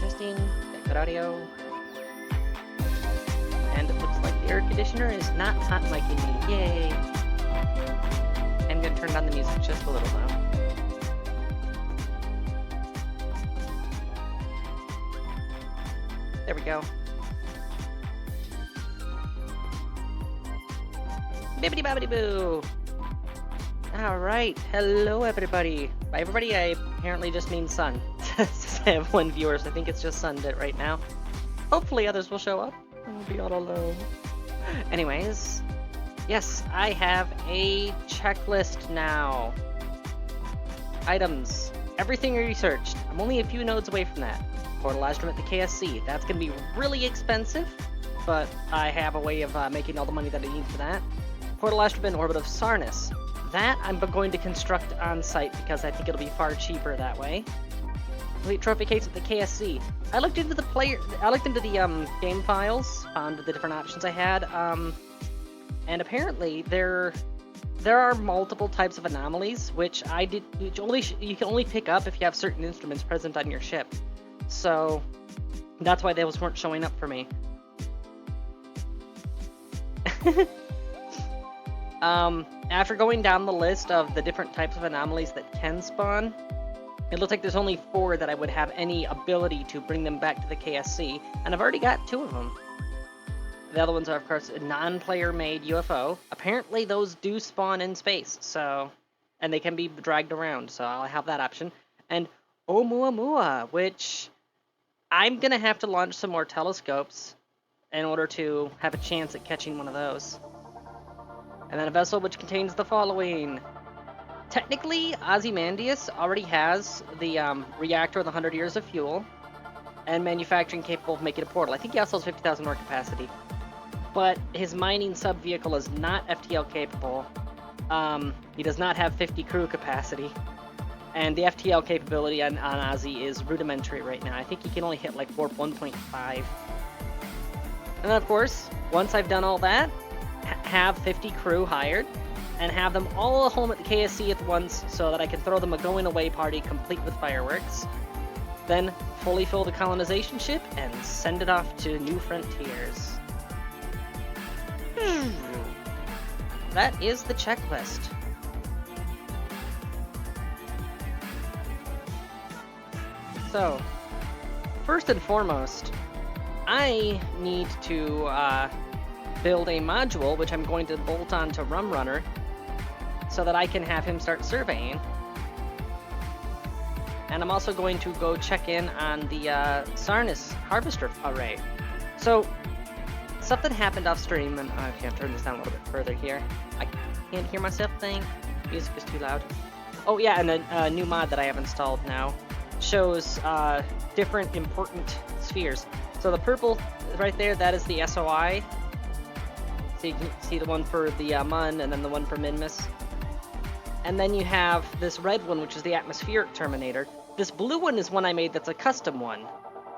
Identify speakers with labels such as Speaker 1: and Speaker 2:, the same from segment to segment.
Speaker 1: Testing, good audio. And it looks like the air conditioner is not hot micing me. Yay! I'm gonna turn down the music just a little now. There we go. Bibbidi bobbidi boo! Alright, hello everybody. By everybody, I apparently just mean Sun. Since I have one viewer, so I think it's just Sun right now. Hopefully others will show up. I won't be all alone. Anyways, yes, I have a checklist now. Items. Everything researched. I'm only a few nodes away from that. Portal instrument, the KSC. That's going to be really expensive, but I have a way of making all the money that I need for that. Portal instrument, orbit of Sarnis. That I'm going to construct on site because I think it'll be far cheaper that way. Complete trophy case with the KSC. I looked into the game files, found the different options I had, and apparently there are multiple types of anomalies, which you can only pick up if you have certain instruments present on your ship. So that's why those weren't showing up for me. After going down the list of the different types of anomalies that can spawn, it looks like there's only 4 that I would have any ability to bring them back to the KSC, and I've already got 2 of them. The other ones are, of course, a non-player made UFO. Apparently those do spawn in space, and they can be dragged around, so I'll have that option. And Oumuamua, which I'm gonna have to launch some more telescopes in order to have a chance at catching one of those. And then a vessel which contains the following. Technically, Ozymandias already has the reactor with 100 years of fuel and manufacturing capable of making a portal. I think he also has 50,000 more capacity. But his mining sub-vehicle is not FTL capable. He does not have 50 crew capacity. And the FTL capability on Ozzy is rudimentary right now. I think he can only hit like warp 1.5. And then, of course, once I've done all that, have 50 crew hired, and have them all home at the KSC at once so that I can throw them a going-away party complete with fireworks. Then fully fill the colonization ship and send it off to new frontiers. That is the checklist. So, first and foremost, I need to build a module, which I'm going to bolt on to Rumrunner, so that I can have him start surveying. And I'm also going to go check in on the Sarnis harvester array. So, something happened off stream, and I can't turn this down a little bit further here. I can't hear myself think. Music is too loud. Oh yeah, and a new mod that I have installed now shows different important spheres. So the purple right there, that is the SOI. So you can see the one for the Mun, and then the one for Minmus. And then you have this red one, which is the atmospheric terminator. This blue one is one I made that's a custom one,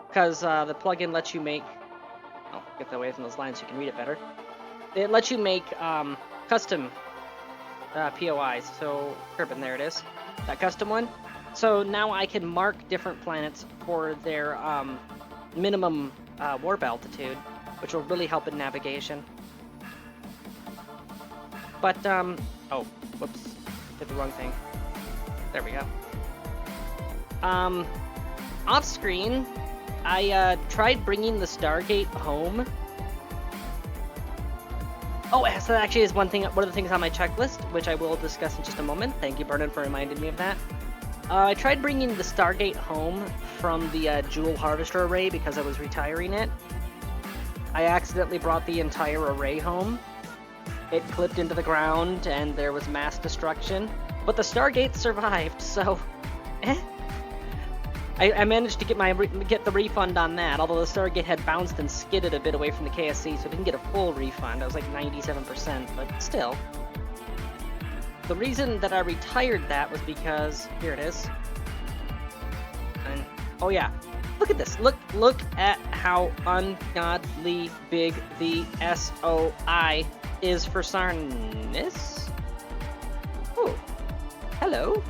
Speaker 1: because the plugin lets you make... Oh, get that away from those lines so you can read it better. It lets you make custom POIs. So, Kerbal, there it is. That custom one. So now I can mark different planets for their minimum warp altitude, which will really help in navigation. But, oh, whoops. Did the wrong thing. There we go. Off screen, I tried bringing the Stargate home. Oh, so that actually is one of the things on my checklist, which I will discuss in just a moment. Thank you, Bernard, for reminding me of that. I tried bringing the Stargate home from the Jewel Harvester array because I was retiring it. I accidentally brought the entire array home. It clipped into the ground, and there was mass destruction. But the Stargate survived, so... I managed to get the refund on that, although the Stargate had bounced and skidded a bit away from the KSC, so I didn't get a full refund. I was like 97%, but still. The reason that I retired that was because... Here it is. And, oh yeah. Look at this. Look at how ungodly big the SOI is for Sarnis. Oh, hello.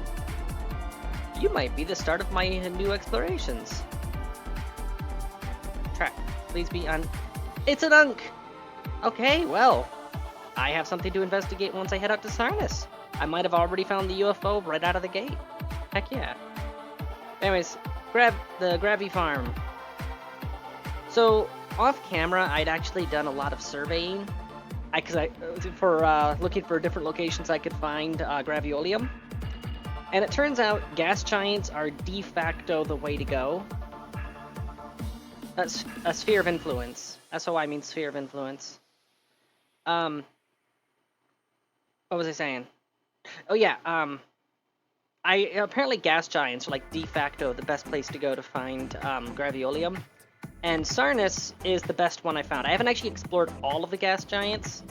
Speaker 1: You might be the start of my new explorations. Track, please be on... It's an Unk! Okay, well, I have something to investigate once I head out to Sarnis. I might have already found the UFO right out of the gate. Heck yeah. Anyways, grab the Gravy Farm. So, off camera, I'd actually done a lot of surveying. Looking for different locations I could find Graviolium. And it turns out gas giants are de facto the way to go. That's a sphere of influence. SOI means sphere of influence. What was I saying? Oh yeah, apparently gas giants are like de facto the best place to go to find graviolium. And Sarnus is the best one I found. I haven't actually explored all of the gas giants.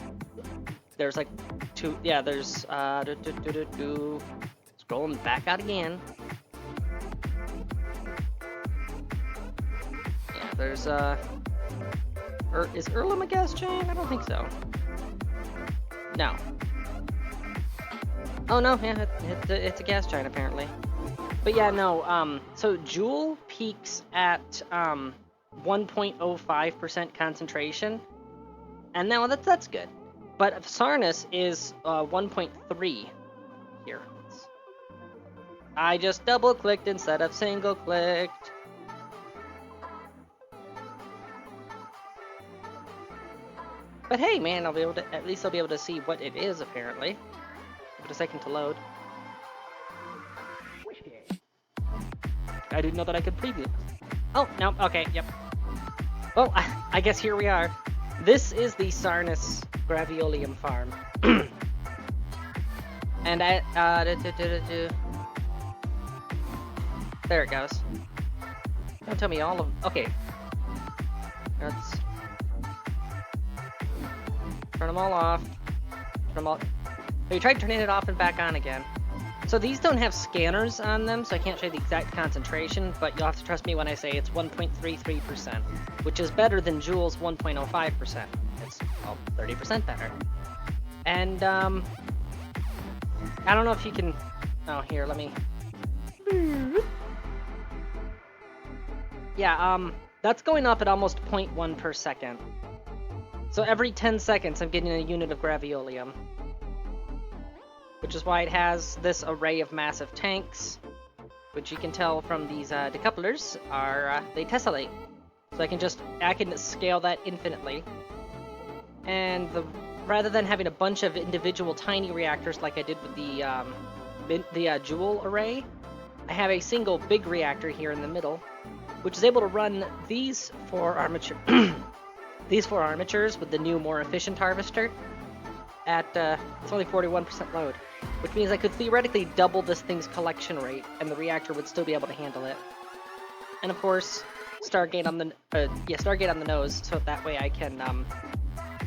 Speaker 1: There's like two, yeah, there's, scrolling back out again. Yeah, there's, is Erlem a gas giant? I don't think so. No. Oh no, yeah, it's a gas giant apparently. But yeah, no, so Joule peaks at, 1.05% concentration, and now that's good. But Sarnus is 1.3 here. I just double-clicked instead of single-clicked. But hey, man, at least I'll be able to see what it is. Apparently, give it a second to load. I didn't know that I could preview. Oh no, okay, yep. Well, I guess here we are. This is the Sarnus Graviolium farm. And there it goes. Don't tell me all of... Okay. Let's... turn them all off. Turn them all... Oh, you tried turning it off and back on again. So these don't have scanners on them, so I can't show you the exact concentration, but you'll have to trust me when I say it's 1.33%, which is better than Joule's 1.05%. It's, well, 30% better. And, I don't know if you can... Oh, here, let me... Yeah, that's going up at almost 0.1 per second. So every 10 seconds, I'm getting a unit of graviolium. Which is why it has this array of massive tanks, which you can tell from these decouplers are they tessellate. So I can scale that infinitely. And rather than having a bunch of individual tiny reactors like I did with the Joule array, I have a single big reactor here in the middle, which is able to run these four armatures with the new, more efficient harvester at it's only 41% load, which means I could theoretically double this thing's collection rate, and the reactor would still be able to handle it. And of course, Stargate on the nose, so that way I can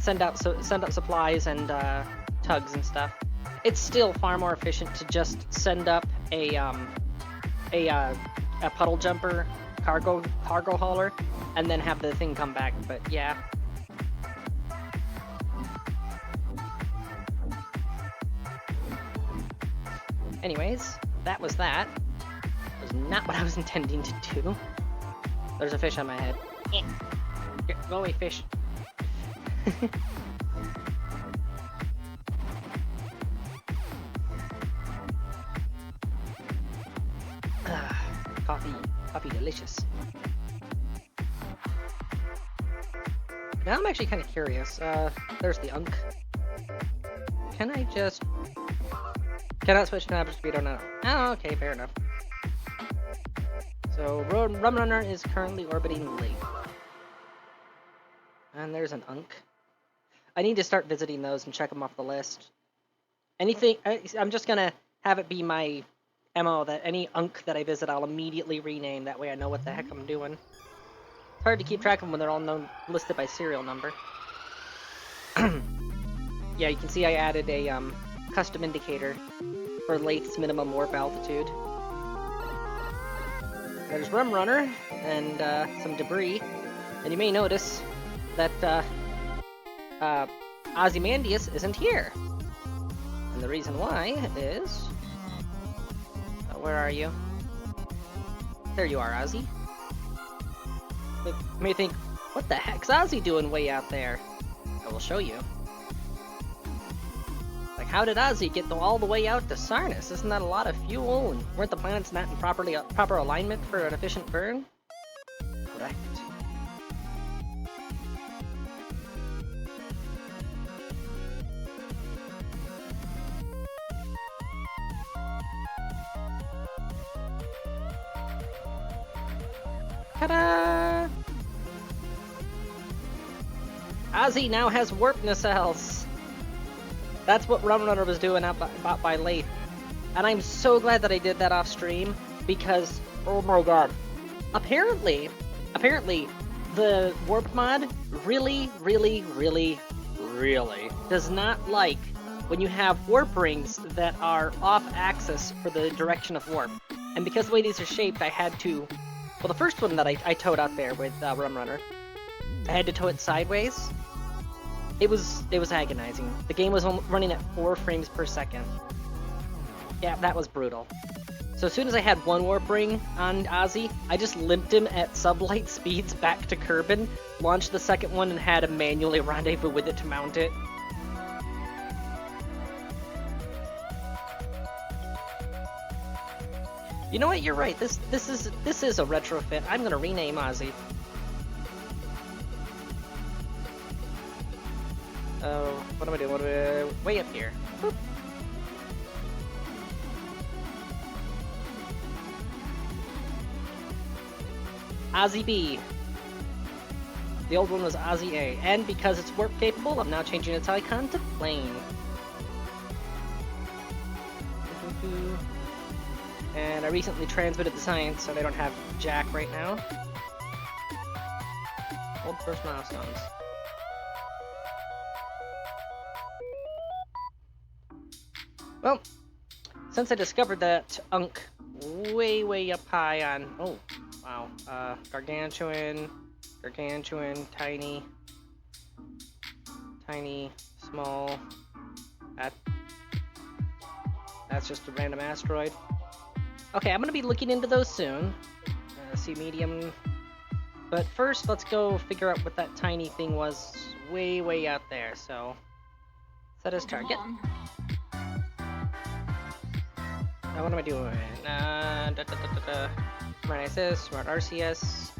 Speaker 1: send out supplies and tugs and stuff. It's still far more efficient to just send up a puddle jumper cargo hauler and then have the thing come back. But yeah. Anyways, that was that. It was not what I was intending to do. There's a fish on my head. Here, go away, fish. Coffee delicious. Now I'm actually kind of curious. There's the Unk. Can I just... Cannot switch to average speed or not? Oh, okay, fair enough. So, Rum Runner is currently orbiting late. And there's an Unk. I need to start visiting those and check them off the list. I'm just gonna have it be my MO that any Unk that I visit, I'll immediately rename. That way I know what the heck I'm doing. It's hard to keep track of them when they're all listed by serial number. Yeah, you can see I added a custom indicator for Lath's minimum warp altitude. There's Rum Runner and some debris, and you may notice that Ozymandias isn't here. And the reason why is... where are you? There you are, Ozzy. You may think, what the heck's Ozzy doing way out there? I will show you. Like, how did Ozzy get all the way out to Sarnus? Isn't that a lot of fuel? And weren't the planets not in proper alignment for an efficient burn? Correct. Ta-da! Ozzy now has warp nacelles. That's what Rum Runner was doing out by late. And I'm so glad that I did that off stream, because, oh my god. Apparently, the warp mod really does not like when you have warp rings that are off axis for the direction of warp. And because the way these are shaped, I had to... Well, the first one that I towed out there with Rum Runner, I had to tow it sideways. It was agonizing. The game was running at 4 frames per second. Yeah, that was brutal. So as soon as I had one warp ring on Ozzy, I just limped him at sublight speeds back to Kerbal, launched the second one, and had him manually rendezvous with it to mount it. You know what? You're right. This is a retrofit. I'm gonna rename Ozzy. Oh, what am I doing? What am I... Way up here. Boop. Ozzy B. The old one was Ozzy A. And because it's warp capable, I'm now changing its icon to plane. And I recently transmitted the science, so they don't have Jack right now. Old first milestones. Well, since I discovered that Unk way up high on... Oh, wow. Gargantuan, tiny, small. That's just a random asteroid. Okay, I'm gonna be looking into those soon. See medium. But first, let's go figure out what that tiny thing was way out there. So, set as target. Now what am I doing? Smart ISS, Smart RCS.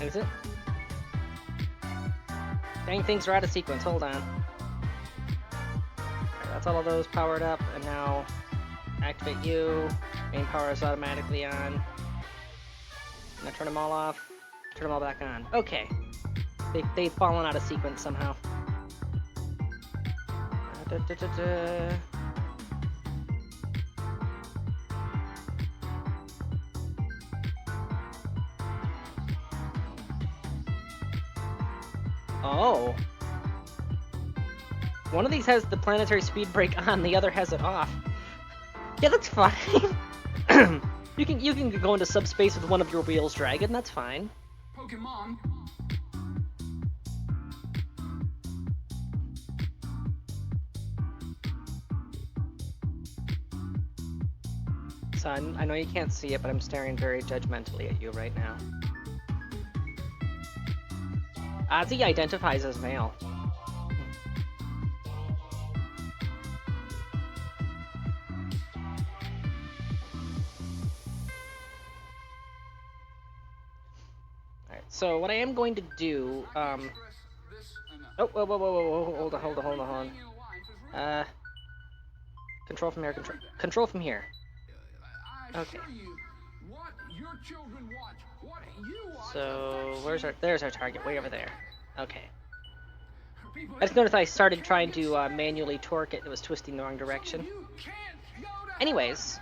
Speaker 1: Is it? Dang, things are out of sequence. Hold on. That's all of those powered up, and now activate you. Main power is automatically on. Now turn them all off. Turn them all back on. Okay. They've fallen out of sequence somehow. Oh. One of these has the planetary speed brake on, the other has it off. Yeah, that's fine. you can go into subspace with one of your wheels, Dragon. That's fine.
Speaker 2: Pokemon.
Speaker 1: Son, I know you can't see it, but I'm staring very judgmentally at you right now. Ozzy identifies as male. Alright, so what I am going to do, oh, whoa, hold on. Control from here, control from here. Okay. So, there's our target, way over there. Okay. I just noticed I started trying to manually torque it, it was twisting the wrong direction. Anyways,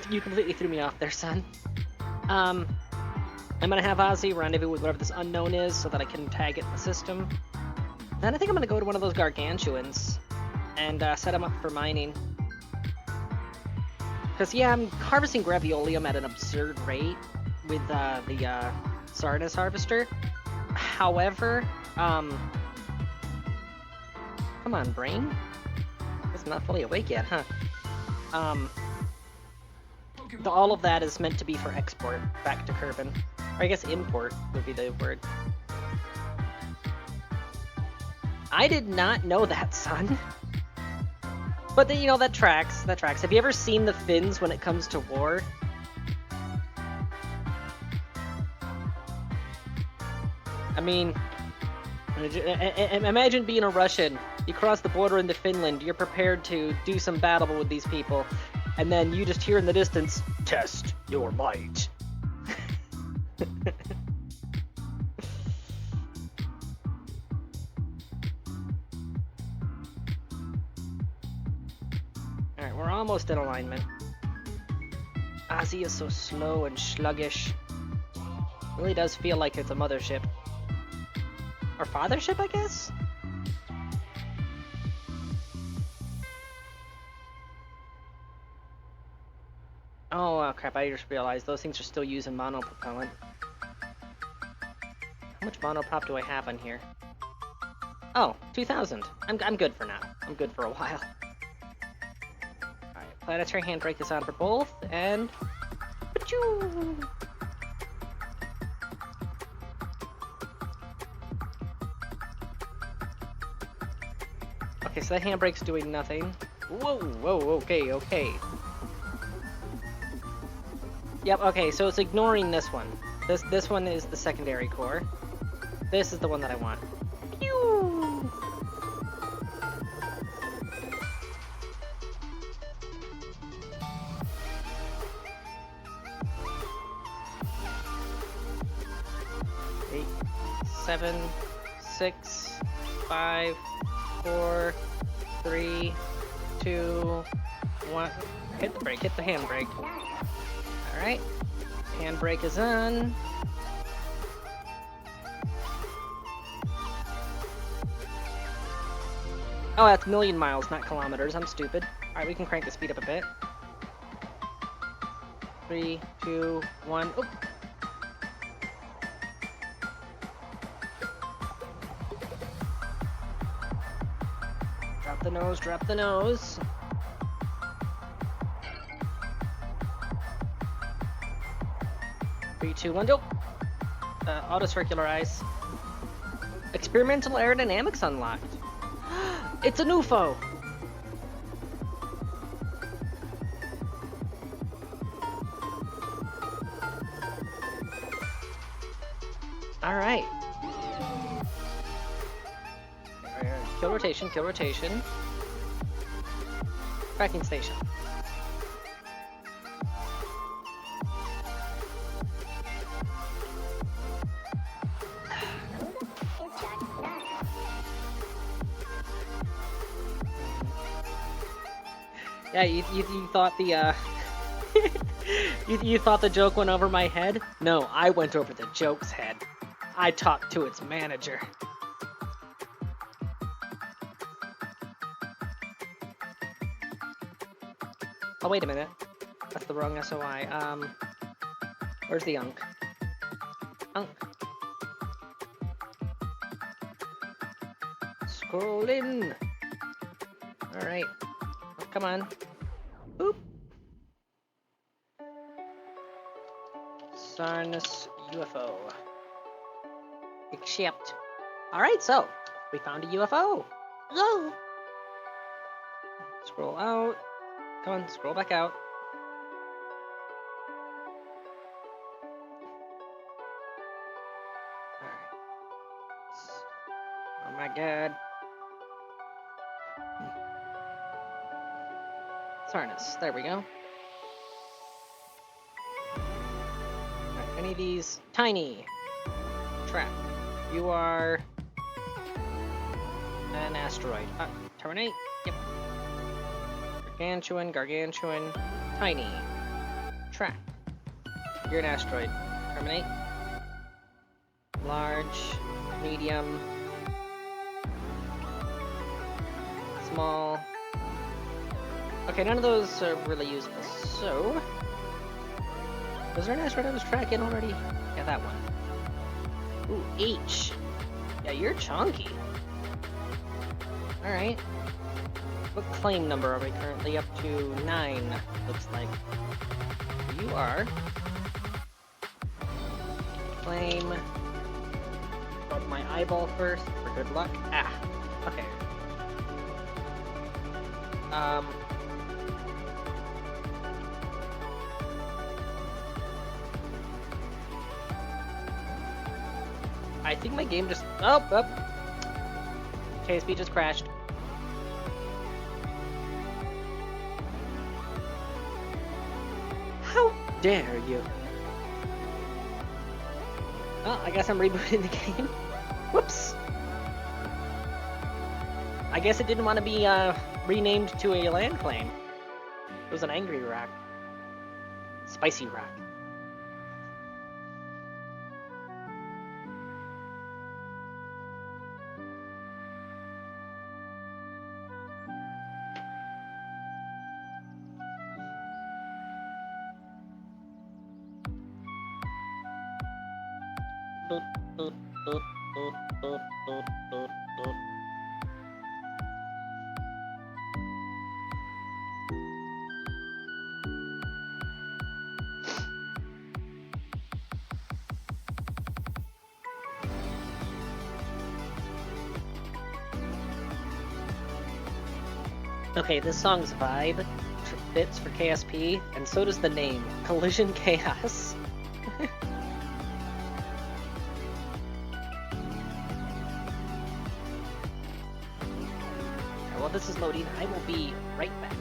Speaker 1: you completely threw me off there, son. I'm gonna have Ozzy rendezvous with whatever this unknown is so that I can tag it in the system. Then I think I'm gonna go to one of those gargantuans and set them up for mining. Because, yeah, I'm harvesting graviolium at an absurd rate with the Sarnas harvester. However, come on, brain? It's not fully awake yet, huh? All of that is meant to be for export back to Kerbal. Or I guess import would be the word. I did not know that, son. But, you know, that tracks. Have you ever seen the Finns when it comes to war? I mean, imagine being a Russian. You cross the border into Finland. You're prepared to do some battle with these people. and then you just hear in the distance, "Test your might." Alright, we're almost in alignment. Ozzy is so slow and sluggish. Really does feel like it's a mothership. Or fathership, I guess? Oh, crap, I just realized those things are still using monopropellant. How much monoprop do I have on here? Oh, 2,000. I'm good for now. I'm good for a while. Alright, planetary handbrake is on for both, and... Achoo! Okay, so that handbrake's doing nothing. Whoa, whoa, okay, okay. Yep, okay, so it's ignoring this one. This one is the secondary core. This is the one that I want. Pew! Eight, 7, 6, 5, 4, 3, 2, 1. Hit the brake, hit the handbrake. Alright. Handbrake is on. Oh, that's million miles, not kilometers. I'm stupid. Alright, we can crank the speed up a bit. 3, 2, 1. Oop. Drop the nose, drop the nose. Three, two, one, go! Auto-circularize. Experimental aerodynamics unlocked. It's an UFO! Alright. Kill rotation, kill rotation. Tracking station. Yeah, you thought the, you thought the joke went over my head? No, I went over the joke's head. I talked to its manager. Oh, wait a minute. That's the wrong SOI. Where's the Unk? Unk. Scroll in! Alright. Oh, come on. Boop! Sarnus UFO. Accept. Alright, so, we found a UFO! Go! Scroll out. Come on, scroll back out. Alright. Oh my god. Sarnus, there we go. Alright, any of these? Tiny. Trap. You are an asteroid. Terminate? Yep. Gargantuan, tiny. Track. You're an asteroid. Terminate. Large, medium, small. Okay, none of those are really useful. So, was there an asteroid I was tracking already? Yeah, that one. Ooh, H. Yeah, you're chunky. Alright. What claim number are we currently up to? 9, looks like. You are. Claim. Got my eyeball first for good luck. Ah, okay. I think my game just... Oh, up. KSP just crashed. dare you? Oh, I guess I'm rebooting the game. Whoops. I guess it didn't want to be renamed to a land claim. It was an angry rock. Spicy rock. Boop, boop, boop, boop, boop, boop, boop, boop. Okay, this song's vibe fits for KSP, and so does the name, Collision Chaos. While this is loading, I will be right back.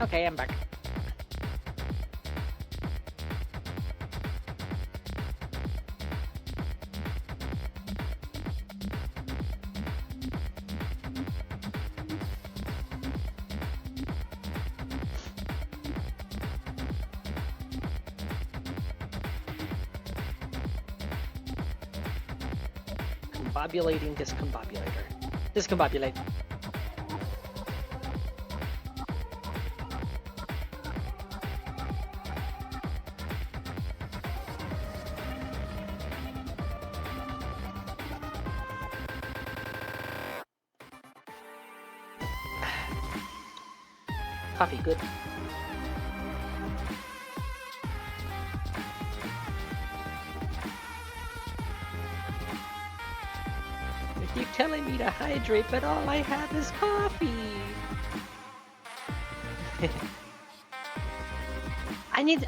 Speaker 1: Okay, I'm back. Combobulating discombobulator. Discombobulate. Coffee, good. You keep telling me to hydrate, but all I have is coffee.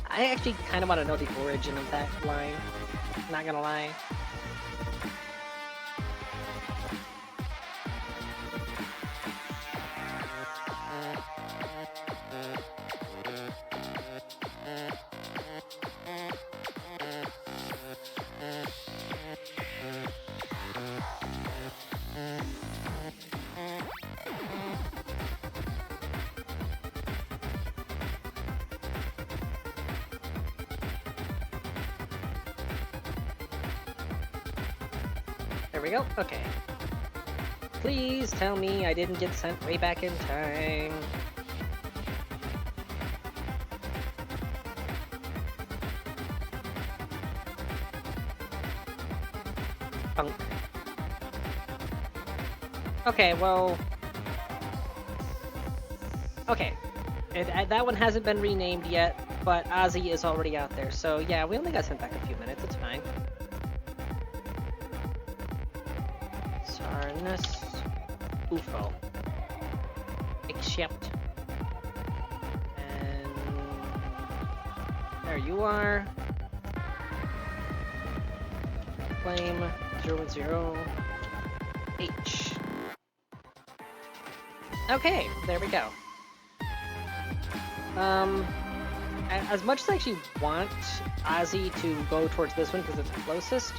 Speaker 1: I actually kind of want to know the origin of that line. Not gonna lie. There we go. Okay. Please tell me I didn't get sent way back in time. Punk. Okay, well... Okay. That one hasn't been renamed yet, but Ozzy is already out there, so yeah, we only got sent back a few minutes, it's fine. Sarnus UFO. Accept. And there you are. Flame 010H. Okay, there we go. as much as I actually want Ozzy to go towards this one because it's the closest,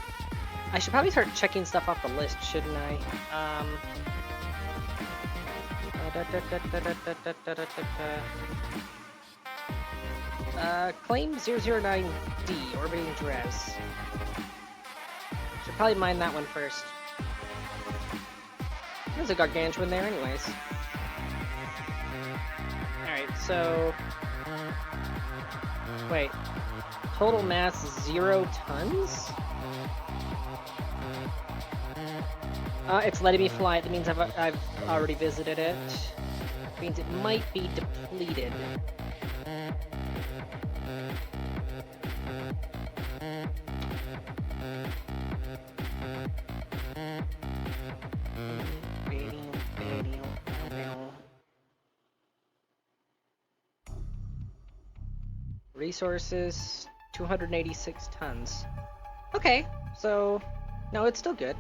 Speaker 1: I should probably start checking stuff off the list, shouldn't I? Claim 009D, orbiting Drez. Should probably mine that one first. There's a gargantuan there anyways. Alright, so... Wait. Total mass 0 tons? It's letting me fly. That means I've already visited it. It means it might be depleted. Resources, 286 tons. Okay, so no, it's still good.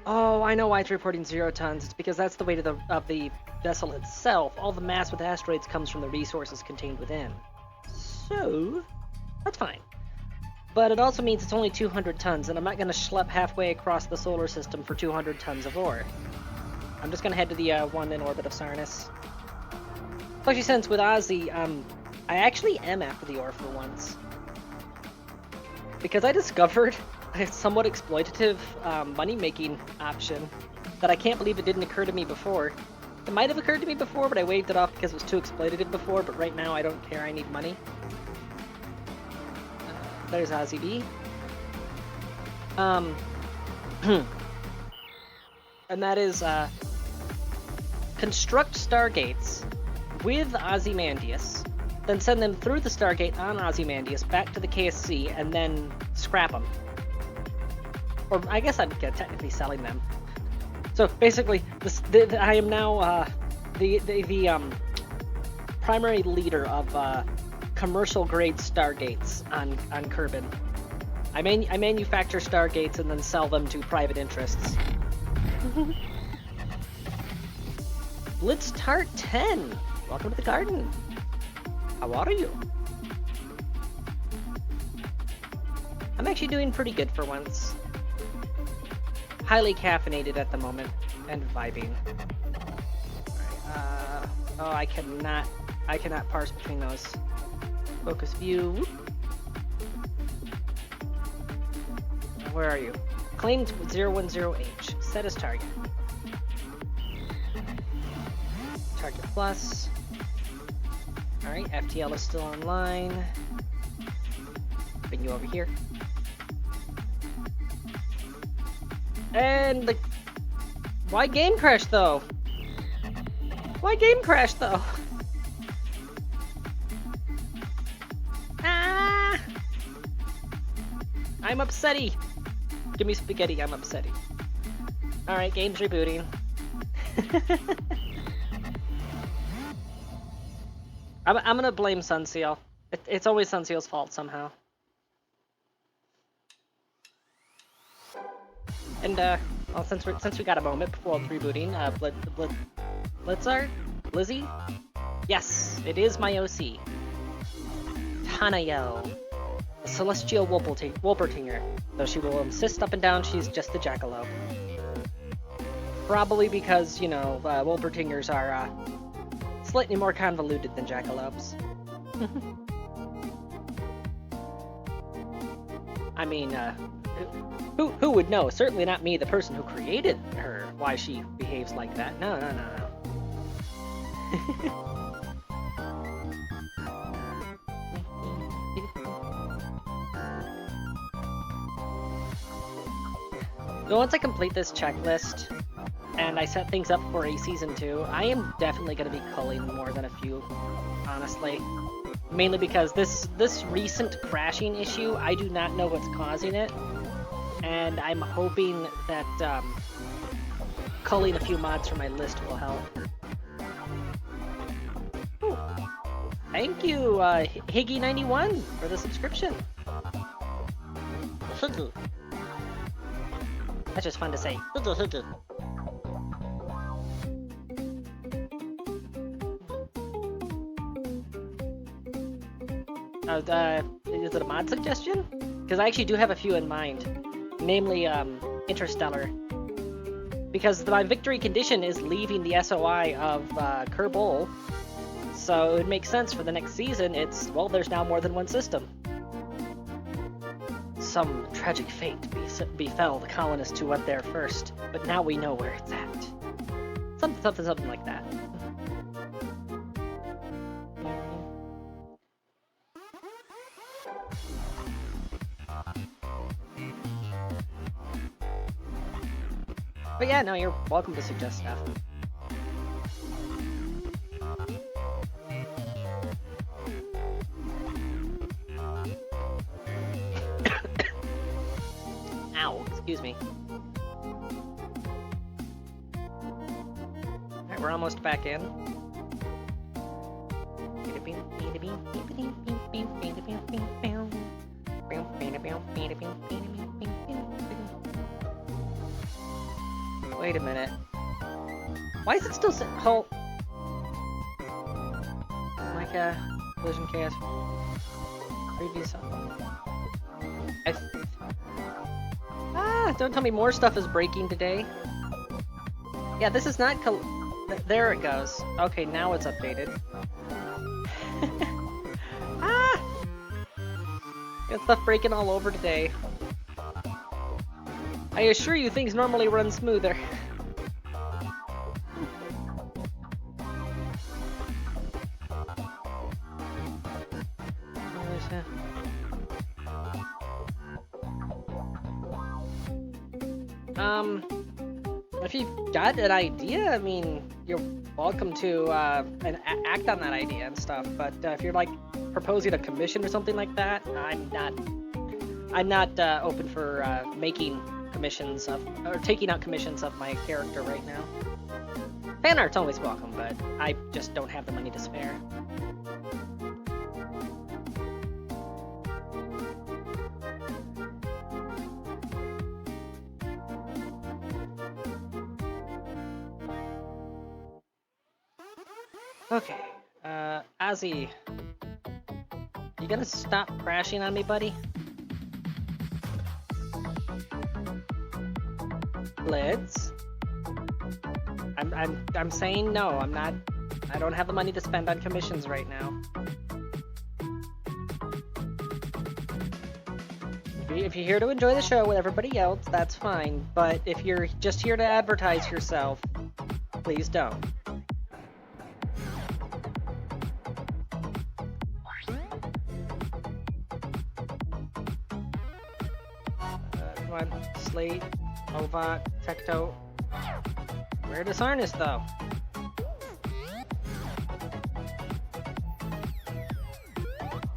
Speaker 1: Oh, I know why it's reporting 0 tons. It's because that's the weight of the vessel itself. All the mass with asteroids comes from the resources contained within. So, that's fine. But it also means it's only 200 tons, and I'm not going to schlep halfway across the solar system for 200 tons of ore. I'm just going to head to the one in orbit of Sarnus. Especially since with Ozzy, I actually am after the ore for once. Because I discovered a somewhat exploitative money-making option that I can't believe it didn't occur to me before. It might have occurred to me before, but I waved it off because it was too exploitative before, but right now I don't care, I need money. There's Ozzy B. And that is, construct stargates with Ozymandias, then send them through the Stargate on Ozymandias back to the KSC, and then scrap them. Or I guess I'm technically selling them. So basically, I am now the primary leader of commercial grade Stargates on Kerbal. I manufacture Stargates and then sell them to private interests. Blitz Tart 10, welcome to the garden. How are you? I'm actually doing pretty good for once. Highly caffeinated at the moment, and vibing. Alright, oh, I cannot parse between those. Focus view. Whoop. Where are you? Claimed 010H. Set as target. Target plus. Alright, FTL is still online. Bring you over here. And the... Why game crash though? Why game crash though? Ah! I'm upsetty. Give me spaghetti, I'm upsetty. Alright, game's rebooting. I'm gonna blame Sunseal. It's always Sunseal's fault somehow. And well, since we got a moment before rebooting, Blitzard, Lizzie, yes, it is my OC, Tanael, a celestial Wolpertinger, though she will insist up and down she's just a jackalope. Probably because, you know, Wolpertingers are slightly more convoluted than jackalopes. I mean, who would know? Certainly not me, the person who created her, why she behaves like that. No. So once I complete this checklist, and I set things up for a Season 2, I am definitely going to be culling more than a few, honestly. Mainly because this recent crashing issue, I do not know what's causing it. And I'm hoping that culling a few mods from my list will help. Ooh. Thank you, Higgy91, for the subscription. Higgy. That's just fun to say. Higgy. Is it a mod suggestion? Because I actually do have a few in mind, namely Interstellar. Because my victory condition is leaving the SOI of Kerbal, so it would make sense for the next season. It's, well, there's now more than one system. Some tragic fate befell the colonists who went there first, but now we know where it's at. Something like that. But yeah, no, you're welcome to suggest stuff. Ow, excuse me. Alright, we're almost back in. Wait a minute. Why is it still hold? Like a collision chaos. Previous. Don't tell me more stuff is breaking today. Yeah, this is not. There it goes. Okay, now it's updated. Got stuff breaking all over today. I assure you, things normally run smoother. If you've got an idea, I mean, you're welcome to act on that idea and stuff. But if you're like proposing a commission or something like that, I'm not open for making commissions of or taking out commissions of my character right now. Fan art's always welcome, but I just don't have the money to spare. Okay, Ozzy, you gonna stop crashing on me, buddy? Blitz? I'm saying no, I'm not. I don't have the money to spend on commissions right now. If you're here to enjoy the show with everybody else, that's fine. But if you're just here to advertise yourself, please don't. Come on, Slate, Ova, Tecto. Where does harness though?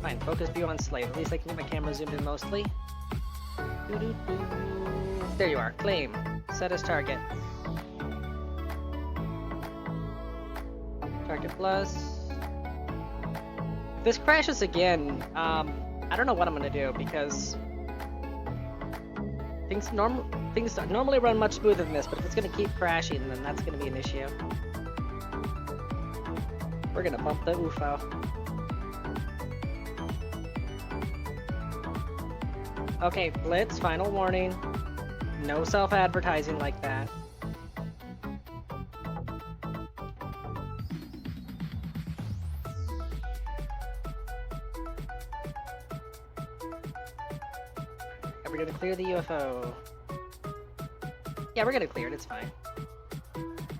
Speaker 1: Fine, focus view on Slate. At least I can get my camera zoomed in mostly. There you are. Claim. Set as target. Target plus. If this crashes again, I don't know what I'm gonna do because things normally run much smoother than this, but if it's gonna keep crashing, then that's gonna be an issue. We're gonna bump the UFO. Okay, Blitz, final warning. No self-advertising like that. Are we gonna clear the UFO? Yeah, we're gonna clear it, it's fine.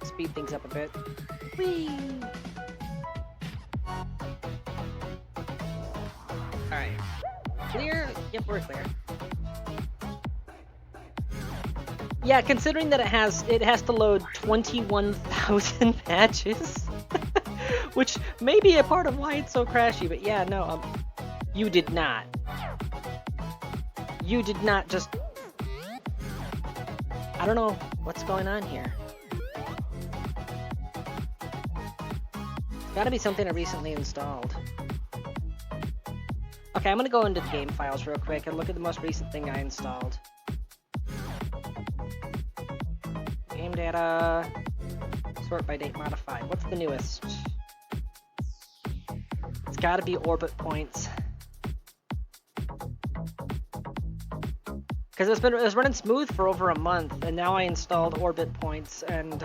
Speaker 1: Speed things up a bit. Whee! Alright. Clear? Yep, we're clear. Yeah, considering that it has to load 21,000 patches, which may be a part of why it's so crashy, but yeah, no, you did not. You did not just... I don't know what's going on here. It's gotta be something I recently installed. Okay, I'm gonna go into the game files real quick and look at the most recent thing I installed. Game data, sort by date modified. What's the newest? It's gotta be orbit points. Because it was running smooth for over a month, and now I installed orbit points, and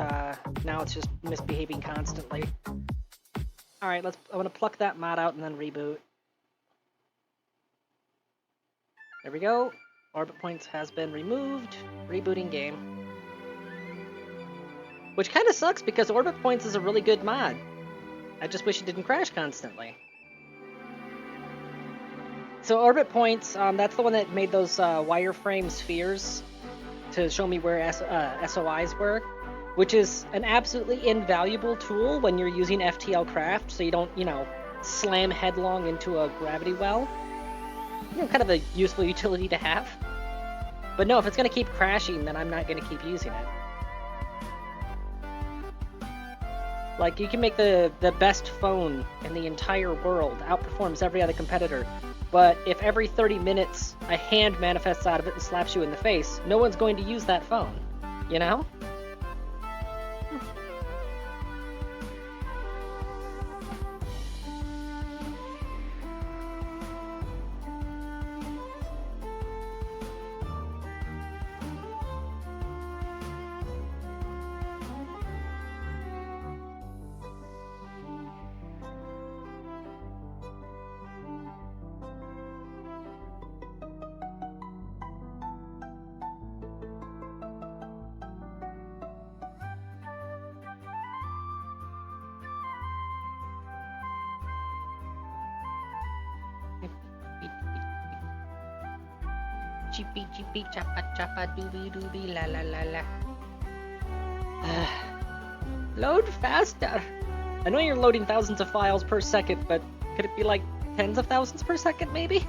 Speaker 1: now it's just misbehaving constantly. All right, I'm gonna pluck that mod out and then reboot. There we go. Orbit points has been removed. Rebooting game. Which kind of sucks because orbit points is a really good mod. I just wish it didn't crash constantly. So orbit points, that's the one that made those wireframe spheres to show me where SOIs were, which is an absolutely invaluable tool when you're using FTL craft, so you don't, slam headlong into a gravity well. Kind of a useful utility to have. But no, if it's going to keep crashing, then I'm not going to keep using it. Like, you can make the best phone in the entire world, outperforms every other competitor, but if every 30 minutes a hand manifests out of it and slaps you in the face, no one's going to use that phone, you know? Chippy chippy chappa chappa doobie doobie la la la la. Load faster! I know you're loading thousands of files per second, but could it be like tens of thousands per second, maybe?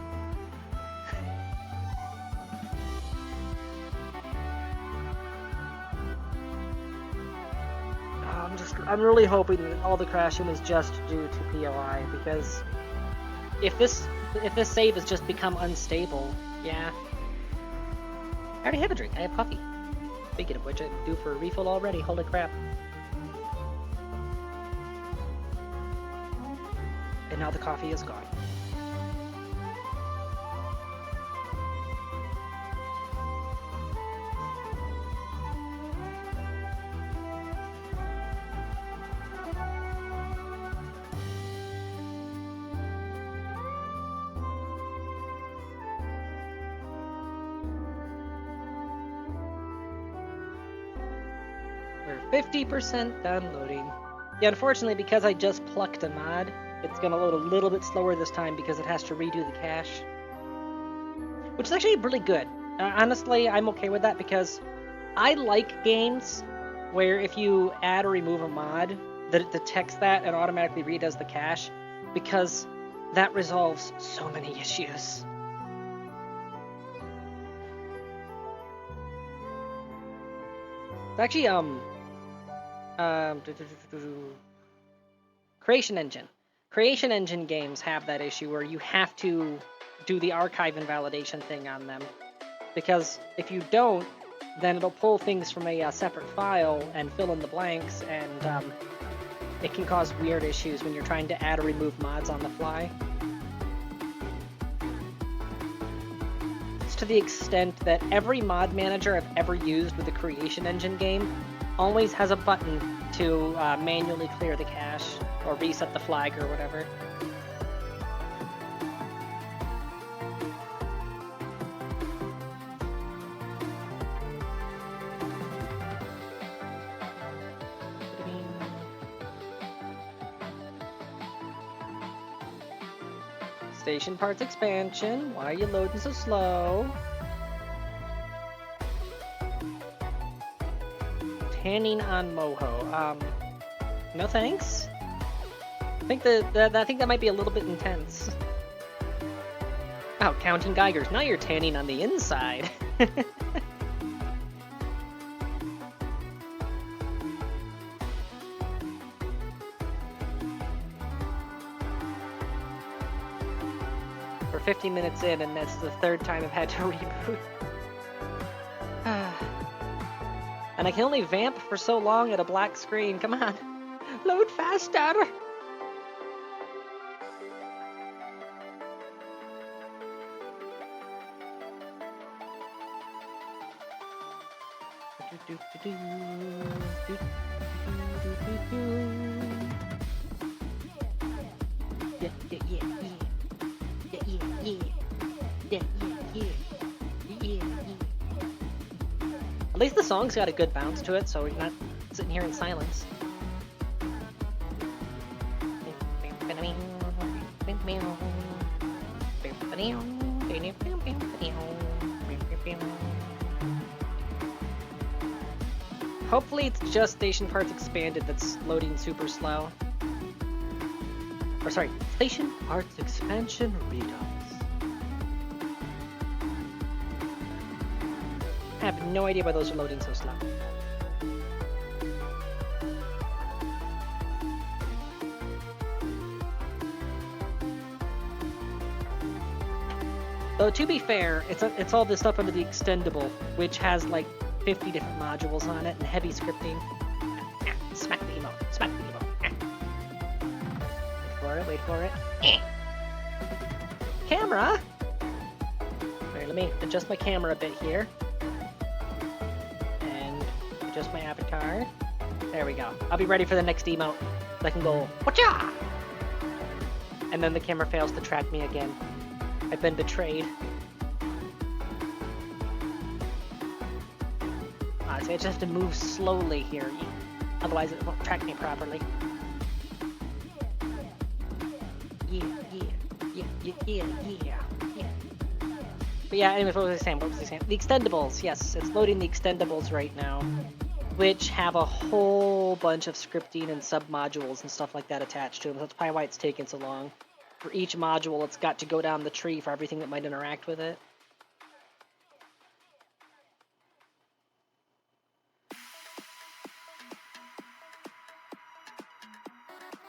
Speaker 1: I'm really hoping that all the crashing was just due to POI, because if this save has just become unstable, yeah. I already have a drink. I have coffee. Speaking of which, I'm due for a refill already. Holy crap. And now the coffee is gone. We're 50% done loading. Yeah, unfortunately, because I just plucked a mod, it's gonna load a little bit slower this time because it has to redo the cache. Which is actually really good. Honestly, I'm okay with that because I like games where if you add or remove a mod, that it detects that and automatically redoes the cache, because that resolves so many issues. It's actually, Creation Engine. Creation Engine games have that issue where you have to do the archive invalidation thing on them. Because if you don't, then it'll pull things from a separate file and fill in the blanks, and it can cause weird issues when you're trying to add or remove mods on the fly. It's to the extent that every mod manager I've ever used with a Creation Engine game always has a button to manually clear the cache or reset the flag or whatever. Station parts expansion. Why are you loading so slow? Tanning on Moho. No thanks. I think that might be a little bit intense. Oh, counting Geigers. Now you're tanning on the inside. We're 50 minutes in, and that's the third time I've had to reboot. And I can only vamp for so long at a black screen. Come on. Load faster! At least the song's got a good bounce to it, so you're not sitting here in silence. Hopefully it's just Station Parts Expanded that's loading super slow. Or sorry, Station Parts Expansion Redux. I have no idea why those are loading so slow. Though to be fair, it's all this stuff under the extendable, which has like 50 different modules on it and heavy scripting. Smack the emote, smack the emote. Wait for it. Camera? Alright, let me adjust my camera a bit here. And adjust my avatar. There we go. I'll be ready for the next emote. I can go, whatcha? And then the camera fails to track me again. I've been betrayed. So I just have to move slowly here, otherwise it won't track me properly. Yeah. But yeah, anyways, what was I saying? The extendables, yes, it's loading the extendables right now, which have a whole bunch of scripting and sub-modules and stuff like that attached to them. That's probably why it's taking so long. For each module, it's got to go down the tree for everything that might interact with it.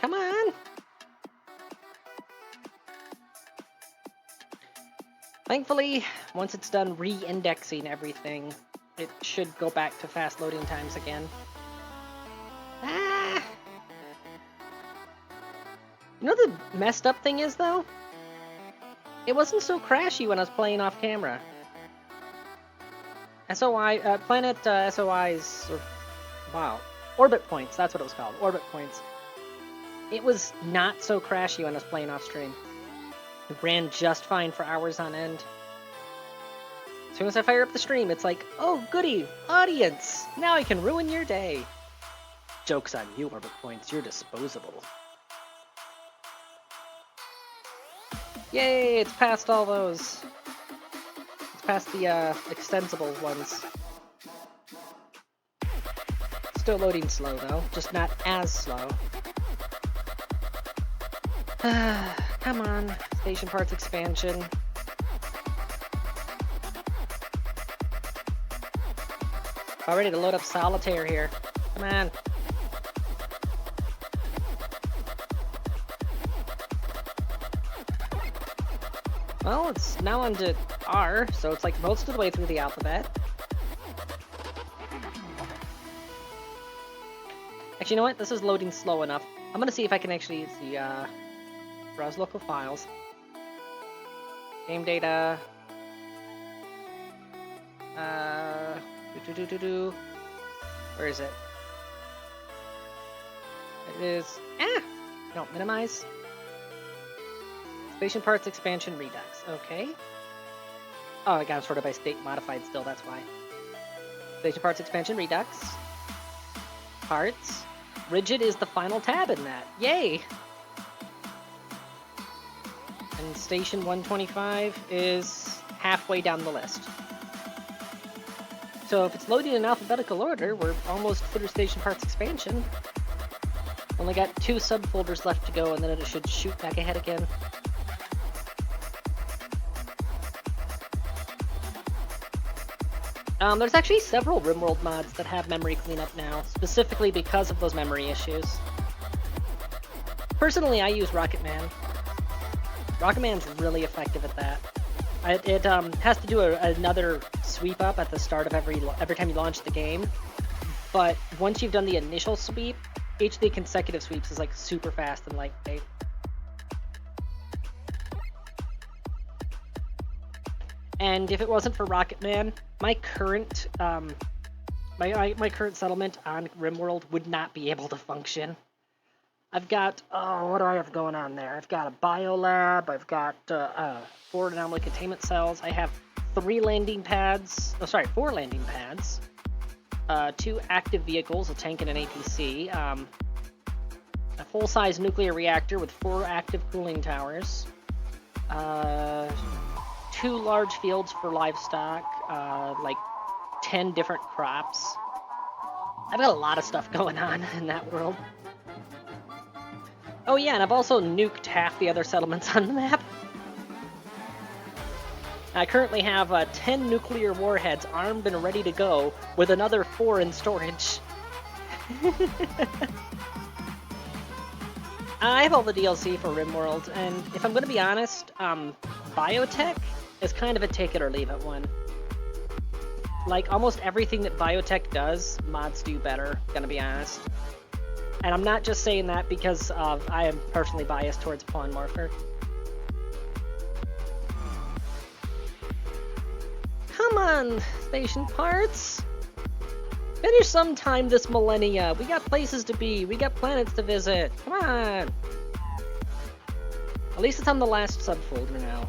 Speaker 1: Come on! Thankfully, once it's done re-indexing everything, it should go back to fast loading times again. Ah! You know the messed up thing is, though? It wasn't so crashy when I was playing off camera. Planet SOI's... Wow. Orbit Points, that's what it was called. Orbit Points. It was not so crashy when I was playing off stream. It ran just fine for hours on end. As soon as I fire up the stream, it's like, oh goody, audience! Now I can ruin your day. Joke's on you, Orbit Points, you're disposable. Yay, it's past all those. It's past the extensible ones. Still loading slow though, just not as slow. Come on, Station Parts Expansion. All ready to load up Solitaire here. Come on. Well, it's now on to R, so it's like most of the way through the alphabet. Actually, you know what? This is loading slow enough. I'm gonna see if I can actually see, browse local files. Game data. Where is it? It is, no, minimize. Station Parts Expansion Redux, okay. Oh, I got them sorted by state modified still, that's why. Station Parts Expansion Redux. Parts. Rigid is the final tab in that, yay! And Station 125 is halfway down the list. So if it's loading in alphabetical order, we're almost through Station Parts Expansion. Only got 2 subfolders left to go, and then it should shoot back ahead again. There's actually several RimWorld mods that have memory cleanup now, specifically because of those memory issues. Personally, I use Rocket Man. Rocket Man's really effective at that. It has to do another sweep up at the start of every time you launch the game, but once you've done the initial sweep, each of the consecutive sweeps is like super fast and lightweight. And if it wasn't for Rocket Man, my current My current settlement on RimWorld would not be able to function. I've got, oh, what do I have going on there? I've got a biolab, I've got 4 anomaly containment cells, I have 4 landing pads, 2 active vehicles, a tank and an APC, a full-size nuclear reactor with 4 active cooling towers, 2 large fields for livestock, like 10 different crops. I've got a lot of stuff going on in that world. Oh yeah, and I've also nuked half the other settlements on the map. I currently have 10 nuclear warheads armed and ready to go, with another 4 in storage. I have all the DLC for RimWorld, and if I'm going to be honest, biotech is kind of a take it or leave it one. Like, almost everything that biotech does, mods do better, gonna be honest. And I'm not just saying that because I am personally biased towards Pawn Morpher. Come on, station parts! Finish sometime this millennia. We got places to be. We got planets to visit. Come on! At least it's on the last subfolder now.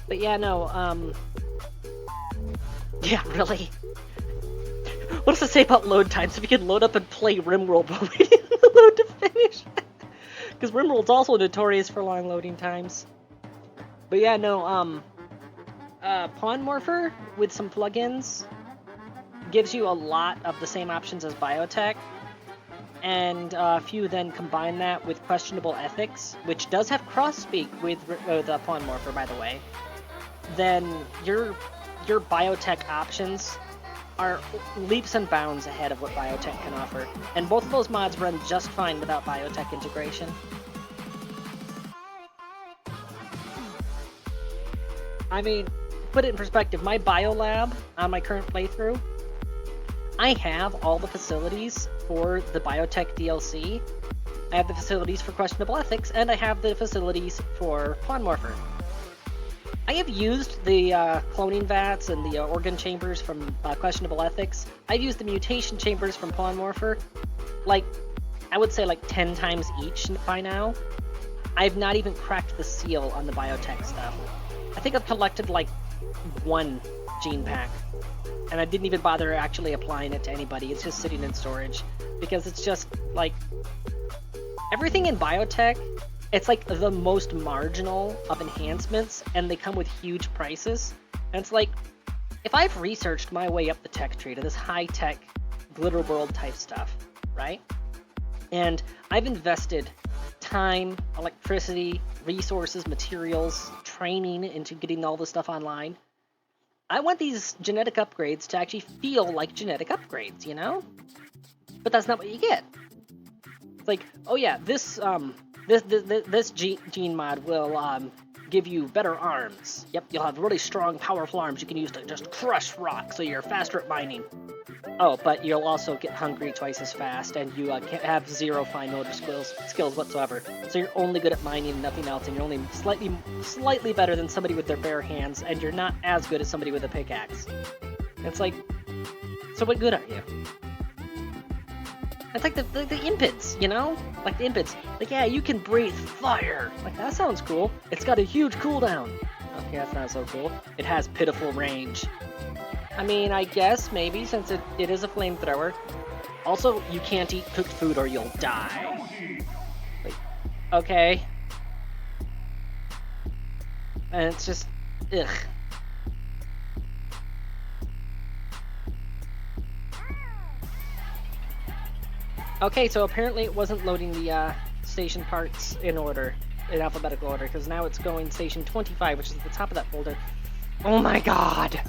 Speaker 1: But yeah, no, yeah, really? What does it say about load times? If you can load up and play RimWorld while waiting for the load to finish? Because RimWorld's also notorious for long loading times. But yeah, no, Pawn Morpher, with some plugins, gives you a lot of the same options as biotech. And if you then combine that with questionable ethics, which does have cross-speak with the Pawn Morpher, by the way, then your biotech options are leaps and bounds ahead of what biotech can offer. And both of those mods run just fine without biotech integration. I mean, put it in perspective, my biolab on my current playthrough, I have all the facilities for the biotech DLC. I have the facilities for questionable ethics, and I have the facilities for Pawn Morpher. I have used the cloning vats and the organ chambers from questionable ethics. I've used the mutation chambers from Pawn Morpher, like, I would say like 10 times each by now. I've not even cracked the seal on the biotech stuff. I think I've collected like 1 gene pack. And I didn't even bother actually applying it to anybody. It's just sitting in storage. Because it's just, like, everything in biotech, it's like the most marginal of enhancements, and they come with huge prices. And it's like, if I've researched my way up the tech tree to this high-tech, glitter world type stuff, right? And I've invested time, electricity, resources, materials, training into getting all this stuff online. I want these genetic upgrades to actually feel like genetic upgrades, you know? But that's not what you get. It's like, oh yeah, this gene mod will give you better arms. Yep, you'll have really strong, powerful arms you can use to just crush rock, so you're faster at mining. Oh, but you'll also get hungry twice as fast, and you can't have 0 fine motor skills whatsoever. So you're only good at mining and nothing else, and you're only slightly better than somebody with their bare hands, and you're not as good as somebody with a pickaxe. It's like, so what good are you? It's like the impids, you know? Like the impids. Like, yeah, you can breathe fire. Like, that sounds cool. It's got a huge cooldown. Okay, that's not so cool. It has pitiful range. I mean, I guess, maybe, since it is a flamethrower. Also, you can't eat cooked food or you'll die. Like, okay. And it's just, ugh. Okay, so apparently it wasn't loading the station parts in order, in alphabetical order, because now it's going station 25, which is at the top of that folder. Oh my god!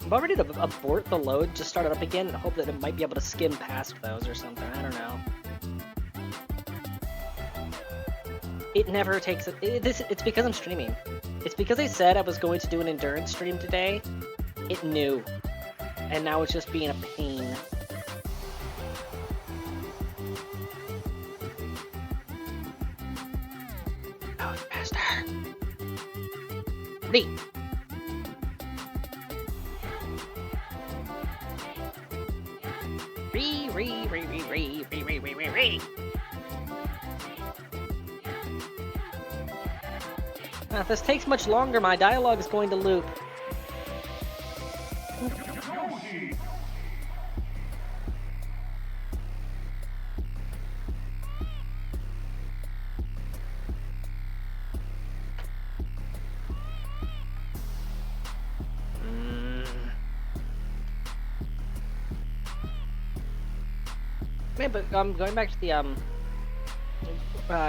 Speaker 1: I'm about ready to abort the load, just start it up again, and hope that it might be able to skim past those or something, I don't know. It never takes it. It's because I'm streaming. It's because I said I was going to do an endurance stream today. It knew. And now it's just being a pain. Me. Re. Now, if this takes much longer, my dialogue is going to loop. Yeah, but going back to the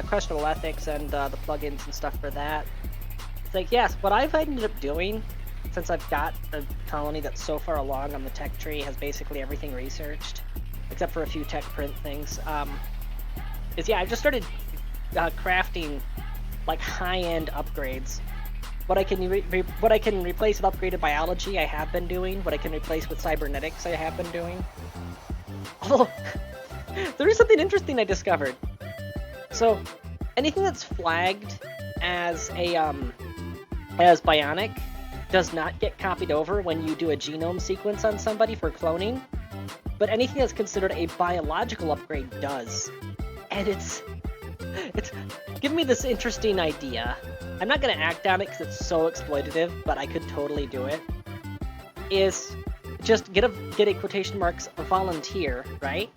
Speaker 1: questionable ethics and the plugins and stuff for that. It's like, yes, what I've ended up doing, since I've got a colony that's so far along on the tech tree, has basically everything researched, except for a few tech print things, is, yeah, I've just started crafting, like, high-end upgrades. What I can replace with upgraded biology, I have been doing. What I can replace with cybernetics, I have been doing. Although, there is something interesting I discovered. So, anything that's flagged as a, as bionic does not get copied over when you do a genome sequence on somebody for cloning, but anything that's considered a biological upgrade does. And it's giving me this interesting idea. I'm not going to act on it because it's so exploitative, but I could totally do it. Is just get a quotation marks volunteer, right?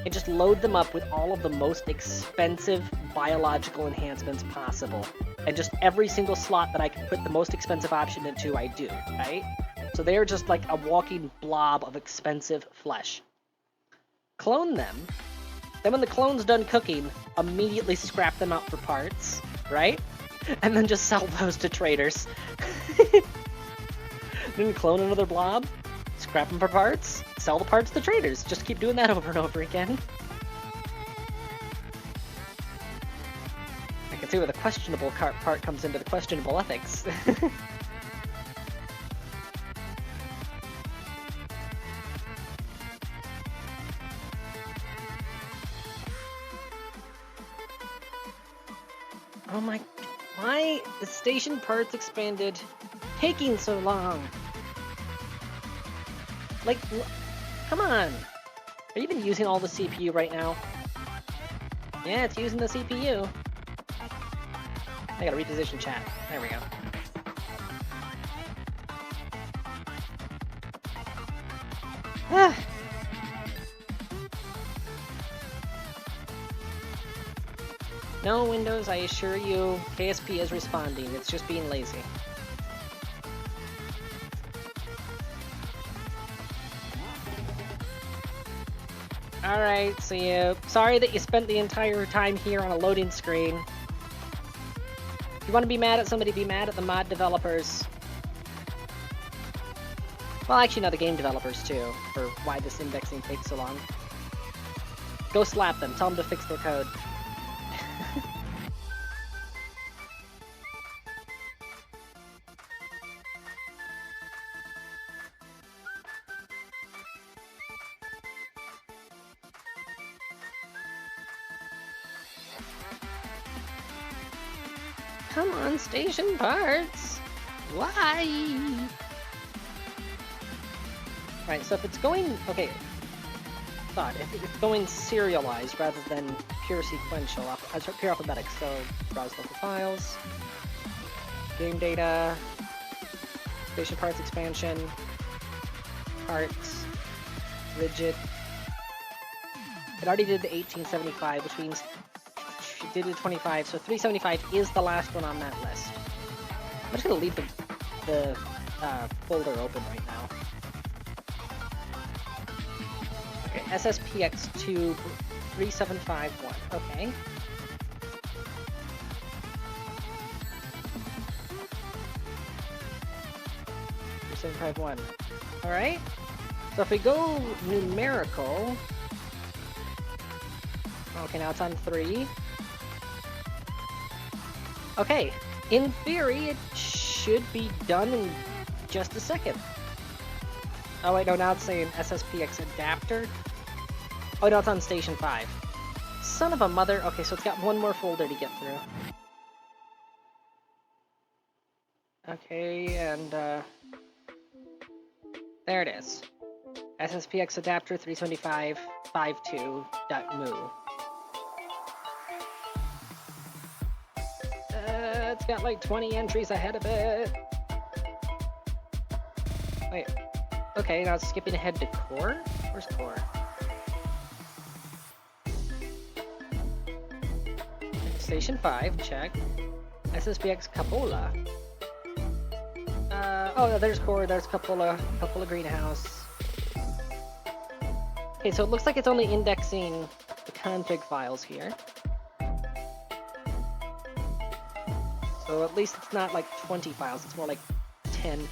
Speaker 1: And just load them up with all of the most expensive biological enhancements possible. And just every single slot that I can put the most expensive option into, I do, right? So they're just like a walking blob of expensive flesh. Clone them. Then when the clone's done cooking, immediately scrap them out for parts, right? And then just sell those to traders. Then clone another blob, scrap them for parts, sell the parts to traders. Just keep doing that over and over again. I can see where the questionable part comes into the questionable ethics. Oh my... Why is station parts expanded taking so long? Like, come on! Are you even using all the CPU right now? Yeah, it's using the CPU. I gotta reposition chat. There we go. Ah. No, Windows, I assure you, KSP is responding. It's just being lazy. Alright, see you. Sorry that you spent the entire time here on a loading screen. If you want to be mad at somebody, be mad at the mod developers. Well, actually, no, the game developers, too, for why this indexing takes so long. Go slap them. Tell them to fix their code. Come on, station parts! Why? Right, so if it's going... Okay. Thought, if it's going serialized rather than pure sequential, pure alphabetic, so browse local files, game data, station parts expansion, parts, rigid. It already did the 1875, which means it did the 25, so 375 is the last one on that list. I'm just gonna leave the folder open right now. Okay, SSPX2 3751. Okay. Alright. So if we go numerical. Okay, now it's on 3. Okay, in theory, it should be done in just a second. Oh wait, no, now it's saying SSPX adapter. Oh no, it's on station 5. Son of a mother. Okay, so it's got one more folder to get through. Okay, and there it is. SSPX adapter 375.52.mu. It's got like 20 entries ahead of it. Wait. Okay, now it's skipping ahead to core? Where's core? Station 5, check. SSPX Cupola. Oh, there's core, there's Cupola greenhouse. Okay, so it looks like it's only indexing the config files here. So at least it's not like 20 files, it's more like 10.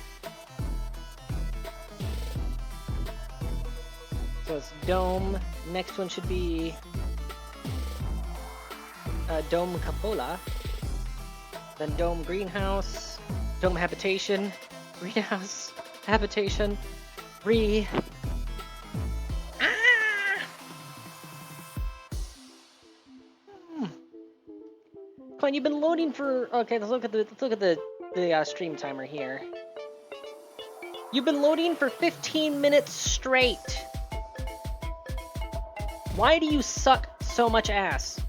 Speaker 1: So it's Dome, next one should be Dome Cupola, then Dome Greenhouse, Dome Habitation, Greenhouse, Habitation, Clint, you've been loading for... Okay, let's look at the stream timer here. You've been loading for 15 minutes straight. Why do you suck so much ass?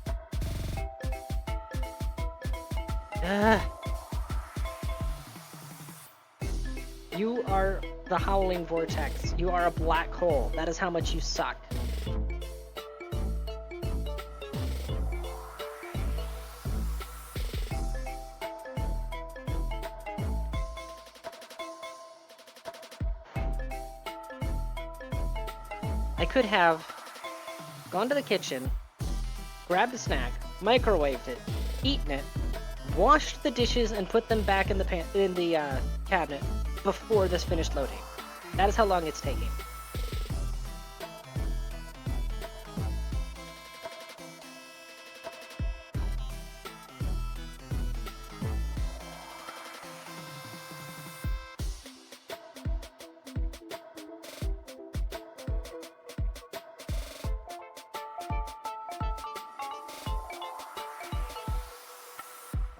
Speaker 1: You are the howling vortex. You are a black hole. That is how much you suck. I could have gone to the kitchen, grabbed a snack, microwaved it, eaten it, washed the dishes, and put them back in the cabinet before this finished loading. That is how long it's taking.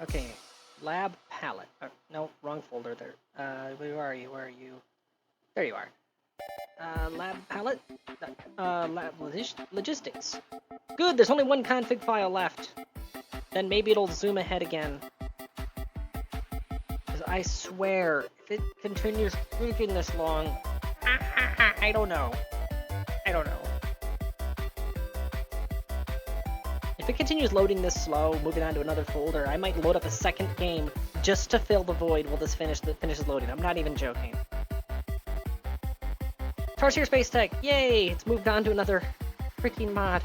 Speaker 1: Okay, lab palette. No, wrong folder there. Where are you? Where are you? There you are. Lab palette. Lab logistics. Good, there's only one config file left. Then maybe it'll zoom ahead again. Because I swear, if it continues freaking this long, I don't know. I don't know. If it continues loading this slow, moving on to another folder, I might load up a second game just to fill the void while this finishes loading. I'm not even joking. Tarsier Space Tech, yay! It's moved on to another freaking mod.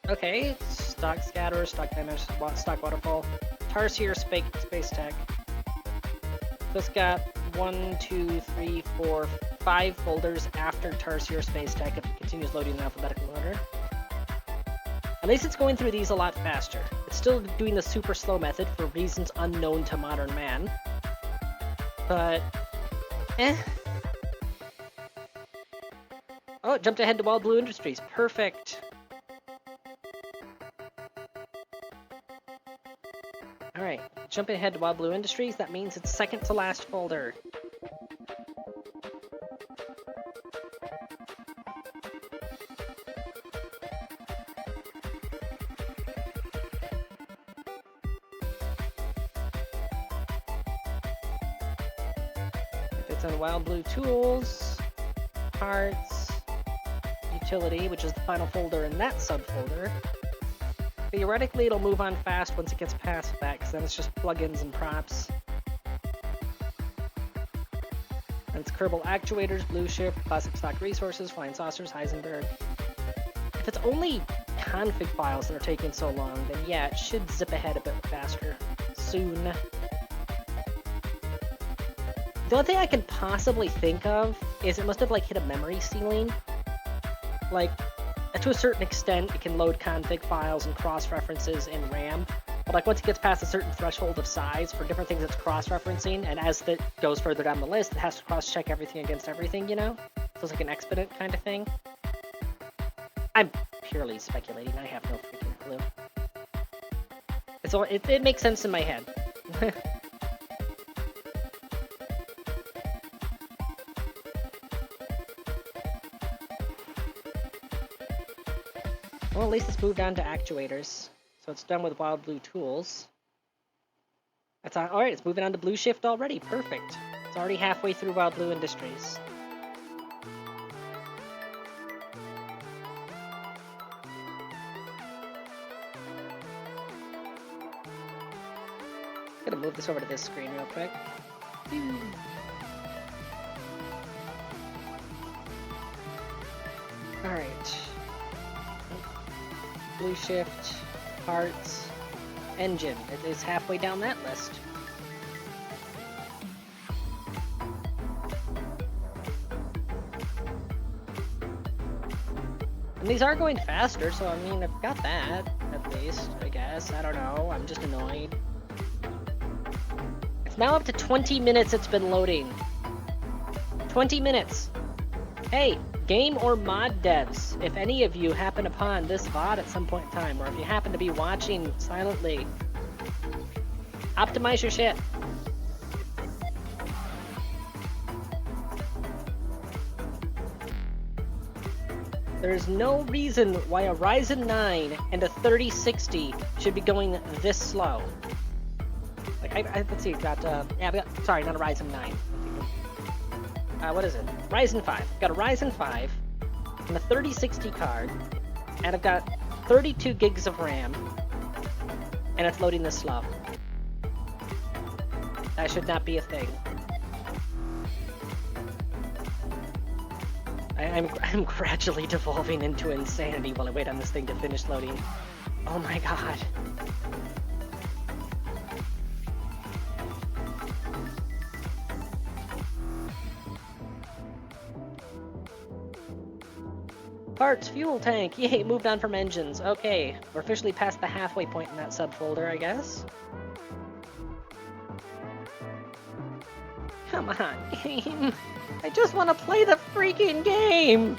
Speaker 1: Okay, stock scatter, stock damage, stock waterfall. Tarsier Space Tech. This got 1, 2, 3, 4, 5 folders after Tarsier Space Tech if it continues loading in alphabetical order. At least it's going through these a lot faster. It's still doing the super slow method for reasons unknown to modern man. But, Oh, it jumped ahead to Wild Blue Industries. Perfect. Alright, jumping ahead to Wild Blue Industries, that means it's second to last folder. It's on Wild Blue Tools, Parts, Utility, which is the final folder in that subfolder. Theoretically, it'll move on fast once it gets past that, because then it's just plugins and props. And it's Kerbal Actuators, Blue Ship, Classic Stock Resources, Flying Saucers, Heisenberg. If it's only config files that are taking so long, then yeah, it should zip ahead a bit faster soon. The only thing I can possibly think of is it must have like hit a memory ceiling. Like, to a certain extent, it can load config files and cross-references in RAM, but like once it gets past a certain threshold of size for different things it's cross-referencing, and as it goes further down the list, it has to cross-check everything against everything, you know? So it's like an exponent kind of thing. I'm purely speculating, I have no freaking clue. It makes sense in my head. Well, at least it's moved on to actuators. So it's done with Wild Blue tools. That's alright, it's moving on to Blue Shift already. Perfect. It's already halfway through Wild Blue Industries. Gonna move this over to this screen real quick. Alright. Blue Shift, parts, engine. It is halfway down that list. And these are going faster, so I mean, I've got that, at least, I guess. I don't know, I'm just annoyed. It's now up to 20 minutes it's been loading. 20 minutes! Hey, game or mod devs, if any of you happen upon this VOD at some point in time, or if you happen to be watching silently, optimize your shit. There's no reason why a Ryzen 9 and a 3060 should be going this slow. Like, let's see, I've got, sorry, not a Ryzen 9. What is it? Ryzen 5. I've got a Ryzen 5 and a 3060 card, and I've got 32 gigs of RAM, and it's loading this slow. That should not be a thing. I'm gradually devolving into insanity while I wait on this thing to finish loading. Oh my god. Parts, fuel tank, yay, moved on from engines. Okay, we're officially past the halfway point in that subfolder, I guess. Come on, game. I just want to play the freaking game!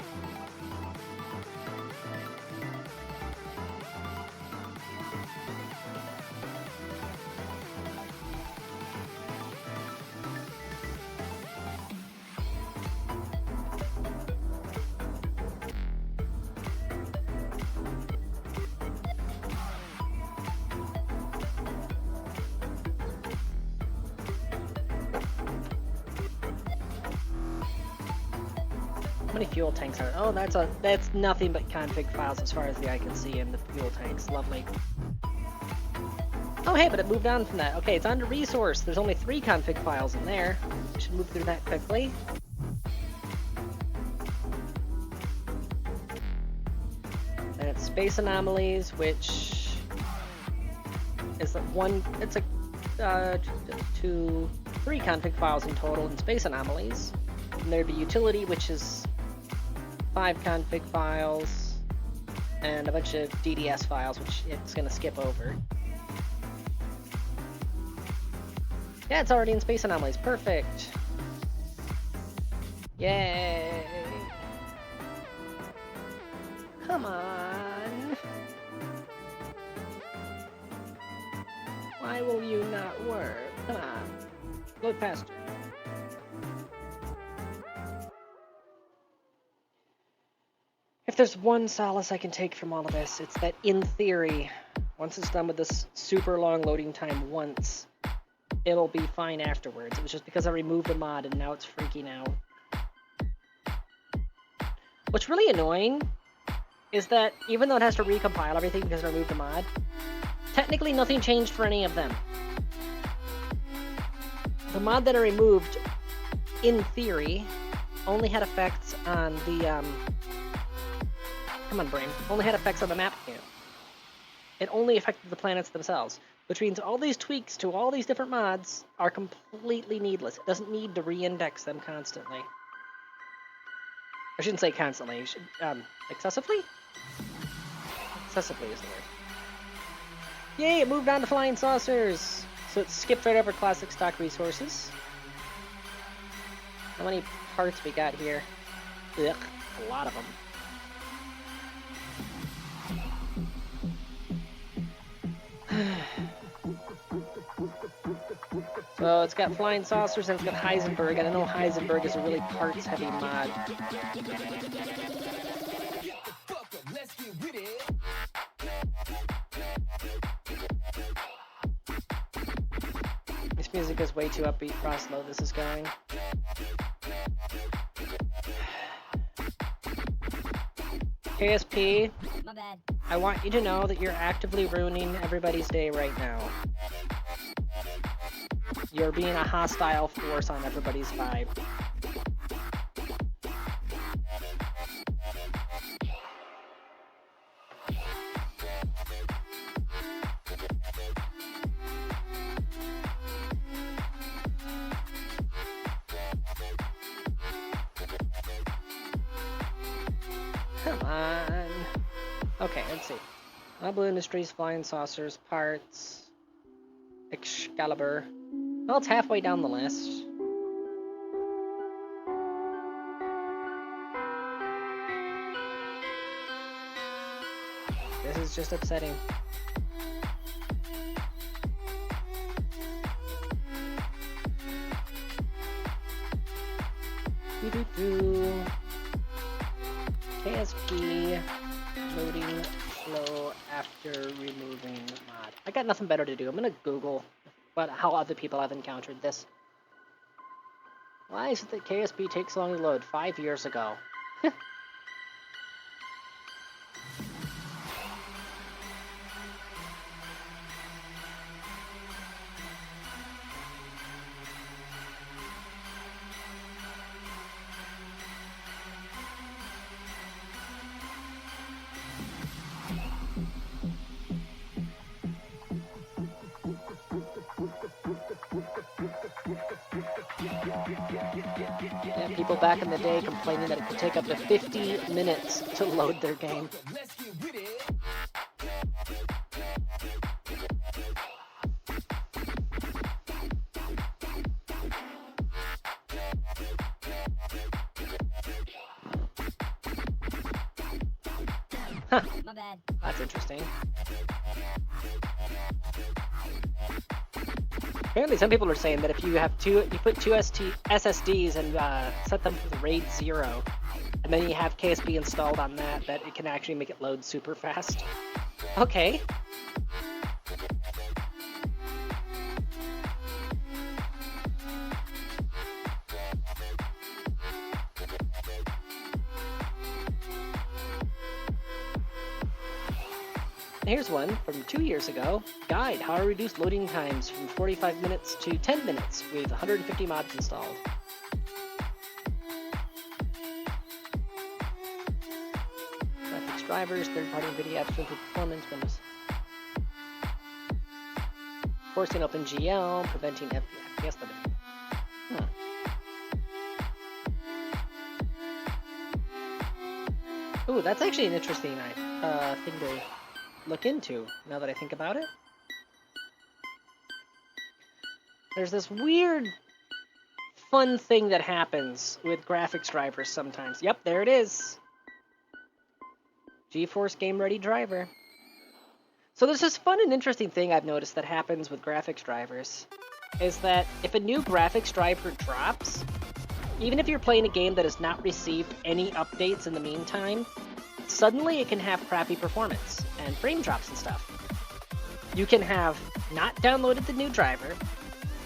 Speaker 1: How many fuel tanks are there? Oh, that's nothing but config files as far as the eye can see in the fuel tanks. Lovely. Oh hey, but it moved on from that. Okay, it's on to resource. There's only 3 config files in there. I should move through that quickly. And it's space anomalies, which is it's a 2, 3 config files in total in space anomalies. And there'd be utility, which is 5 config files, and a bunch of DDS files, which it's going to skip over. Yeah, it's already in Space Anomalies. Perfect! Yay! Come on! Why will you not work? Come on. Load faster. If there's one solace I can take from all of this, it's that, in theory, once it's done with this super long loading time once, it'll be fine afterwards. It was just because I removed the mod and now it's freaking out. What's really annoying is that even though it has to recompile everything because I removed the mod, technically nothing changed for any of them. The mod that I removed, in theory, only had effects on the, come on, brain. Only had effects on the map view. It only affected the planets themselves, which means all these tweaks to all these different mods are completely needless. It doesn't need to re-index them constantly. I shouldn't say constantly. You should, excessively? Excessively is the word. Yay, it moved on to flying saucers! So it skipped right over classic stock resources. How many parts we got here? Ugh, a lot of them. So it's got flying saucers and it's got Heisenberg, and I know Heisenberg is a really parts-heavy mod. music is way too upbeat for how slow this is going. KSP,
Speaker 2: My bad.
Speaker 1: I want you to know that you're actively ruining everybody's day right now. You're being a hostile force on everybody's vibe. Come on. Okay, let's see. Blue Industries, Flying Saucers, Parts, Excalibur. Well, it's halfway down the list. This is just upsetting. Doo-doo-doo. KSP loading slow after removing mod. I got nothing better to do. I'm gonna Google how other people have encountered this. Why is it that KSP takes so long to load? 5 years ago. And people back in the day complaining that it could take up to 50 minutes to load their game. Huh.
Speaker 2: My bad.
Speaker 1: That's interesting. Apparently some people are saying that if you have you put two SSDs and set them to RAID 0, and then you have KSP installed on that it can actually make it load super fast. Okay. Here's one from 2 years ago. Guide, how to reduce loading times from 45 minutes to 10 minutes with 150 mods installed. Graphics drivers, third-party NVIDIA apps to improve performance, Windows. Forcing OpenGL, preventing FPS loading. Ooh, that's actually an interesting thing to look into, now that I think about it. There's this weird, fun thing that happens with graphics drivers sometimes. Yep, there it is. GeForce Game Ready driver. So there's this fun and interesting thing I've noticed that happens with graphics drivers, is that if a new graphics driver drops, even if you're playing a game that has not received any updates in the meantime, suddenly it can have crappy performance and frame drops and stuff. You can have not downloaded the new driver,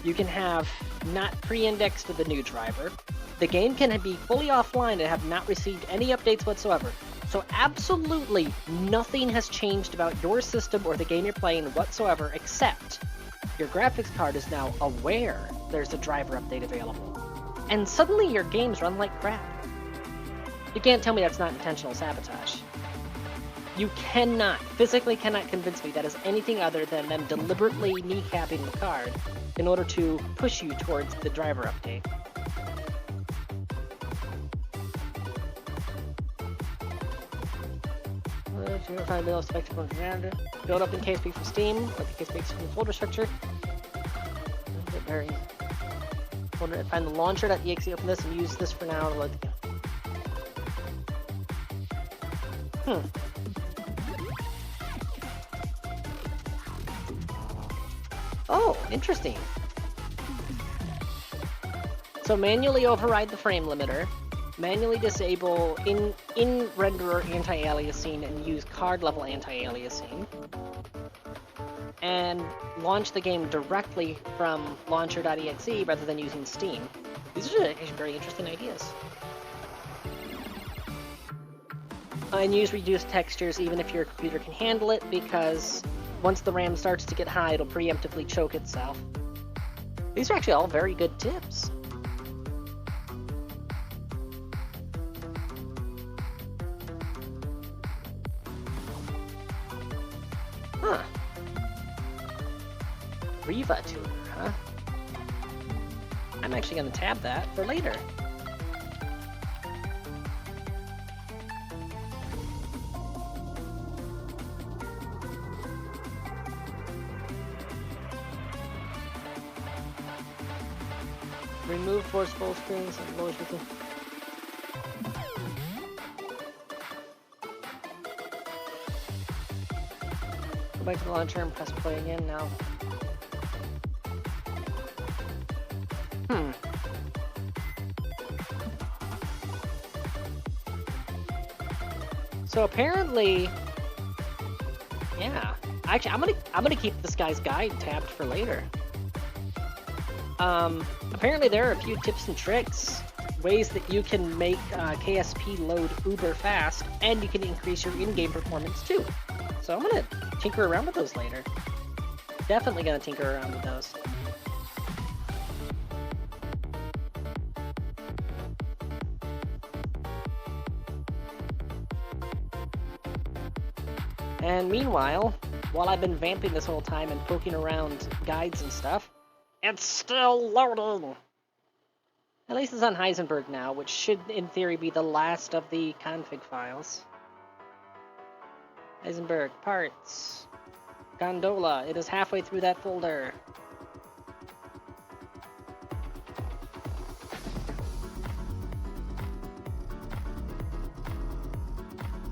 Speaker 1: you can have not pre-indexed to the new driver, the game can be fully offline and have not received any updates whatsoever. So absolutely nothing has changed about your system or the game you're playing whatsoever, except your graphics card is now aware there's a driver update available. And suddenly your games run like crap. You can't tell me that's not intentional sabotage. You physically cannot convince me that is anything other than them deliberately kneecapping the card in order to push you towards the driver update. Find the most effective one. Build up in KSP from Steam, with the KSP from folder structure. Very folder. Find the launcher.exe, open this, and use this for now to load the game. Oh, interesting. So manually override the frame limiter, manually disable in-renderer anti-aliasing, and use card level anti-aliasing. and launch the game directly from launcher.exe rather than using Steam. These are actually very interesting ideas. And use reduced textures even if your computer can handle it, because once the RAM starts to get high, it'll preemptively choke itself. These are actually all very good tips. Huh. Riva tuner, huh? I'm actually going to tab that for later. Remove force full screens and lower screen. Go back to the launcher and press play again now. So apparently, yeah. Actually, I'm gonna keep this guy's guide tabbed for later. Apparently there are a few tips and tricks, ways that you can make KSP load uber fast, and you can increase your in-game performance too. So I'm gonna tinker around with those later. Definitely gonna tinker around with those. And meanwhile, while I've been vamping this whole time and poking around guides and stuff, it's still loading! At least it's on Heisenberg now, which should, in theory, be the last of the config files. Heisenberg, parts, gondola, it is halfway through that folder.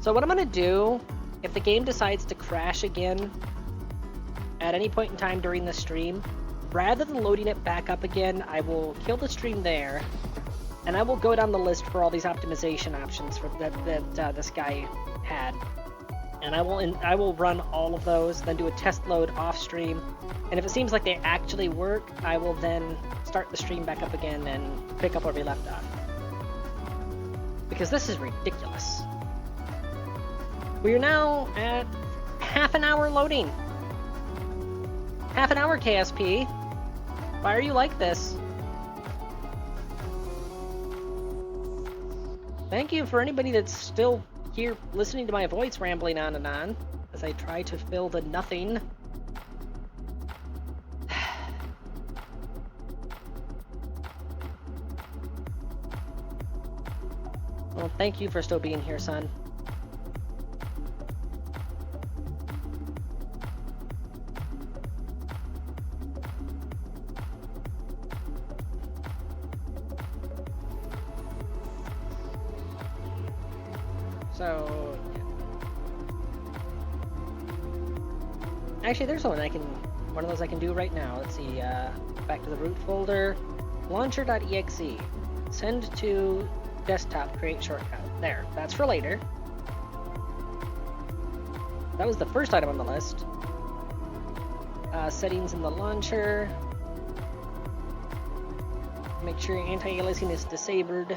Speaker 1: So what I'm gonna do, if the game decides to crash again at any point in time during the stream, rather than loading it back up again, I will kill the stream there, and I will go down the list for all these optimization options for that this guy had, and I will run all of those, then do a test load off stream, and if it seems like they actually work, I will then start the stream back up again and pick up where we left off. Because this is ridiculous. We are now at half an hour loading. Half an hour, KSP. Why are you like this? Thank you for anybody that's still here listening to my voice rambling on and on as I try to fill the nothing. Well, thank you for still being here, son. So, yeah. Actually, there's one of those I can do right now. Let's see, back to the root folder, launcher.exe, send to desktop, create shortcut. There, that's for later. That was the first item on the list. Settings in the launcher. Make sure anti-aliasing is disabled.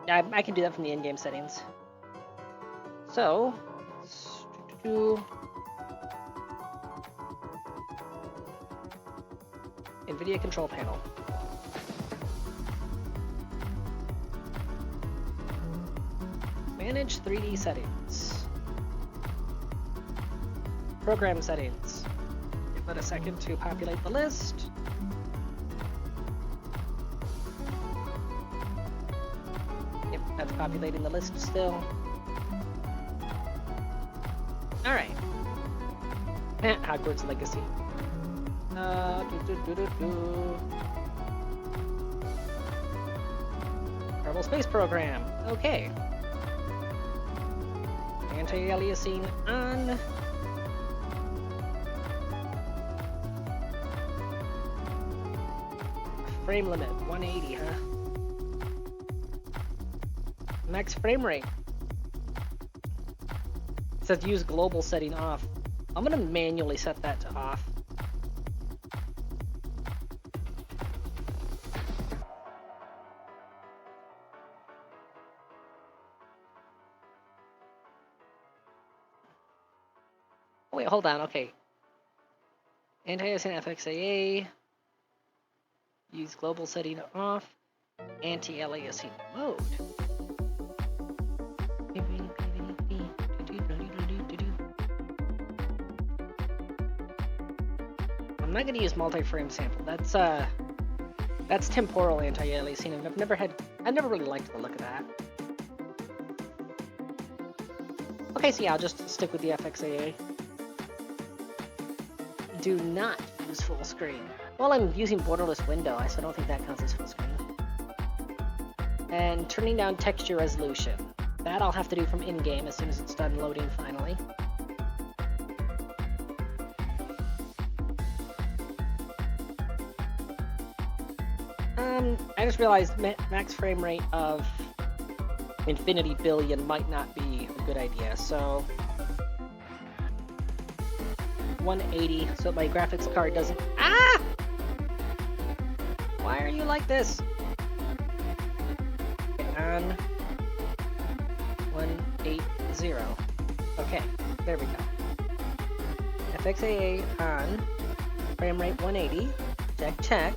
Speaker 1: I can do that from the in-game settings. So, let's do NVIDIA control panel. Manage 3D settings. Program settings. Give it a second to populate the list. That's populating the list still. Alright. Hogwarts Legacy. Kerbal Space Program. Okay. Anti-aliasing on. Frame limit 180, huh? Max frame rate. It says use global setting off. I'm gonna manually set that to off. Oh, wait, hold on, okay. Anti-aliasing FXAA. Use global setting off. Anti-aliasing mode. I'm not going to use multi-frame sample. That's temporal anti-aliasing, and I've never really liked the look of that. Okay, so yeah, I'll just stick with the FXAA. Do not use full screen. Well, I'm using borderless window, so I don't think that counts as full screen. And turning down texture resolution. That I'll have to do from in-game as soon as it's done loading finally. I just realized max frame rate of infinity billion might not be a good idea, so 180, so my graphics card doesn't. Ah! Why are you like this? Okay, on 180. Okay, there we go. FXAA on, frame rate 180. Check.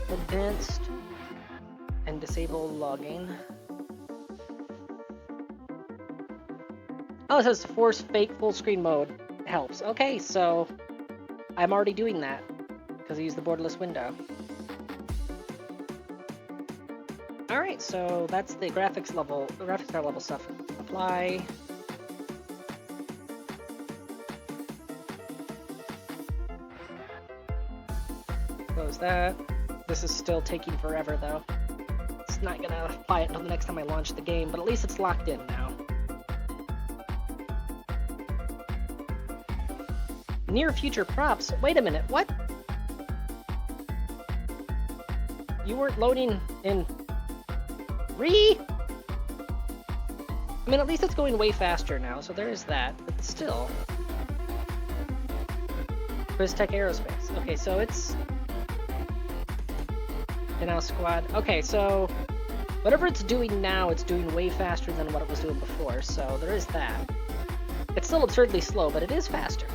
Speaker 1: Advanced and disable logging. Oh, it says force fake full screen mode helps. Okay, so I'm already doing that because I use the borderless window. Alright, so that's the graphics card level stuff. Apply. Close that. This is still taking forever though. It's not gonna apply it until the next time I launch the game, but at least it's locked in now. Near future props? Wait a minute, what? You weren't loading in I mean, at least it's going way faster now, so there is that, but still. Chris Tech Aerospace. Okay, so it's now squad. Okay, so whatever it's doing now, it's doing way faster than what it was doing before, so there is that. It's still absurdly slow, but it is faster.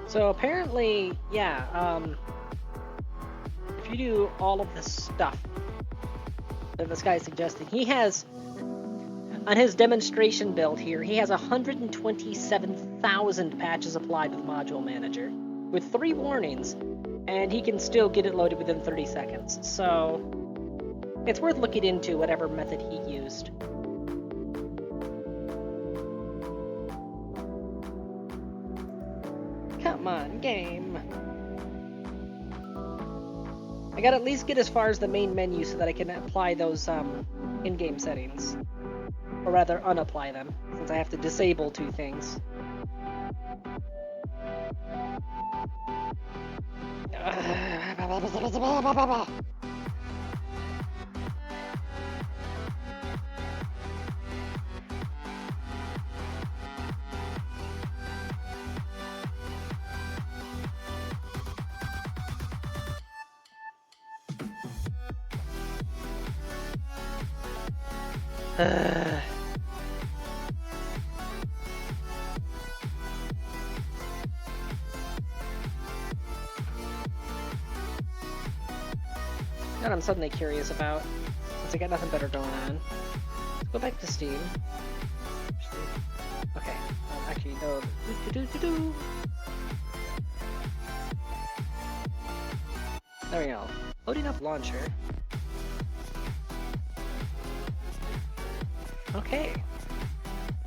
Speaker 1: So apparently, yeah, if you do all of the stuff that this guy's suggesting, he has, on his demonstration build here, he has 127,000 patches applied with Module Manager, with 3 warnings, and he can still get it loaded within 30 seconds. So it's worth looking into whatever method he used. Come on, game. I gotta at least get as far as the main menu so that I can apply those in-game settings. Or rather, unapply them, since I have to disable 2 things. That I'm suddenly curious about, since I got nothing better going on. Let's go back to Steam. Okay, actually, no. There we go. Loading up launcher. Okay.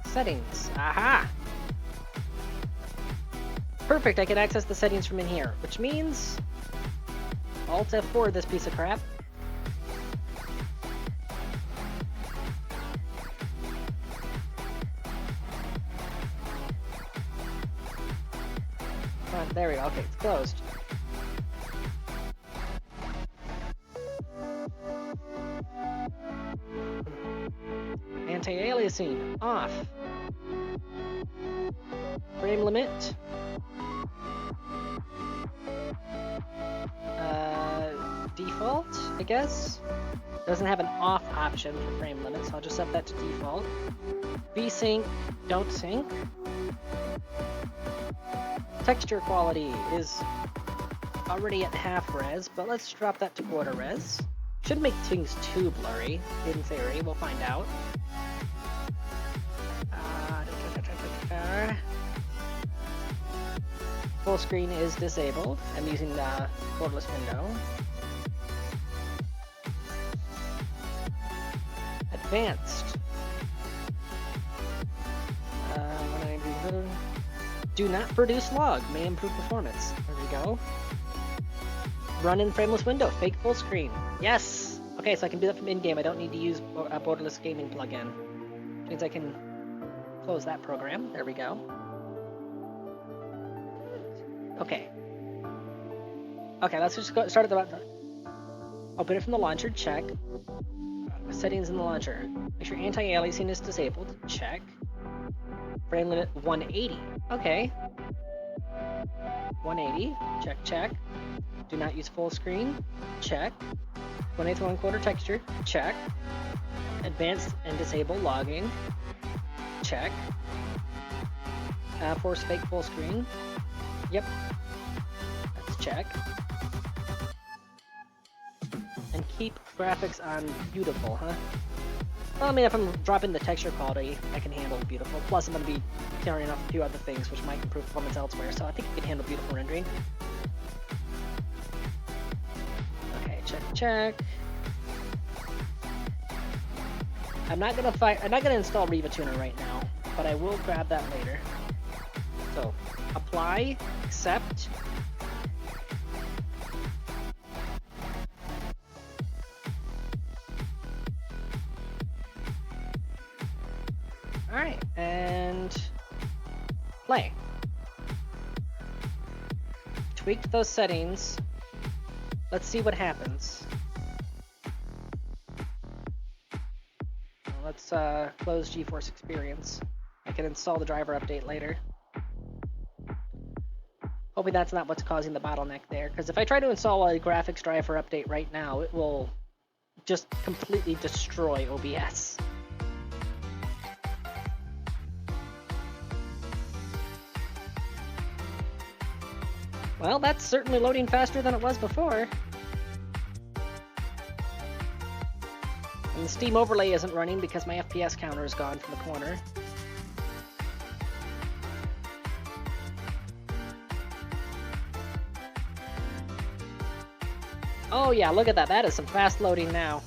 Speaker 1: Settings. Aha! Perfect, I can access the settings from in here, which means Alt F4 this piece of crap. There we go. Okay, it's closed. Anti-aliasing off. Frame limit. Default, I guess. Doesn't have an off option for frame limit, so I'll just set that to default. VSync, don't sync. Texture quality is already at half res, but let's drop that to quarter res. Should make things too blurry, in theory. We'll find out. Full screen is disabled. I'm using the borderless window. Advanced. Do not produce log. May improve performance. There we go. Run in frameless window. Fake full screen. Yes! Okay, so I can do that from in-game. I don't need to use a borderless gaming plugin. Which means I can close that program. There we go. Okay. Okay, let's just go start at the open it from the launcher. Check. Settings in the launcher. Make sure anti-aliasing is disabled. Check. Frame limit 180. Okay. 180. Check, check. Do not use full screen. Check. 1/8 1/4 texture. Check. Advanced and disable logging. Check. Force fake full screen. Yep. Let's check. And keep graphics on beautiful, huh? Well, I mean, if I'm dropping the texture quality, I can handle beautiful. Plus, I'm going to be turning off a few other things, which might improve performance elsewhere, so I think we can handle beautiful rendering. Okay, check, check. I'm not gonna install Riva Tuner right now, but I will grab that later. So, apply, accept. Alright, and play. Tweaked those settings. Let's see what happens. Let's close GeForce Experience. I can install the driver update later. Hoping that's not what's causing the bottleneck there, because if I try to install a graphics driver update right now, it will just completely destroy OBS. Well, that's certainly loading faster than it was before. And the Steam overlay isn't running because my FPS counter is gone from the corner. Oh yeah, look at that. That is some fast loading now.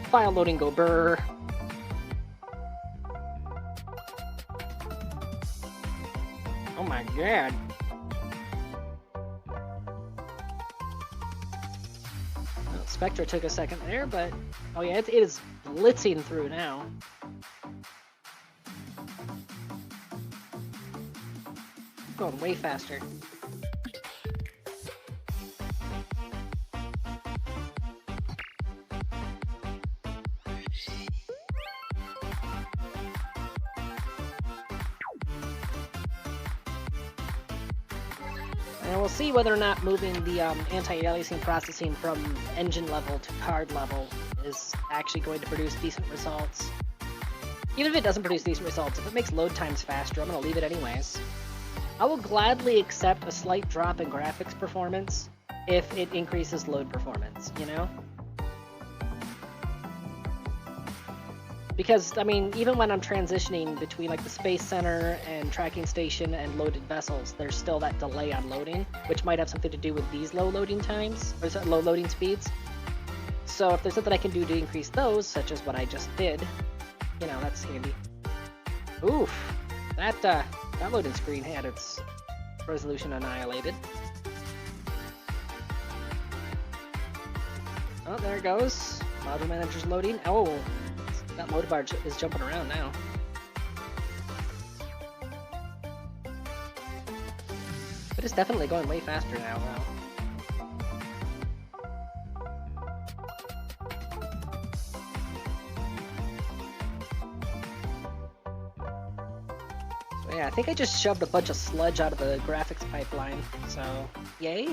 Speaker 1: File loading go brr. Oh my god. Well, Spectra took a second there, but oh yeah, it is blitzing through now. Going way faster. And we'll see whether or not moving the anti-aliasing processing from engine level to card level is actually going to produce decent results. Even if it doesn't produce decent results, if it makes load times faster, I'm going to leave it anyways. I will gladly accept a slight drop in graphics performance if it increases load performance, you know? Because, I mean, even when I'm transitioning between, like, the Space Center and Tracking Station and loaded vessels, there's still that delay on loading, which might have something to do with these low loading times, or low loading speeds. So if there's something I can do to increase those, such as what I just did, you know, that's handy. Oof! That loading screen had its resolution annihilated. Oh, there it goes. Module Manager's loading. Oh! That load bar is jumping around now. But it's definitely going way faster now, So yeah, I think I just shoved a bunch of sludge out of the graphics pipeline, so yay.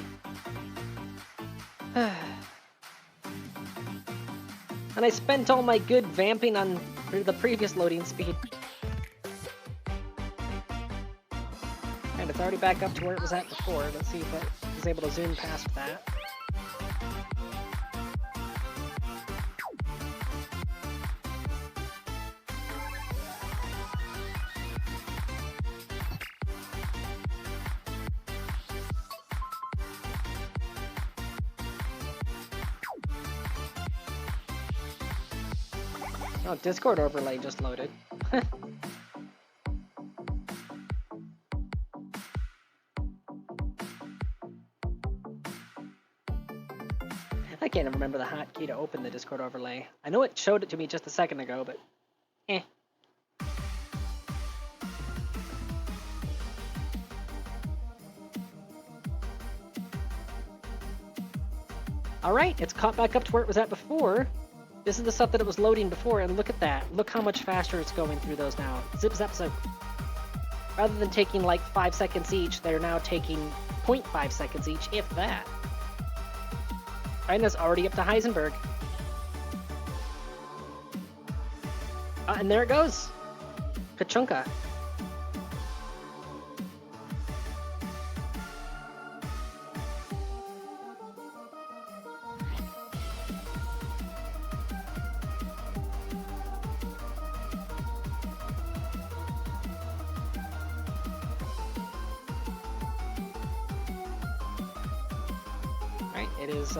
Speaker 1: And I spent all my good vamping on the previous loading speed. And it's already back up to where it was at before. Let's see if I was able to zoom past that. Oh, Discord overlay just loaded. I can't even remember the hotkey to open the Discord overlay. I know it showed it to me just a second ago, but eh. Alright, it's caught back up to where it was at before. This is the stuff that it was loading before, and look at that. Look how much faster it's going through those now. Zip, zap, zip. Rather than taking like 5 seconds each, they're now taking 0.5 seconds each, if that. And that's already up to Heisenberg. And there it goes. Kachunka. It is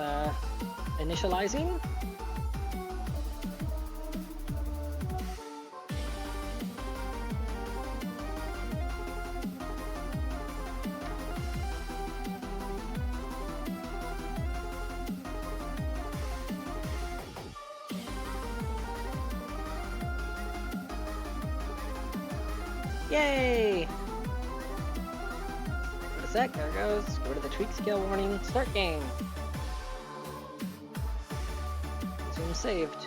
Speaker 1: initializing. Yay! Wait a sec, there it goes. Go to the tweak scale warning. Start game. Saved.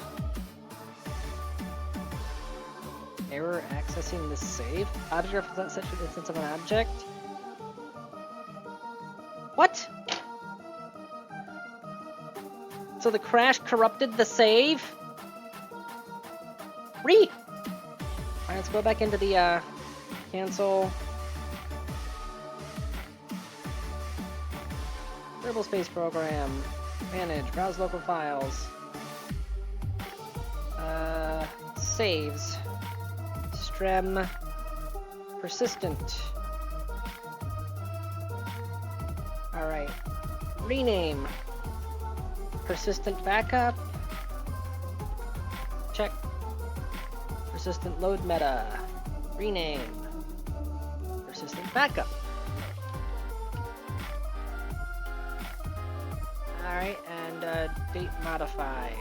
Speaker 1: Error accessing the save. Object represents such an instance of an object. What? So the crash corrupted the save? Alright, let's go back into the cancel. Kerbal Space Program. Manage. Browse local files. Saves. Strem. Persistent. Alright. Rename. Persistent backup. Check. Persistent load meta. Rename. Persistent backup. Alright, and date modified.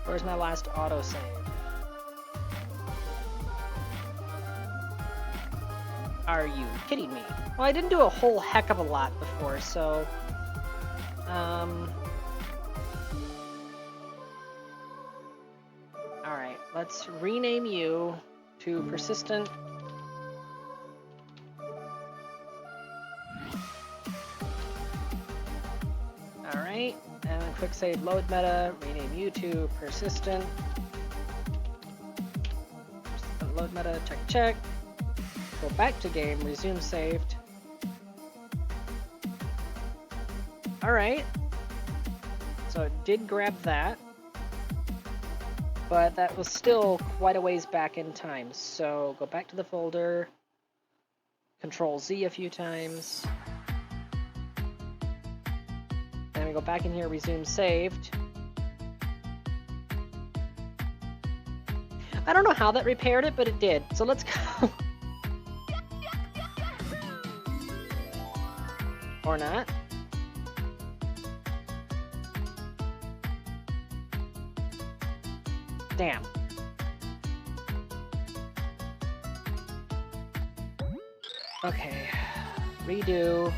Speaker 1: Where's my last autosave? Are you kidding me? Well, I didn't do a whole heck of a lot before, so... Alright, let's rename you to persistent... Alright, and then quick save load meta, rename you to persistent. Persistent load meta, check, check. Go back to game, resume saved. Alright. So it did grab that. But that was still quite a ways back in time. So go back to the folder. Control Z a few times. And we go back in here, resume saved. I don't know how that repaired it, but it did. So let's go. Or not. Damn. Okay. Redo.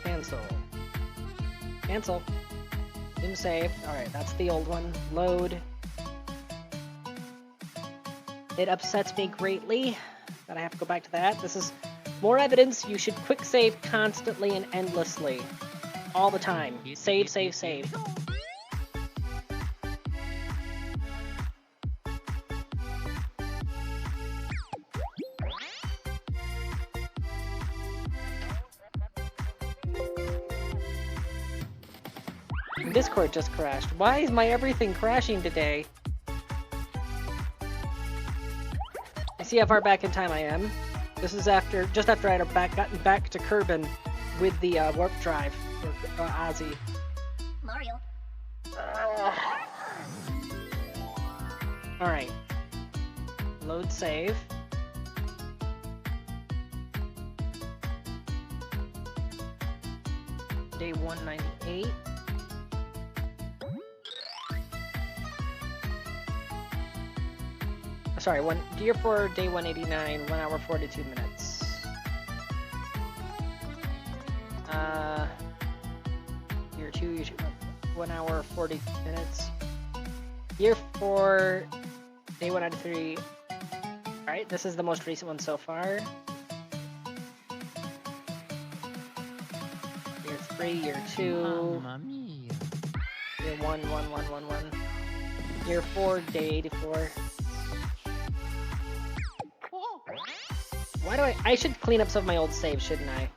Speaker 1: Cancel. Cancel. Zoom saved. Alright, that's the old one. Load. It upsets me greatly that I have to go back to that. This is more evidence you should quick save constantly and endlessly. All the time. Save, save, save. Discord just crashed. Why is my everything crashing today? I see how far back in time I am. This is just after I had gotten back to Kerbal with the warp drive for Ozzy.
Speaker 2: Mario.
Speaker 1: Alright. Load save. Day 198. Sorry, year 4, day 189, 1 hour 42 minutes. Year 2, 1 hour 40 minutes. Year 4, day 193. Alright, this is the most recent one so far. Year 3, year 2.
Speaker 3: Mamma mia.
Speaker 1: Year 1, 1, 1, 1, 1. Year 4, day 84. Why do I should clean up some of my old saves, shouldn't I?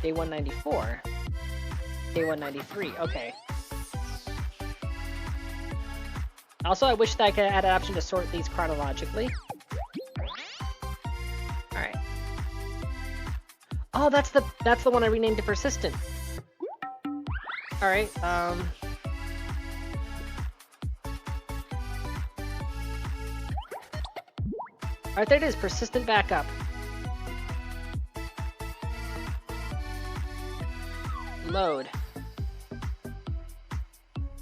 Speaker 1: Day 194. Day 193, okay. Also, I wish that I could add an option to sort these chronologically. Alright. Oh, that's the one I renamed to Persistent. Alright, Alright, there it is, Persistent Backup. Load.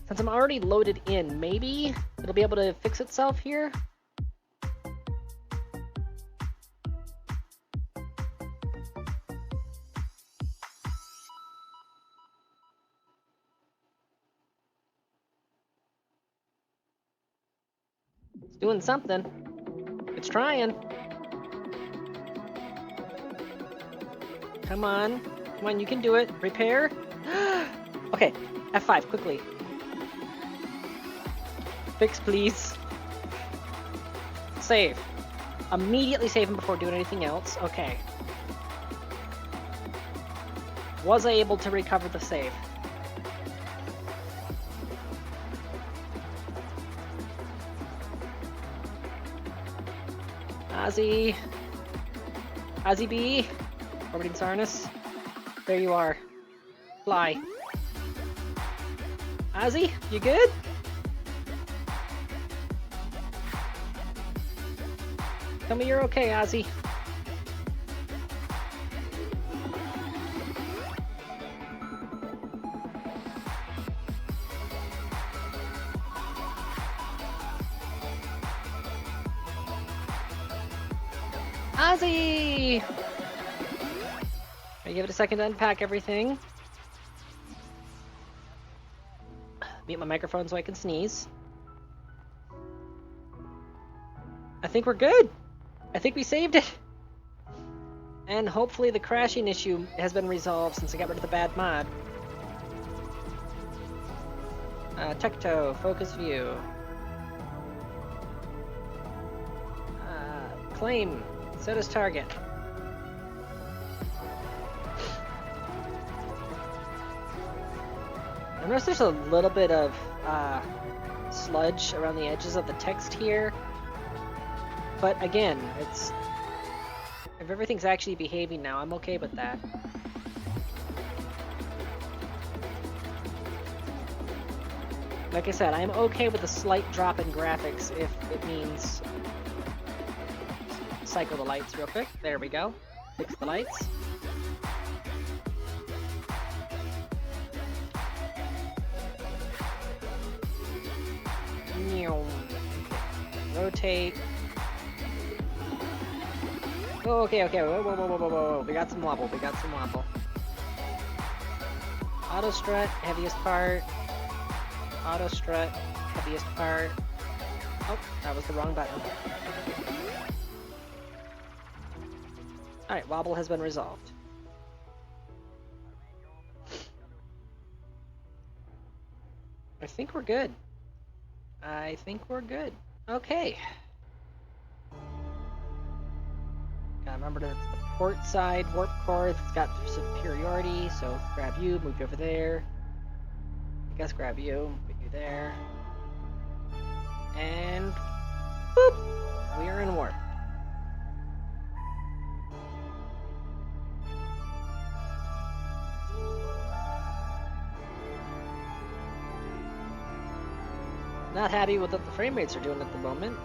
Speaker 1: Since I'm already loaded in, maybe it'll be able to fix itself here? It's doing something. It's trying. Come on. Come on, you can do it. Repair. Okay, F5, quickly. Fix, please. Save. Immediately save him before doing anything else. Okay. Was I able to recover the save? Ozzy. Ozzy B. Orbiting Sarnus. There you are. Fly. Ozzy, you good? Tell me you're okay, Ozzy. Ozzy! I give it a second to unpack everything. Mute my microphone so I can sneeze. I think we're good. I think we saved it. And hopefully the crashing issue has been resolved since I got rid of the bad mod. Tecto, focus view. Claim, set as target. I notice there's a little bit of sludge around the edges of the text here. But again, it's... if everything's actually behaving now, I'm okay with that. Like I said, I'm okay with a slight drop in graphics if it means... cycle the lights real quick. There we go. Fix the lights. Rotate. Oh, okay. Whoa. We got some wobble. Auto strut, heaviest part. Auto strut, heaviest part. Oh, that was the wrong button. Alright, wobble has been resolved. I think we're good. Okay. Gotta remember that it's the port side warp core that's got superiority, so grab you, move you over there. I guess grab you, put you there. And boop! We are in warp. Not happy with what the frame rates are doing at the moment.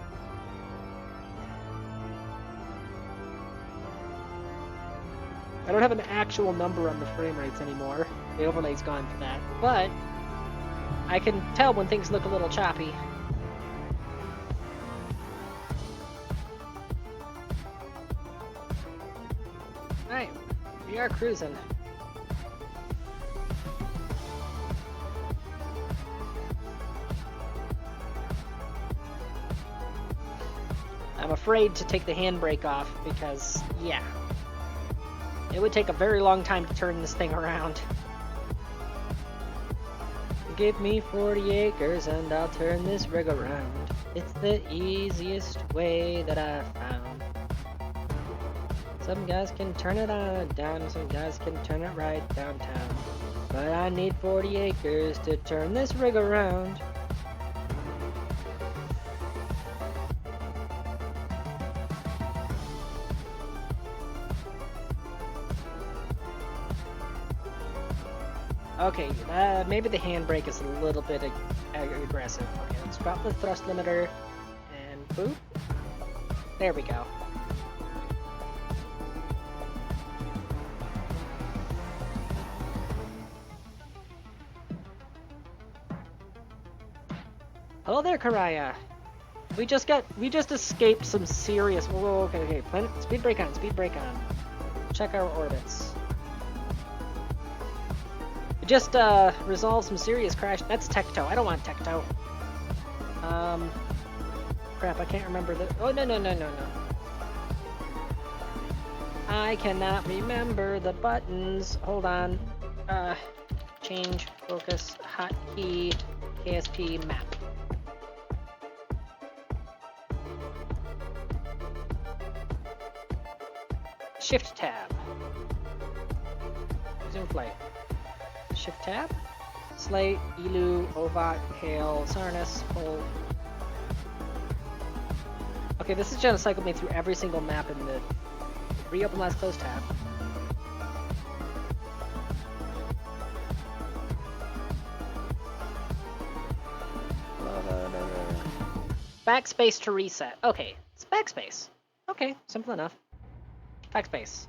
Speaker 1: I don't have an actual number on the frame rates anymore. The overlay's gone for that. But I can tell when things look a little choppy. Alright, we are cruising. I'm afraid to take the handbrake off because, yeah, it would take a very long time to turn this thing around. Give me 40 acres and I'll turn this rig around. It's the easiest way that I've found. Some guys can turn it on down, some guys can turn it right downtown. But I need 40 acres to turn this rig around. Okay, maybe the handbrake is a little bit aggressive. Okay, let's drop the thrust limiter, and boop. There we go. Hello there, Karaya. We just escaped some serious... Whoa, okay. Planet, speed brake on. Check our orbits. We just resolved some serious crash. That's Tecto. I don't want Tecto. Crap, I can't remember the... Oh, no. I cannot remember the buttons. Hold on. Change, focus, hotkey, KSP, map. Shift tab. Resume flight. Shift tab. Slate, Elu,Ovat, Hail, Sarnus, Hold. Okay, this is gonna cycle me through every single map in the reopen last close tab. Backspace to reset. Okay, it's backspace. Okay, simple enough. Backspace.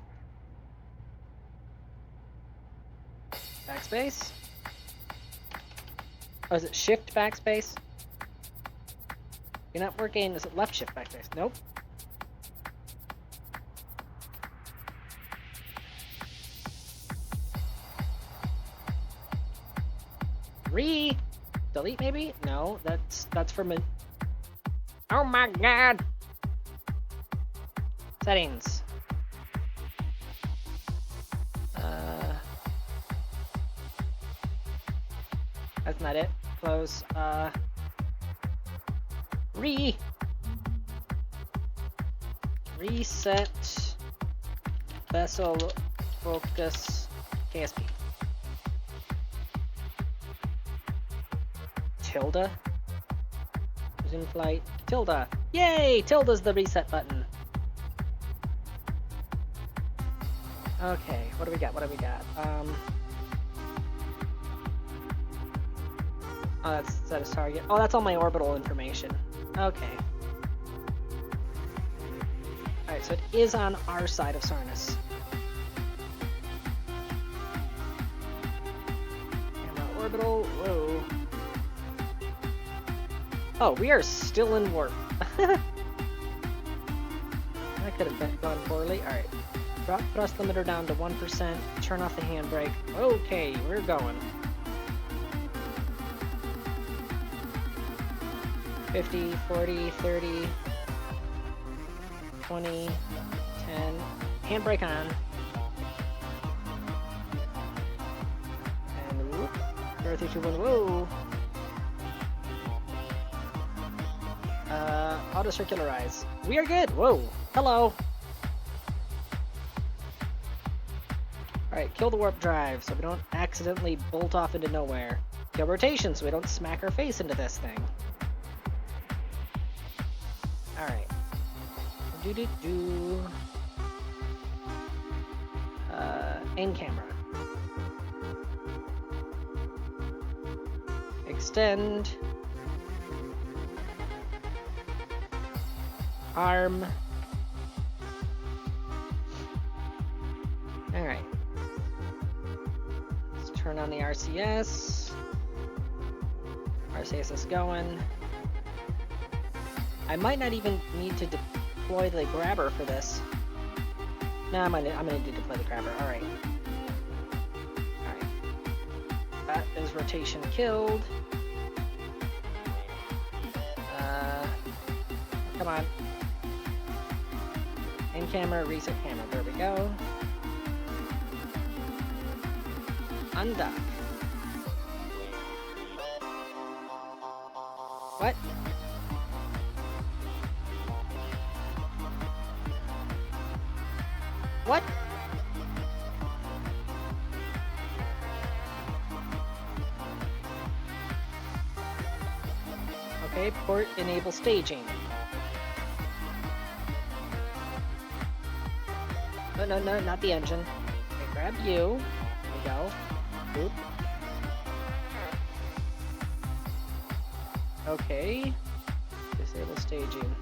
Speaker 1: Backspace? Oh, is it shift backspace? You're not working. Is it left shift backspace? Nope. Delete maybe? No, that's for me. Oh my god! Settings. That's not it. close. Reset vessel focus KSP. Tilde? Resume flight. Tilde! Yay! Tilde's the reset button. Okay, what do we got? What do we got? Oh, that's set as target. Oh, that's all my orbital information. Okay. Alright, so it is on our side of Sarnus. Camera orbital. Whoa. Oh, we are still in warp. That could have gone poorly. Alright. Drop thrust limiter down to 1%. Turn off the handbrake. Okay, we're going. 50, 40, 30, 20, 10. Handbrake on. And whoop. 0, 3, 2, 1. Whoa. Auto circularize. We are good. Whoa. Hello. Alright, kill the warp drive so we don't accidentally bolt off into nowhere. Kill rotation so we don't smack our face into this thing. Alright. Aim camera. Extend. Arm. Alright. Let's turn on the RCS. RCS is going. I might not even need to deploy the grabber for this. No, I'm gonna need to deploy the grabber. Alright. Alright. That is rotation killed. Come on. In camera, reset camera. There we go. Undock. What? What? Okay, port enable staging. No, not the engine. Okay, grab you. There we go. Oop. Okay. Disable staging.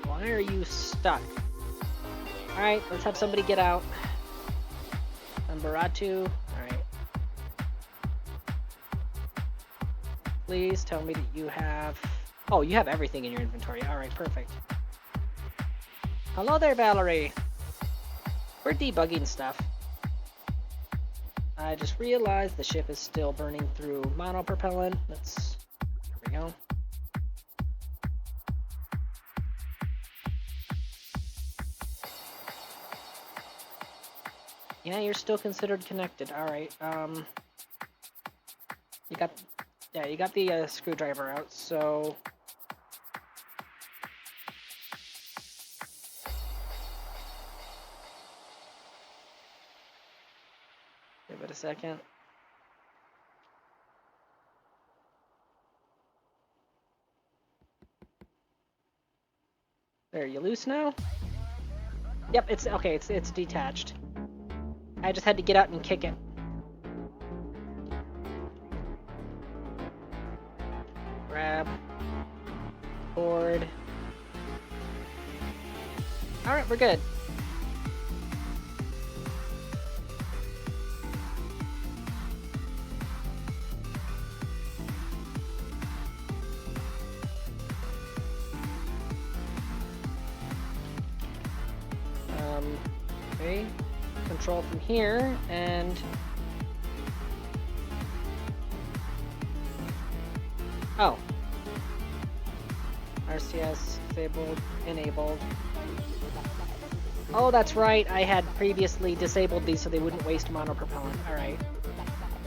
Speaker 1: Why are you stuck? Alright, let's have somebody get out. Baratu. Alright. Please tell me that you have... Oh, you have everything in your inventory. Alright, perfect. Hello there, Valerie. We're debugging stuff. I just realized the ship is still burning through monopropellant. There we go. Yeah, you're still considered connected. Alright, you got the screwdriver out, so... Give it a second. There, you loose now? Yep, it's okay, it's detached. I just had to get out and kick it. Grab. Board. Alright, we're good. Okay. Control from here, and... Oh. RCS disabled, enabled. Oh, that's right. I had previously disabled these so they wouldn't waste monopropellant. Alright.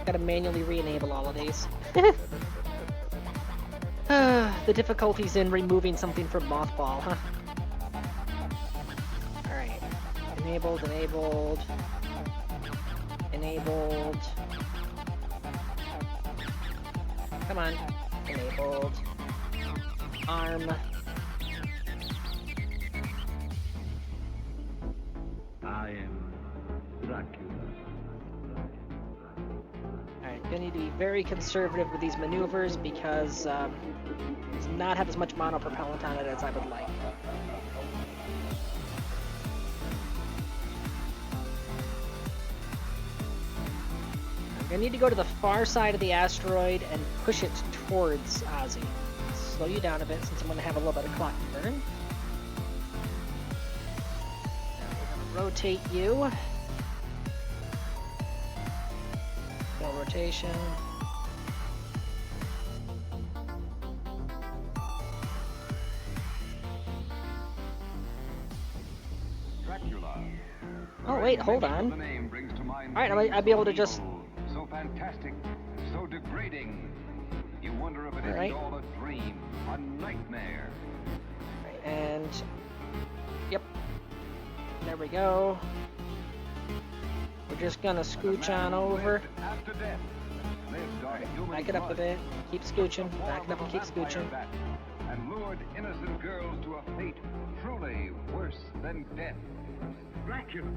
Speaker 1: Gotta manually re-enable all of these. The difficulties in removing something from mothball, huh? Alright. Enabled, enabled. Enabled. Come on. Enabled. Arm.
Speaker 2: I am Dracula.
Speaker 1: Alright, gonna need to be very conservative with these maneuvers because it does not have as much monopropellant on it as I would like. I'm gonna need to go to the far side of the asteroid and push it towards Ozzy. Slow you down a bit since I'm gonna have a little bit of clock to burn. Rotate you. No rotation.
Speaker 2: Dracula.
Speaker 1: Oh wait, hold on. Alright, I'd be able to just...
Speaker 2: So fantastic, so degrading. You wonder if it
Speaker 1: Alright.
Speaker 2: isn't all a dream, a nightmare.
Speaker 1: Right, and... Yep. There we go. We're just gonna scooch on over.
Speaker 2: After death, lived on human
Speaker 1: Back it up a
Speaker 2: blood,
Speaker 1: bit. Keep scooching. Back it up and keep scooching.
Speaker 2: and lured innocent girls to a fate truly worse than death. Dracula.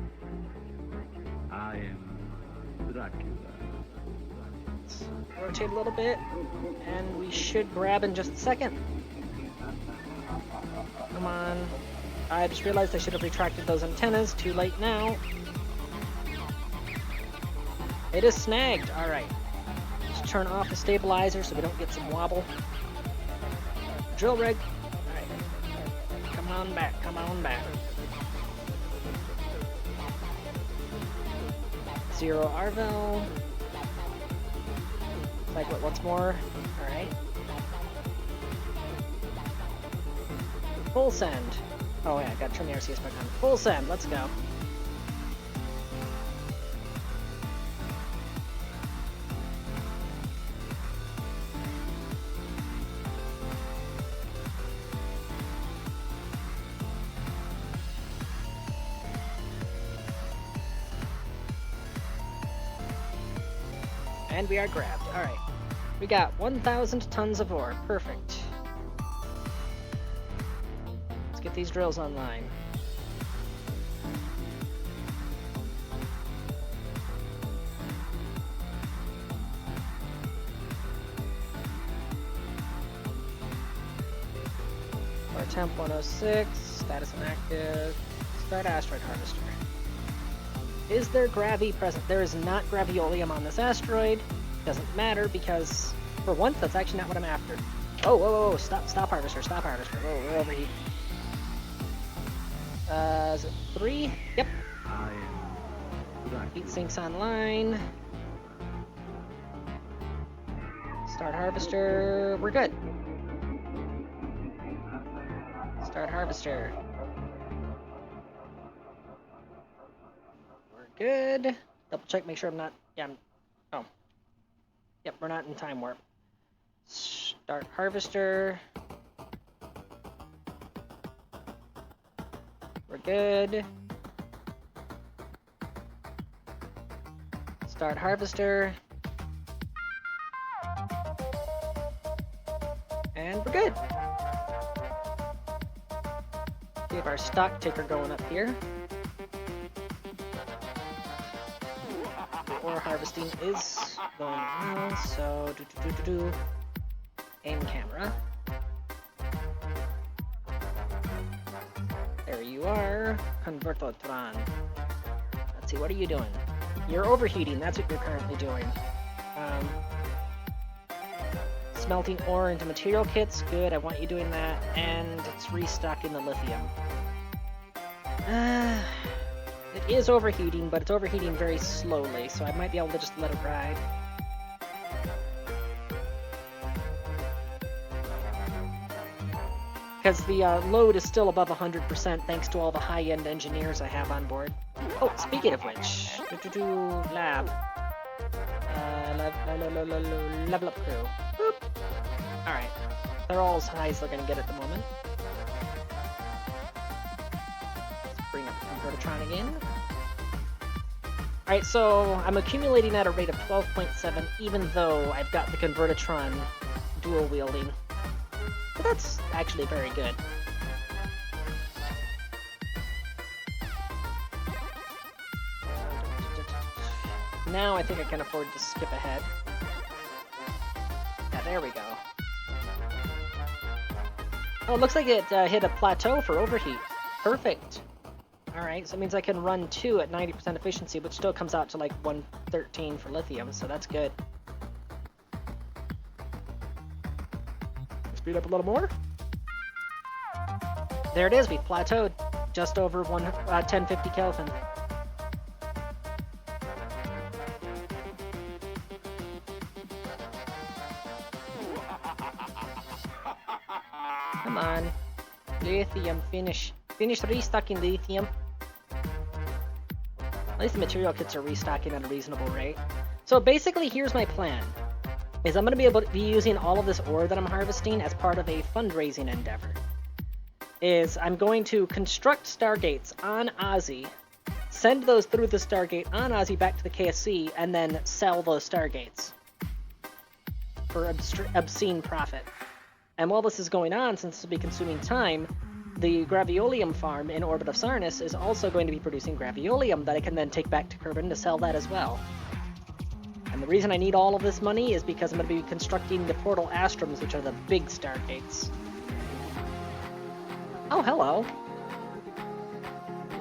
Speaker 2: I am Dracula.
Speaker 1: Let's rotate a little bit. And we should grab in just a second. Come on. I just realized I should have retracted those antennas. Too late now. It is snagged. Alright. Just turn off the stabilizer so we don't get some wobble. Drill rig. Alright. Come on back. Come on back. Zero Arvel. Like what? Once more. Alright. Full send. Oh yeah, gotta turn the RCS back on. Full send, let's go. And we are grabbed. Alright. We got 1,000 tons of ore. Perfect. Let's get these drills online. Our temp 106, status inactive, start asteroid harvester. Is there gravy present? There is not graviolium on this asteroid. Doesn't matter because, for once, that's actually not what I'm after. Oh, whoa, whoa, stop harvester, stop harvester. Whoa, we're overheat. Is it 3? Yep.
Speaker 2: I am Dracula.
Speaker 1: Heat sinks online. Start harvester. We're good. Start harvester. We're good. Double check, make sure I'm not. Yeah, oh. Yep, we're not in time warp. Start harvester. We're good. Start harvester. And we're good. We have our stock taker going up here. The ore harvesting is going on, so aim camera. There you are, Convertotron. Let's see, what are you doing? You're overheating, that's what you're currently doing. Smelting ore into material kits, good, I want you doing that, and it's restocking the lithium. It is overheating, but it's overheating very slowly, so I might be able to just let it ride. because the load is still above 100% thanks to all the high-end engineers I have on board. Oh, speaking of which, lab. Level up crew. Boop. Alright. They're all as high as they're going to get at the moment. Let's bring up Convertitron again. Alright, so I'm accumulating at a rate of 12.7 even though I've got the Convertitron dual wielding. But that's actually very good. Now I think I can afford to skip ahead. Yeah, there we go. Oh, it looks like it hit a plateau for overheat. Perfect. Alright, so it means I can run 2 at 90% efficiency, which still comes out to like 113 for lithium, so that's good. Speed up a little more. There it is, we plateaued just over 1050 Kelvin. Come on. Lithium, finish. Finish restocking lithium. At least the material kits are restocking at a reasonable rate. So basically, here's my plan. Is I'm going to be able to be using all of this ore that I'm harvesting as part of a fundraising endeavor. Is I'm going to construct stargates on Ozzy, send those through the stargate on Ozzy back to the KSC, and then sell those stargates for obscene profit. And while this is going on, since this will be consuming time, the graviolium farm in orbit of Sarnis is also going to be producing graviolium that I can then take back to Kerbal to sell that as well. And the reason I need all of this money is because I'm going to be constructing the Portal Astrums, which are the big stargates. Oh, hello.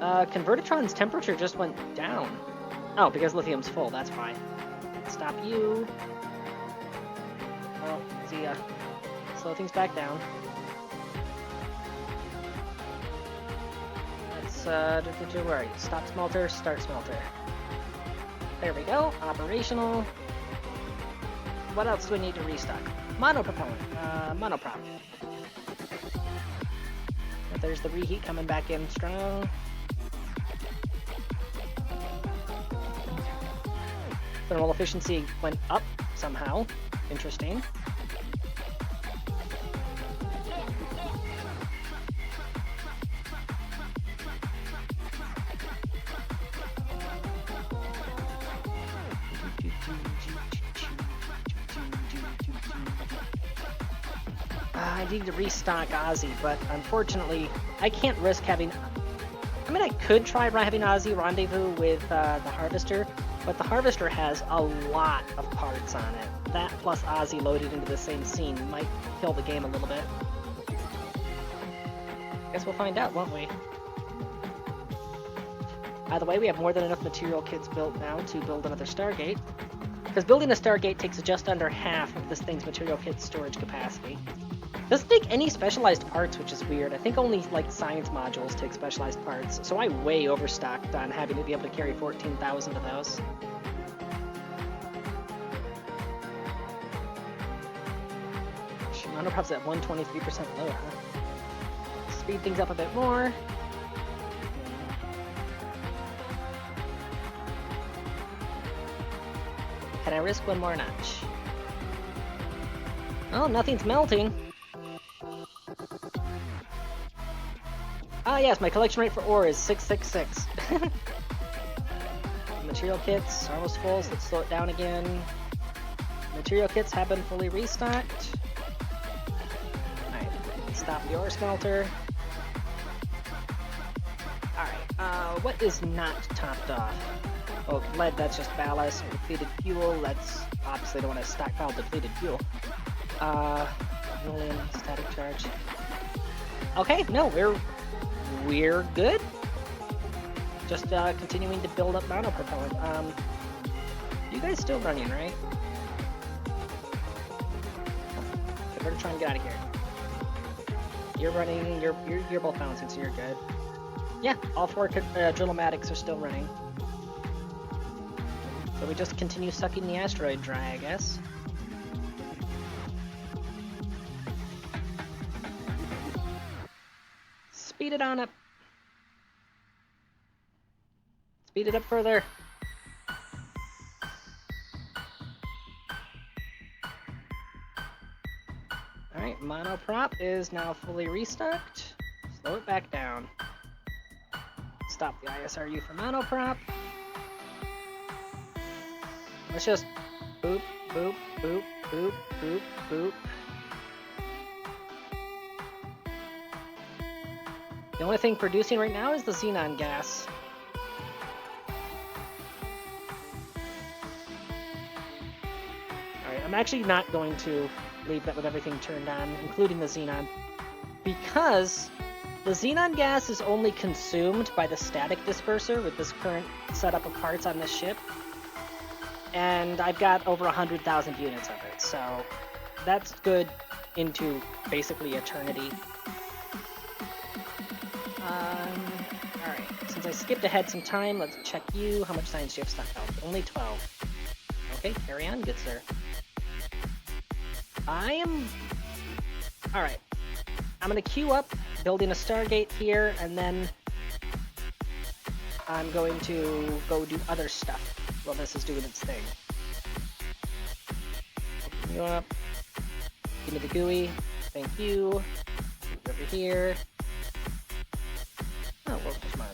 Speaker 1: Convertitron's temperature just went down. Oh, because lithium's full, that's fine. Stop you. Oh, see ya. Slow things back down. Let's, where are you? Stop smelter, start smelter. There we go, operational. What else do we need to restock? Monopropellant, monoprop. There's the reheat coming back in strong. Thermal efficiency went up somehow. Interesting. I need to restock Ozzy, but unfortunately, I can't risk having... I mean, I could try having Ozzy rendezvous with the Harvester, but the Harvester has a lot of parts on it. That plus Ozzy loaded into the same scene might kill the game a little bit. Guess we'll find out, won't we? By the way, we have more than enough material kits built now to build another Stargate. Because building a Stargate takes just under half of this thing's material kit storage capacity. Doesn't take any specialized parts, which is weird. I think only, like, science modules take specialized parts, so I way overstocked on having to be able to carry 14,000 of those. Monoprop's at 123% low, huh? Speed things up a bit more. Can I risk one more notch? Oh, nothing's melting. Ah, yes, my collection rate for ore is 666. Material kits are almost full, so let's slow it down again. Material kits have been fully restocked. Alright, stop the ore smelter. Alright, what is not topped off? Oh, lead, that's just ballast. Depleted fuel, that's obviously don't want to stockpile depleted fuel. Static charge. Okay, no, we're good. Just continuing to build up monopropellant. You guys still running, right? I better try and get out of here. You're running. You're both bouncing, so you're good. Yeah, all four Drillomatics are still running. So we just continue sucking the asteroid dry, I guess. speed it on up. Speed it up further. Alright, monoprop is now fully restocked. Slow it back down. Stop the ISRU for monoprop. Let's just boop, boop, boop, boop, boop, boop. The only thing producing right now is the xenon gas. Alright, I'm actually not going to leave that with everything turned on, including the xenon, because the xenon gas is only consumed by the static disperser with this current setup of parts on this ship, and I've got over 100,000 units of it, so that's good into basically eternity. Alright, since I skipped ahead some time, let's check you. How much science do you have stuck out? Only 12. Okay, carry on, good sir. Alright. I'm gonna queue up, building a Stargate here, and then I'm going to go do other stuff while this is doing its thing. Open you up. Give me the GUI. Thank you. Move over here. Oh, well, there's mine.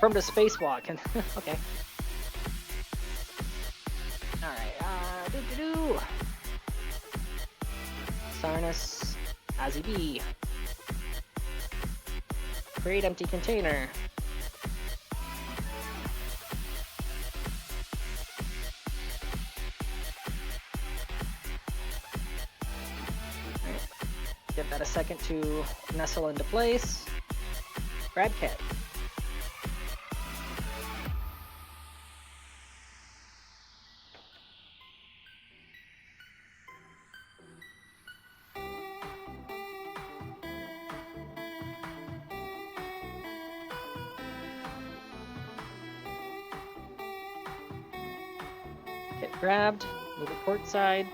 Speaker 1: From the spacewalk. Okay. Alright, doo-doo-doo. Sarnus, Azzy B. Create empty container. Alright. Give that a second to nestle into place. Grab cat. Get grabbed, move it port side.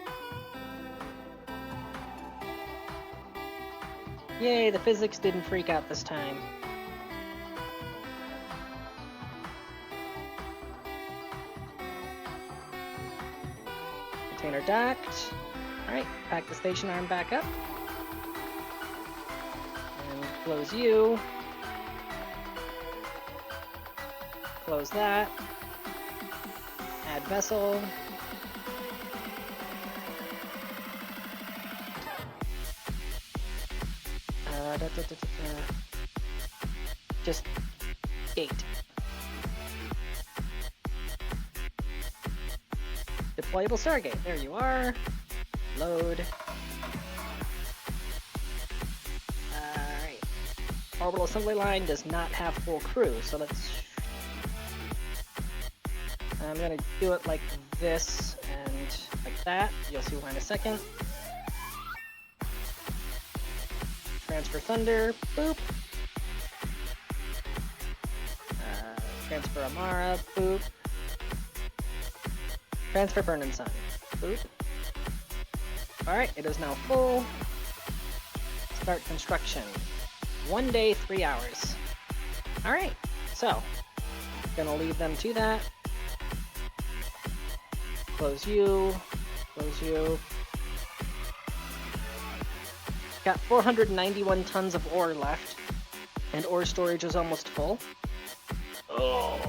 Speaker 1: Yay, the physics didn't freak out this time. Container docked. Alright, pack the station arm back up. And close you. Close that. Add vessel. Just gate. Deployable Stargate. There you are. Load. Alright. Orbital assembly line does not have full crew, so let's... I'm gonna do it like this and like that. You'll see why in a second. Transfer Thunder. Boop. Transfer Amara. Boop. Transfer Burn and Sun. Boop. Alright, it is now full. Start construction. 1 day, 3 hours. Alright, so gonna leave them to that. Close you. Close you. Got 491 tons of ore left, and ore storage is almost full. Oh,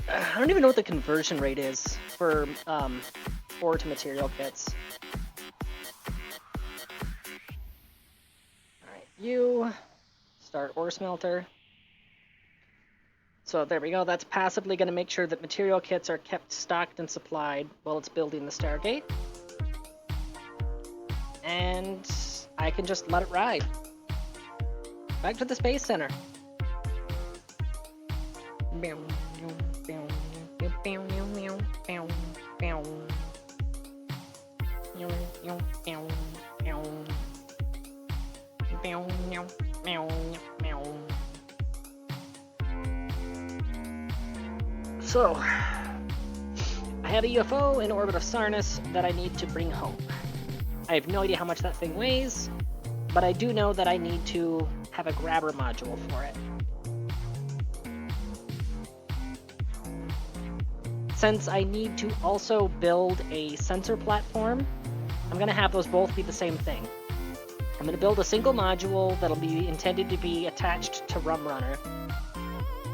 Speaker 1: I don't even know what the conversion rate is for ore to material kits. Alright, you start ore smelter. So there we go, that's passively going to make sure that material kits are kept stocked and supplied while it's building the Stargate. And I can just let it ride. Back to the Space Center. So, I have a UFO in orbit of Sarnus that I need to bring home. I have no idea how much that thing weighs, but I do know that I need to have a grabber module for it. Since I need to also build a sensor platform, I'm going to have those both be the same thing. I'm going to build a single module that'll be intended to be attached to Rum Runner,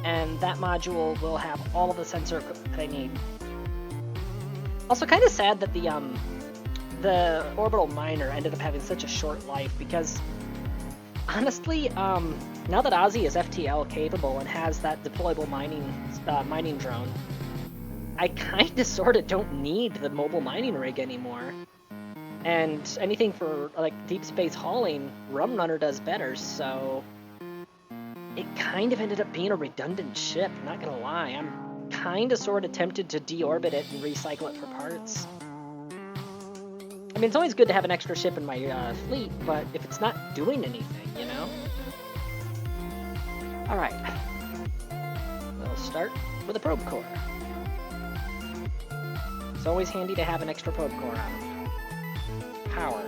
Speaker 1: and that module will have all of the sensor equipment that I need. Also, kind of sad that the orbital miner ended up having such a short life, because honestly, now that Ozzy is FTL capable and has that deployable mining drone, I kind of sort of don't need the mobile mining rig anymore. And anything for like deep space hauling, Rum Runner does better, so it kind of ended up being a redundant ship, not gonna lie. I'm kind of sort of tempted to deorbit it and recycle it for parts. I mean, it's always good to have an extra ship in my fleet, but if it's not doing anything, you know? Alright. We'll start with a probe core. It's always handy to have an extra probe core on. Power.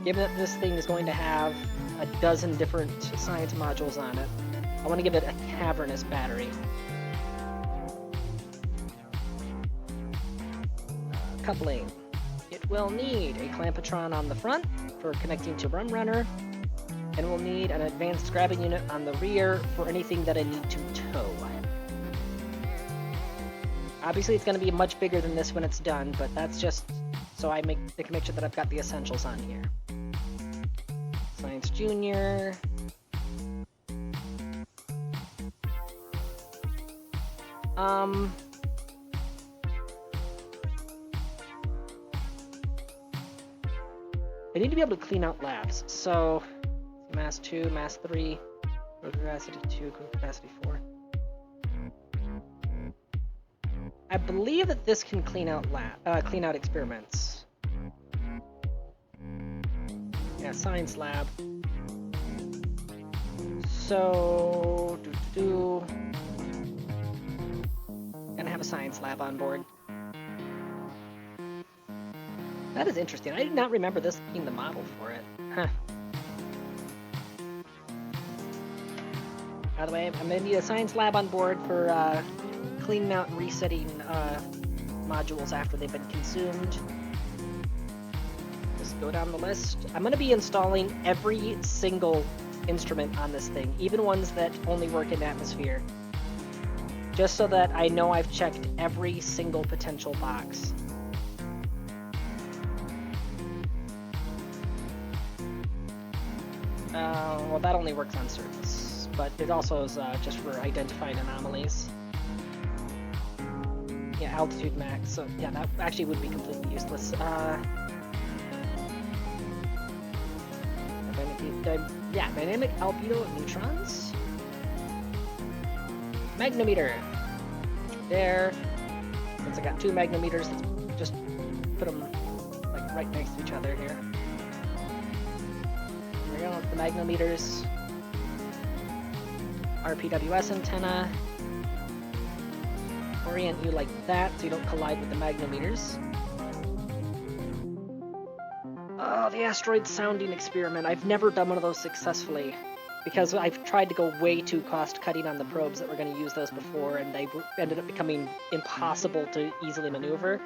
Speaker 1: Given that this thing is going to have a dozen different science modules on it, I want to give it a cavernous battery. Coupling. It will need a clampetron on the front for connecting to Rum Runner, and we'll need an advanced grabbing unit on the rear for anything that I need to tow. Obviously it's going to be much bigger than this when it's done, but that's just so I can make sure that I've got the essentials on here. Science Junior. I need to be able to clean out labs, so mass 2, mass 3, crew capacity 2, crew capacity 4. I believe that this can clean out experiments. Yeah, science lab. So, gonna have a science lab on board. That is interesting. I did not remember this being the model for it. Huh. By the way, I'm gonna need a science lab on board for cleaning out and resetting modules after they've been consumed. Just go down the list. I'm going to be installing every single instrument on this thing, even ones that only work in atmosphere, just so that I know I've checked every single potential box. Well, that only works on surface, but it also is just for identifying anomalies. Yeah, altitude max, so yeah, that actually would be completely useless. Dynamic albedo of neutrons. Magnometer. There. Since I got two magnometers, let's just put them like right next to each other here. There we go, the magnometers. RPWS antenna. Orient you like that so you don't collide with the magnometers. Oh, the asteroid sounding experiment. I've never done one of those successfully because I've tried to go way too cost-cutting on the probes that were going to use those before, and they ended up becoming impossible to easily maneuver,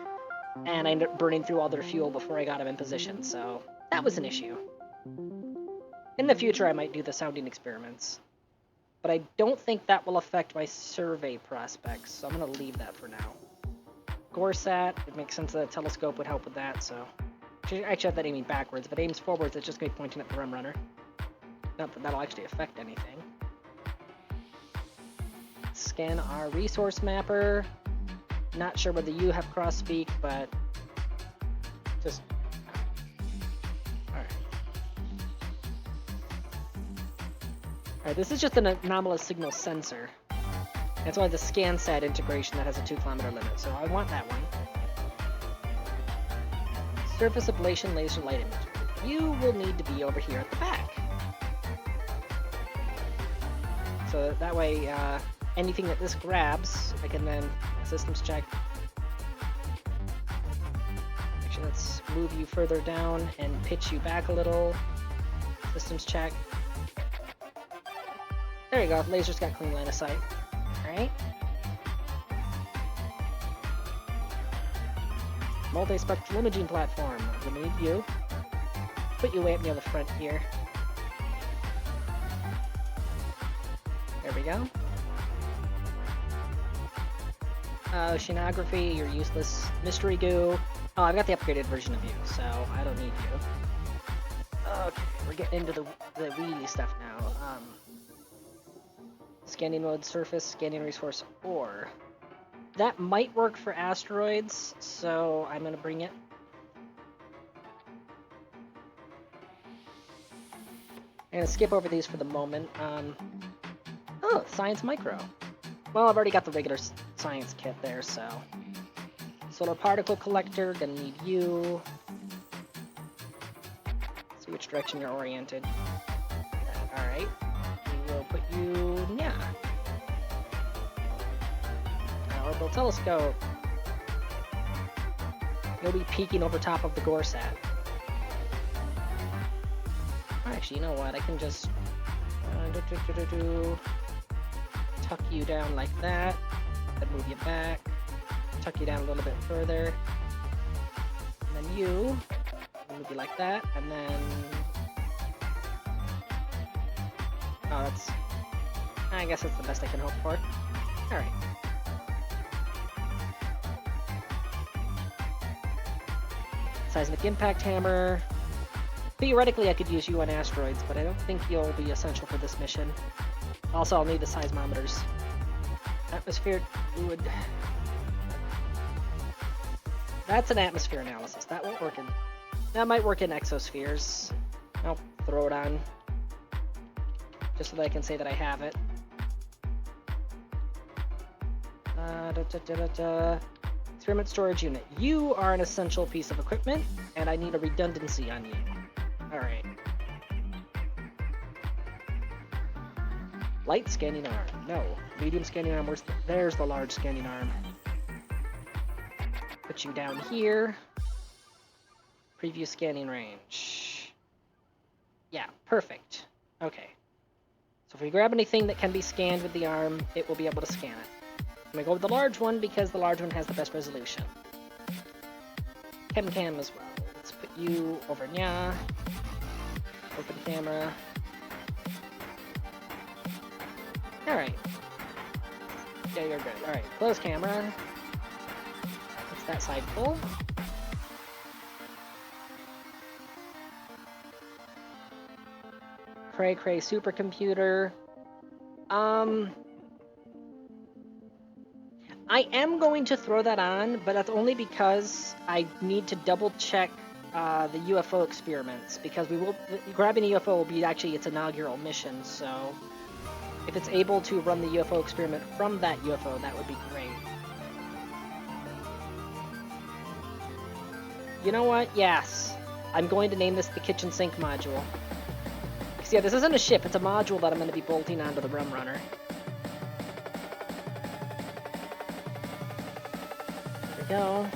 Speaker 1: and I ended up burning through all their fuel before I got them in position, so that was an issue. In the future, I might do the sounding experiments. But I don't think that will affect my survey prospects, so I'm going to leave that for now. Goresat, it makes sense that a telescope would help with that, so... I actually have that aiming backwards. If it aims forwards, it's just going to be pointing at the Rum Runner. Not that that'll actually affect anything. Scan our resource mapper. Not sure whether you have cross-speak, but... just... Alright, this is just an anomalous signal sensor. It's only the ScanSat integration that has a 2-kilometer limit, so I want that one. Surface ablation laser light imager. You will need to be over here at the back. So that way, anything that this grabs, I can then systems check. Actually, let's move you further down and pitch you back a little. Systems check. There you go. Laser's got clean line of sight. Alright. Multi-spectral imaging platform. I'm gonna need you. Put you way up near the front here. There we go. Oceanography, you're useless. Mystery goo. Oh, I've got the upgraded version of you, so I don't need you. Okay, we're getting into the weedy stuff now. Scanning mode, surface, scanning resource, ore. That might work for asteroids, so I'm gonna bring it. I'm gonna skip over these for the moment. Oh, science micro. Well, I've already got the regular science kit there, so. Solar particle collector, gonna need you. See which direction you're oriented. Alright. We will put you, yeah. Orbital telescope. You'll be peeking over top of the Gorsat. Actually, you know what? I can just tuck you down like that, then move you back, tuck you down a little bit further, and then you move you like that, and then oh, that's, I guess that's the best I can hope for. All right. Seismic impact hammer. Theoretically, I could use you on asteroids, but I don't think you'll be essential for this mission. Also, I'll need the seismometers. Atmospheric fluid. That's an atmosphere analysis. That won't work in... That might work in exospheres. I'll throw it on. Just so that I can say that I have it. Experiment storage unit. You are an essential piece of equipment, and I need a redundancy on you. Alright. Light scanning arm. No. Medium scanning arm. There's the large scanning arm. Put you down here. Preview scanning range. Yeah, perfect. Okay. So if we grab anything that can be scanned with the arm, it will be able to scan it. I'm gonna go with the large one because the large one has the best resolution. Cam as well. Let's put you over nya. Open camera. Alright. Yeah, you're good. Alright, close camera. It's that side full. Cray supercomputer. I am going to throw that on, but that's only because I need to double check the UFO experiments, because grabbing a UFO will be actually its inaugural mission, so if it's able to run the UFO experiment from that UFO, that would be great. You know what? Yes. I'm going to name this the kitchen sink module. Because yeah, this isn't a ship, it's a module that I'm going to be bolting onto the Rum Runner. There we go.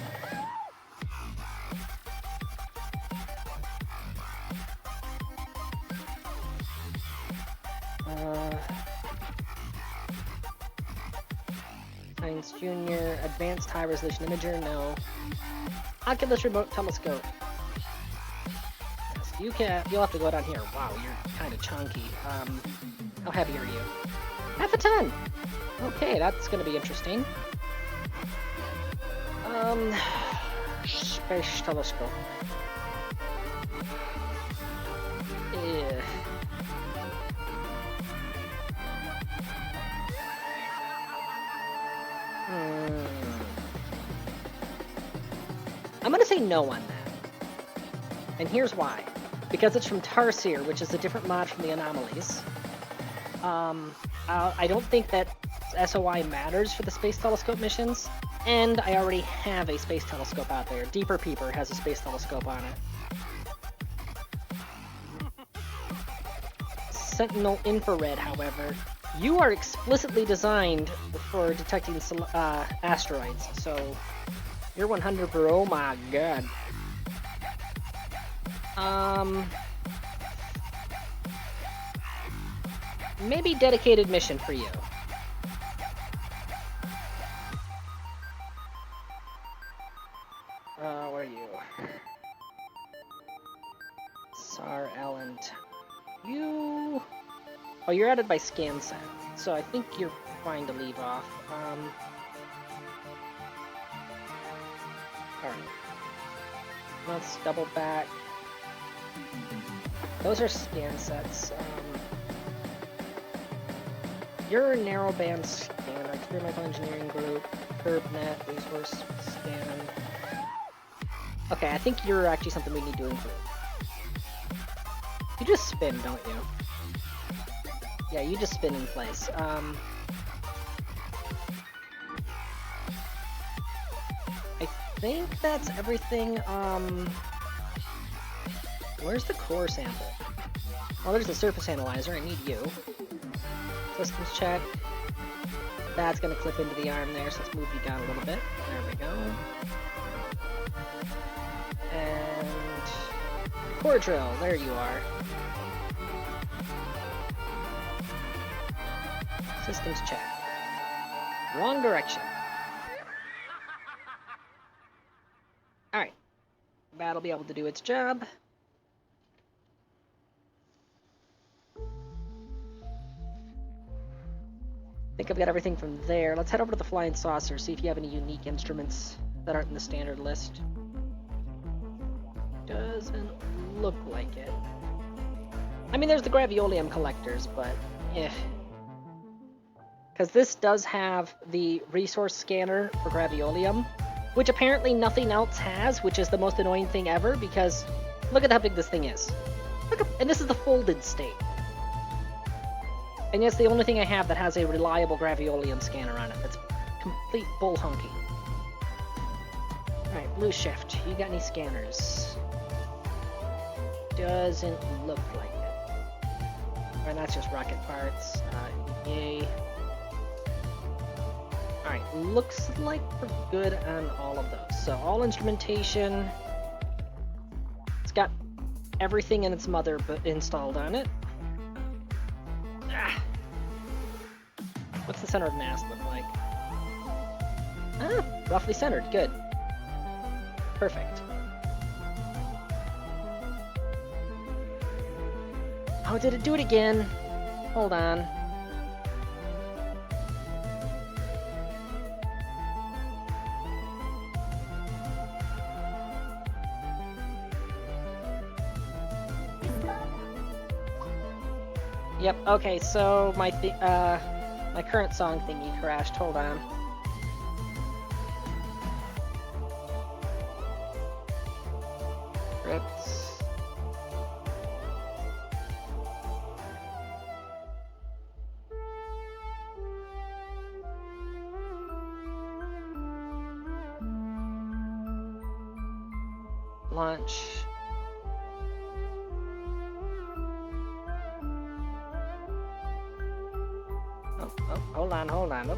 Speaker 1: Science Junior, Advanced High Resolution Imager, no. Oculus Remote Telescope. Yes, you'll have to go down here. Wow, you're kind of chunky. How heavy are you? Half a ton! Okay, that's gonna be interesting. Space Telescope. I'm gonna say no on that. And here's why. Because it's from Tarsier, which is a different mod from the anomalies. I don't think that SOI matters for the space telescope missions, and I already have a space telescope out there. Deeper Peeper has a space telescope on it. Sentinel Infrared, however, you are explicitly designed for detecting asteroids, so you're 100 per. Oh my god. maybe dedicated mission for you. Where are you? Sar Allen. You... Oh, you're added by ScanSet, so I think you're fine to leave off. Alright. Let's double back. Those are ScanSets. Your narrowband scanner, experimental engineering group, CurbNet, resource scan. Okay, I think you're actually something we need to improve. You just spin, don't you? Yeah, you just spin in place. I think that's everything. Where's the core sample? Oh, there's the surface analyzer. I need you. Systems check. That's gonna clip into the arm there, so let's move you down a little bit. There we go. And core drill, there you are. Systems check. Wrong direction. Alright. That'll be able to do its job. I think I've got everything from there. Let's head over to the Flying Saucer, see if you have any unique instruments that aren't in the standard list. Doesn't look like it. I mean, there's the Graviolium collectors, but because this does have the resource scanner for Graviolium, which apparently nothing else has, which is the most annoying thing ever, because look at how big this thing is. Look, and this is the folded state. And it's the only thing I have that has a reliable Graviolium scanner on it. That's complete bull honky. Alright, Blue Shift, you got any scanners? Doesn't look like it. Alright, that's just rocket parts. Yay. Alright, looks like we're good on all of those. So, all instrumentation. It's got everything in its mother installed on it. What's the center of mass look like? Ah, roughly centered. Good. Perfect. Oh, did it do it again? Hold on. Yep, okay, so my current song thingy crashed. Hold on. Scripts. Launch. Hold on. Oh.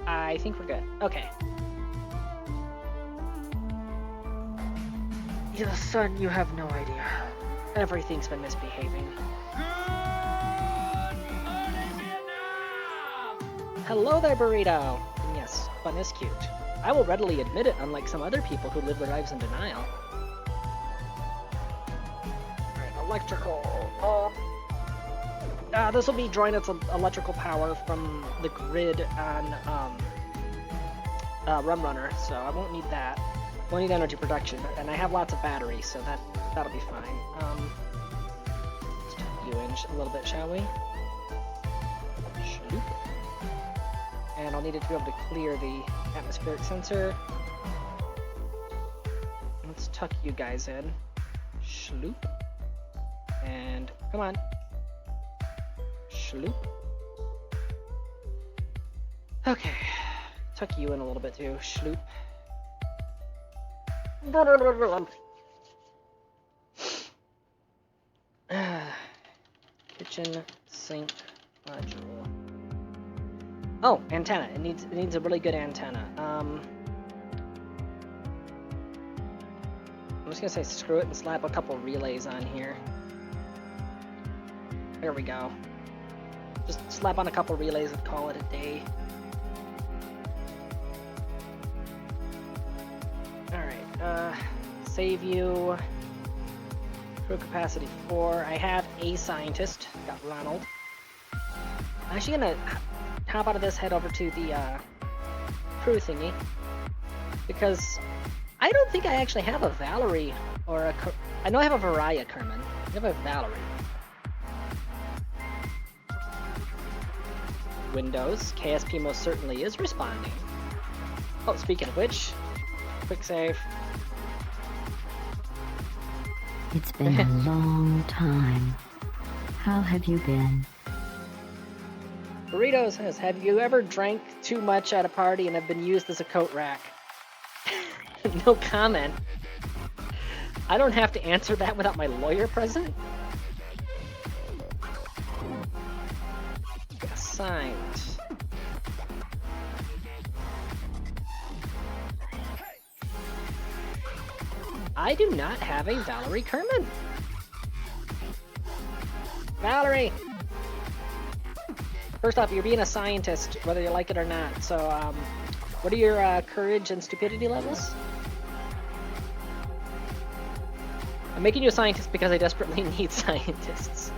Speaker 1: I think we're good. Okay. Yeah, son, you have no idea. Everything's been misbehaving. Hello there, Burrito! And yes, fun is cute. I will readily admit it, unlike some other people who live their lives in denial. Alright, electrical. This will be drawing its electrical power from the grid on Rum Runner, so I won't need that. Won't need energy production, and I have lots of batteries, so that'll be fine. Let's turn you in a little bit, shall we? Shoop. And I'll need it to be able to clear the atmospheric sensor. Let's tuck you guys in. Shloop. And come on. Shloop. Okay. Tuck you in a little bit too. Shloop. Kitchen sink module. Oh, antenna. It needs a really good antenna. I'm just gonna say screw it and slap a couple relays on here. There we go. Just slap on a couple relays and call it a day. Alright, save you. Crew capacity 4. I have a scientist. Got Ronald. I'm actually gonna hop out of this, head over to the crew thingy. Because I don't think I actually have a Valerie or a... I know I have a Variah Kerman. I have a Valerie. Windows. KSP most certainly is responding. Oh, speaking of which, quick save.
Speaker 3: It's been a long time. How have you been?
Speaker 1: Burrito says, have you ever drank too much at a party and have been used as a coat rack? No comment. I don't have to answer that without my lawyer present? Assigned. I do not have a Valerie Kerman. Valerie! First off, you're being a scientist, whether you like it or not. So, what are your courage and stupidity levels? I'm making you a scientist because I desperately need scientists.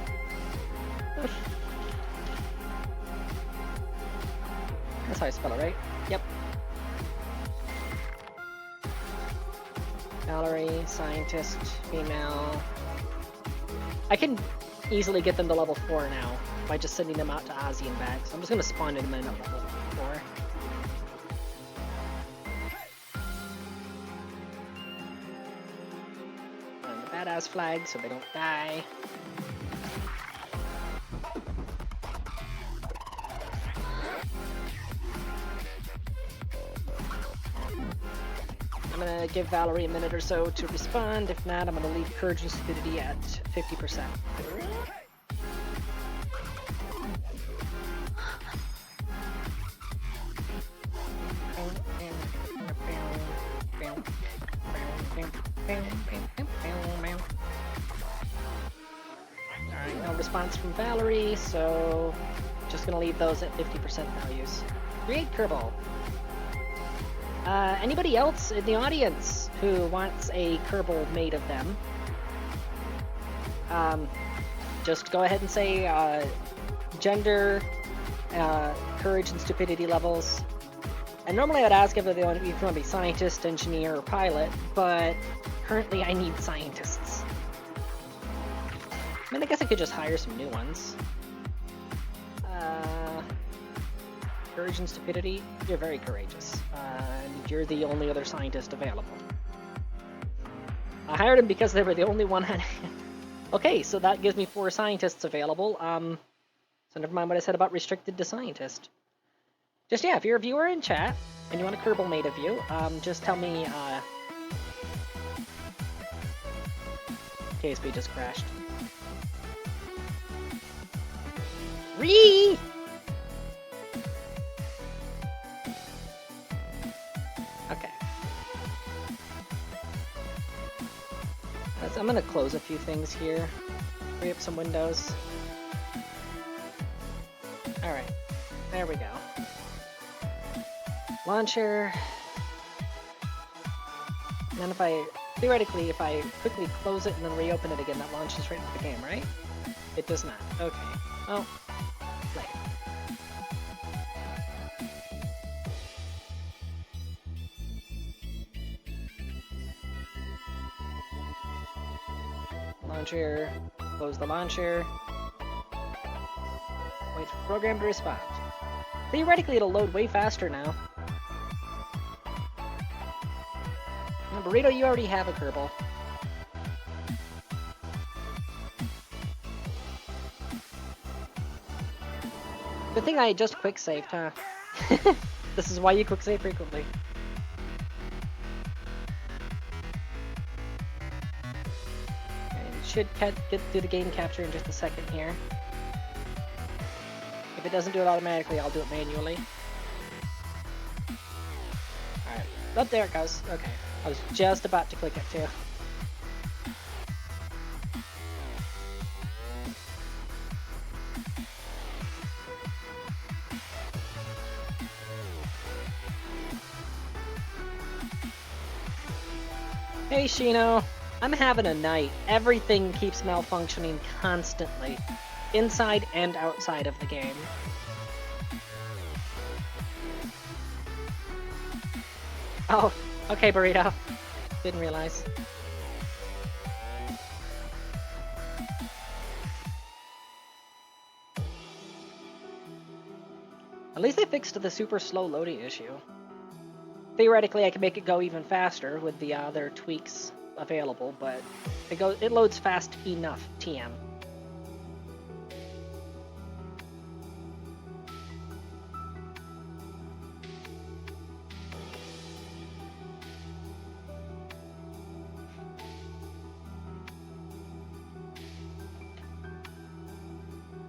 Speaker 1: That's how I spell it, right? Yep. Valerie, scientist, female. I can easily get them to level 4 now by just sending them out to Ozzy and back. So I'm just going to spawn them in at level 4. And the badass flag so they don't die. I'm gonna give Valerie a minute or so to respond. If not, I'm gonna leave Courage and Stupidity at 50%. Alright, no response from Valerie, so just gonna leave those at 50% values. Create Kerbal. Anybody else in the audience who wants a Kerbal made of them, just go ahead and say gender, courage and stupidity levels. And normally I would ask if you want to be scientist, engineer, or pilot, but currently I need scientists. I mean, I guess I could just hire some new ones. Courage and stupidity, you're very courageous. And you're the only other scientist available. I hired him because they were the only one. Okay, so that gives me 4 scientists available. So never mind what I said about restricted to scientist. Just, yeah, if you're a viewer in chat and you want a Kerbal made of you, just tell me, KSP just crashed. Ree! Okay. I'm gonna close a few things here. Free up some windows. Alright. There we go. Launcher. And then if I, theoretically, if I quickly close it and then reopen it again, that launches right into the game, right? It does not. Okay. Oh. Later. Launcher. Close the launcher. Wait for the program to respond. Theoretically, it'll load way faster now. And Burrito, you already have a Kerbal. Good thing I just quick saved, huh? This is why you quick save frequently. And it should get through the game capture in just a second here. If it doesn't do it automatically, I'll do it manually. Alright. Oh, there it goes. Okay. I was just about to click it too. Hey Shino, I'm having a night. Everything keeps malfunctioning constantly, inside and outside of the game. Oh, okay, Burrito. Didn't realize. At least they fixed the super slow loading issue. Theoretically, I could make it go even faster with the other tweaks available, but it loads fast enough, TM.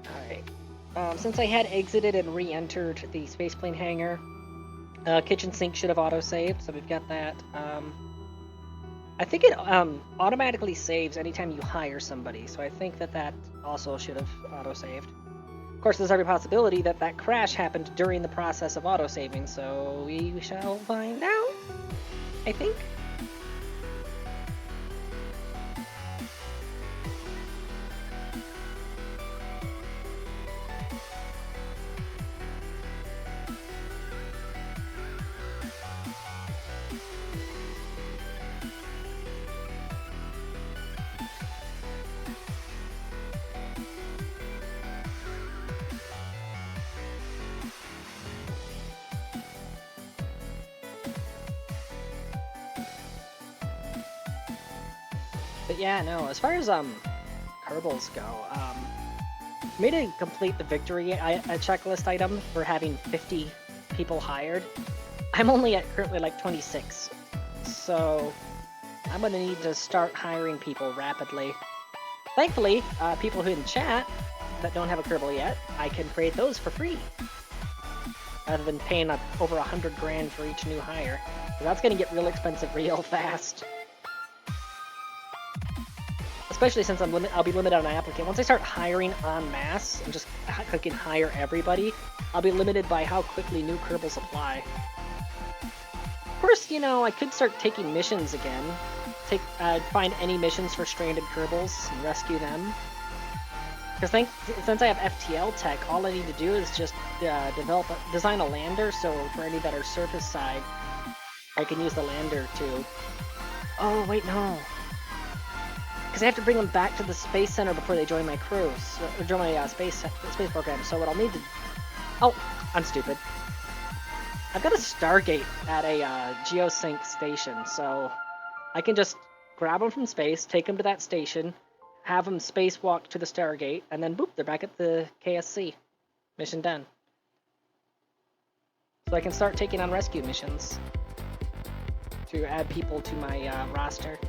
Speaker 1: Alright. Since I had exited and re-entered the spaceplane hangar, kitchen sink should have auto-saved, so we've got that. I think it automatically saves anytime you hire somebody, so I think that also should have auto-saved. Of course, there's every possibility that crash happened during the process of auto-saving, so we shall find out, I think. But yeah, no, as far as Kerbals go, for me to complete the victory a checklist item for having 50 people hired, I'm only at currently like 26. So I'm gonna need to start hiring people rapidly. Thankfully, people who in chat that don't have a Kerbal yet, I can create those for free. Rather than paying over 100 grand for each new hire. So that's gonna get real expensive real fast. Especially since I'll be limited on an applicant. Once I start hiring en masse and just clicking hire everybody, I'll be limited by how quickly new Kerbals apply. Of course, you know, I could start taking missions again. Find any missions for stranded Kerbals and rescue them. Because since I have FTL tech, all I need to do is just design a lander, so for any that are surface side, I can use the lander to... Oh, wait, no. Because I have to bring them back to the Space Center before they join my crew, or join my space program, so what I'll need to... Oh, I'm stupid. I've got a Stargate at a geosync station, so I can just grab them from space, take them to that station, have them spacewalk to the Stargate, and then boop, they're back at the KSC. Mission done. So I can start taking on rescue missions to add people to my roster.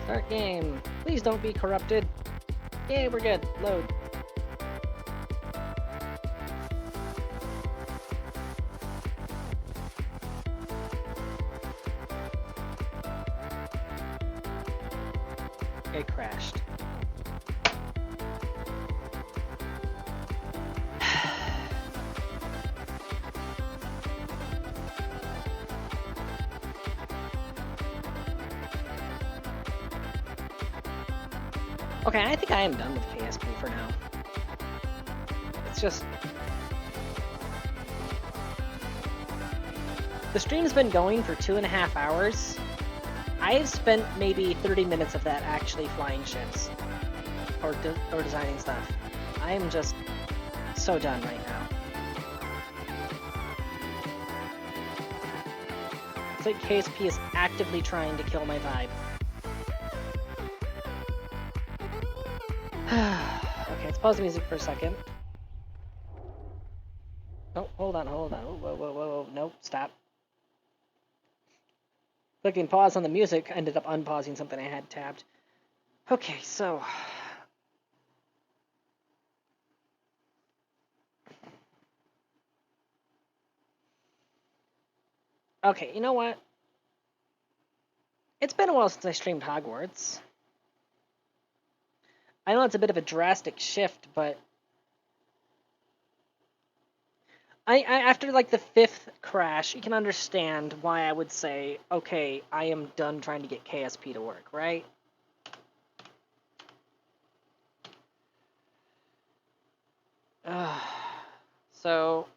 Speaker 1: Start game. Please don't be corrupted. Yay, we're good. Load. It crashed. Okay, I think I am done with KSP for now. It's just... The stream's been going for 2.5 hours. I've spent maybe 30 minutes of that actually flying ships. Or designing stuff. I am just so done right now. It's like KSP is actively trying to kill my vibe. Okay, let's pause the music for a second. Oh, hold on. Whoa. Nope, stop. Clicking pause on the music ended up unpausing something I had tabbed. Okay, so... Okay, you know what? It's been a while since I streamed Hogwarts. I know it's a bit of a drastic shift, but After like the 5th crash, you can understand why I would say, okay, I am done trying to get KSP to work, right? So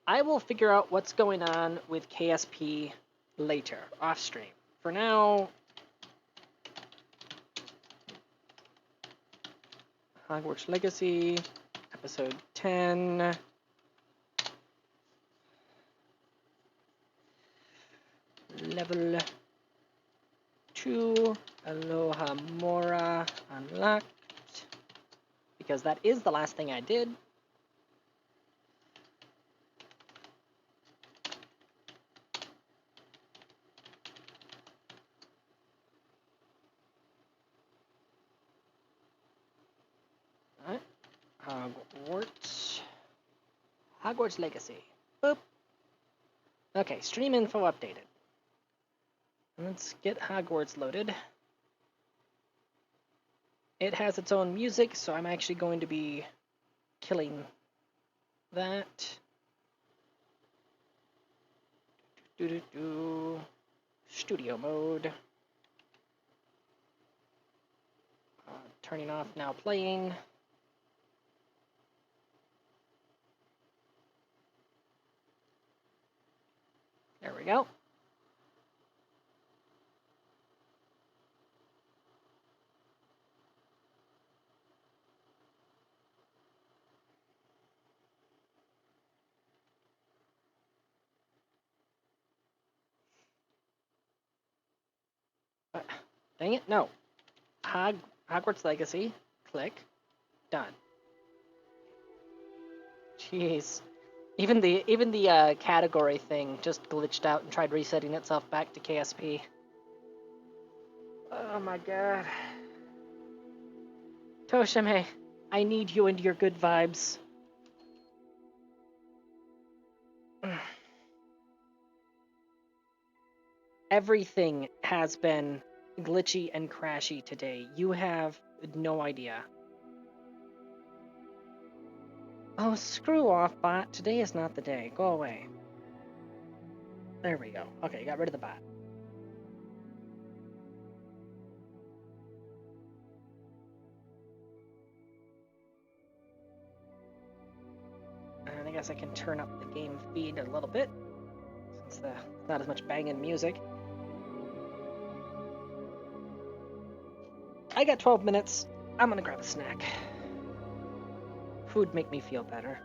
Speaker 1: I will figure out what's going on with KSP later, off stream. For now, Hogwarts Legacy, episode 10. Level 2, Aloha Mora unlocked. Because that is the last thing I did. Alright. Hogwarts Legacy. Boop. Okay, stream info updated. Let's get Hogwarts loaded. It has its own music, so I'm actually going to be killing that. Studio mode. Turning off now playing. There we go. Dang it, no. Hogwarts Legacy. Click. Done. Jeez. Even the category thing just glitched out and tried resetting itself back to KSP. Oh my god. Toshime, I need you and your good vibes. Everything has been glitchy and crashy today. You have no idea. Oh, screw off, bot. Today is not the day. Go away. There we go. Okay, got rid of the bot. And I guess I can turn up the game feed a little bit, since there's not as much banging music. I got 12 minutes. I'm gonna grab a snack. Food make me feel better.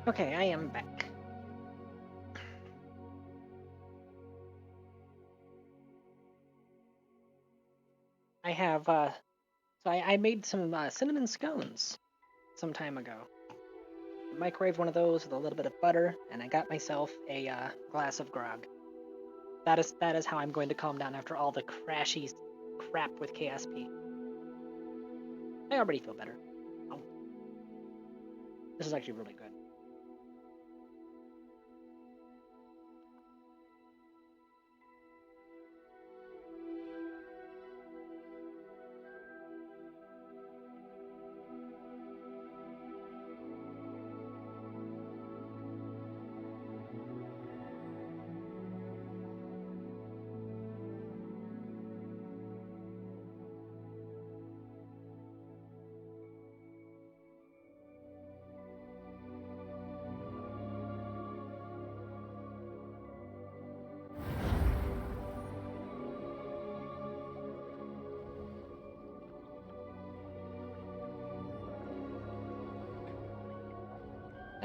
Speaker 1: Okay, I am back. I have, so I made some cinnamon scones some time ago. Microwaved one of those with a little bit of butter, and I got myself a glass of grog. That is how I'm going to calm down after all the crashy crap with KSP. I already feel better. Oh. This is actually really good.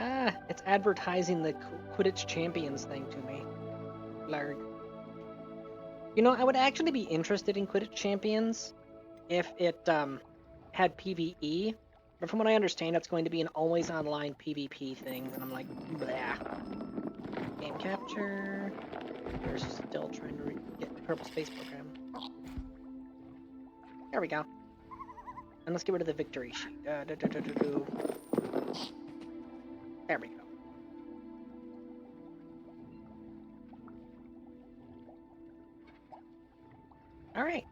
Speaker 1: Ah, it's advertising the Quidditch Champions thing to me. Larg. You know, I would actually be interested in Quidditch Champions if it had PvE, but from what I understand, it's going to be an always online PvP thing, and I'm like, blah. Game capture. We're still trying to get the Kerbal Space Program. There we go. And let's get rid of the victory sheet. There we go. All right.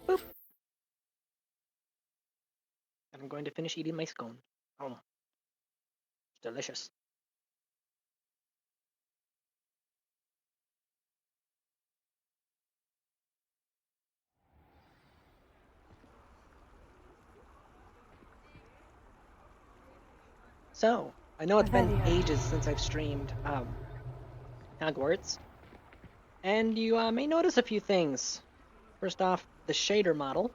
Speaker 1: Boop. And I'm going to finish eating my scone. Oh, it's delicious. So, I know it's been ages since I've streamed Hogwarts, and you may notice a few things. First off, the shader model.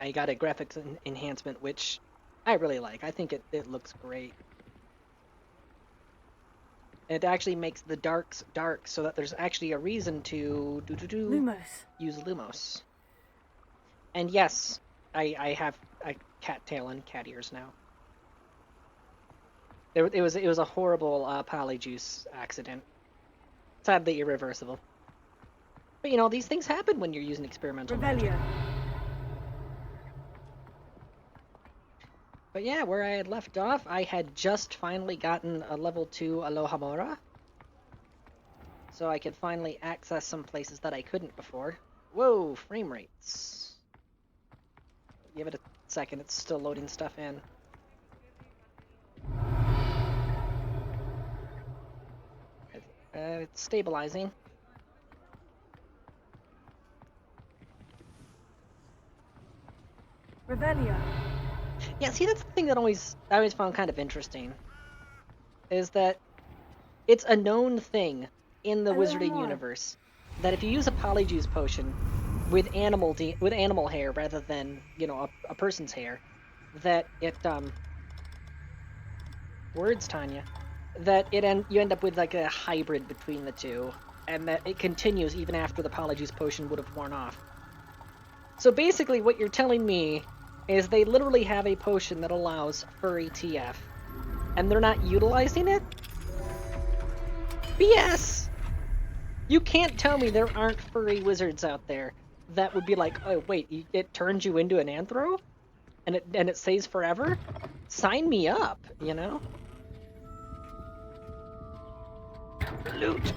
Speaker 1: I got a graphics enhancement, which I really like. I think it looks great. And it actually makes the darks dark, so that there's actually a reason to use Lumos. And yes, I have a cat tail and cat ears now. It was a horrible polyjuice accident. Sadly irreversible. But you know, these things happen when you're using experimental magic. But yeah, where I had left off, I had just finally gotten a level 2 Alohomora. So I could finally access some places that I couldn't before. Whoa, frame rates. Give it a second, it's still loading stuff in. It's stabilizing.
Speaker 4: Revelio.
Speaker 1: Yeah, see, that's the thing that I always found kind of interesting. Is that it's a known thing in the Wizarding universe that if you use a Polyjuice potion with animal hair rather than, you know, a person's hair, that it words, Tanya, that you end up with like a hybrid between the two, and that it continues even after the Polyjuice potion would have worn off. So basically, what you're telling me is they literally have a potion that allows furry TF, and they're not utilizing it? BS! You can't tell me there aren't furry wizards out there that would be like, oh wait, it turns you into an anthro? And it stays forever? Sign me up, you know? Loot!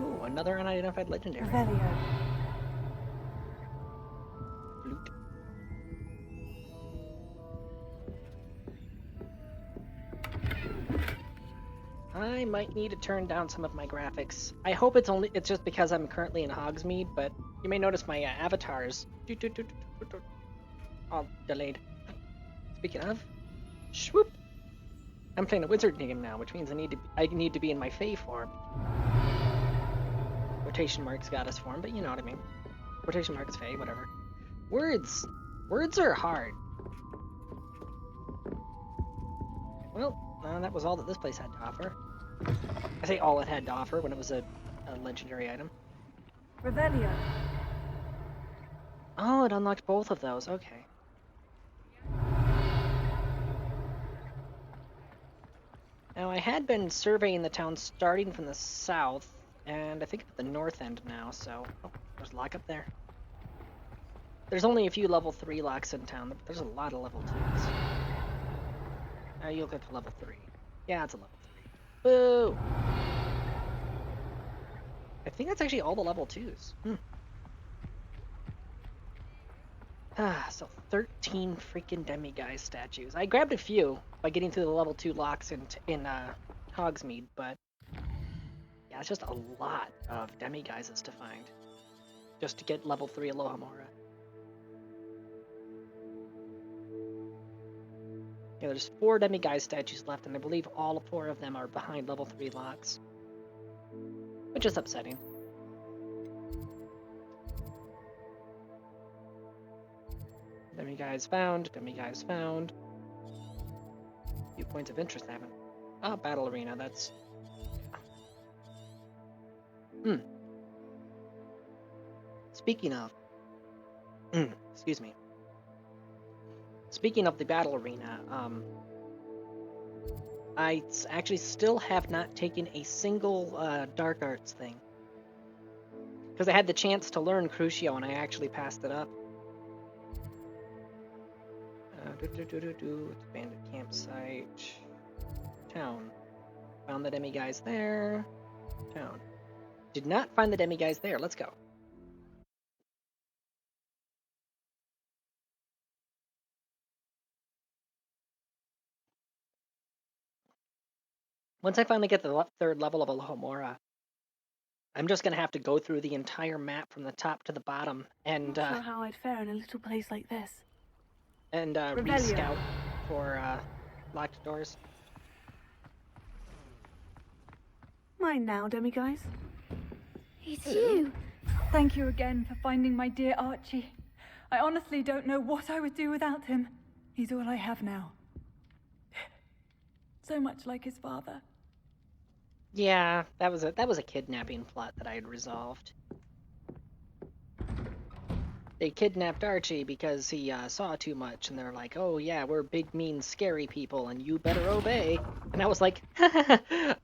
Speaker 1: Ooh, another unidentified legendary.
Speaker 4: Revelio.
Speaker 1: Loot. I might need to turn down some of my graphics. I hope it's just because I'm currently in Hogsmeade, but you may notice my avatars all delayed. Speaking of, swoop! I'm playing a wizard game now, which means I need to be in my Fae form. Quotation marks goddess form, but you know what I mean. Quotation marks Fae, whatever. Words. Words are hard. Well, that was all that this place had to offer. I say all it had to offer when it was a legendary item.
Speaker 4: Revelio.
Speaker 1: Oh, it unlocked both of those. Okay. Now, I had been surveying the town starting from the south, and I think I'm at the north end now, so... Oh, there's a lock up there. There's only a few level 3 locks in town, but there's a lot of level 2s. Now you'll get to level 3. Yeah, it's a level 3. Boo! I think that's actually all the level 2s. So 13 freaking demiguise statues. I grabbed a few by getting through the level 2 locks in Hogsmeade, but yeah, it's just a lot of demiguises to find just to get level 3 Alohomora. Yeah, there's 4 demiguise statues left, and I believe all 4 of them are behind level 3 locks, which is upsetting. Demiguise found, demiguise found. Few points of interest I haven't. Ah, battle arena, that's... Speaking of... excuse me. Speaking of the battle arena, I actually still have not taken a single dark arts thing. Because I had the chance to learn Crucio and I actually passed it up. Bandit campsite. Town. Found the demiguise there. Town. Did not find the demiguise there. Let's go. Once I finally get the 3rd level of Alohomora, I'm just gonna have to go through the entire map from the top to the bottom and
Speaker 4: Not sure how I'd fare in a little place like this.
Speaker 1: And
Speaker 4: Revelio.
Speaker 1: re-scout for locked doors.
Speaker 4: Mine now, demiguise.
Speaker 5: It's you.
Speaker 6: Thank you again for finding my dear Archie. I honestly don't know what I would do without him. He's all I have now. So much like his father.
Speaker 1: Yeah, that was a kidnapping plot that I had resolved. They kidnapped Archie because he saw too much, and they're like, "Oh yeah, we're big, mean, scary people, and you better obey." And I was like,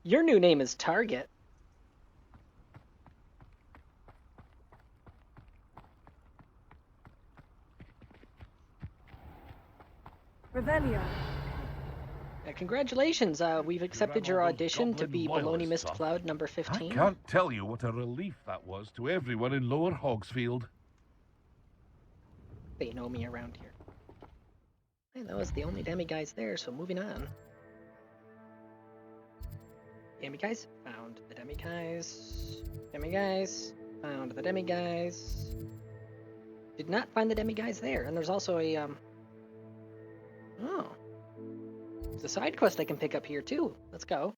Speaker 1: "Your new name is Target."
Speaker 4: Revelio.
Speaker 1: Congratulations, we've accepted your audition to be Baloney Mist Cloud number 15.
Speaker 7: I can't tell you what a relief that was to everyone in Lower Hogsfield.
Speaker 1: They know me around here. And that was the only demiguise there, so moving on. Demiguise, found the demiguise. Demiguise, found the demiguise. Did not find the demiguise there, and there's also a, Oh. There's a side quest I can pick up here, too. Let's go.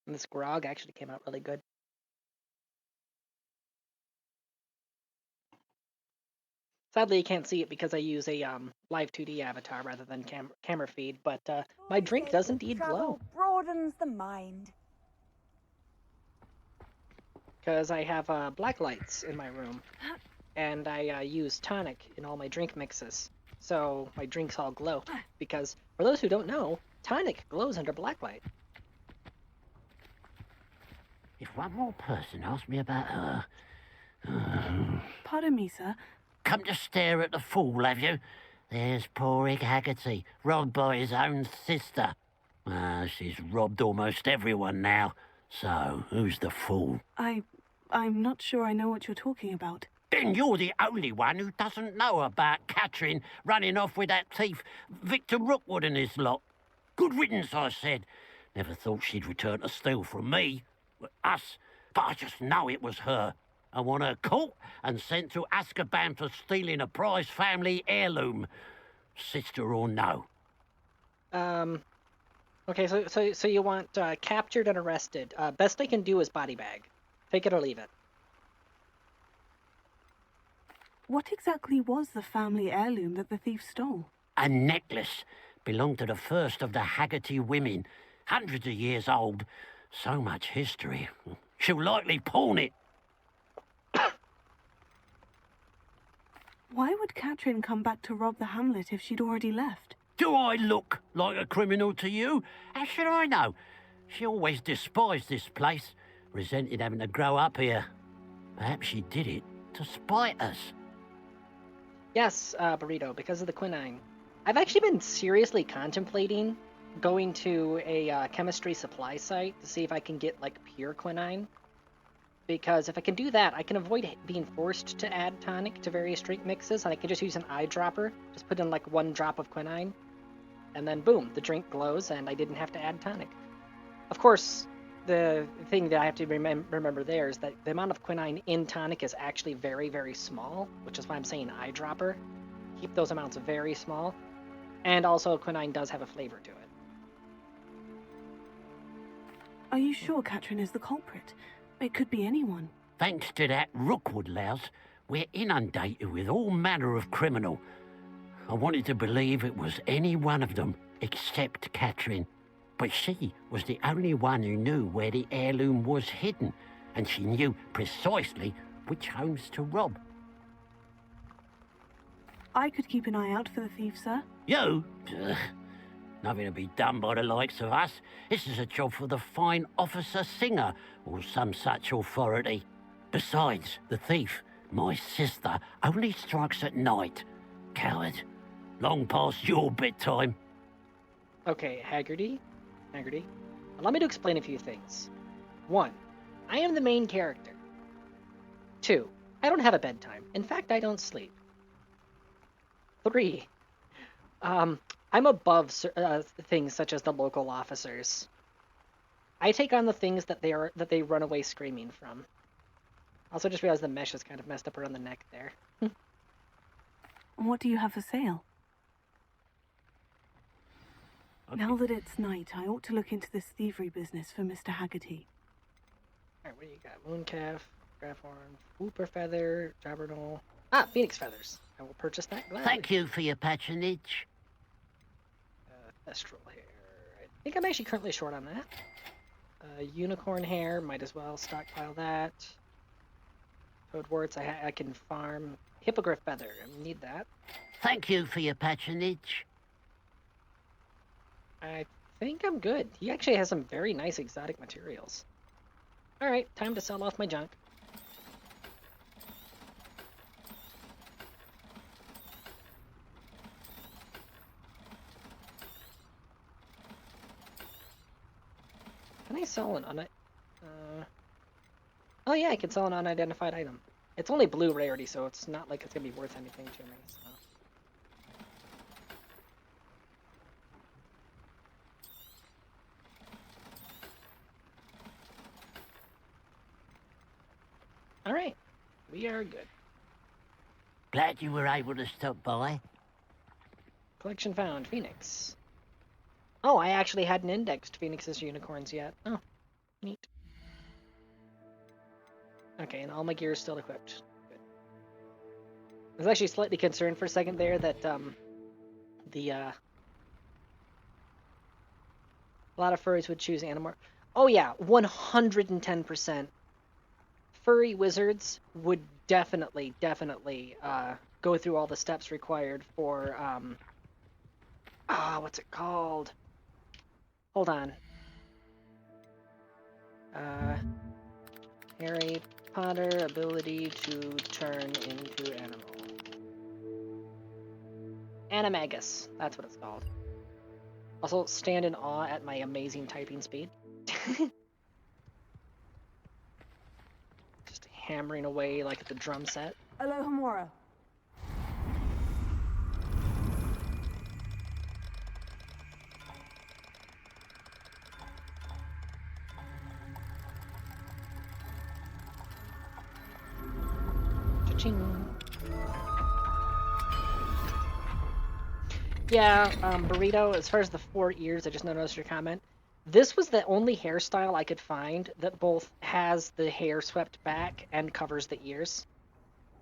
Speaker 1: And this grog actually came out really good. Sadly, you can't see it because I use a live 2D avatar rather than camera feed, but my drink does indeed glow.
Speaker 5: Broadens the mind.
Speaker 1: Because I have black lights in my room, and I use tonic in all my drink mixes, so my drinks all glow. Because, for those who don't know, tonic glows under black light.
Speaker 8: If one more person asks me about her...
Speaker 4: Pardon me, sir.
Speaker 8: Come to stare at the fool, have you? There's poor Egg Haggerty, robbed by his own sister. She's robbed almost everyone now. So, who's the fool?
Speaker 4: I'm not sure I know what you're talking about.
Speaker 8: Then you're the only one who doesn't know about Catherine running off with that thief, Victor Rookwood and his lot. Good riddance, I said. Never thought she'd return to steal from me. Us. But I just know it was her. I want her caught and sent to Azkaban for stealing a prize family heirloom. Sister or no.
Speaker 1: Okay, so you want captured and arrested. Best I can do is body bag. Take it or leave it.
Speaker 4: What exactly was the family heirloom that the thief stole?
Speaker 8: A necklace belonged to the first of the Haggerty women. Hundreds of years old. So much history. She'll likely pawn it.
Speaker 4: Why would Katrin come back to rob the hamlet if she'd already left?
Speaker 8: Do I look like a criminal to you? How should I know? She always despised this place, resented having to grow up here. Perhaps she did it to spite us.
Speaker 1: Yes, Burrito, because of the quinine. I've actually been seriously contemplating going to a chemistry supply site to see if I can get, like, pure quinine. Because if I can do that, I can avoid being forced to add tonic to various drink mixes, and I can just use an eyedropper. Just put in, like, 1 drop of quinine, and then boom, the drink glows, and I didn't have to add tonic. Of course, the thing that I have to remember there is that the amount of quinine in tonic is actually very, very small, which is why I'm saying eyedropper. Keep those amounts very small. And also, quinine does have a flavor to it.
Speaker 4: Are you sure Katrin is the culprit? It could be anyone.
Speaker 8: Thanks to that Rookwood louse, we're inundated with all manner of criminal. I wanted to believe it was any one of them, except Katrin. But she was the only one who knew where the heirloom was hidden, and she knew precisely which homes to rob.
Speaker 4: I could keep an eye out for the thief, sir.
Speaker 8: You? Ugh. Nothing to be done by the likes of us. This is a job for the fine officer Singer, or some such authority. Besides, the thief, my sister, only strikes at night. Coward. Long past your bedtime.
Speaker 1: Okay, Haggerty. Allow me to explain a few things. 1. I am the main character. 2. I don't have a bedtime. In fact, I don't sleep. 3. I'm above things such as the local officers. I take on the things that they run away screaming from. Also, just realized the mesh is kind of messed up around the neck there.
Speaker 4: What do you have for sale?
Speaker 8: Okay.
Speaker 4: Now that it's night, I ought to look into this thievery business for Mr. Haggerty.
Speaker 1: Alright, what do you got? Mooncalf, Grafhorn, Whooper Feather, Jabbernoll. Ah, Phoenix Feathers. I will purchase that gladly.
Speaker 8: Thank you for your patronage.
Speaker 1: Thestral Hair. I think I'm actually currently short on that. Unicorn Hair, might as well stockpile that. Toadworts, I can farm. Hippogriff Feather, I need that.
Speaker 8: Thank you for your patronage.
Speaker 1: I think I'm good. He actually has some very nice exotic materials. Alright, time to sell off my junk. Can I sell an oh yeah, I can sell an unidentified item. It's only blue rarity, so it's not like it's gonna be worth anything to me, so. Alright, we are good.
Speaker 8: Glad you were able to stop by.
Speaker 1: Collection found, Phoenix. Oh, I actually hadn't indexed Phoenix's unicorns yet. Oh, neat. Okay, and all my gear is still equipped. Good. I was actually slightly concerned for a second there that, a lot of furries would choose Animorph. Oh yeah, 110%. Furry wizards would definitely, go through all the steps required for, what's it called? Hold on. Harry Potter ability to turn into animal. Animagus, that's what it's called. Also, stand in awe at my amazing typing speed. Just hammering away like at the drum set.
Speaker 6: Alohomora.
Speaker 1: Cha-ching. Yeah, Burrito, as far as the 4 ears, I just noticed your comment. This was the only hairstyle I could find that both has the hair swept back and covers the ears.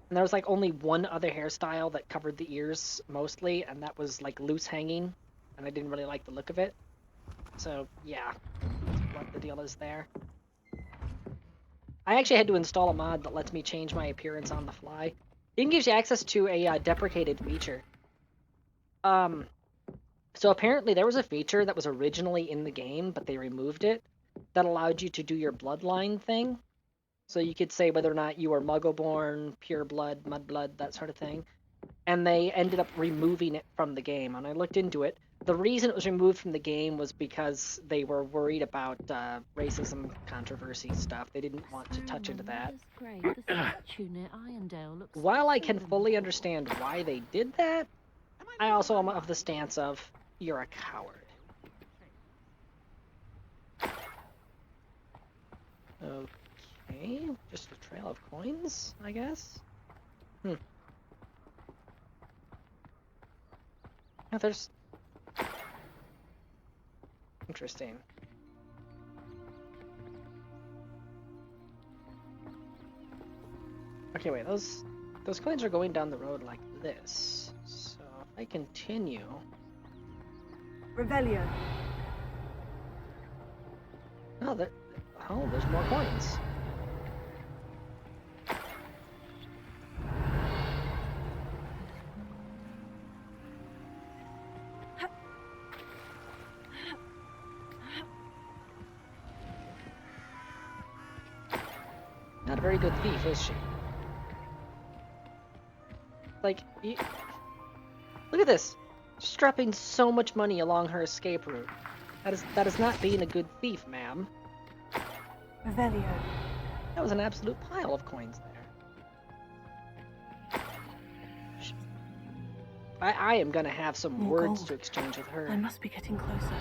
Speaker 1: And there was like only one other hairstyle that covered the ears mostly, and that was like loose hanging, and I didn't really like the look of it. So yeah, that's what the deal is there. I actually had to install a mod that lets me change my appearance on the fly. It even gives you access to a deprecated feature. So apparently there was a feature that was originally in the game, but they removed it, that allowed you to do your bloodline thing. So you could say whether or not you were Muggle-born, pure blood, mudblood, that sort of thing. And they ended up removing it from the game. And I looked into it. The reason it was removed from the game was because they were worried about racism controversy stuff. They didn't want to touch into that. While I can fully understand why they did that, I also am of the stance of, you're a coward. Okay, just a trail of coins, I guess? Oh, there's... Interesting. Okay, wait, those coins are going down the road like this. So if I continue...
Speaker 4: Revelio.
Speaker 1: Oh, there's more coins. Not a very good thief, is she? Like, look at this. She's dropping so much money along her escape route. That is not being a good thief, ma'am.
Speaker 4: Revelio.
Speaker 1: That was an absolute pile of coins there. I am gonna have some
Speaker 4: More
Speaker 1: words
Speaker 4: gold.
Speaker 1: to exchange with her.
Speaker 4: I must be getting closer.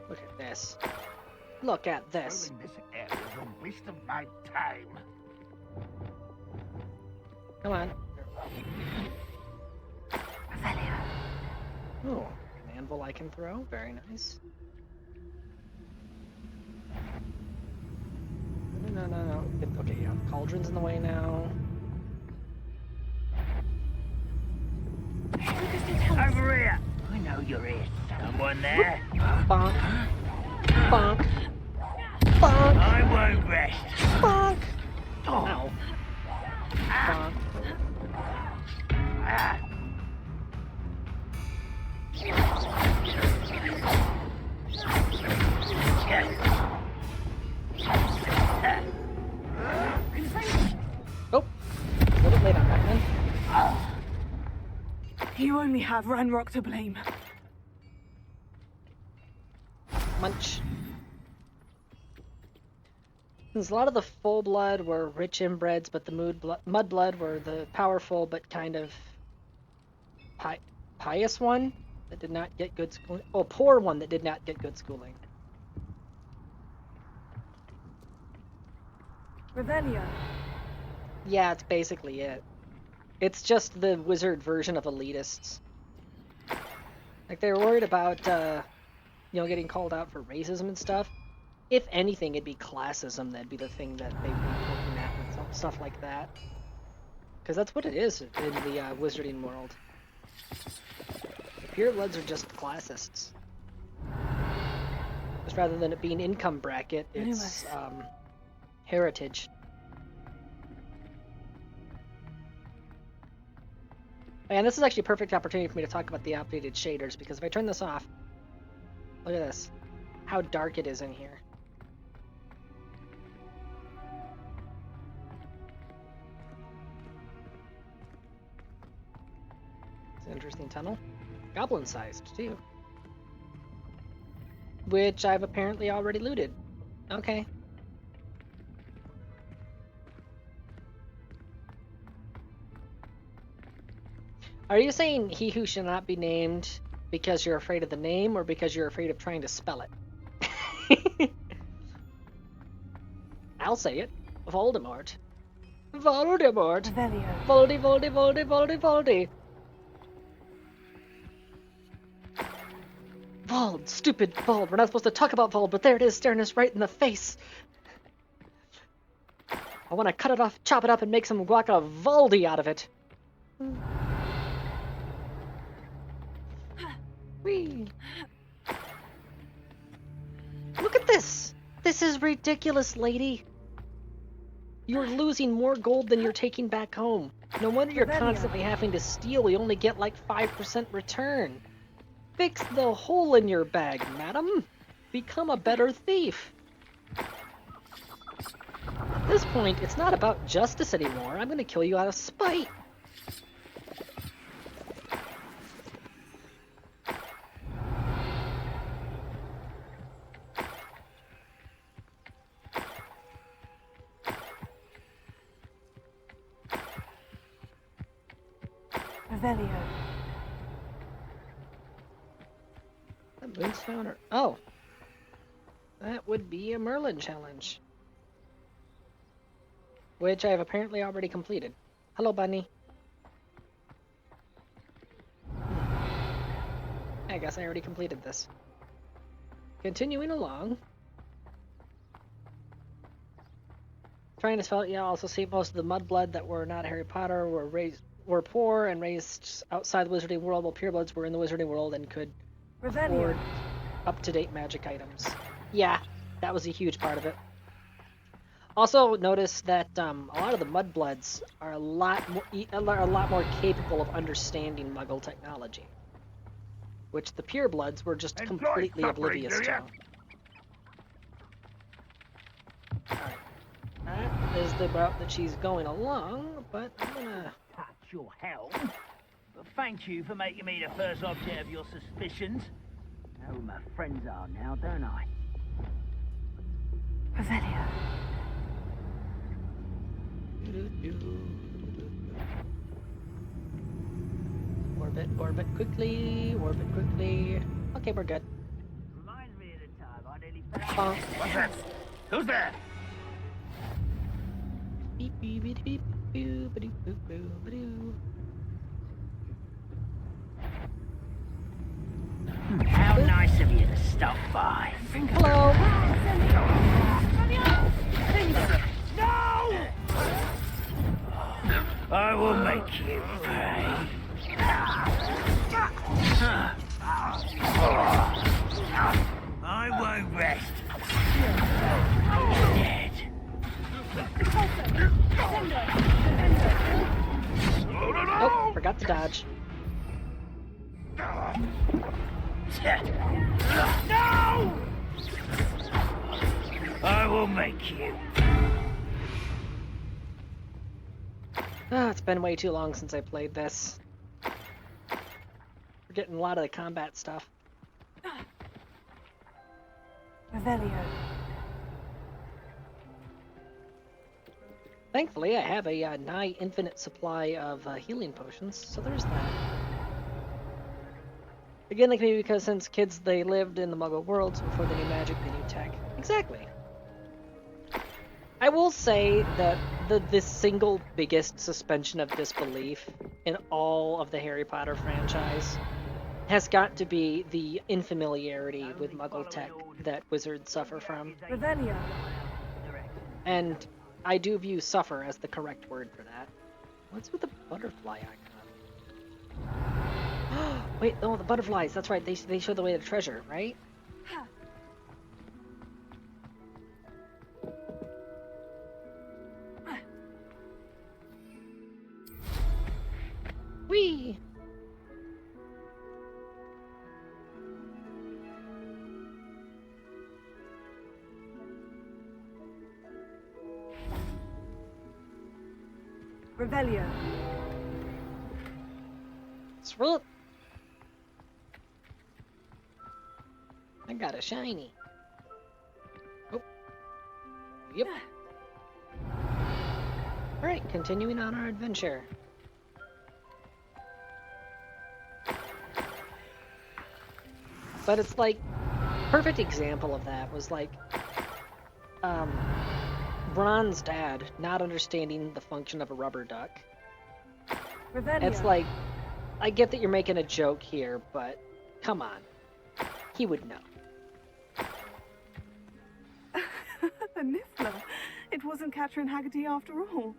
Speaker 1: Look at this. Look at this.
Speaker 8: Roaming this area is a waste of my time.
Speaker 1: Come on.
Speaker 4: Revelio.
Speaker 1: Oh, an anvil I can throw. Very nice. No. Okay, yeah. Cauldron's in the way now.
Speaker 8: Over here. I know you're here. Someone there?
Speaker 1: Bonk. Bonk. Bonk.
Speaker 8: I won't rest.
Speaker 1: Bonk.
Speaker 8: Oh.
Speaker 1: Ow. Bonk.
Speaker 8: Ah.
Speaker 1: Oh. A little bit late on that one.
Speaker 4: You only have Ranrock to blame.
Speaker 1: Munch. Since a lot of the full blood were rich inbreds, but the mudblood were the powerful but kind of pious one that did not get good schooling. Oh, poor one that did not get good schooling.
Speaker 4: Revelio.
Speaker 1: Yeah, it's basically it. It's just the wizard version of elitists. Like, they were worried about, getting called out for racism and stuff. If anything, it'd be classism that'd be the thing that they'd be looking at with stuff like that. Because that's what it is in the wizarding world. The purebloods are just classists. Just rather than it being income bracket, it's heritage. And this is actually a perfect opportunity for me to talk about the updated shaders, because if I turn this off, look at this. How dark it is in here. It's an interesting tunnel. Goblin-sized, too. Which I've apparently already looted. Okay. Are you saying he who shall not be named because you're afraid of the name, or because you're afraid of trying to spell it? I'll say it. Voldemort. Voldemort.
Speaker 4: Revelio.
Speaker 1: Voldy. Vold, stupid Vold. We're not supposed to talk about Vold, but there it is staring us right in the face. I want to cut it off, chop it up, and make some guacavaldi out of it. Whee! Look at this! This is ridiculous, lady. You're losing more gold than you're taking back home. No wonder you're constantly having to steal. You only get like 5% return. Fix the hole in your bag, madam. Become a better thief. At this point, it's not about justice anymore. I'm gonna kill you out of spite.
Speaker 4: Revelio.
Speaker 1: That Moonstone. Oh. That would be a Merlin challenge. Which I have apparently already completed. Hello, bunny. I guess I already completed this. Continuing along. Trying to spell it, yeah, also see most of the mudblood that were not Harry Potter were poor and raised outside the wizarding world, while purebloods were in the wizarding world and could afford up-to-date magic items. Yeah, that was a huge part of it. Also, notice that a lot of the mudbloods are a lot more capable of understanding Muggle technology, which the purebloods were just completely oblivious to. Alright, that is the route that she's going along, but I'm gonna...
Speaker 9: Touch your helm. But thank you for making me the first object of your suspicions. I know who my friends are now, don't I?
Speaker 4: Revelio.
Speaker 1: Orbit quickly, orbit quickly. Okay, we're good.
Speaker 9: Reminds me of the time I nearly fell.
Speaker 7: What's that? Who's there?
Speaker 1: Beep, beep, beep, beep, boo, ba-doo, boo, boo, ba-doo.
Speaker 9: How nice of you to stop by.
Speaker 1: Hello.
Speaker 9: No! I will make you pay. I won't rest. Dead.
Speaker 1: Oh, forgot to dodge.
Speaker 9: No! I will make you.
Speaker 1: Ah, it's been way too long since I played this. Forgetting a lot of the combat stuff.
Speaker 4: Revelio.
Speaker 1: Thankfully, I have a nigh infinite supply of healing potions, so there's that. Again, like maybe because since kids, they lived in the Muggle world, so before they knew magic, they knew tech. Exactly. I will say that the single biggest suspension of disbelief in all of the Harry Potter franchise has got to be the infamiliarity with Muggle tech that wizards suffer from.
Speaker 4: Revelio.
Speaker 1: And I do view suffer as the correct word for that. What's with the butterfly icon? Wait, oh, the butterflies. That's right. They show the way to the treasure, right? Whee!
Speaker 4: Revelio.
Speaker 1: Swoop! I got a shiny. Oh. Yep. Alright, continuing on our adventure. But it's like, perfect example of that was like, Ron's dad not understanding the function of a rubber duck.
Speaker 4: Revelio.
Speaker 1: It's like, I get that you're making a joke here, but come on. He would know.
Speaker 4: A niffler. It wasn't Catherine Haggerty after all.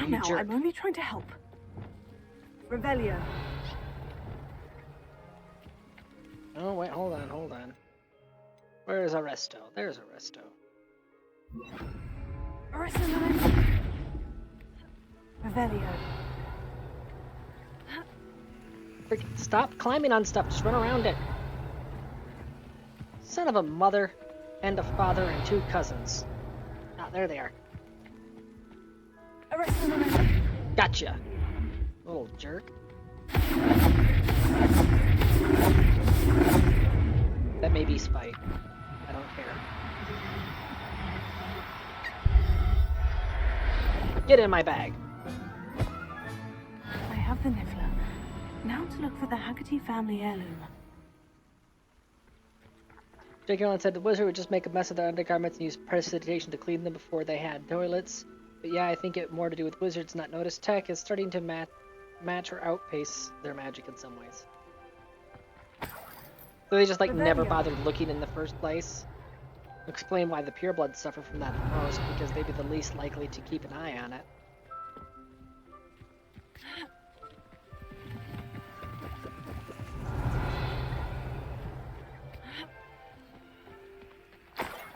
Speaker 4: Now,
Speaker 1: jerk.
Speaker 4: I'm only trying to help. Revelio.
Speaker 1: Oh, wait, hold on. Where's Arresto? There's Arresto.
Speaker 4: Revelio.
Speaker 1: Freaking stop climbing on stuff, just run around it. Son of a mother and a father and 2 cousins. Ah, there they are. Gotcha. Little jerk. That may be spite. I don't care. Get in my bag.
Speaker 4: I have the Niffler. Now to look for the Haggerty family heirloom.
Speaker 1: J.K. Rowling said the wizard would just make a mess of their undergarments and use precipitation to clean them before they had toilets. But yeah, I think it more to do with wizards not notice tech is starting to match or outpace their magic in some ways. So they just like never bothered looking in the first place. Explain why the purebloods suffer from that the most, because they'd be the least likely to keep an eye on it.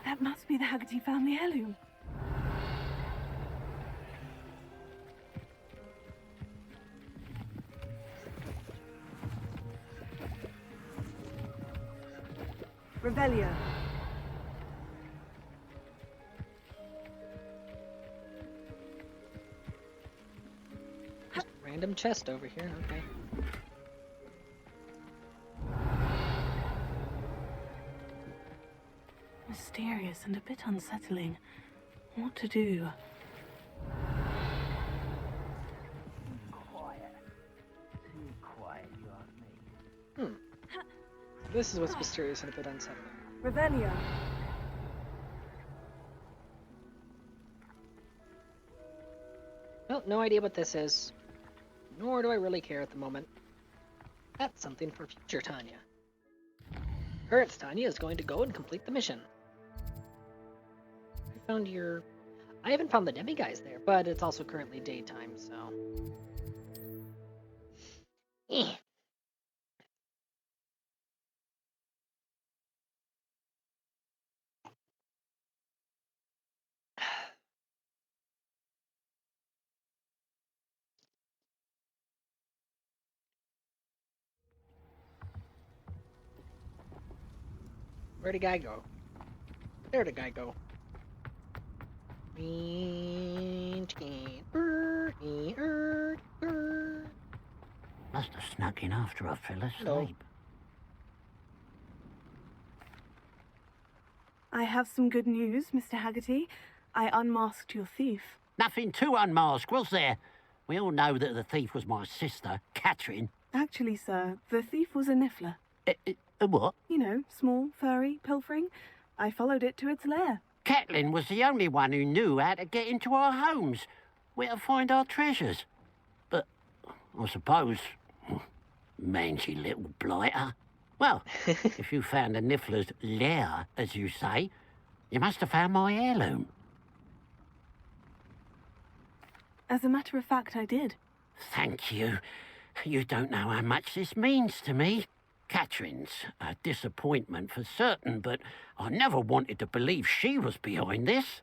Speaker 4: That must be the Haggerty family heirloom. Revelio.
Speaker 1: Just random chest over here, okay.
Speaker 4: Mysterious and a bit unsettling. What to do?
Speaker 9: Quiet. Too quiet, you ask me.
Speaker 1: This is what's mysterious and a bit unsettling.
Speaker 4: Revelio.
Speaker 1: Well, no idea what this is. Nor do I really care at the moment. That's something for future Tanya. Current Tanya is going to go and complete the mission. I haven't found the demi-guys there, but it's also currently daytime, so... Where'd the guy go? There'd the guy go.
Speaker 8: Must have snuck in after I fell asleep.
Speaker 1: Hello.
Speaker 4: I have some good news, Mr. Haggerty. I unmasked your thief.
Speaker 8: Nothing to unmask, was there? We all know that the thief was my sister, Catherine.
Speaker 4: Actually, sir, the thief was a Niffler.
Speaker 8: A what?
Speaker 4: You know, small, furry, pilfering. I followed it to its lair.
Speaker 8: Catelyn was the only one who knew how to get into our homes, where to find our treasures. But I suppose, mangy little blighter. Well, if you found the Niffler's lair, as you say, you must have found my heirloom.
Speaker 4: As a matter of fact, I did.
Speaker 8: Thank you. You don't know how much this means to me. Catherine's a disappointment for certain, but I never wanted to believe she was behind this.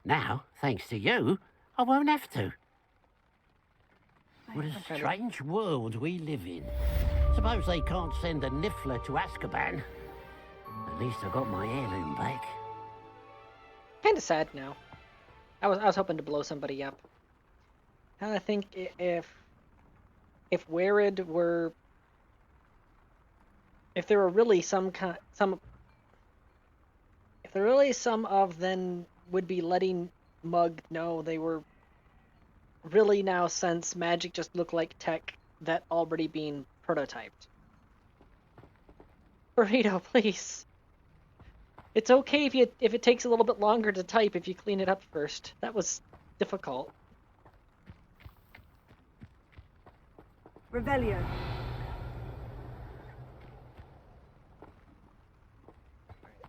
Speaker 8: Now, thanks to you, I won't have to. What a strange world we live in. Suppose they can't send a Niffler to Azkaban. At least I got my heirloom back.
Speaker 1: Kinda sad now. I was hoping to blow somebody up. And I think if Werid were... If there were really some of them would be letting Mug know they were really now, since magic just looked like tech that already being prototyped. Burrito, please. It's okay if it takes a little bit longer to type if you clean it up first. That was difficult.
Speaker 4: Revelio.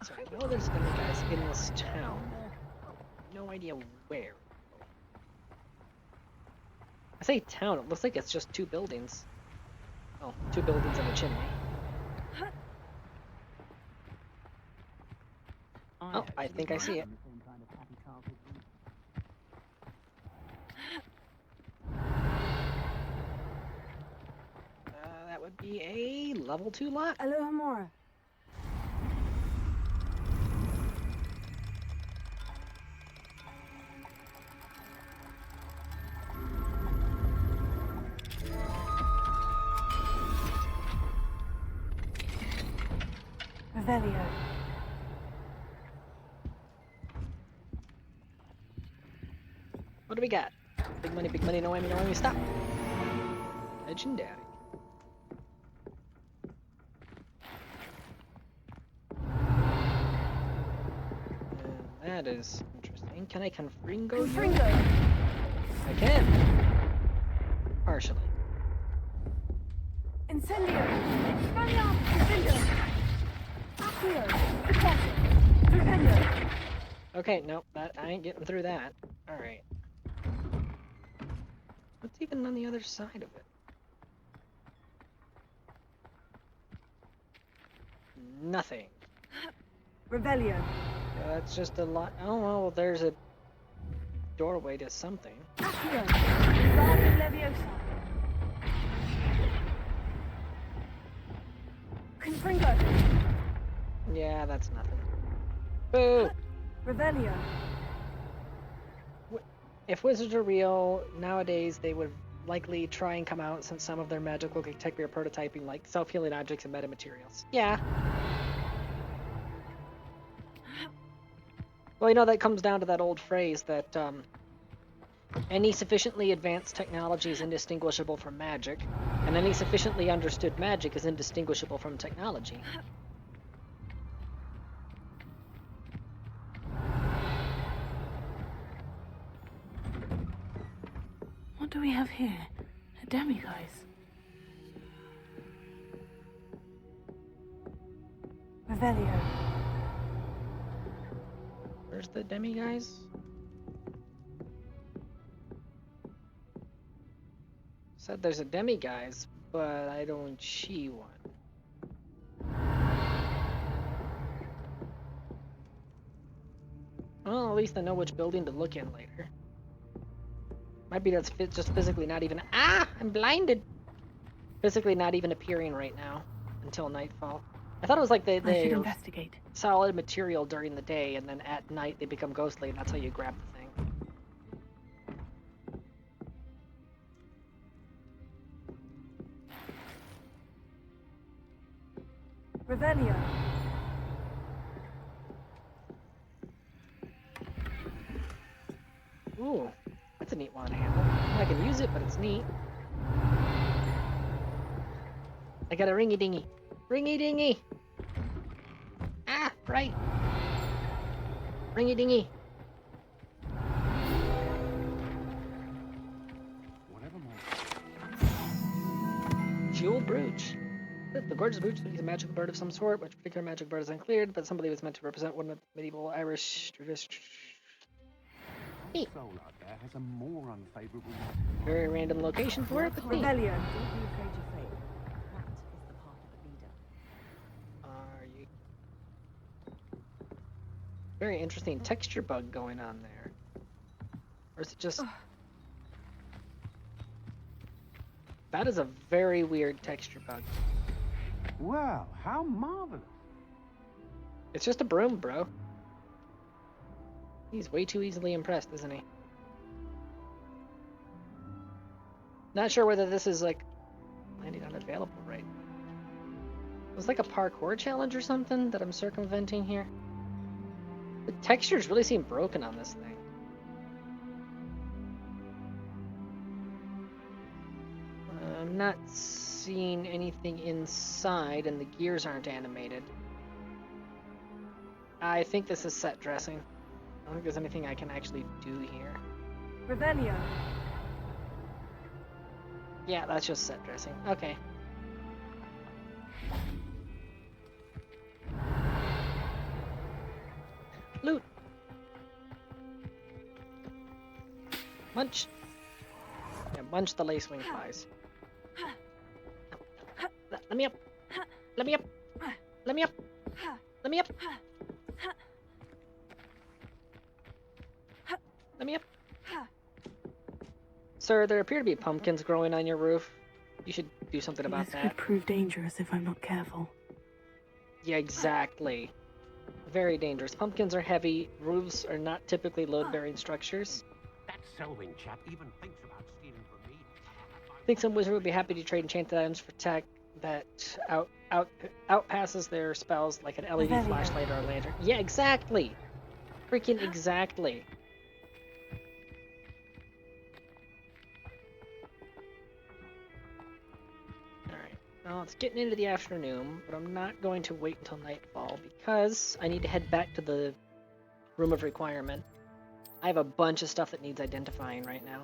Speaker 1: So I know there's gonna be guys in this town. No idea where. I say town, it looks like it's just 2 buildings. Oh, 2 buildings and a chimney. Oh, I think I see it. That would be a level 2 lot.
Speaker 4: Alohomora. Revelio.
Speaker 1: What do we got? Big money, no whammy, no whammy, stop! Legendary. And that is interesting. Can I confringo you?
Speaker 4: Confringo.
Speaker 1: I can. Partially.
Speaker 4: Incendio. Expelliarmus. Incendio. Accio. Deposit. Tremendo.
Speaker 1: Okay, nope, I ain't getting through that. Alright. What's even on the other side of it? Nothing.
Speaker 4: Revelio.
Speaker 1: That's just a lot. Oh, well, there's a doorway to something.
Speaker 4: Accio. Guardian Leviosa. Confringo.
Speaker 1: Yeah, that's nothing. Boo!
Speaker 4: Revelio.
Speaker 1: If wizards are real, nowadays they would likely try and come out since some of their magic look like tech we are prototyping, like self-healing objects and metamaterials. Yeah. Well, you know, that comes down to that old phrase that any sufficiently advanced technology is indistinguishable from magic, and any sufficiently understood magic is indistinguishable from technology.
Speaker 4: What do we have here? A demiguise. Revelio.
Speaker 1: Where's the demiguise? Said there's a demiguise, but I don't see one. Well, at least I know which building to look in later. Might be that's just physically not even— Ah! I'm blinded! Physically not even appearing right now until nightfall. I thought it was like
Speaker 4: I should
Speaker 1: they
Speaker 4: investigate.
Speaker 1: solid material during the day, and then at night they become ghostly, and that's how you grab the thing.
Speaker 4: Revelio.
Speaker 1: Ooh, that's a neat one to handle. I can use it, but it's neat. I got a ringy dingy. Ringy dingy! Ah, right! Ringy dingy!
Speaker 2: Whatever
Speaker 1: Jewel brooch. The gorgeous brooch is a magical bird of some sort, which particular magic bird is uncleared, but somebody was meant to represent one of the medieval Irish traditions. Hey.
Speaker 2: soul out there has a more unfavorable.
Speaker 1: Very random location for it, but neat.
Speaker 4: Revelio.
Speaker 1: Are you? Very interesting texture bug going on there. Or is it just... That is a very weird texture bug.
Speaker 2: Well, how marvelous.
Speaker 1: It's just a broom, bro. He's way too easily impressed, isn't he? Not sure whether this is like landing unavailable right. It was like a parkour challenge or something that I'm circumventing here. The textures really seem broken on this thing. I'm not seeing anything inside, and the gears aren't animated. I think this is set dressing. I don't think there's anything I can actually do here.
Speaker 6: Revelio.
Speaker 1: Yeah, that's just set dressing. Okay. Loot. Munch. Yeah, munch the lacewing flies. Let me up. Let me up. Let me up. Let me up. Let me up. Sir, there appear to be pumpkins growing on your roof. You should do something about
Speaker 4: This
Speaker 1: that.
Speaker 4: could prove dangerous if I'm not careful.
Speaker 1: Yeah, exactly. Very dangerous. Pumpkins are heavy. Roofs are not typically load-bearing structures.
Speaker 8: That Selwyn chap even thinks about stealing from me.
Speaker 1: I think some wizard would be happy to trade enchanted items for tech that outpasses their spells, like an LED
Speaker 4: Revelio.
Speaker 1: flashlight or a lantern. Yeah, exactly. Freaking exactly. Alright, well, it's getting into the afternoon, but I'm not going to wait until nightfall because I need to head back to the room of requirement. I have a bunch of stuff that needs identifying right now.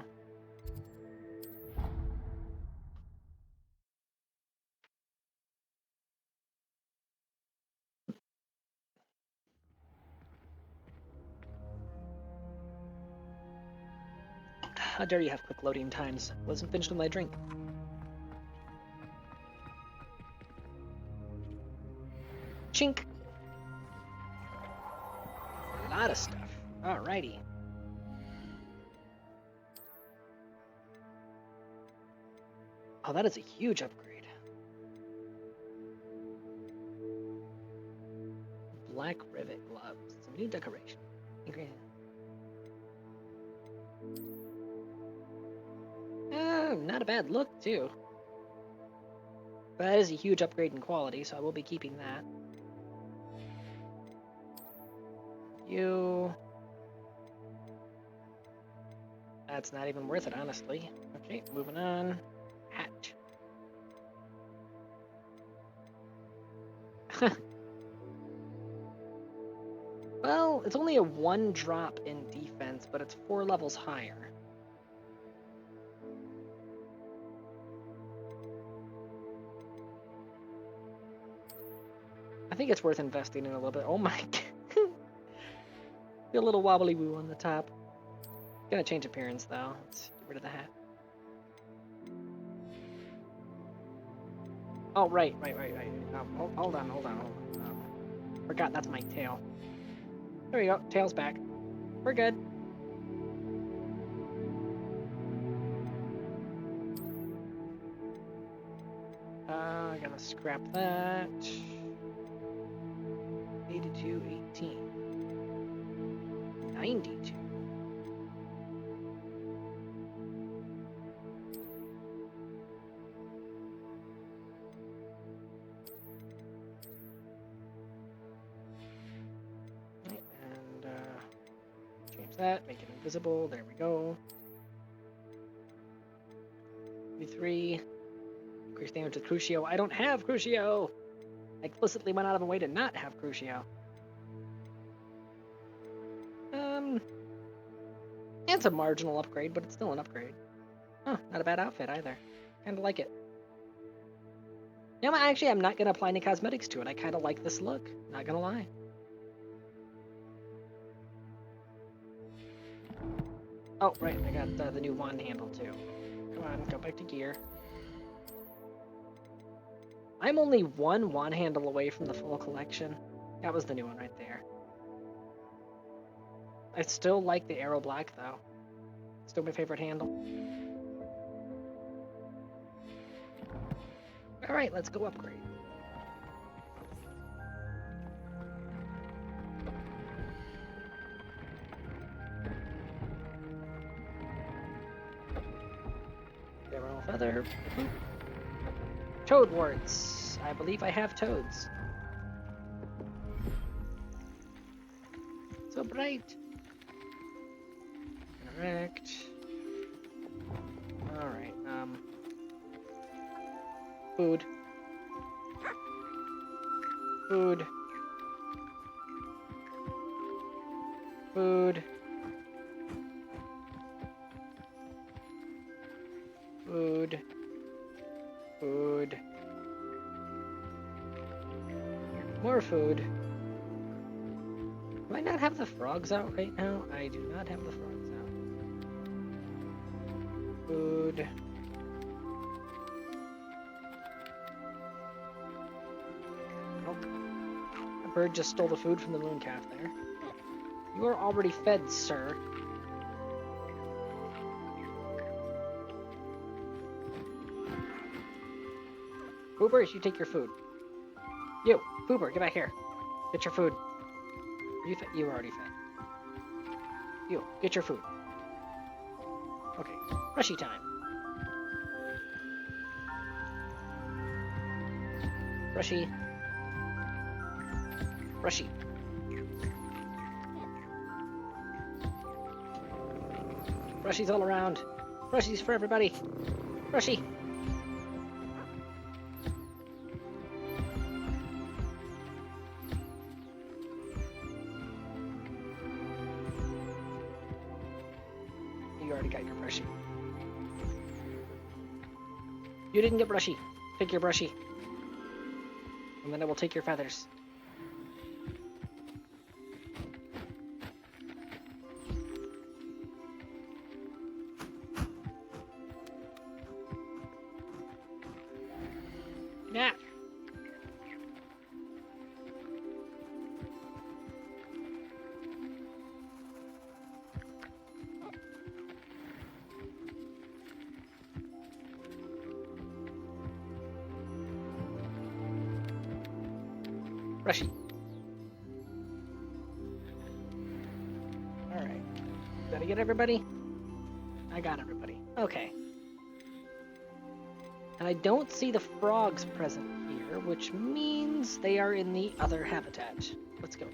Speaker 1: How dare you have quick loading times? Wasn't finished with my drink. Chink! A lot of stuff. Alrighty. Oh, that is a huge upgrade. Black rivet gloves. Some new decoration. Ingredient. Not a bad look, too. But that is a huge upgrade in quality, so I will be keeping that. You... That's not even worth it, honestly. Okay, moving on. Hat. Well, it's only a 1 drop in defense, but it's 4 levels higher. I think it's worth investing in a little bit. Oh my god. Feel a little wobbly woo on the top. Gonna change appearance though. Let's get rid of the hat. Oh, right. Hold on. Forgot that's my tail. There we go. Tail's back. We're good. I gotta scrap that. 82, 18. 92. And change that, make it invisible. There we go. 3. Increase damage with Crucio. I don't have Crucio! I explicitly went out of my way to not have Crucio. It's a marginal upgrade, but it's still an upgrade. Huh, not a bad outfit either. Kinda like it. No, actually, I'm not gonna apply any cosmetics to it. I kinda like this look. Not gonna lie. Oh, right, I got the new wand handle too. Come on, go back to gear. I'm only 1 wand handle away from the full collection. That was the new one right there. I still like the arrow black though. Still my favorite handle. Alright, let's go upgrade. Emerald feather. Toad warts. I believe I have toads. So bright. Correct. Alright, food. Food. Food. Food. Food. More food. Do I not have the frogs out right now? I do not have the frogs out. Food. Nope. A bird just stole the food from the moon calf there. You are already fed, sir. Pooper, you take your food. You, Pooper, get back here. Get your food. You fed? You were already fed. You, get your food. Okay, brushy time. Brushy. Brushy. Brushies all around. Brushies for everybody. Brushy. You already got your brushy. You didn't get brushy. Take your brushy. And then I will take your feathers. Yeah. Brushy. Alright. Did I get everybody? I got everybody. Okay. And I don't see the frogs present here, which means they are in the other habitat. Let's go.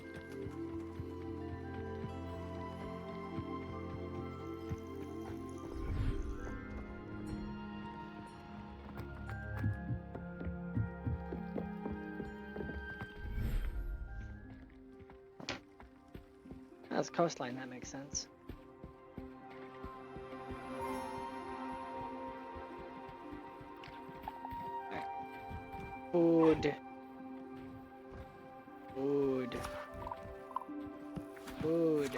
Speaker 1: That's coastline, that makes sense. Alright. Food. Food. Food.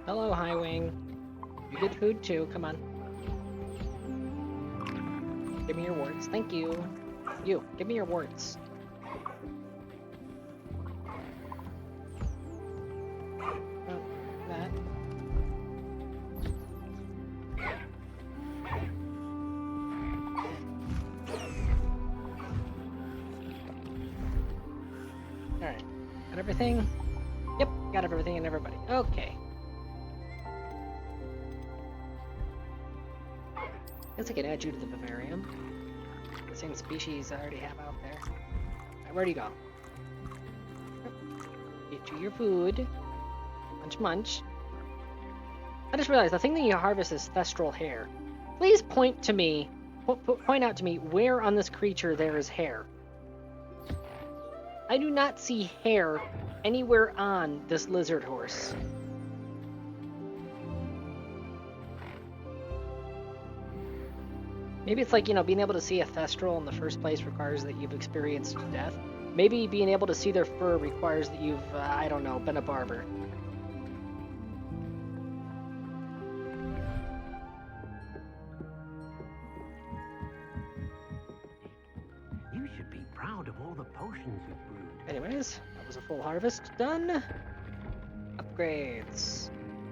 Speaker 1: Hello, Highwing. You get food too, come on. Give me your warts, thank you. You, give me your warts. Oh, that. Alright, got everything? Yep, got everything and everybody. Okay. Guess I could add you to the vivarium. The same species I already have out there. Alright, where'd you go? Get you your food. Munch munch. I just realized the thing that you harvest is thestral hair. Please point to me, point out to me where on this creature there is hair. I do not see hair anywhere on this lizard horse. Maybe it's like, you know, being able to see a thestral in the first place requires that you've experienced death. Maybe being able to see their fur requires that you've, I don't know, been a barber.
Speaker 8: You should be proud of all the potions you've brewed.
Speaker 1: Anyways, that was a full harvest. Done. Upgrades.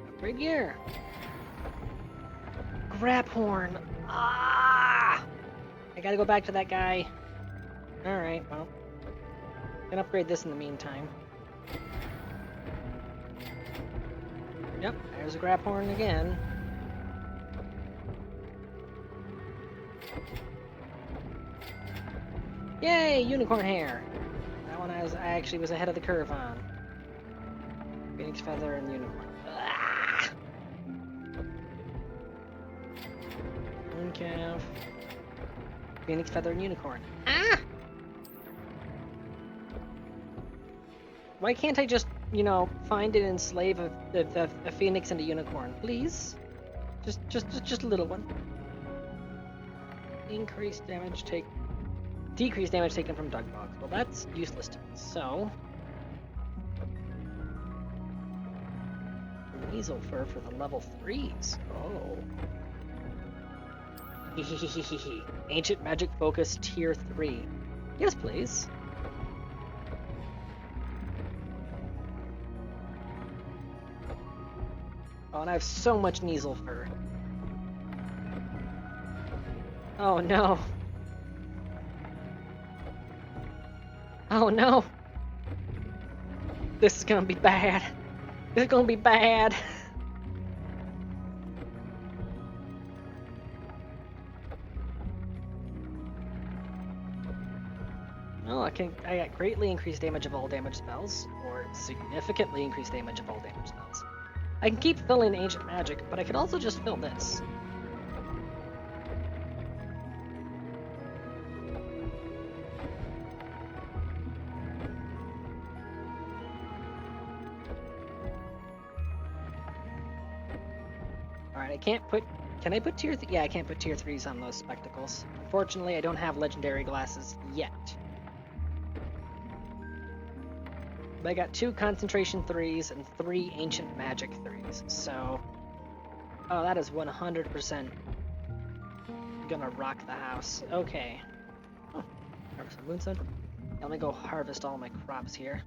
Speaker 1: Upgrade gear. Grab horn. Ah! I gotta go back to that guy. Alright, well. Can upgrade this in the meantime. Yep, there's a grab horn again. Yay, unicorn hair! That one I actually was ahead of the curve on. Phoenix feather and unicorn. Ah! Mooncalf. Phoenix feather and unicorn. Ah! Why can't I just, you know, find and enslave a phoenix and a unicorn, please? Just a little one. Increased damage decreased damage taken from dug bugs. Well, that's useless to me. So, weasel fur for the level 3s. Oh. Ancient magic focus tier 3. Yes, please. Oh, and I have so much Kneasel fur. Oh no. Oh no. This is gonna be bad. This is gonna be bad. No, I got greatly increased damage of all damage spells, or significantly increased damage of all damage spells. I can keep filling ancient magic, but I could also just fill this. Alright, I can't put... Can I put tier... Yeah, I can't put tier 3s on those spectacles. Unfortunately, I don't have legendary glasses yet. But I got 2 concentration 3s and 3 ancient magic 3s, so... Oh, that is 100% gonna rock the house. Okay. Oh, harvest some moonstone. Let me go harvest all my crops here.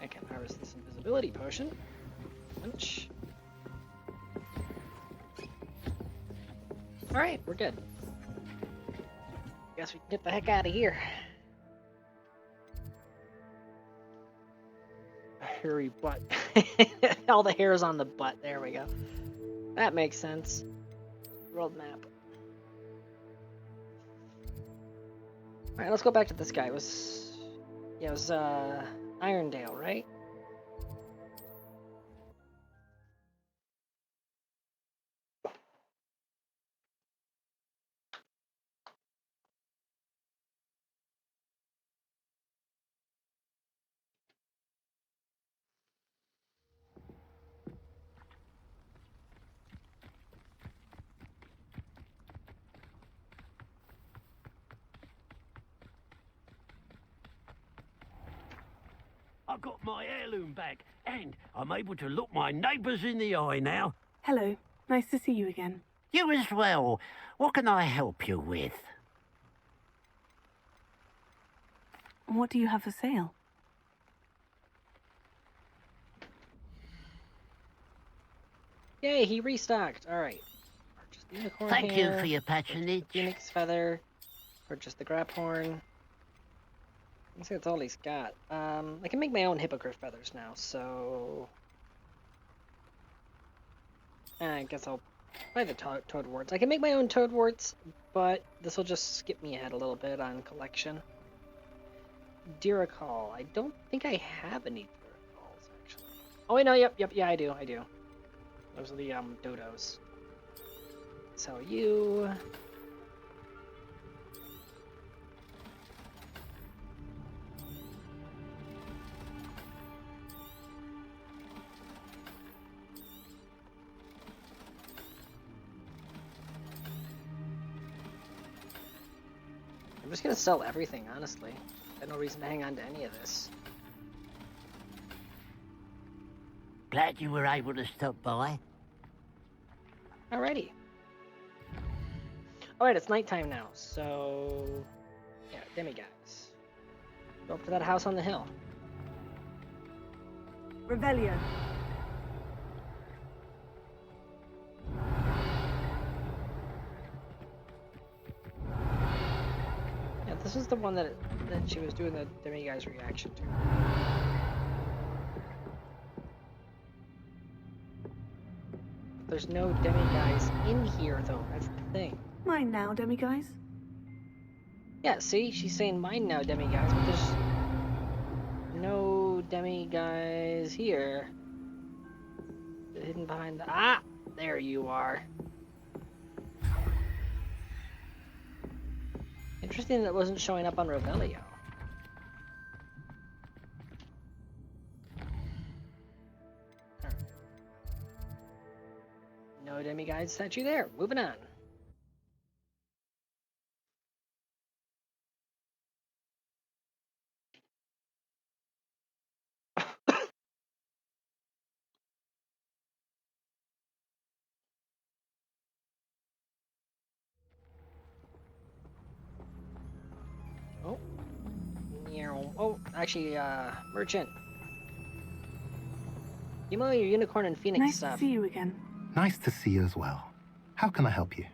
Speaker 1: I can harvest this invisibility potion. Punch. Alright, we're good. Guess we can get the heck out of here. A hairy butt. All the hairs on the butt. There we go. That makes sense. World map. Alright, let's go back to this guy. It was Irondale, right?
Speaker 8: I got my heirloom back, and I'm able to look my neighbours in the eye now.
Speaker 4: Hello. Nice to see you again.
Speaker 8: You as well. What can I help you with?
Speaker 4: What do you have for sale?
Speaker 1: Yay, he restocked. Alright. Purchase the unicorn
Speaker 8: Thank you
Speaker 1: hair,
Speaker 8: for your
Speaker 1: purchase the
Speaker 8: patronage.
Speaker 1: Phoenix feather. Purchase the grab horn. I think that's all he's got. I can make my own hippogriff feathers now, so... I guess I'll buy the toad warts. I can make my own toad warts, but this will just skip me ahead a little bit on collection. Diracol. I don't think I have any Diracols, actually. Oh, wait, no, yeah, I do. Those are the, dodos. So you... I'm just gonna sell everything, honestly. I have no reason to hang on to any of this.
Speaker 8: Glad you were able to stop by.
Speaker 1: Alrighty. Alright, it's nighttime now, so... Yeah, demi guys. Go up to that house on the hill.
Speaker 4: Revelio.
Speaker 1: Yeah, this is the one that she was doing the demiguy's reaction to. There's no demiguys in here, though. That's the thing.
Speaker 4: Mine now, demiguys.
Speaker 1: Yeah, see? She's saying mine now, demiguys, but there's no demiguys here. Hidden behind the... Ah! There you are. Interesting that it wasn't showing up on Revelio. No demiguise statue there. Moving on. Oh. Oh, actually, merchant. Give me your unicorn and phoenix
Speaker 4: Nice
Speaker 1: stuff.
Speaker 4: to see you again.
Speaker 10: Nice to see you as well. How can I help you?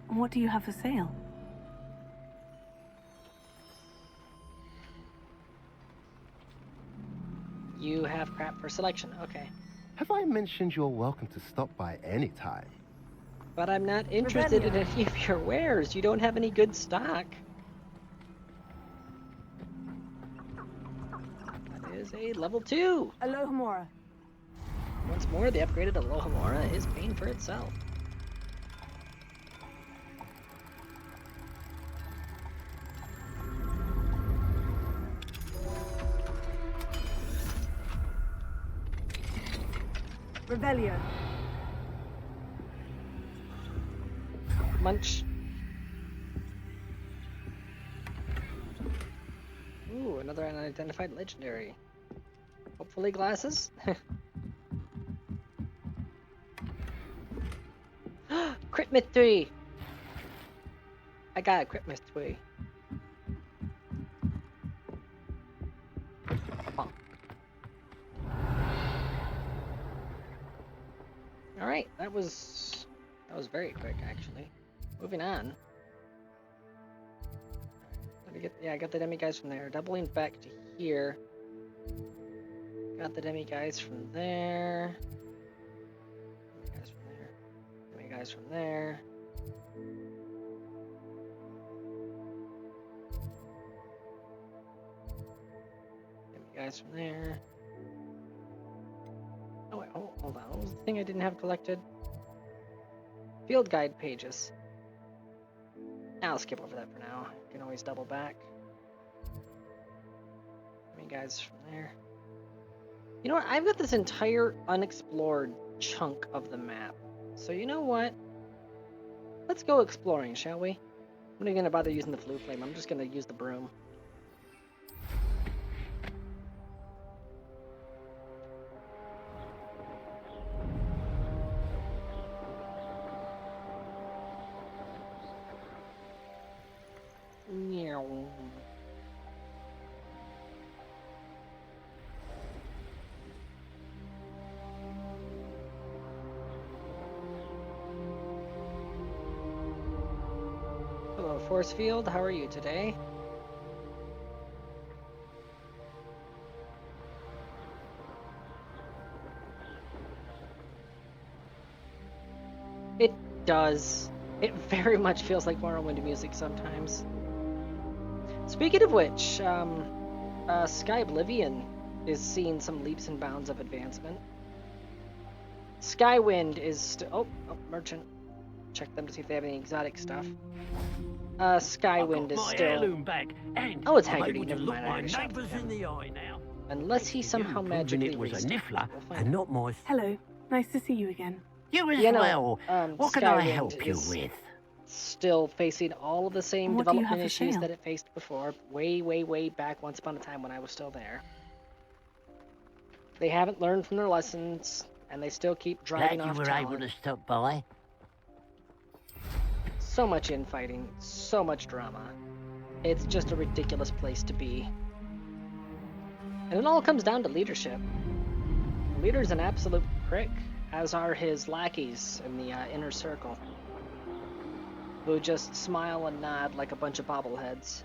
Speaker 4: What do you have for sale?
Speaker 1: You have crap for selection. Okay.
Speaker 10: Have I mentioned you're welcome to stop by any time?
Speaker 1: But I'm not interested in any of your wares. You don't have any good stock. That is a level 2.
Speaker 4: Alohomora.
Speaker 1: Once more, the upgraded Alohomora is paying for itself.
Speaker 4: Revelio.
Speaker 1: Munch. Ooh, another unidentified legendary. Hopefully glasses. Crit myth 3. I got a crit myth 3. Oh. All right, that was very quick actually. Moving on. Let me get, yeah, I got the demiguise from there. Doubling back to here. Got the demiguise from there. Demiguise from there. Demiguise from there. Demiguise from there. Oh wait, hold on. What was the thing I didn't have collected? Field guide pages. I'll skip over that for now. You can always double back. Demiguise from there. You know what? I've got this entire unexplored chunk of the map. So you know what? Let's go exploring, shall we? I'm not even gonna bother using the flue flame. I'm just gonna use the broom. Hello, Force Field. How are you today? It does. It very much feels like Morrowind music sometimes. Speaking of which, Sky Oblivion is seeing some leaps and bounds of advancement. Skywind is still... Oh, merchant. Check them to see if they have any exotic stuff. Skywind is still...
Speaker 8: heirloom back, and
Speaker 1: Oh, it's
Speaker 8: I'm
Speaker 1: Haggerty.
Speaker 8: able to
Speaker 1: Never
Speaker 8: look
Speaker 1: mind. I
Speaker 8: my
Speaker 1: already shopped
Speaker 8: neighbours
Speaker 1: with
Speaker 8: in
Speaker 1: him.
Speaker 8: the eye now.
Speaker 1: Unless he somehow
Speaker 8: You
Speaker 1: magically
Speaker 8: it was a
Speaker 1: restocked,
Speaker 8: niffler
Speaker 1: we'll find
Speaker 8: and
Speaker 1: out.
Speaker 8: not my...
Speaker 4: Hello. Nice to see you again.
Speaker 8: You as
Speaker 1: You know,
Speaker 8: well. What can I
Speaker 1: Skywind
Speaker 8: help you
Speaker 1: is
Speaker 8: with?
Speaker 1: Still facing all of the same
Speaker 4: What do you
Speaker 1: development
Speaker 4: have for
Speaker 1: issues
Speaker 4: sale?
Speaker 1: that it faced before, way back once upon a time when I was still there. They haven't learned from their lessons, and they still keep driving
Speaker 8: Glad you
Speaker 1: off
Speaker 8: were
Speaker 1: talent.
Speaker 8: able to stop by.
Speaker 1: So much infighting, so much drama. It's just a ridiculous place to be. And it all comes down to leadership. The leader's an absolute prick, as are his lackeys in the inner circle, who just smile and nod like a bunch of bobbleheads.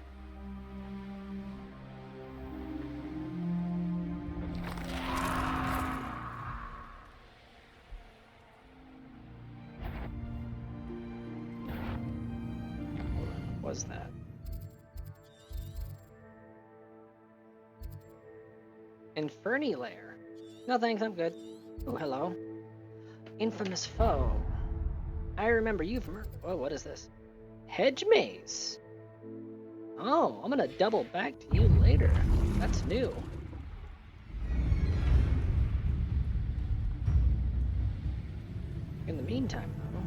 Speaker 1: What was that? Inferni lair. No thanks, I'm good. Oh, hello. Infamous foe. I remember you from... Oh, what is this? Hedge maze. Oh, I'm gonna double back to you later. That's new. In the meantime, though,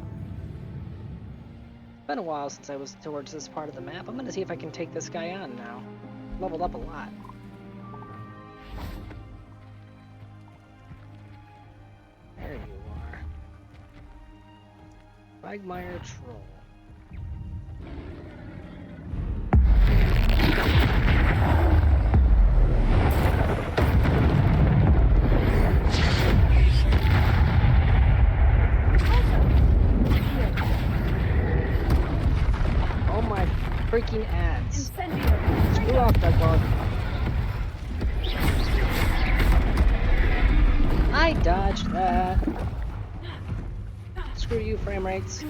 Speaker 1: it's been a while since I was towards this part of the map. I'm gonna see if I can take this guy on now. Leveled up a lot. There you are. Quagmire Troll. Oh my freaking ads. Screw off, Dogbog. I dodged that. Screw you, frame rates.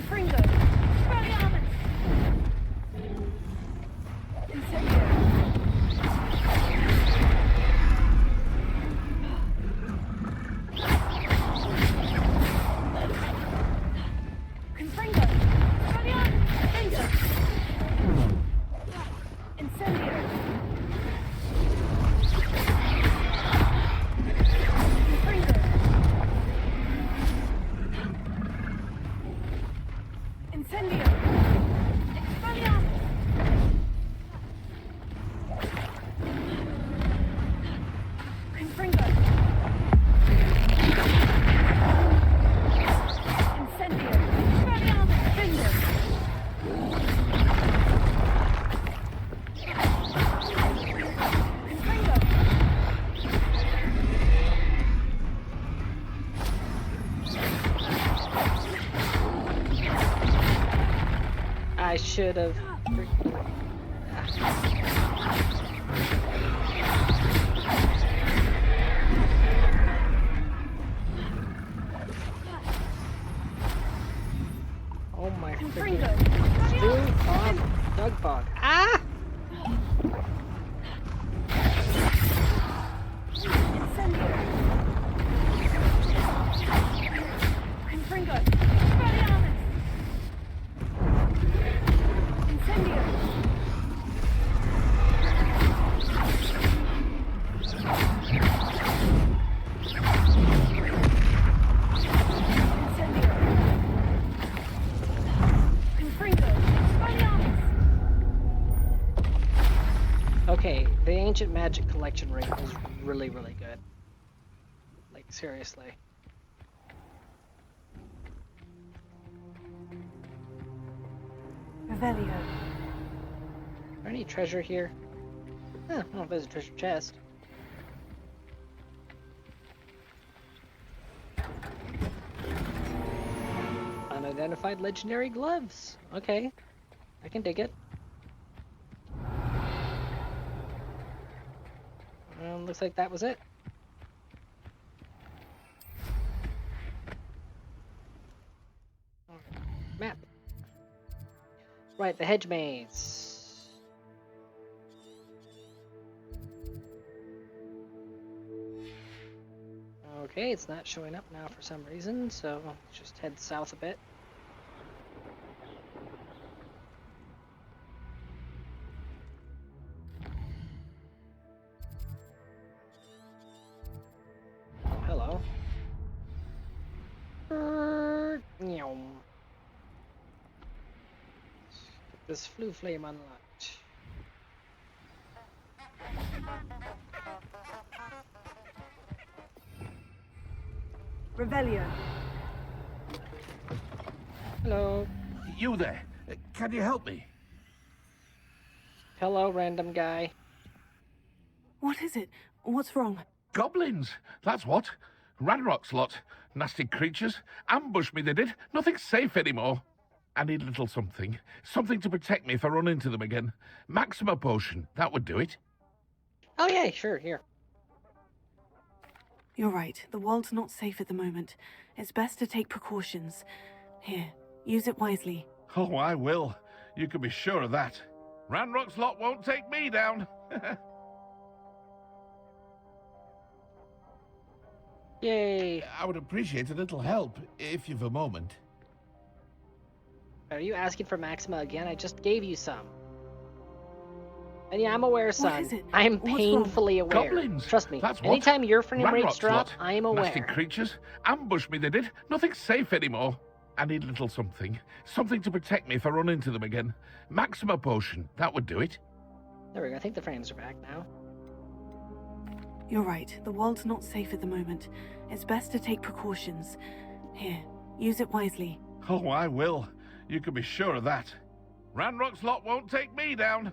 Speaker 1: I should have. Oh my freaking. Screw off, Dogbog. Ah! Okay, the Ancient Magic Collection ring is really, really good. Like, seriously.
Speaker 4: Revelio.
Speaker 1: Is there any treasure here? Huh, I don't know if there's a treasure chest. Unidentified legendary gloves. Okay, I can dig it. Looks like that was it. Map. Right, the hedge maze. Okay, it's not showing up now for some reason, so let's just head south a bit. Oh, hello. Meow. Get this flue flame unlocked.
Speaker 4: Revelio.
Speaker 1: Hello.
Speaker 7: You there? Can you help me?
Speaker 1: Hello, random guy.
Speaker 4: What is it? What's wrong?
Speaker 7: Goblins, that's what. Ranrock's lot. Nasty creatures. Ambushed me, they did. Nothing's safe anymore. I need a little something. Something to protect me if I run into them again. Maxima potion, that would do it.
Speaker 1: Oh yeah, sure, here.
Speaker 4: You're right. The world's not safe at the moment. It's best to take precautions. Here, use it wisely.
Speaker 7: Oh, I will. You can be sure of that. Ranrock's lot won't take me down.
Speaker 1: Yay.
Speaker 7: I would appreciate a little help, if you've a moment.
Speaker 1: Are you asking for Maxima again? I just gave you some. And yeah, I'm aware, son.
Speaker 4: is it?
Speaker 1: I'm
Speaker 4: What's wrong?
Speaker 1: painfully aware.
Speaker 7: Goblins,
Speaker 1: Trust me.
Speaker 7: that's what.
Speaker 1: Anytime your frame rates
Speaker 7: Ranrock's
Speaker 1: drop,
Speaker 7: lot.
Speaker 1: I'm aware.
Speaker 7: Nasty creatures. Ambushed me, they did. Nothing's safe anymore. I need a little something. Something to protect me if I run into them again. Maxima potion, that would do it.
Speaker 1: There we go. I think the frames are back now.
Speaker 4: You're right. The world's not safe at the moment. It's best to take precautions. Here, use it wisely.
Speaker 7: Oh, I will. You can be sure of that. Ranrock's lot won't take me down.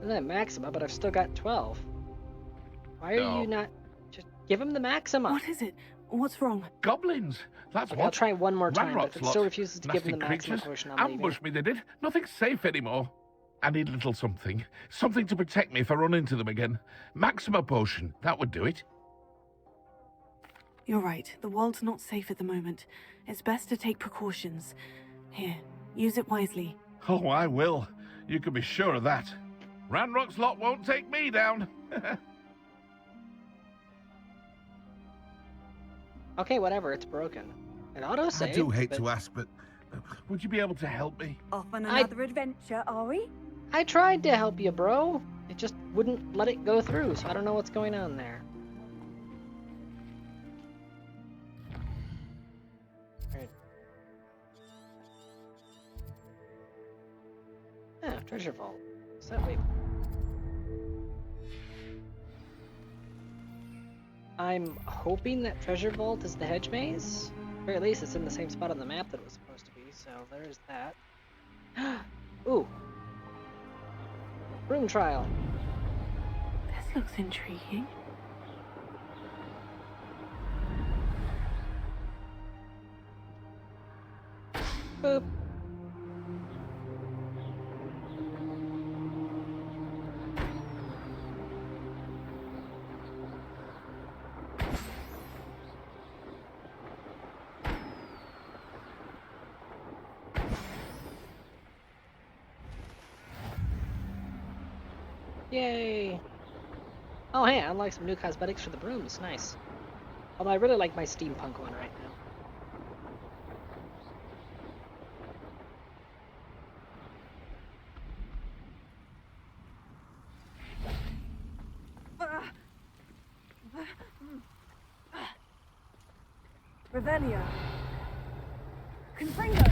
Speaker 1: And then Maxima, but I've still got 12. Why are you not... Just give him the Maxima.
Speaker 4: What is it? What's wrong?
Speaker 7: Goblins, that's
Speaker 1: Okay,
Speaker 7: what.
Speaker 1: I'll try one more time, but
Speaker 7: Ranrock's
Speaker 1: if it
Speaker 7: lot.
Speaker 1: still refuses to give
Speaker 7: Nasty
Speaker 1: him the Maxima
Speaker 7: creatures.
Speaker 1: potion, I'm leaving.
Speaker 7: Ambushed me, they did. Nothing's safe anymore. I need a little something. Something to protect me if I run into them again. Maxima potion, that would do it.
Speaker 4: You're right. The world's not safe at the moment. It's best to take precautions. Here, use it wisely.
Speaker 7: Oh, I will. You can be sure of that. Ranrock's lot won't take me down.
Speaker 1: Okay, whatever. It's broken. It autosaved.
Speaker 7: I do hate
Speaker 1: but
Speaker 7: to ask, but would you be able to help me?
Speaker 5: Off on
Speaker 1: I-
Speaker 5: another adventure, are we?
Speaker 1: I tried to help you, bro. It just wouldn't let it go through, so I don't know what's going on there. Alright. Ah, treasure vault. What's that way? I'm hoping that treasure vault is the hedge maze. Or at least it's in the same spot on the map that it was supposed to be, so there's that. Ooh. Room trial.
Speaker 4: This looks intriguing.
Speaker 1: Boop. Yay! Oh hey, I unlocked some new cosmetics for the brooms. Nice. Although I really like my steampunk one right now.
Speaker 6: Revelio. Confringo.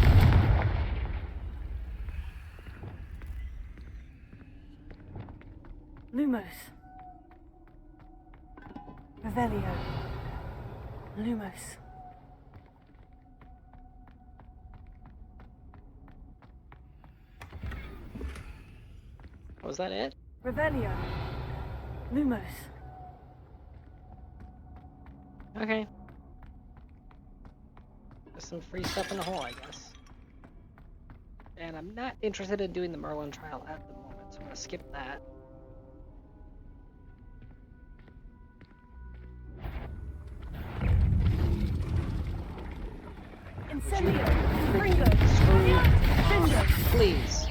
Speaker 4: Lumos. Revelio. Lumos.
Speaker 1: Was that it?
Speaker 6: Revelio.
Speaker 4: Lumos.
Speaker 1: Okay. There's some free stuff in the hole, I guess. And I'm not interested in doing the Merlin trial at the moment, so I'm gonna skip that.
Speaker 6: Incendio. Confringo.
Speaker 1: Screw. Please.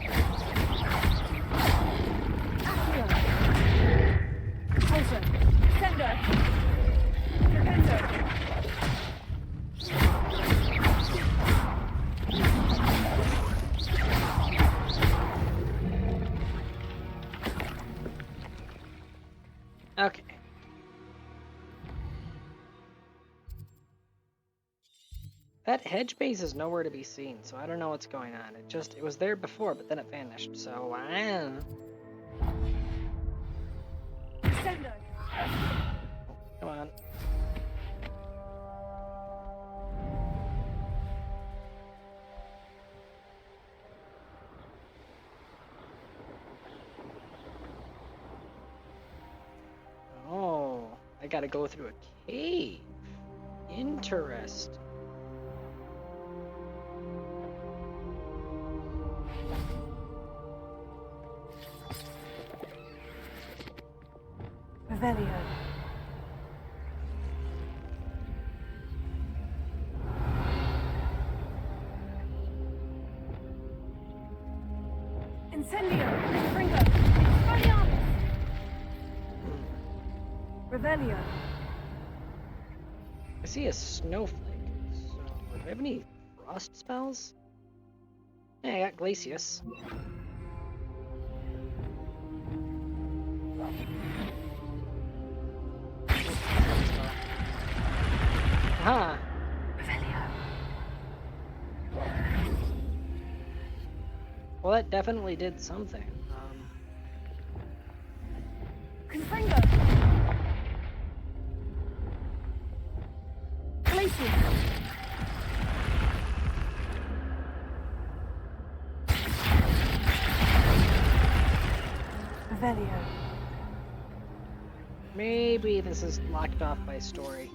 Speaker 6: Accio. Potion. Sender. Repento.
Speaker 1: Okay. That hedge base is nowhere to be seen, so I don't know what's going on. It was there before, but then it vanished, so I don't know.
Speaker 6: Sender.
Speaker 1: Come on. gotta go through a cave. Interesting.
Speaker 4: Revelio. Incendio! Fringo! Expelliarmus! Revelio.
Speaker 1: I see a snowflake. So, do I have any frost spells? Yeah, I got Glacius. Aha! Well, that definitely did something.
Speaker 4: Confringo! Glacius! Revelio.
Speaker 1: Maybe this is locked off by story.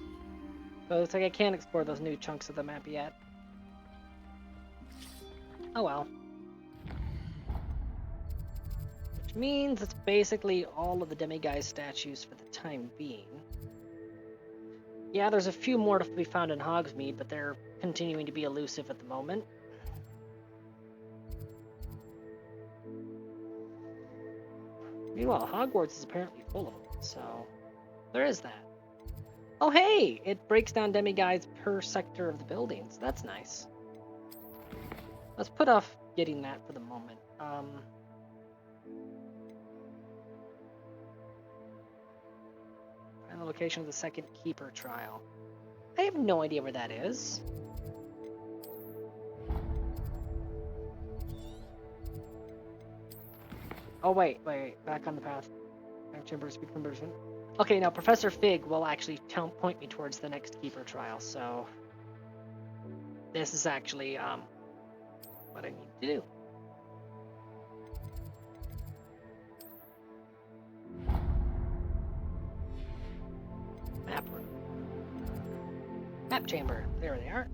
Speaker 1: So it's like I can't explore those new chunks of the map yet. Oh well. Which means it's basically all of the demiguise statues for the time being. Yeah, there's a few more to be found in Hogsmeade, but they're continuing to be elusive at the moment. Meanwhile, Hogwarts is apparently full of them, so there is that. Oh hey! It breaks down demiguises per sector of the buildings. That's nice. Let's put off getting that for the moment. Find the location of the second Keeper trial. I have no idea where that is. Oh wait, back on the path. Back chamber, speed conversion. Okay, now Professor Fig will actually point me towards the next Keeper trial, so this is actually what I need to do. Map room. Map chamber. There they are.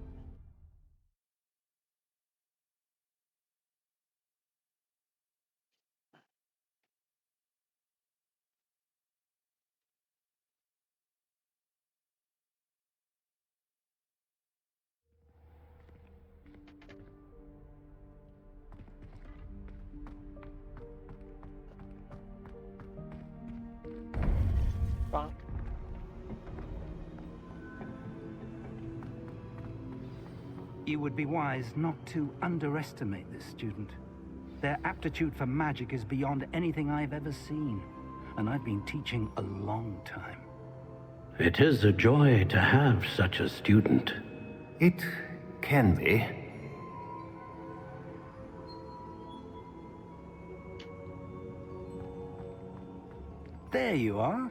Speaker 1: Bonk.
Speaker 11: You would be wise not to underestimate this student. Their aptitude for magic is beyond anything I've ever seen, and I've been teaching a long time.
Speaker 8: It is a joy to have such a student.
Speaker 10: It can be.
Speaker 11: There you are.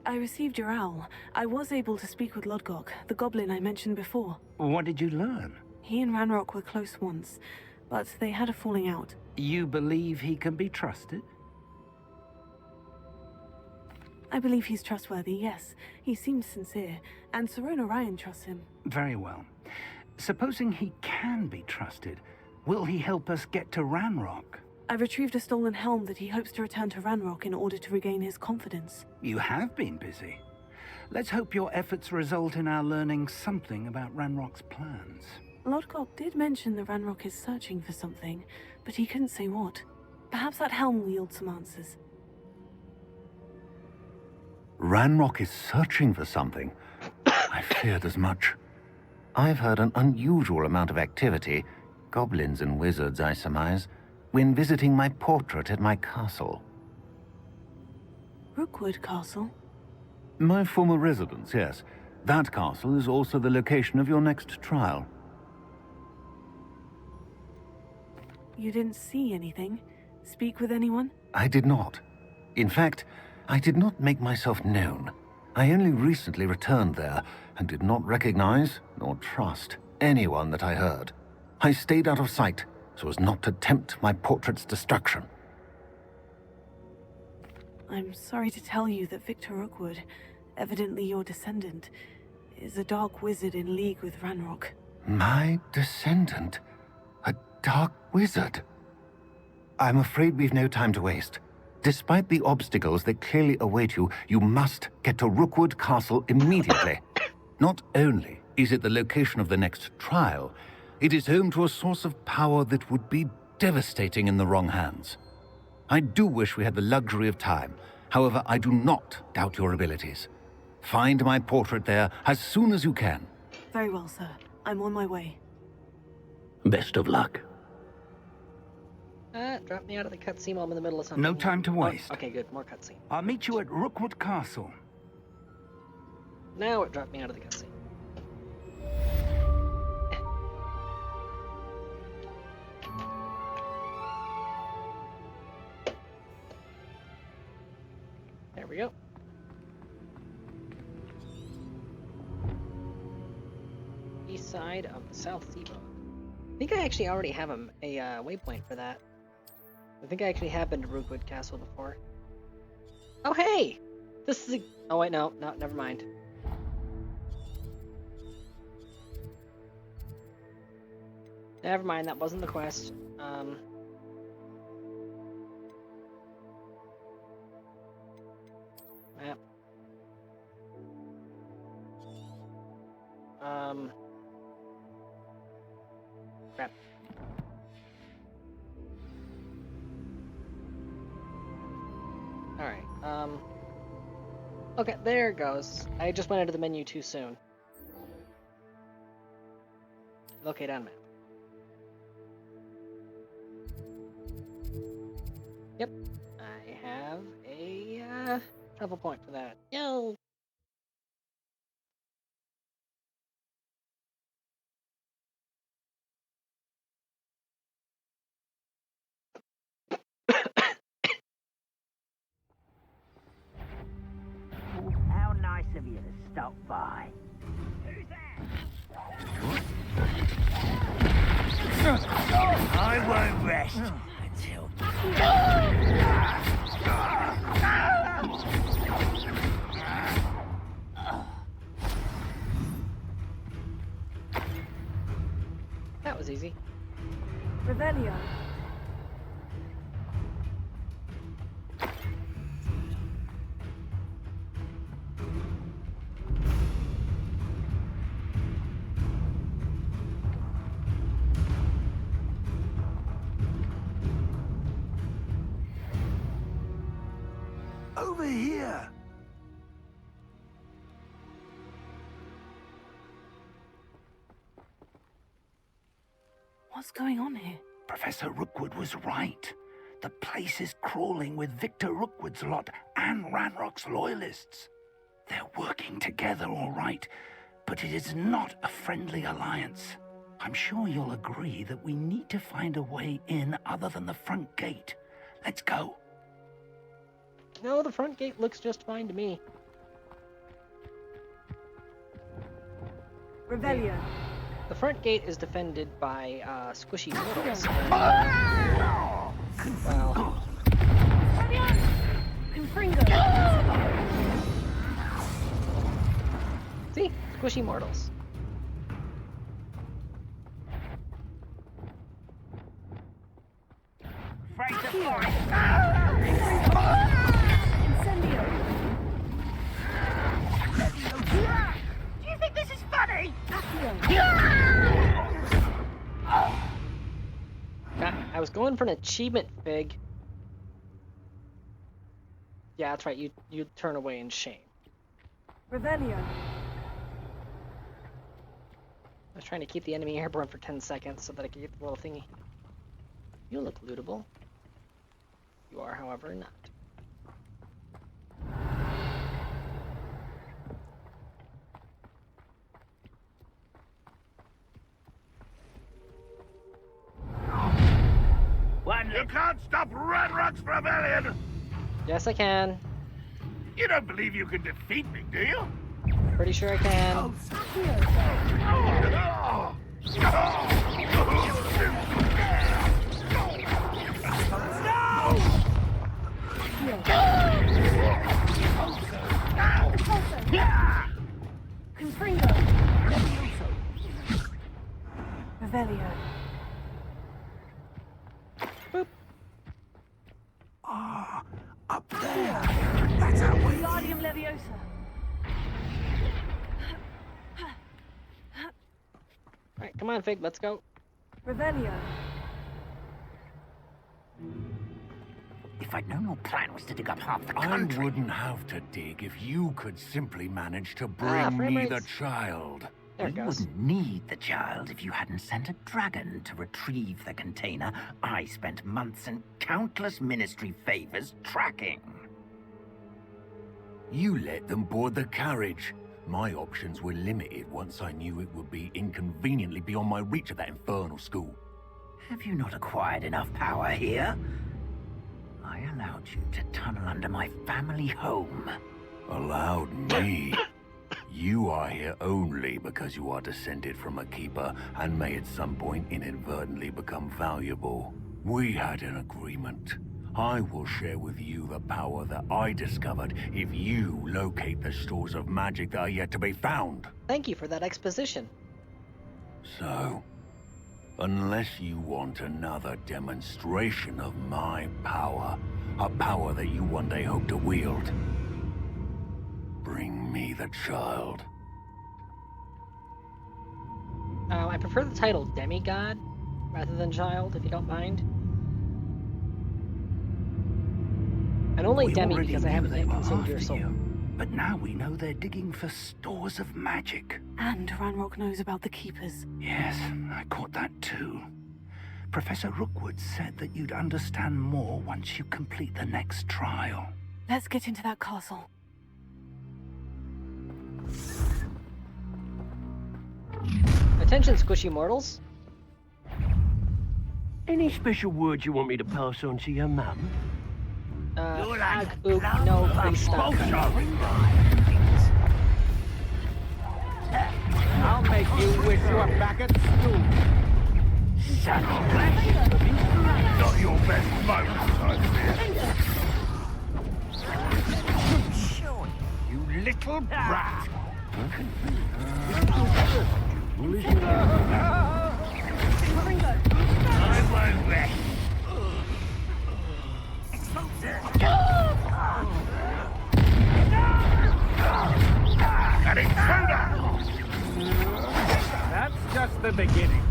Speaker 4: I received your owl. I was able to speak with Lodgok, the goblin I mentioned before.
Speaker 11: What did you learn?
Speaker 4: He and Ranrock were close once, but they had a falling out.
Speaker 11: You believe he can be trusted?
Speaker 4: I believe he's trustworthy, yes. He seems sincere, and Sirona Ryan trusts him.
Speaker 11: Very well. Supposing he can be trusted, will he help us get to Ranrock?
Speaker 4: I've retrieved a stolen helm that he hopes to return to Ranrock in order to regain his confidence.
Speaker 11: You have been busy. Let's hope your efforts result in our learning something about Ranrock's plans.
Speaker 4: Lodgok did mention that Ranrock is searching for something, but he couldn't say what. Perhaps that helm will yield some answers.
Speaker 10: Ranrock is searching for something. I feared as much. I've heard an unusual amount of activity, goblins and wizards, I surmise, when visiting my portrait at my castle.
Speaker 4: Rookwood Castle?
Speaker 10: My former residence, yes. That castle is also the location of your next trial.
Speaker 4: You didn't see anything? Speak with anyone?
Speaker 10: I did not. In fact, I did not make myself known. I only recently returned there and did not recognize nor trust anyone that I heard. I stayed out of sight so as not to tempt my portrait's destruction.
Speaker 4: I'm sorry to tell you that Victor Rookwood, evidently your descendant, is a dark wizard in league with Ranrock.
Speaker 10: My descendant? A dark wizard? I'm afraid we've no time to waste. Despite the obstacles that clearly await you, you must get to Rookwood Castle immediately. Not only is it the location of the next trial, it is home to a source of power that would be devastating in the wrong hands. I do wish we had the luxury of time. However, I do not doubt your abilities. Find my portrait there as soon as you can.
Speaker 4: Very well, sir. I'm on my way.
Speaker 8: Best of luck.
Speaker 1: Drop me out of the cutscene while I'm in the middle of something.
Speaker 11: No time to waste.
Speaker 1: Oh, okay, good. More cutscene.
Speaker 11: I'll meet you at Rookwood Castle.
Speaker 1: Now it dropped me out of the cutscene. There we go. East side of the South Seaboard. I think I actually already have a waypoint for that. I think I actually have been to Rookwood Castle before. Oh hey! This is a... Oh wait, no, never mind. Never mind, that wasn't the quest. Map. Crap. Alright, okay, there it goes. I just went into the menu too soon. Locate on map. Yep, I have a travel point for that. Yo!
Speaker 9: How nice of you to stop by. Who's that? I won't rest until...
Speaker 1: That was easy.
Speaker 6: Revelio.
Speaker 11: Over here!
Speaker 4: What's going on here?
Speaker 11: Professor Rookwood was right. The place is crawling with Victor Rookwood's lot and Ranrock's loyalists. They're working together, all right, but it is not a friendly alliance. I'm sure you'll agree that we need to find a way in other than the front gate. Let's go.
Speaker 1: No, the front gate looks just fine to me.
Speaker 6: Revelio.
Speaker 1: The front gate is defended by squishy portals. Well, see? Squishy mortals.
Speaker 9: Do you think this is funny?
Speaker 1: I was going for an achievement fig. Yeah, that's right. You turn away in shame.
Speaker 6: Revelio.
Speaker 1: I was trying to keep the enemy airborne for 10 seconds so that I could get the little thingy. You look lootable. You are, however, not.
Speaker 7: You can't stop Ranrock's rebellion!
Speaker 1: Yes, I can.
Speaker 7: You don't believe you can defeat me, do you?
Speaker 1: Pretty sure I can.
Speaker 4: Revelio.
Speaker 1: Boop.
Speaker 11: Ah, up there. That's how we...
Speaker 6: Wingardium Leviosa.
Speaker 1: Alright, come on, Fig, let's go.
Speaker 6: Revelio.
Speaker 8: If I'd known your plan was to dig up half the
Speaker 10: I
Speaker 8: country...
Speaker 10: wouldn't have to dig if you could simply manage to
Speaker 1: Ah,
Speaker 10: bring
Speaker 1: frame
Speaker 10: me the
Speaker 1: rates.
Speaker 10: child.
Speaker 1: There it
Speaker 8: You
Speaker 1: goes.
Speaker 8: wouldn't need the child if you hadn't sent a dragon to retrieve the container I spent months and countless ministry favors tracking.
Speaker 10: You let them board the carriage. My options were limited once I knew it would be inconveniently beyond my reach at that infernal school.
Speaker 8: Have you not acquired enough power here? I allowed you to tunnel under my family home.
Speaker 10: Allowed me? You are here only because you are descended from a keeper and may at some point inadvertently become valuable. We had an agreement. I will share with you the power that I discovered if you locate the stores of magic that are yet to be found.
Speaker 1: Thank you for that exposition.
Speaker 10: So, unless you want another demonstration of my power, a power that you one day hope to wield, bring me the child.
Speaker 1: I prefer the title Demigod rather than Child, if you don't mind. And only
Speaker 11: We
Speaker 1: Demi
Speaker 11: already
Speaker 1: because I
Speaker 11: knew
Speaker 1: haven't
Speaker 11: they
Speaker 1: yet
Speaker 11: were
Speaker 1: consumed your
Speaker 11: after
Speaker 1: soul.
Speaker 11: you, but now we know they're digging for stores of magic.
Speaker 4: And Ranrock knows about the Keepers.
Speaker 11: Yes, I caught that too. Professor Rookwood said that you'd understand more once you complete the next trial.
Speaker 4: Let's get into that castle.
Speaker 1: Attention, squishy mortals.
Speaker 8: Any special words you want me to pass on to your mum?
Speaker 1: Ag, ook, no, please stop.
Speaker 9: I'll make you wish you were back at school.
Speaker 7: Not your best moments, I fear.
Speaker 9: You little brat.
Speaker 7: I won't rest. An intruder!
Speaker 9: That's just the beginning.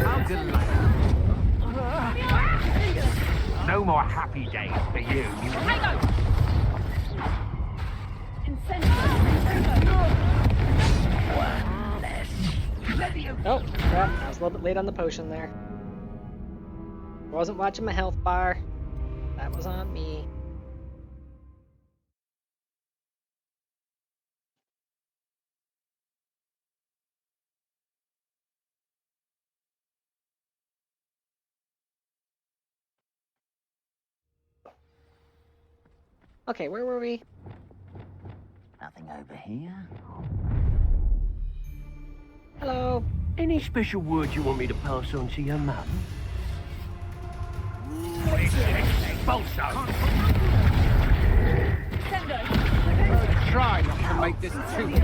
Speaker 9: How delightful. No more happy days for you.
Speaker 1: Oh, crap. I was a little bit late on the potion there. Wasn't watching my health bar. That was on me. Okay, where were we?
Speaker 8: Nothing over here.
Speaker 1: Hello.
Speaker 8: Any special words you want me to pass on to your mum?
Speaker 9: Try not to make this too easy.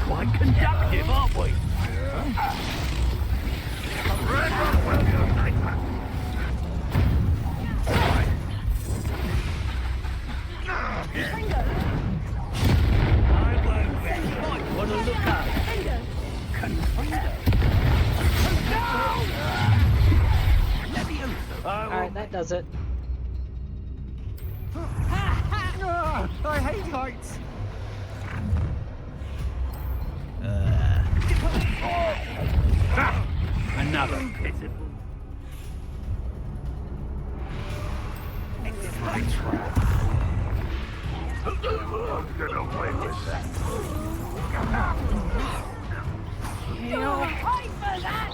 Speaker 8: Quite conductive, aren't we? Want to look up?
Speaker 1: Alright, that does it.
Speaker 9: I hate heights.
Speaker 8: Another pitiful.
Speaker 7: I'm gonna win with that.
Speaker 6: You'll pay for that!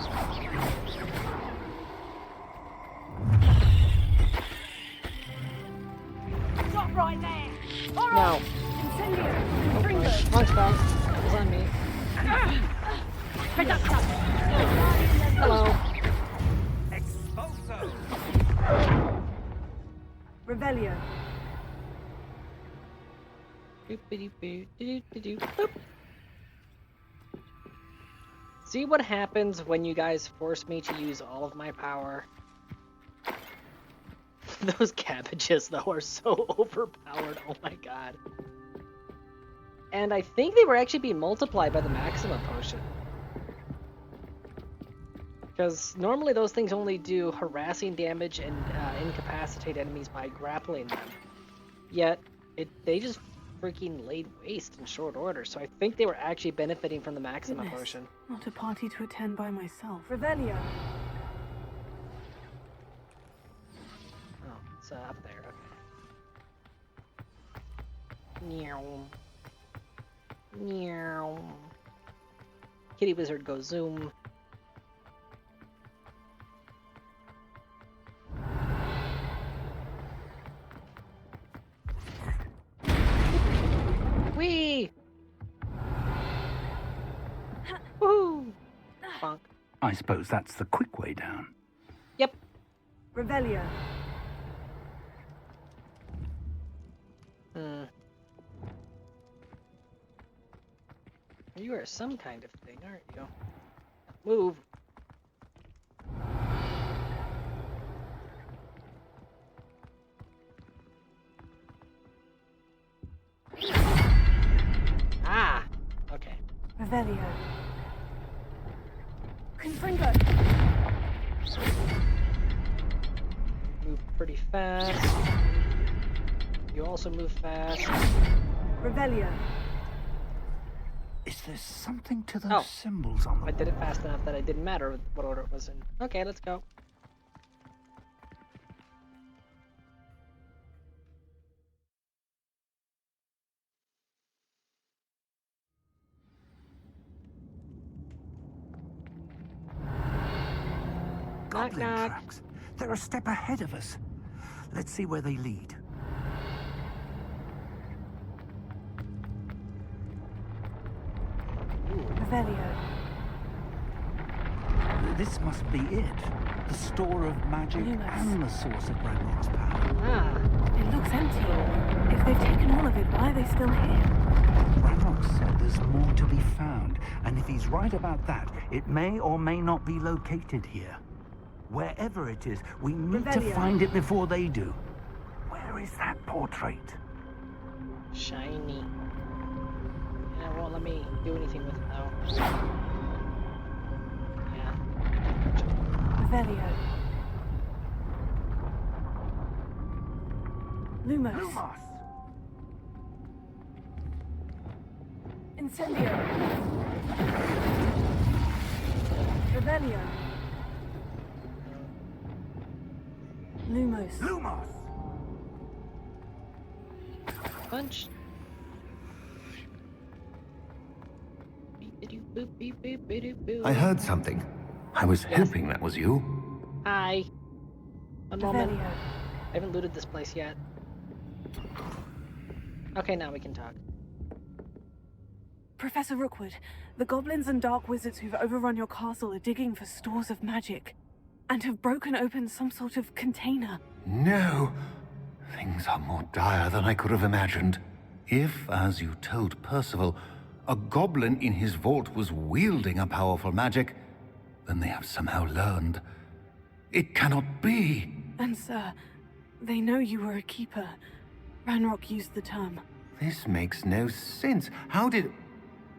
Speaker 6: Stop right there! All right!
Speaker 1: No.
Speaker 6: Incendio!
Speaker 1: Oh,
Speaker 6: Bring
Speaker 1: my lunchbox. That was on me.
Speaker 6: Reductor!
Speaker 1: Hello.
Speaker 6: Revelio.
Speaker 1: Boop-a-doo-boo, boop. See what happens when you guys force me to use all of my power. Those cabbages, though, are so overpowered. Oh my god. And I think they were actually being multiplied by the Maxima potion. Because normally those things only do harassing damage and incapacitate enemies by grappling them. Yet, they just freaking laid waste in short order. So I think they were actually benefiting from the Maxima potion.
Speaker 4: Not a party to attend by myself.
Speaker 6: Revelio.
Speaker 1: Oh, it's up there. Okay. Meow. Meow. Kitty Wizard goes zoom. Whee! Woohoo! Bonk.
Speaker 11: I suppose that's the quick way down.
Speaker 1: Yep.
Speaker 6: Revelio.
Speaker 1: You are some kind of thing, aren't you? Move. Ah! Okay.
Speaker 6: Revelio. Confringo.
Speaker 1: Move pretty fast. You also move fast.
Speaker 6: Revelio.
Speaker 11: Is there something to those symbols on
Speaker 1: I did it fast enough that it didn't matter what order it was in. Okay, let's go.
Speaker 11: Goblin
Speaker 1: knock.
Speaker 11: tracks. They're a step ahead of us. Let's see where they lead.
Speaker 6: Revelio.
Speaker 11: This must be it. The store of magic and the source of Ranrock's power.
Speaker 1: Ah.
Speaker 4: It looks empty. If they've taken all of it, why are they still here?
Speaker 11: Ranrock said there's more to be found, and if he's right about that, it may or may not be located here. Wherever it is, we need to find it before they do. Where is that portrait?
Speaker 1: Shiny. Yeah, it won't let me do anything with it though. Yeah.
Speaker 6: Revelio. Lumos.
Speaker 11: Lumos.
Speaker 6: Incendio. Revelio. Lumos.
Speaker 11: Lumos.
Speaker 1: Punch.
Speaker 10: I heard something. I was hoping that was you.
Speaker 1: Hi. One moment.
Speaker 6: Revelio.
Speaker 1: I haven't looted this place yet. Okay, now we can talk.
Speaker 4: Professor Rookwood, the goblins and dark wizards who've overrun your castle are digging for stores of magic and have broken open some sort of container.
Speaker 10: No. Things are more dire than I could have imagined. If, as you told Percival, a goblin in his vault was wielding a powerful magic, then they have somehow learned. It cannot be.
Speaker 4: And sir, they know you were a keeper. Ranrock used the term.
Speaker 10: This makes no sense. How did...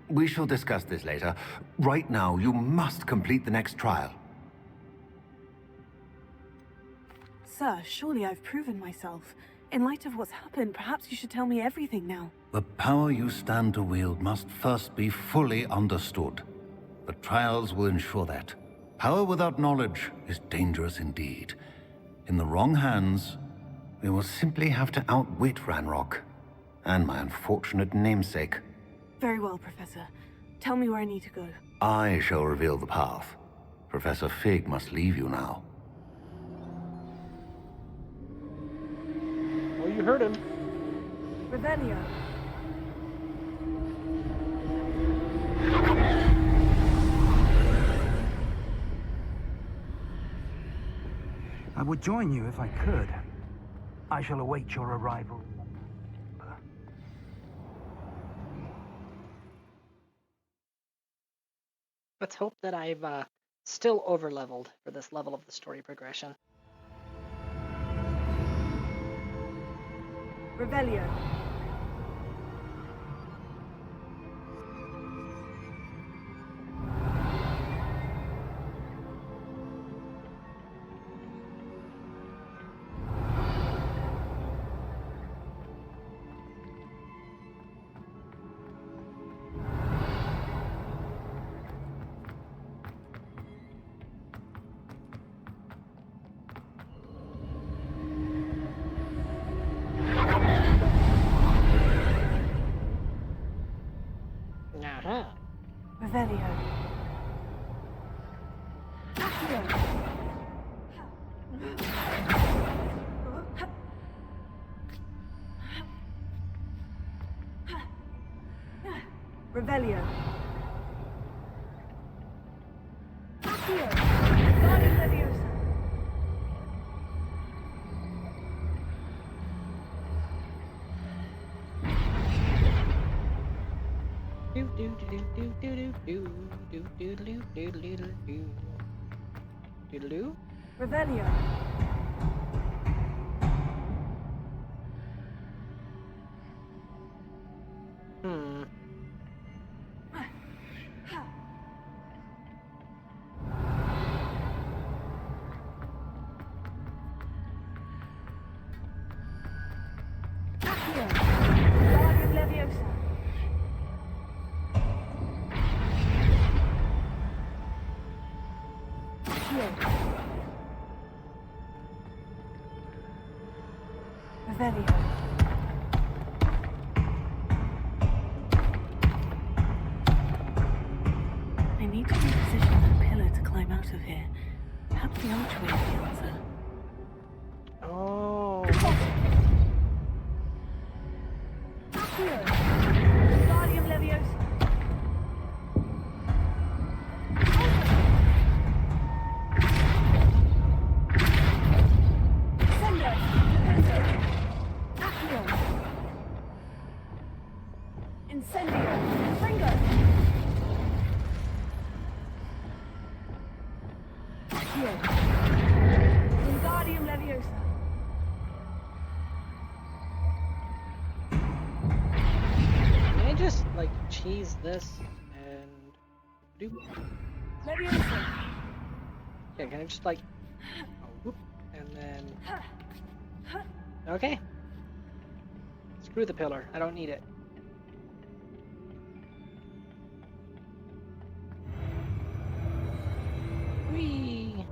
Speaker 10: We shall discuss this later. Right now, you must complete the next trial.
Speaker 4: Sir, surely I've proven myself. In light of what's happened, perhaps you should tell me everything now.
Speaker 10: The power you stand to wield must first be fully understood. The trials will ensure that. Power without knowledge is dangerous indeed. In the wrong hands, we will simply have to outwit Ranrock and my unfortunate namesake.
Speaker 4: Very well, Professor. Tell me where I need to go.
Speaker 10: I shall reveal the path. Professor Fig must leave you now.
Speaker 1: Oh, you heard him.
Speaker 6: Revelio.
Speaker 11: I would join you if I could. I shall await your arrival.
Speaker 1: Let's hope that I've still over-leveled for this level of the story progression.
Speaker 4: Revelio.
Speaker 1: Uh-huh.
Speaker 4: Revelio. Accio. Revelio. Accio. Guardian Leviosa.
Speaker 1: Do do do do do do do do do do do do do do do do.
Speaker 4: Revelio.
Speaker 1: Hmm.
Speaker 4: Accio. Guardian Leviosa. Accio. Revelio. I need to reposition that pillar to climb out of here. Perhaps the archway is the answer.
Speaker 1: Oh.
Speaker 4: Accio. Guardian Leviosa. Sendo. Accio. Incendio. Fringo. Accio. Wingardium Leviosa.
Speaker 1: Can I just like cheese this and do?
Speaker 4: Leviosa.
Speaker 1: Yeah, can I just like oh, whoop, and then okay. Screw the pillar. I don't need it. Whee!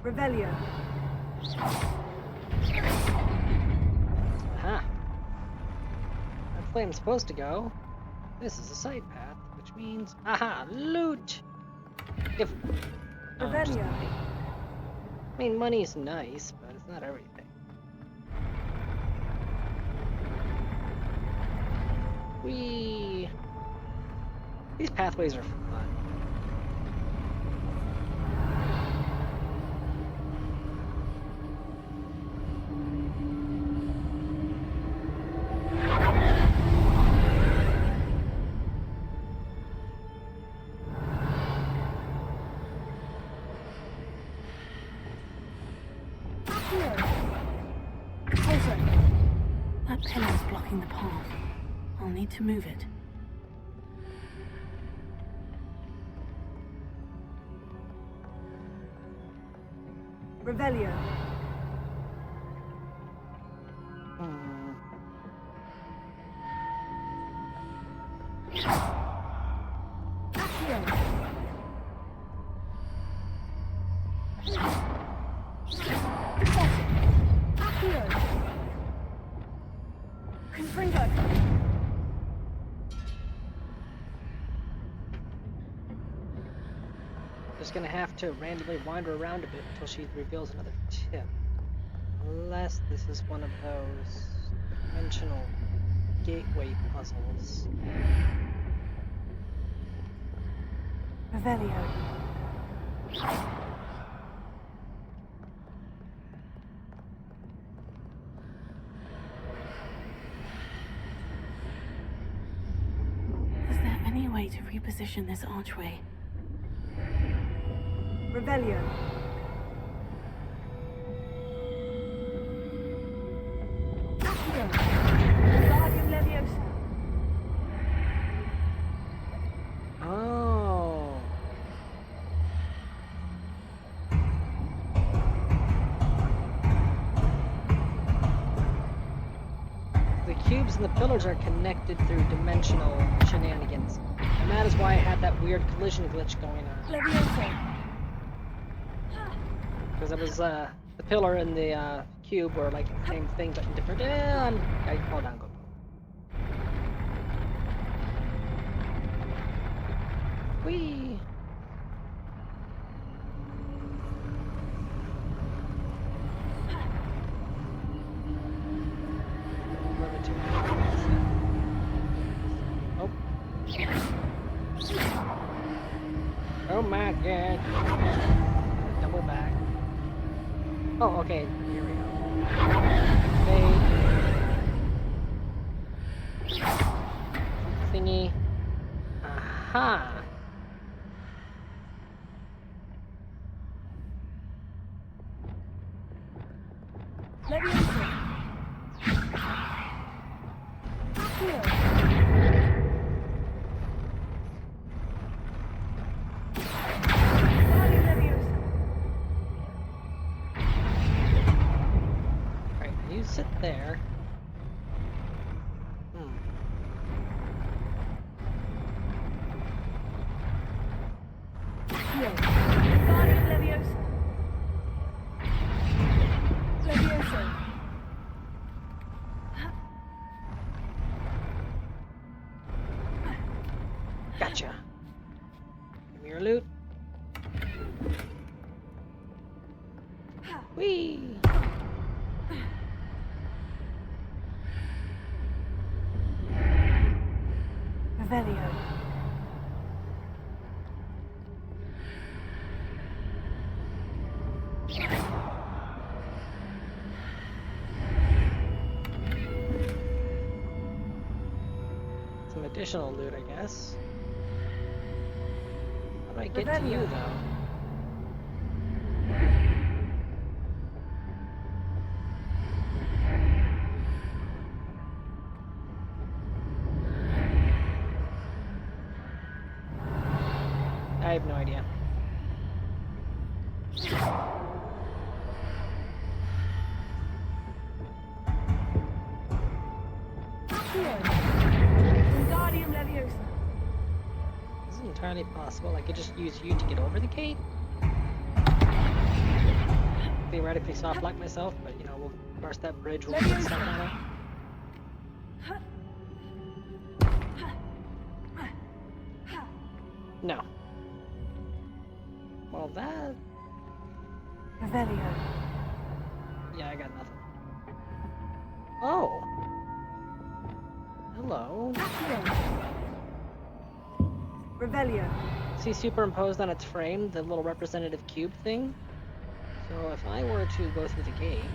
Speaker 4: Revelio.
Speaker 1: Aha. That's the way I'm supposed to go. This is a side path, which means aha, loot. If
Speaker 4: Revelio.
Speaker 1: I mean, money's nice, but it's not everything. These pathways are fun.
Speaker 4: That pillar is blocking the path. I'll need to move it. Revelio. Accio. Accio. Confringo.
Speaker 1: Just gonna have to randomly wander around a bit until she reveals another tip. Unless this is one of those dimensional gateway puzzles.
Speaker 4: Revelio. way to reposition this archway.
Speaker 6: Revelio. Accio. Wingardium Leviosa.
Speaker 1: Oh. The cubes and the pillars are connected through dimensional shenanigans. And that is why I had that weird collision glitch going on.
Speaker 6: Leviosa.
Speaker 1: Because it was, the pillar and the, cube were like the same thing, but in different, hold on, go. Whee! Oh. Oh my god. Double back. Oh, okay. Here we go. Okay. Thingy. Aha.
Speaker 6: Leviosa. Accio. Wingardium Leviosa.
Speaker 1: Alright, you sit there.
Speaker 6: Accio. Wingardium Leviosa. Leviosa.
Speaker 1: Gotcha. Give me your loot. Whee!
Speaker 4: Revelio.
Speaker 1: Some additional loot, I guess. How do I get to you, though? I have no idea.
Speaker 6: Wingardium Leviosa.
Speaker 1: This is entirely possible. I could just use you to get over the gate. Theoretically soft lock myself, but you know, we'll cross that bridge when we get stuck on it. No. Well, that...
Speaker 4: Revelio.
Speaker 1: Yeah, I got nothing. Oh. Hello.
Speaker 6: Revelio.
Speaker 1: See superimposed on its frame, the little representative cube thing? So if I were to go through the gate,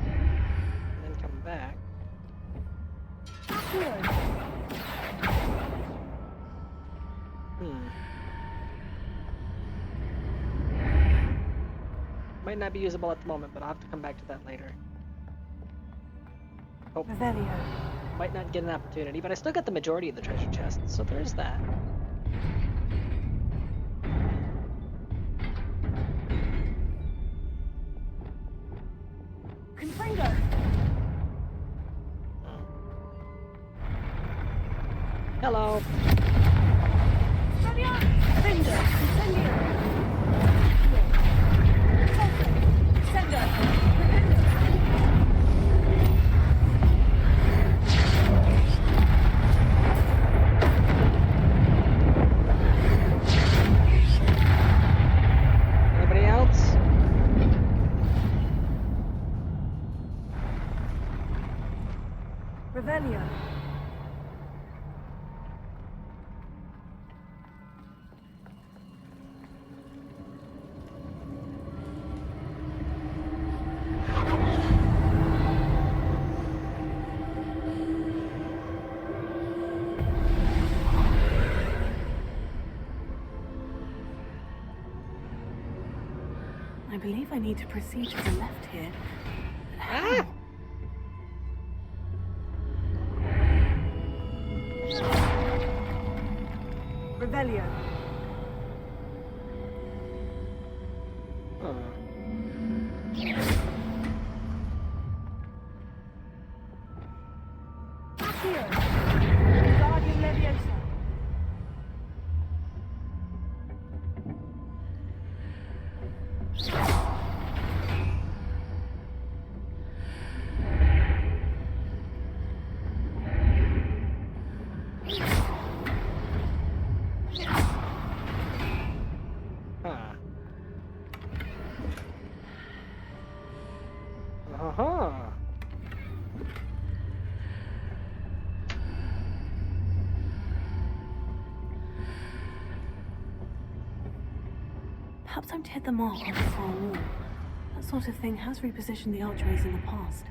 Speaker 1: and then come back... Might not be usable at the moment, but I'll have to come back to that later. Oh.
Speaker 4: Revelio.
Speaker 1: Might not get an opportunity, but I still got the majority of the treasure chest, so there's that.
Speaker 6: Confringo.
Speaker 1: Hello.
Speaker 6: Finger. Incendio. Sender.
Speaker 1: Anybody else?
Speaker 6: Revelio.
Speaker 4: I believe I need to proceed to the left here. But how? Revelio.
Speaker 6: Here. Guardian Leviosa.
Speaker 4: Perhaps I'm to hit the mark on the far wall. That sort of thing has repositioned the archways in the past.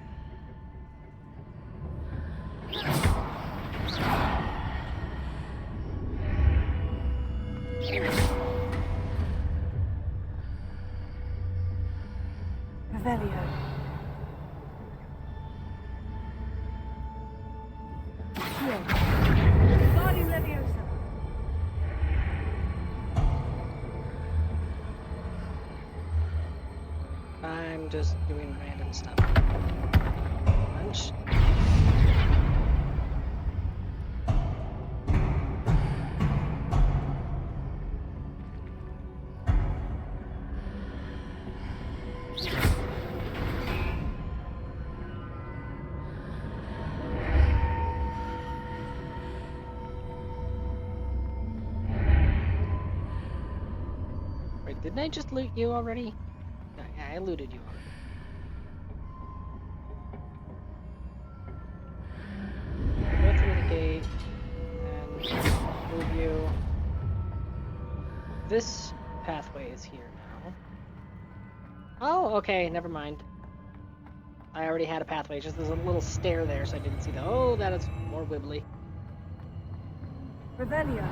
Speaker 4: Revelio. Here.
Speaker 6: Guardian Leviosa.
Speaker 1: I'm just doing random stuff. Lunch. Wait, didn't I just loot you already? Yeah, I looted you already. Go through the gate, and move you. This pathway is here now. Oh, okay, never mind. I already had a pathway, just there's a little stair there, so I didn't see the. Oh, that is more wibbly.
Speaker 6: Revelio.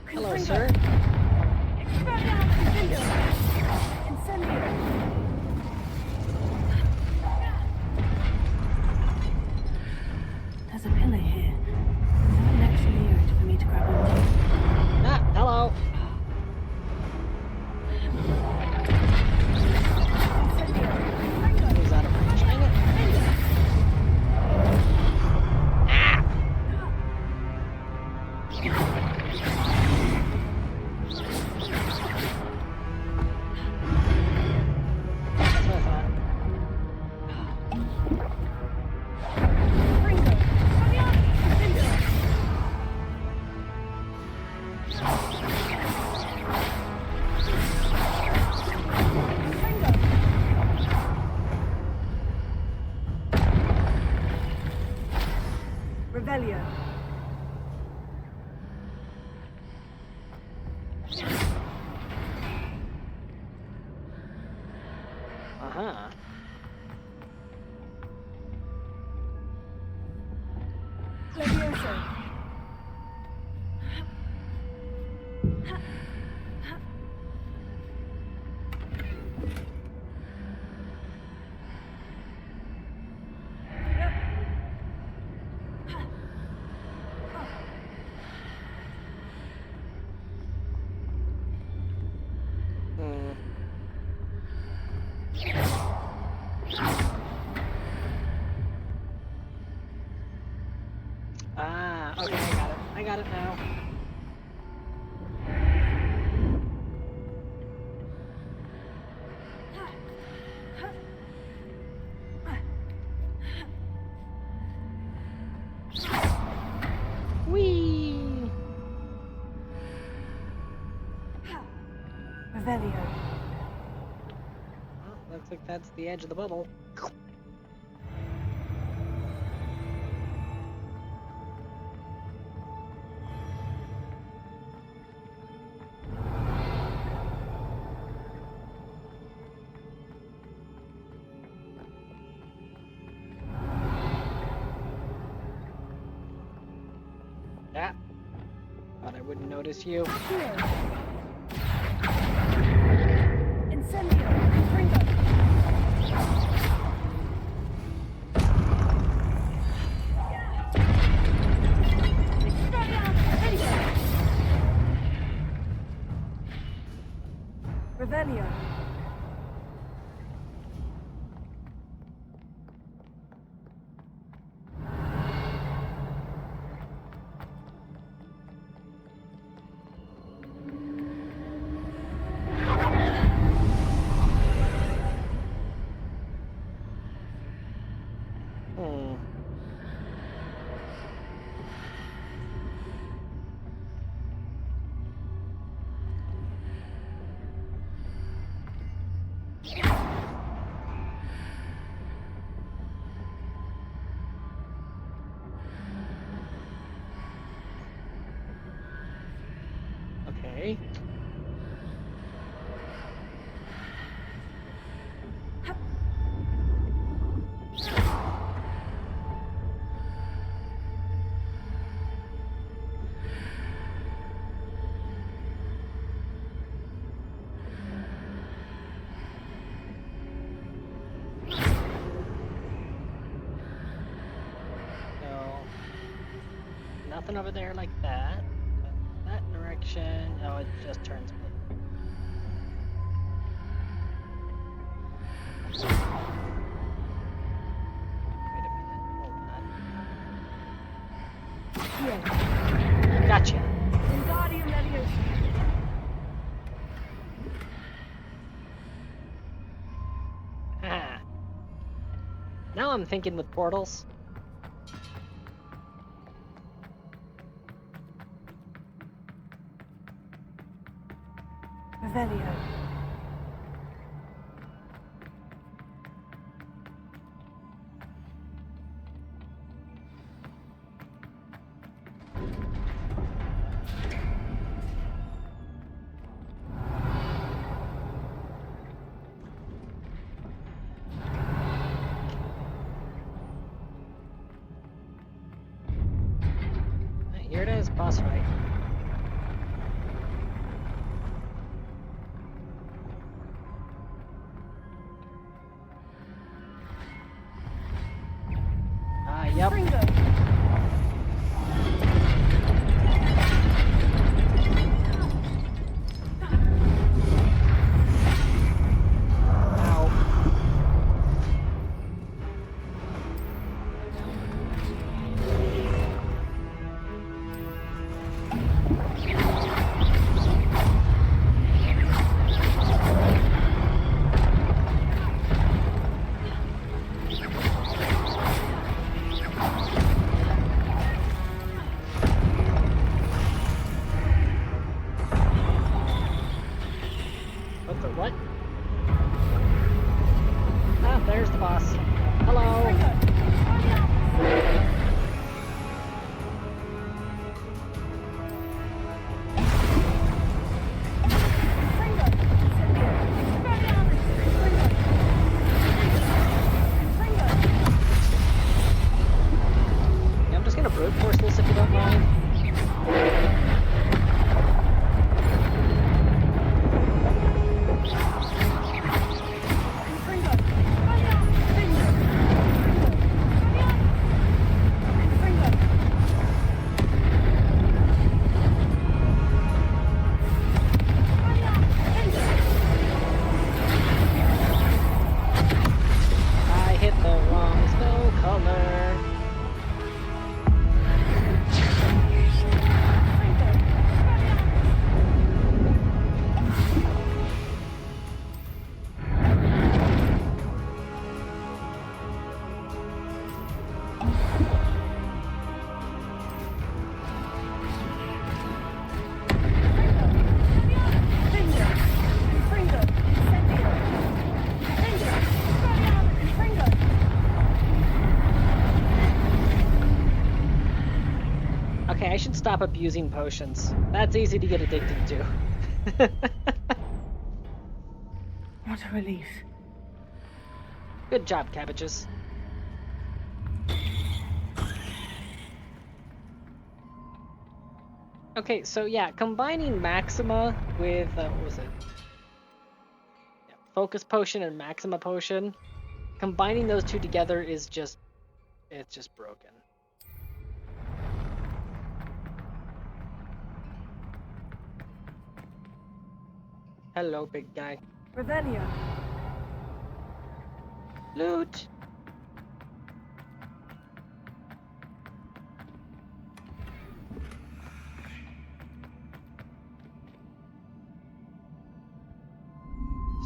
Speaker 1: Hello, sir.
Speaker 4: There's a pillar here. Not next near it for me to grab onto.
Speaker 1: Ah, hello. He's out of reach. Dang it. Ah! That's what I thought.
Speaker 6: Revelio.
Speaker 1: Uh-huh.
Speaker 6: Leviosa.
Speaker 1: Hmm. Ah, okay, I got it. I got it now. Whee!
Speaker 4: Revelio.
Speaker 1: Well, looks like that's the edge of the bubble. Yeah. Thought I wouldn't notice you.
Speaker 6: Here. Incendio. Ringo. Revelio.
Speaker 1: Okay. Nothing over there like that. That direction. Oh, it just turns blue. Wait a minute. Hold on. Gotcha.
Speaker 6: Wingardium Leviosa.
Speaker 1: Ah. Now I'm thinking with portals.
Speaker 4: Revelio.
Speaker 1: Here it is, boss fight. Yep. What the what? Ah, there's the boss. Hello. Yeah, I'm just gonna brute force this if you don't mind. I hit the wrong spell color. Okay, I should stop abusing potions. That's easy to get addicted to.
Speaker 4: What a relief.
Speaker 1: Good job, cabbages. Okay, so yeah, combining Maxima with, what was it? Yeah, Focus Potion and Maxima Potion. Combining those two together is just, it's just broken. Hello, big guy.
Speaker 4: Revelio.
Speaker 1: Loot!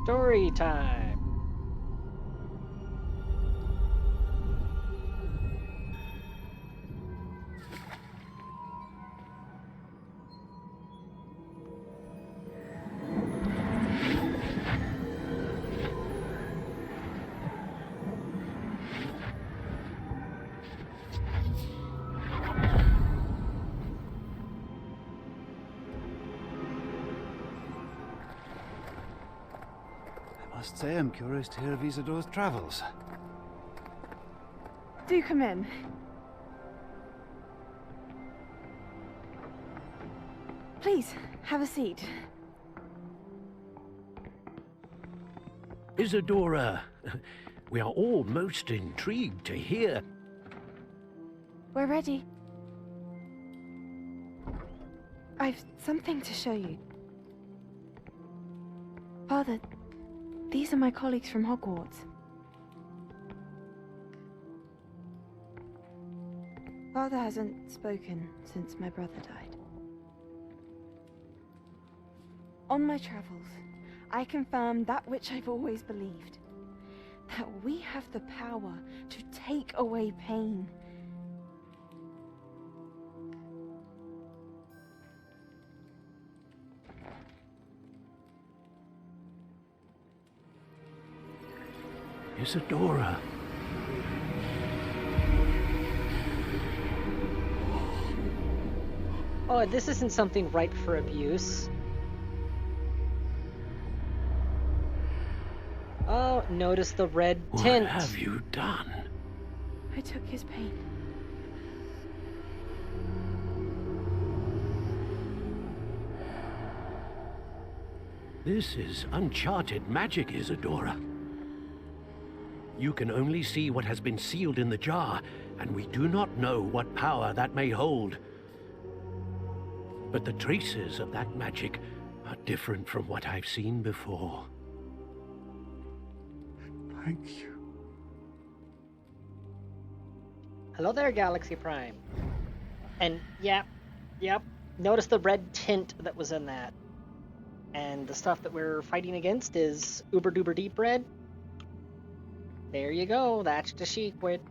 Speaker 1: Story time!
Speaker 11: I must say I'm curious to hear of Isadore's travels.
Speaker 4: Do come in. Please, have a seat.
Speaker 8: Isadora, we are all most intrigued to hear.
Speaker 12: We're ready. I've something to show you. Father, these are my colleagues from Hogwarts. Father hasn't spoken since my brother died. On my travels, I confirmed that which I've always believed. That we have the power to take away pain.
Speaker 8: Isadora.
Speaker 1: Oh, this isn't something ripe for abuse. Oh, notice the red tint.
Speaker 8: What have you done?
Speaker 12: I took his pain.
Speaker 8: This is uncharted magic, Isadora. You can only see what has been sealed in the jar, and we do not know what power that may hold. But the traces of that magic are different from what I've seen before.
Speaker 11: Thank you.
Speaker 1: Hello there, Galaxy Prime. And yep, notice the red tint that was in that. And the stuff that we're fighting against is uber duper deep red. There you go, that's the secret.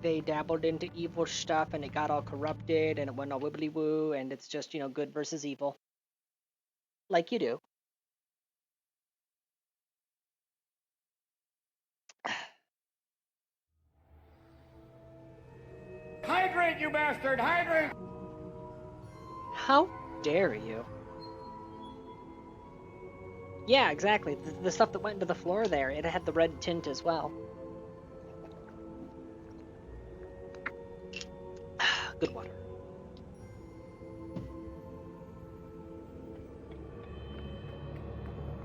Speaker 1: They dabbled into evil stuff and it got all corrupted and it went all wibbly woo and it's just, good versus evil. Like you do.
Speaker 13: Hydrate, you bastard! Hydrate!
Speaker 1: How dare you? Yeah, exactly. The stuff that went into the floor there, it had the red tint as well. Good water.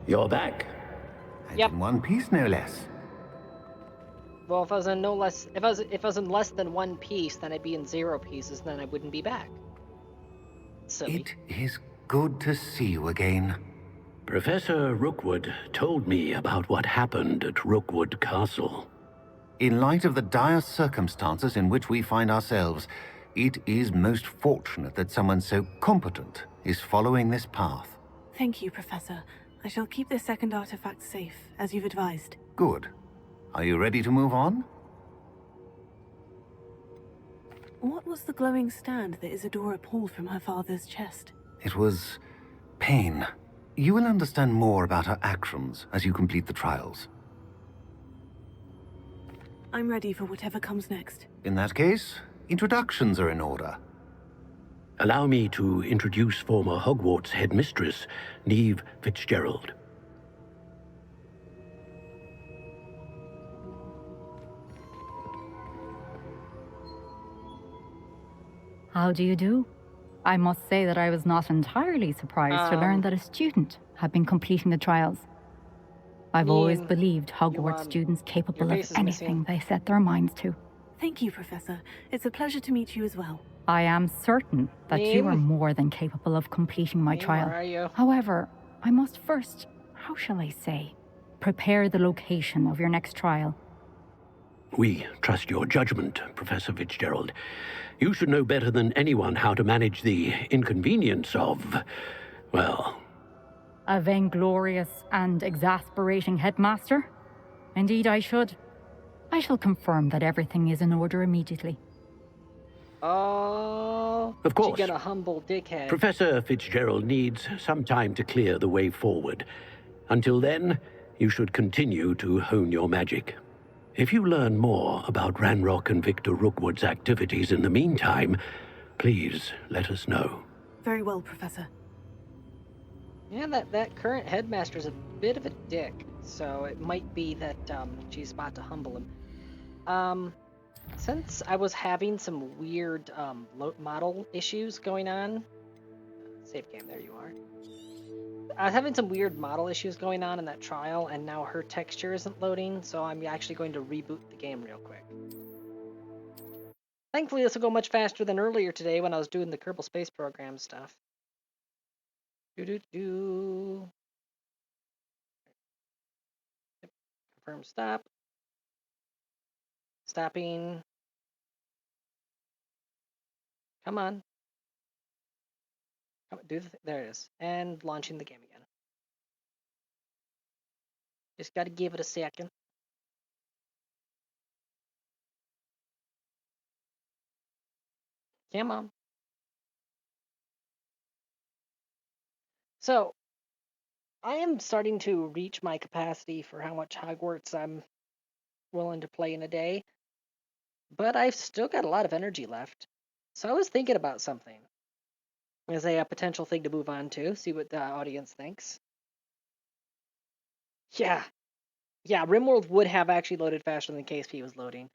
Speaker 10: You're back. And
Speaker 1: yep.
Speaker 10: In one piece, no less.
Speaker 1: Well, if I was in less than one piece, then I'd be in 0 pieces, then I wouldn't be back. Silly.
Speaker 10: It is good to see you again.
Speaker 8: Professor Rookwood told me about what happened at Rookwood Castle.
Speaker 10: In light of the dire circumstances in which we find ourselves, it is most fortunate that someone so competent is following this path.
Speaker 4: Thank you, Professor. I shall keep this second artifact safe, as you've advised.
Speaker 10: Good. Are you ready to move on?
Speaker 4: What was the glowing stand that Isadora pulled from her father's chest?
Speaker 10: It was pain. You will understand more about her actions as you complete the trials.
Speaker 4: I'm ready for whatever comes next.
Speaker 10: In that case, introductions are in order.
Speaker 8: Allow me to introduce former Hogwarts headmistress, Neve Fitzgerald.
Speaker 3: How do you do?
Speaker 14: I must say that I was not entirely surprised to learn that a student had been completing the trials. I've always believed Hogwarts students capable of anything they set their minds to.
Speaker 4: Thank you, Professor. It's a pleasure to meet you as well.
Speaker 14: I am certain that you are more than capable of completing my trial.
Speaker 1: Where are you?
Speaker 14: However, I must first, how shall I say, prepare the location of your next trial.
Speaker 8: We trust your judgment, Professor Fitzgerald. You should know better than anyone how to manage the inconvenience of, well...
Speaker 14: A vainglorious and exasperating headmaster? Indeed I should. I shall confirm that everything is in order immediately.
Speaker 1: Oh,
Speaker 8: of course.
Speaker 1: She got a humble dickhead.
Speaker 8: Professor Fitzgerald needs some time to clear the way forward. Until then, you should continue to hone your magic. If you learn more about Ranrock and Victor Rookwood's activities in the meantime, please let us know.
Speaker 4: Very well, Professor.
Speaker 1: Yeah, that current headmaster's a bit of a dick, so it might be that she's about to humble him. Since I was having some weird model issues going on, save game, there you are. I was having some weird model issues going on in that trial, and now her texture isn't loading, so I'm actually going to reboot the game real quick. Thankfully, this will go much faster than earlier today when I was doing the Kerbal Space Program stuff. Yep. Confirm stop. Stopping. Come on. There it is. And launching the game again. Just gotta give it a second. Come on. So, I am starting to reach my capacity for how much Hogwarts I'm willing to play in a day, but I've still got a lot of energy left. So I was thinking about something as a potential thing to move on to, see what the audience thinks. Yeah, RimWorld would have actually loaded faster than KSP was loading.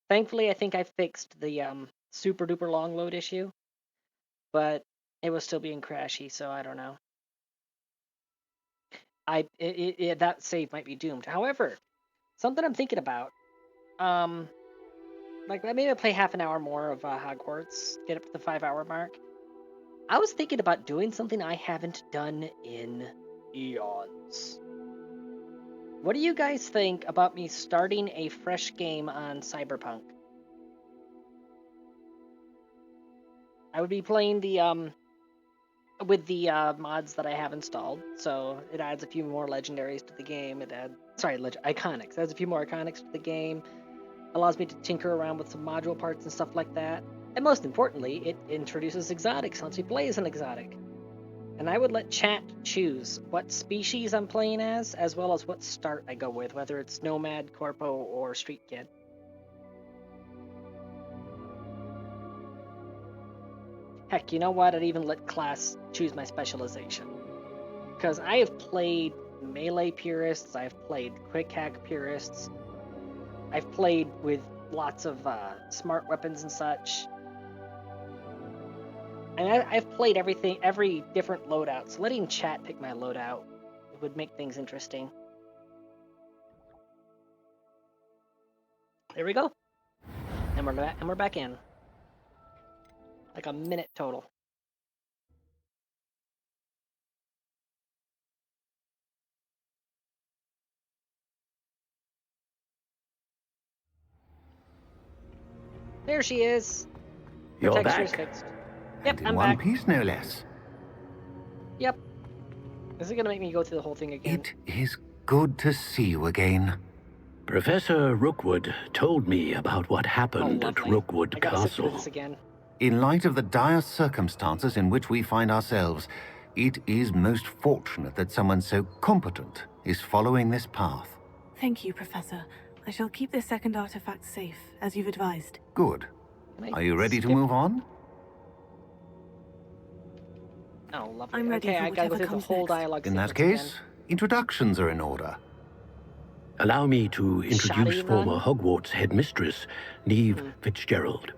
Speaker 1: Thankfully, I think I fixed the super duper long load issue, but it was still being crashy, so I don't know. That save might be doomed. However, something I'm thinking about, like maybe I'll play half an hour more of Hogwarts, get up to the 5-hour mark. I was thinking about doing something I haven't done in eons. What do you guys think about me starting a fresh game on Cyberpunk? I would be playing the with the mods that I have installed, so it adds a few more legendaries to the game. Iconics. It adds a few more iconics to the game. Allows me to tinker around with some module parts and stuff like that. And most importantly, it introduces exotics, lets me play as an exotic. And I would let chat choose what species I'm playing as well as what start I go with, whether it's Nomad, Corpo, or Street Kid. Heck, you know what? I'd even let class choose my specialization. Because I have played melee purists, I've played quick hack purists, I've played with lots of smart weapons and such. And I've played every different loadout, so letting chat pick my loadout would make things interesting. There we go. And we're back in. Like a minute total. There she is.
Speaker 10: You're
Speaker 1: Her
Speaker 10: back.
Speaker 1: texture's fixed. Yep,
Speaker 10: And in
Speaker 1: I'm
Speaker 10: one
Speaker 1: back.
Speaker 10: piece, no less.
Speaker 1: Yep. Is it gonna make me go through the whole thing again?
Speaker 10: It is good to see you again.
Speaker 8: Professor Rookwood told me about what happened at Rookwood
Speaker 1: I gotta sit through
Speaker 8: Castle.
Speaker 1: this again.
Speaker 10: In light of the dire circumstances in which we find ourselves, it is most fortunate that someone so competent is following this path.
Speaker 4: Thank you, Professor. I shall keep this second artifact safe, as you've advised.
Speaker 10: Good. Are you ready to move on?
Speaker 1: Oh, lovely.
Speaker 4: I'm ready
Speaker 1: okay,
Speaker 4: for
Speaker 1: I gotta go
Speaker 4: whatever
Speaker 1: through the
Speaker 4: comes
Speaker 1: whole
Speaker 4: next.
Speaker 1: dialogue
Speaker 10: In that
Speaker 1: sequence
Speaker 10: case,
Speaker 1: again.
Speaker 10: introductions are in order.
Speaker 8: Allow me to introduce
Speaker 1: Shoddy
Speaker 8: former
Speaker 1: run?
Speaker 8: Hogwarts headmistress, Neve Fitzgerald.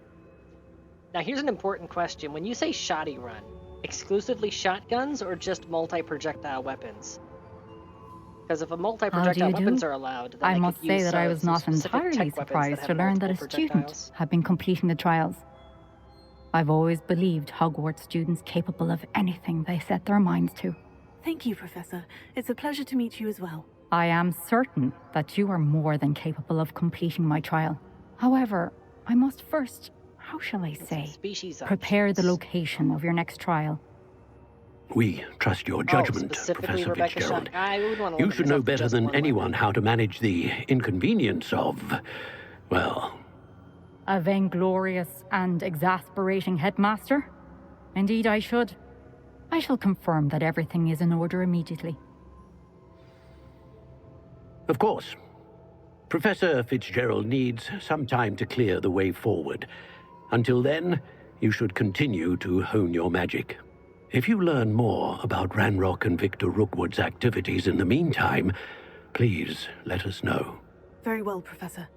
Speaker 1: Now here's an important question. When you say shoddy run, exclusively shotguns or just multi-projectile weapons? Because if a multi-projectile weapons are allowed, then
Speaker 14: I
Speaker 1: I
Speaker 14: must
Speaker 1: could
Speaker 14: say
Speaker 1: use
Speaker 14: that I was
Speaker 1: some
Speaker 14: not
Speaker 1: specific
Speaker 14: entirely
Speaker 1: tech weapons that
Speaker 14: surprised
Speaker 1: have
Speaker 14: to learn that a
Speaker 1: multiple
Speaker 14: student
Speaker 1: projectiles.
Speaker 14: had been completing the trials. I've always believed Hogwarts students capable of anything they set their minds to.
Speaker 4: Thank you, Professor. It's a pleasure to meet you as well.
Speaker 14: I am certain that you are more than capable of completing my trial. However, I must first, how shall I say, prepare the location of your next trial.
Speaker 8: We trust your judgment, Professor
Speaker 1: Rebecca
Speaker 8: Fitzgerald.
Speaker 1: I wouldn't want to
Speaker 8: You
Speaker 1: limit
Speaker 8: should know
Speaker 1: myself to
Speaker 8: better
Speaker 1: just
Speaker 8: than
Speaker 1: one
Speaker 8: anyone how to manage the inconvenience of, well...
Speaker 14: A vainglorious and exasperating headmaster? Indeed I should. I shall confirm that everything is in order immediately.
Speaker 8: Of course. Professor Fitzgerald needs some time to clear the way forward. Until then, you should continue to hone your magic. If you learn more about Ranrock and Victor Rookwood's activities in the meantime, please let us know.
Speaker 4: Very well, Professor.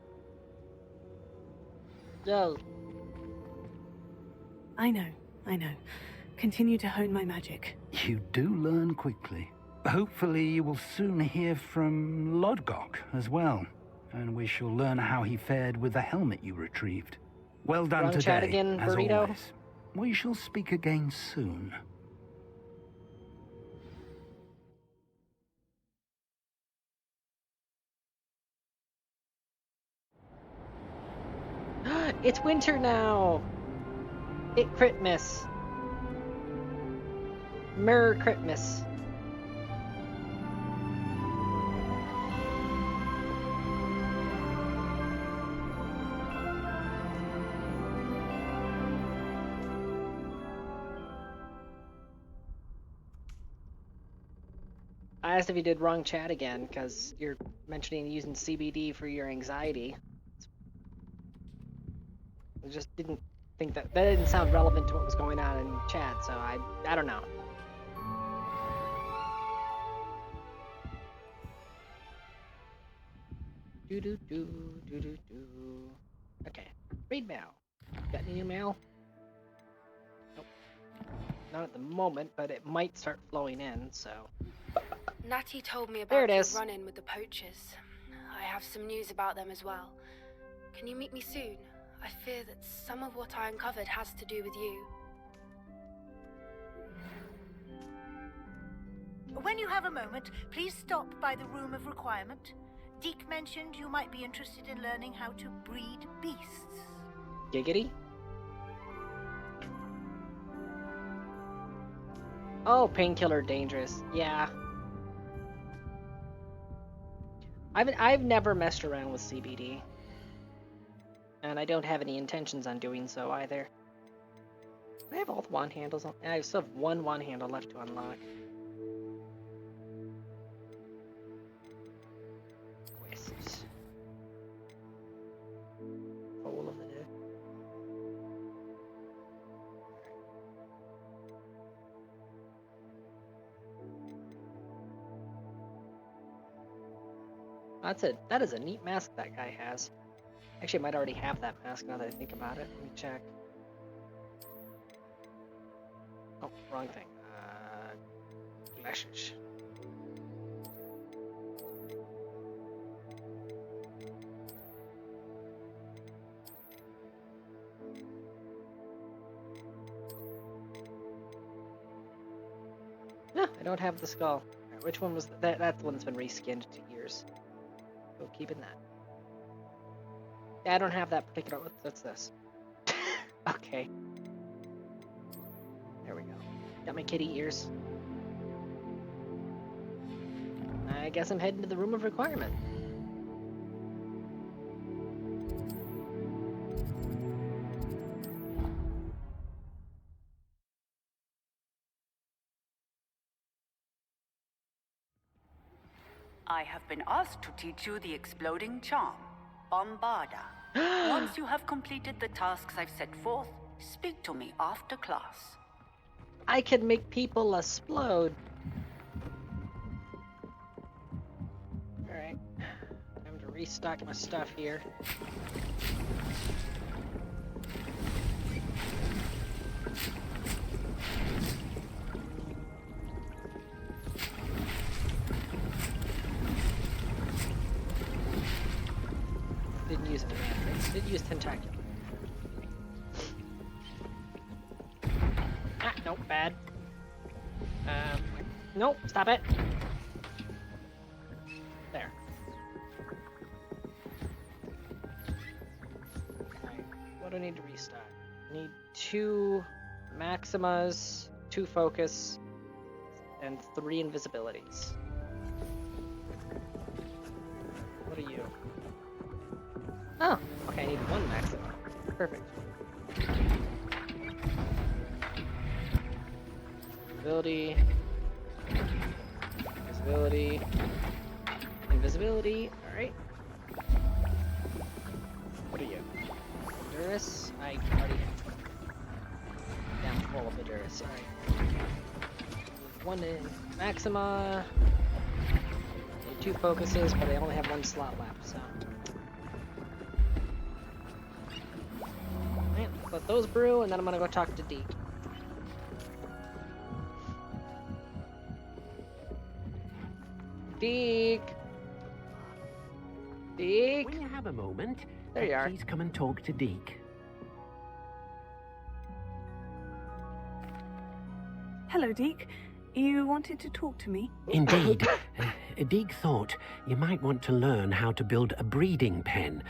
Speaker 1: No.
Speaker 4: I know. Continue to hone my magic.
Speaker 11: You do learn quickly. Hopefully you will soon hear from Lodgok as well, and we shall learn how he fared with the helmet you retrieved. Well done
Speaker 1: Wrong
Speaker 11: today,
Speaker 1: chat again,
Speaker 11: as
Speaker 1: burrito?
Speaker 11: always. We shall speak again soon.
Speaker 1: It's winter now! It crit miss. Mirror crit miss. I asked if you did wrong chat again, because you're mentioning using CBD for your anxiety. I just didn't think that didn't sound relevant to what was going on in chat, so I don't know. Do. Okay, read mail. Got any new mail? Nope. Not at the moment, but it might start flowing in, so.
Speaker 15: Natty told me
Speaker 1: There
Speaker 15: about
Speaker 1: it
Speaker 15: your
Speaker 1: is.
Speaker 15: run-in with the poachers. I have some news about them as well. Can you meet me soon? I fear that some of what I uncovered has to do with you.
Speaker 16: When you have a moment, please stop by the Room of Requirement. Deke mentioned you might be interested in learning how to breed beasts.
Speaker 1: Giggity? Oh, painkiller dangerous. Yeah. I've never messed around with CBD. And I don't have any intentions on doing so either. I have all the wand handles on. I still have one wand handle left to unlock. Quests. Foal of the Dead. That is a neat mask that guy has. Actually, I might already have that mask now that I think about it. Let me check. Oh, wrong thing. Message. No, I don't have the skull. Right, which one was that? That's the one that's been reskinned to ears. So keeping that. Yeah, I don't have that particular. What's this? Okay. There we go. Got my kitty ears. I guess I'm heading to the Room of Requirement.
Speaker 17: I have been asked to teach you the exploding charm, Bombarda. Once you have completed the tasks I've set forth, speak to me after class.
Speaker 1: I can make people explode. Alright. Time to restock my stuff here. tentacular. Ah, nope, bad. Nope, stop it. There. Alright, what do I need to restock? I need 2 Maximas, 2 Focus, and 3 Invisibilities. What are you? Oh, okay, I need 1 Maxima. Perfect. Invisibility. Invisibility. Invisibility. Alright. What are you? Endurus? I already have. Yeah, I'm full of Endurus. Alright. 1 in Maxima. Need 2 focuses, but I only have 1 slot left, so. Alright, let those brew, and then I'm gonna go talk to Deke. Deke! Deke!
Speaker 8: When you have a moment,
Speaker 1: there you are.
Speaker 8: Please come and talk to Deke.
Speaker 4: Hello, Deke. You wanted to talk to me?
Speaker 8: Indeed. Deke thought you might want to learn how to build a breeding pen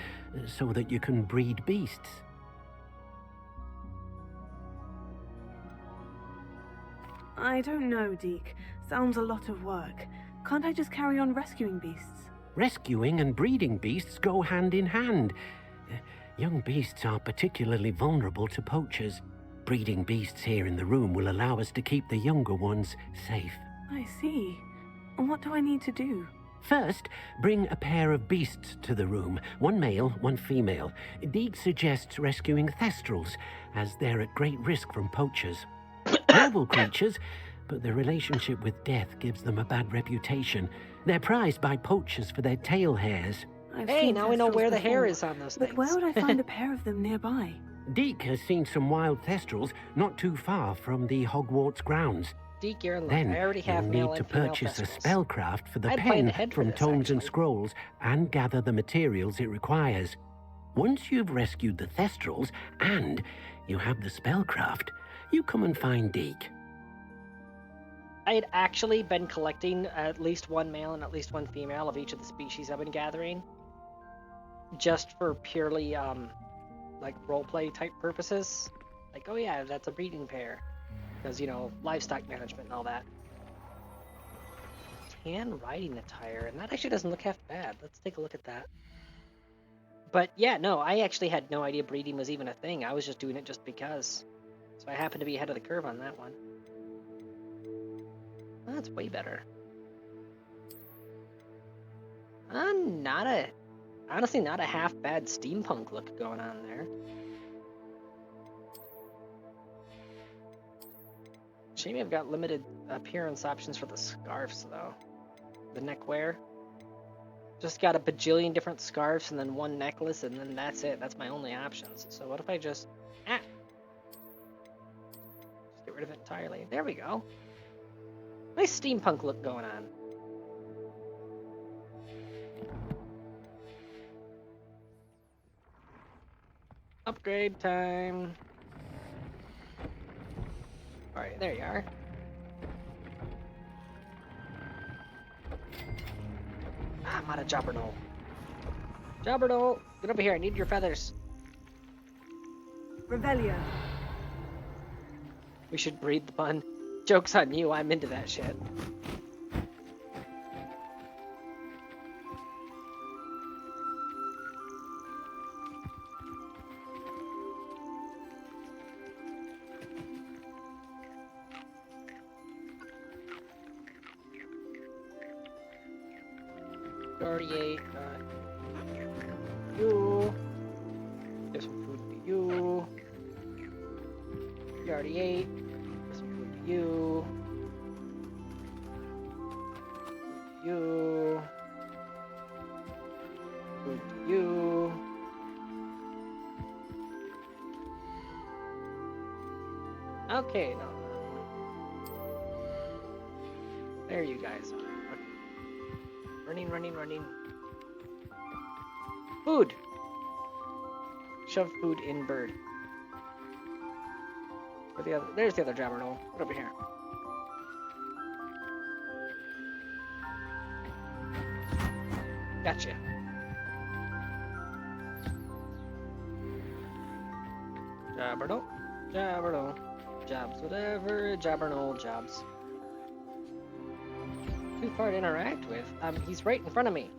Speaker 8: so that you can breed beasts.
Speaker 4: I don't know, Deke. Sounds a lot of work. Can't I just carry on rescuing beasts?
Speaker 8: Rescuing and breeding beasts go hand in hand. Young beasts are particularly vulnerable to poachers. Breeding beasts here in the room will allow us to keep the younger ones safe.
Speaker 4: I see. And what do I need to do?
Speaker 8: First, bring a pair of beasts to the room. 1 male, 1 female. Deke suggests rescuing thestrals, as they're at great risk from poachers. Noble creatures, but their relationship with death gives them a bad reputation. They're prized by poachers for their tail hairs.
Speaker 1: Hey, now we know where the hair is on those things.
Speaker 4: But where would I find a pair of them nearby?
Speaker 8: Deke has seen some wild thestrals not too far from the Hogwarts grounds.
Speaker 1: Deke, you're in luck.
Speaker 8: Then
Speaker 1: I already have
Speaker 8: you'll
Speaker 1: male
Speaker 8: need to
Speaker 1: and female
Speaker 8: purchase a
Speaker 1: thestrals.
Speaker 8: spellcraft for the
Speaker 1: I'd planned
Speaker 8: pen
Speaker 1: ahead for
Speaker 8: from
Speaker 1: this,
Speaker 8: tomes and
Speaker 1: actually.
Speaker 8: scrolls and gather the materials it requires. Once you've rescued the thestrals and you have the spellcraft, you come and find Deke.
Speaker 1: I had actually been collecting at least 1 male and at least 1 female of each of the species I've been gathering, just for purely like roleplay type purposes. Like, oh yeah, that's a breeding pair, because you know, livestock management and all that. Tan riding attire, and that actually doesn't look half bad. Let's take a look at that. But yeah, no, I actually had no idea breeding was even a thing. I was just doing it just because. So I happened to be ahead of the curve on that one. That's way better. Honestly, not a half bad steampunk look going on there. Shame I've got limited appearance options for the scarves though. The neckwear. Just got a bajillion different scarves and then 1 necklace and then that's it. That's my only options. So what if I just get rid of it entirely? There we go. Nice steampunk look going on. Upgrade time. Alright, there you are. Ah, I'm out of Jobberknoll. Jobberknoll, get over here. I need your feathers.
Speaker 4: Revelio.
Speaker 1: We should breed the pun. Joke's on you, I'm into that shit. $38, you. There's some food for you. You already ate. There's some food for you. You. Food for you. Okay, no. There you guys are. Okay. Running. Food! Shove food in bird. Where the other? There's the other Jabbernoll. Right over here. Gotcha. Jabbernoll. Jabbernoll. Jobs, whatever. Jabbernoll jobs. Too far to interact with. He's right in front of me.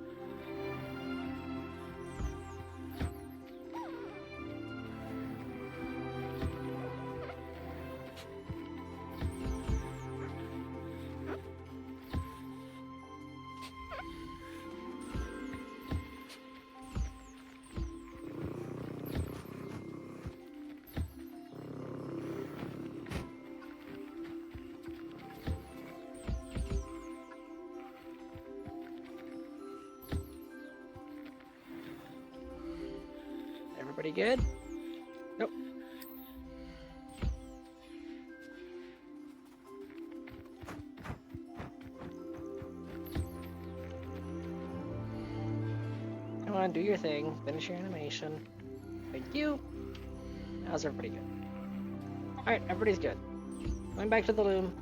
Speaker 1: Everybody good? Nope. Come on, do your thing. Finish your animation. Thank you. How's everybody good? Alright, everybody's good. Going back to the loom.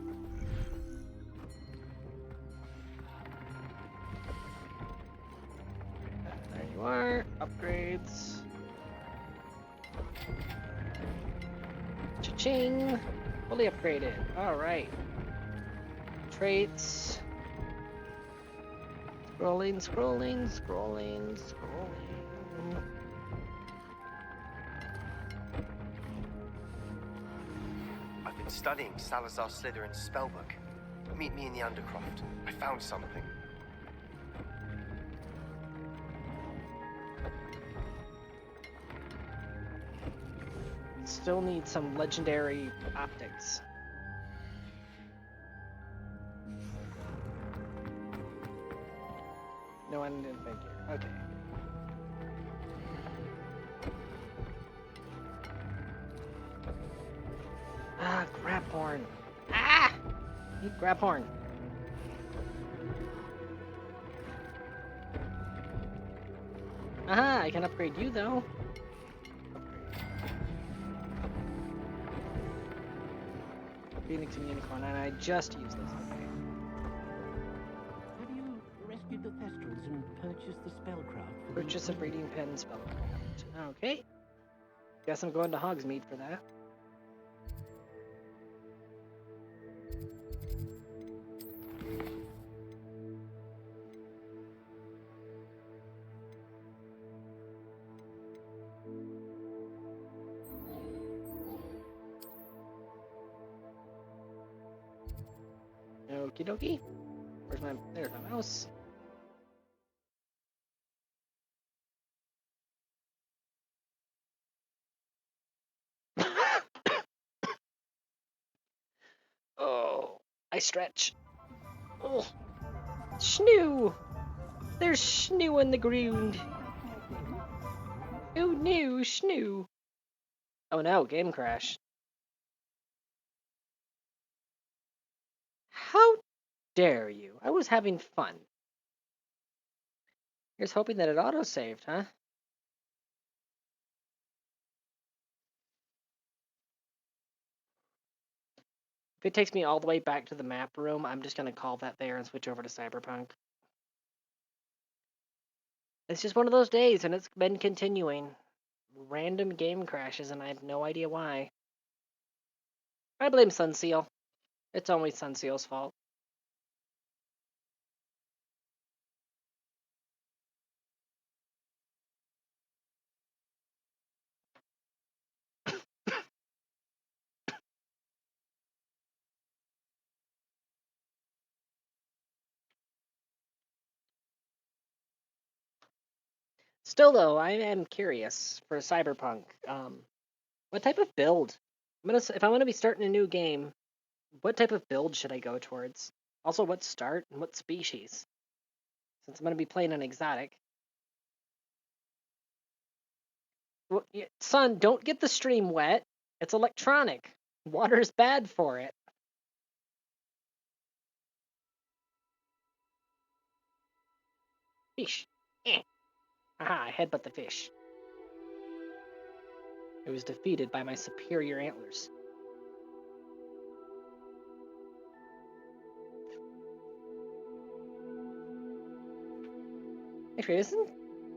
Speaker 1: There you are. Upgrades. Cha-ching! Fully upgraded. Alright. Traits. Scrolling, scrolling, scrolling, scrolling.
Speaker 18: I've been studying Salazar Slytherin's spellbook. Meet me in the Undercroft. I found something.
Speaker 1: Still need some legendary optics. No one didn't figure. Okay. Ah, grab horn. Ah! Need grab horn. Aha, I can upgrade you though. Phoenix and Unicorn, and I just used this. Okay.
Speaker 8: Have you rescued the Thestrals and purchased the spellcraft?
Speaker 1: Purchase a breeding pen spellcraft. Okay. Guess I'm going to Hogsmeade for that. Okie dokie. There's my mouse. Oh, I stretch. Oh, snoo! There's snoo on the ground. Oh no, snoo. Oh no, game crash. How dare you? I was having fun. Here's hoping that it auto-saved, huh? If it takes me all the way back to the map room, I'm just gonna call that there and switch over to Cyberpunk. It's just one of those days, and it's been continuing. Random game crashes, and I have no idea why. I blame Sunseal. It's always Sunseal's fault. Still, though, I am curious for Cyberpunk. What type of build? If I'm gonna be starting a new game, what type of build should I go towards? Also, what start and what species? Since I'm gonna be playing an exotic. Well, son, don't get the stream wet. It's electronic. Water's bad for it. Fish. Eh. Aha, I headbutt the fish. It was defeated by my superior antlers. Actually, isn't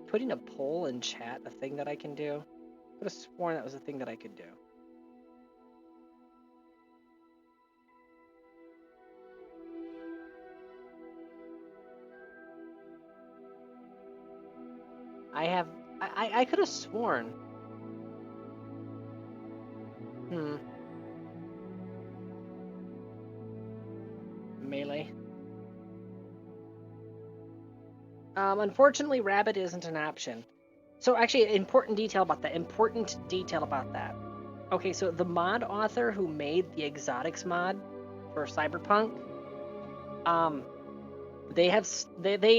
Speaker 1: putting a poll in chat a thing that I can do? I could have sworn that was a thing that I could do. I could have sworn. Melee. Unfortunately, rabbit isn't an option. So actually, important detail about that. Okay, so the mod author who made the exotics mod for Cyberpunk, they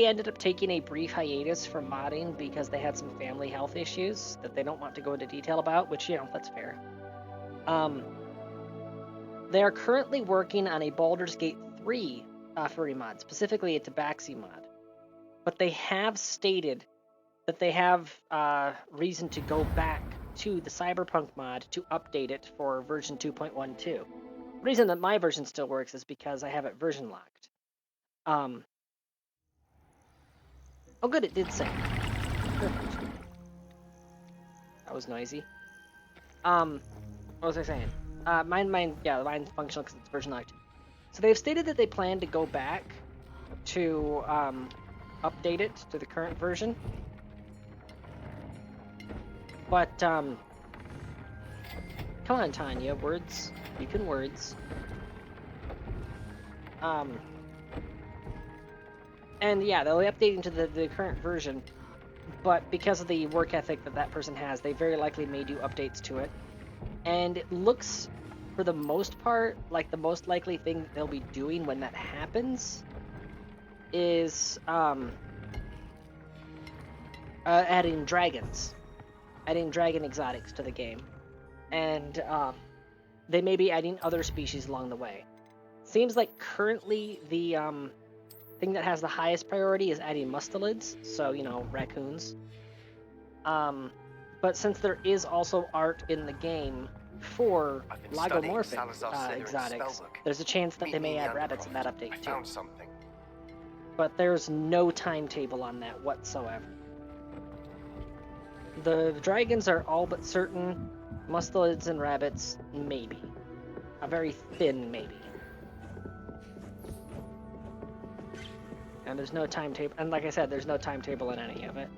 Speaker 1: ended up taking a brief hiatus from modding because they had some family health issues that they don't want to go into detail about, which, you know, that's fair. They are currently working on a Baldur's Gate 3 furry mod, specifically a Tabaxi mod. But they have stated that they have reason to go back to the Cyberpunk mod to update it for version 2.12. The reason that my version still works is because I have it version locked. Oh good, it did save. Perfect. That was noisy. What was I saying? Mine's functional because it's version locked. So they've stated that they plan to go back to update it to the current version. But, come on, Tanya, words. You can words. And yeah, they'll be updating to the current version, but because of the work ethic that person has, they very likely may do updates to it. And it looks, for the most part, like the most likely thing that they'll be doing when that happens is, adding dragons. Adding dragon exotics to the game. And, they may be adding other species along the way. Seems like currently the, thing that has the highest priority is adding mustelids, so, you know, raccoons. But since there is also art in the game for lagomorphic exotics, there's a chance that they may add rabbits in that update too. But there's no timetable on that whatsoever. The dragons are all but certain. Mustelids and rabbits, maybe. A very thin maybe. And there's no timetable, and like I said, there's no timetable in any of it.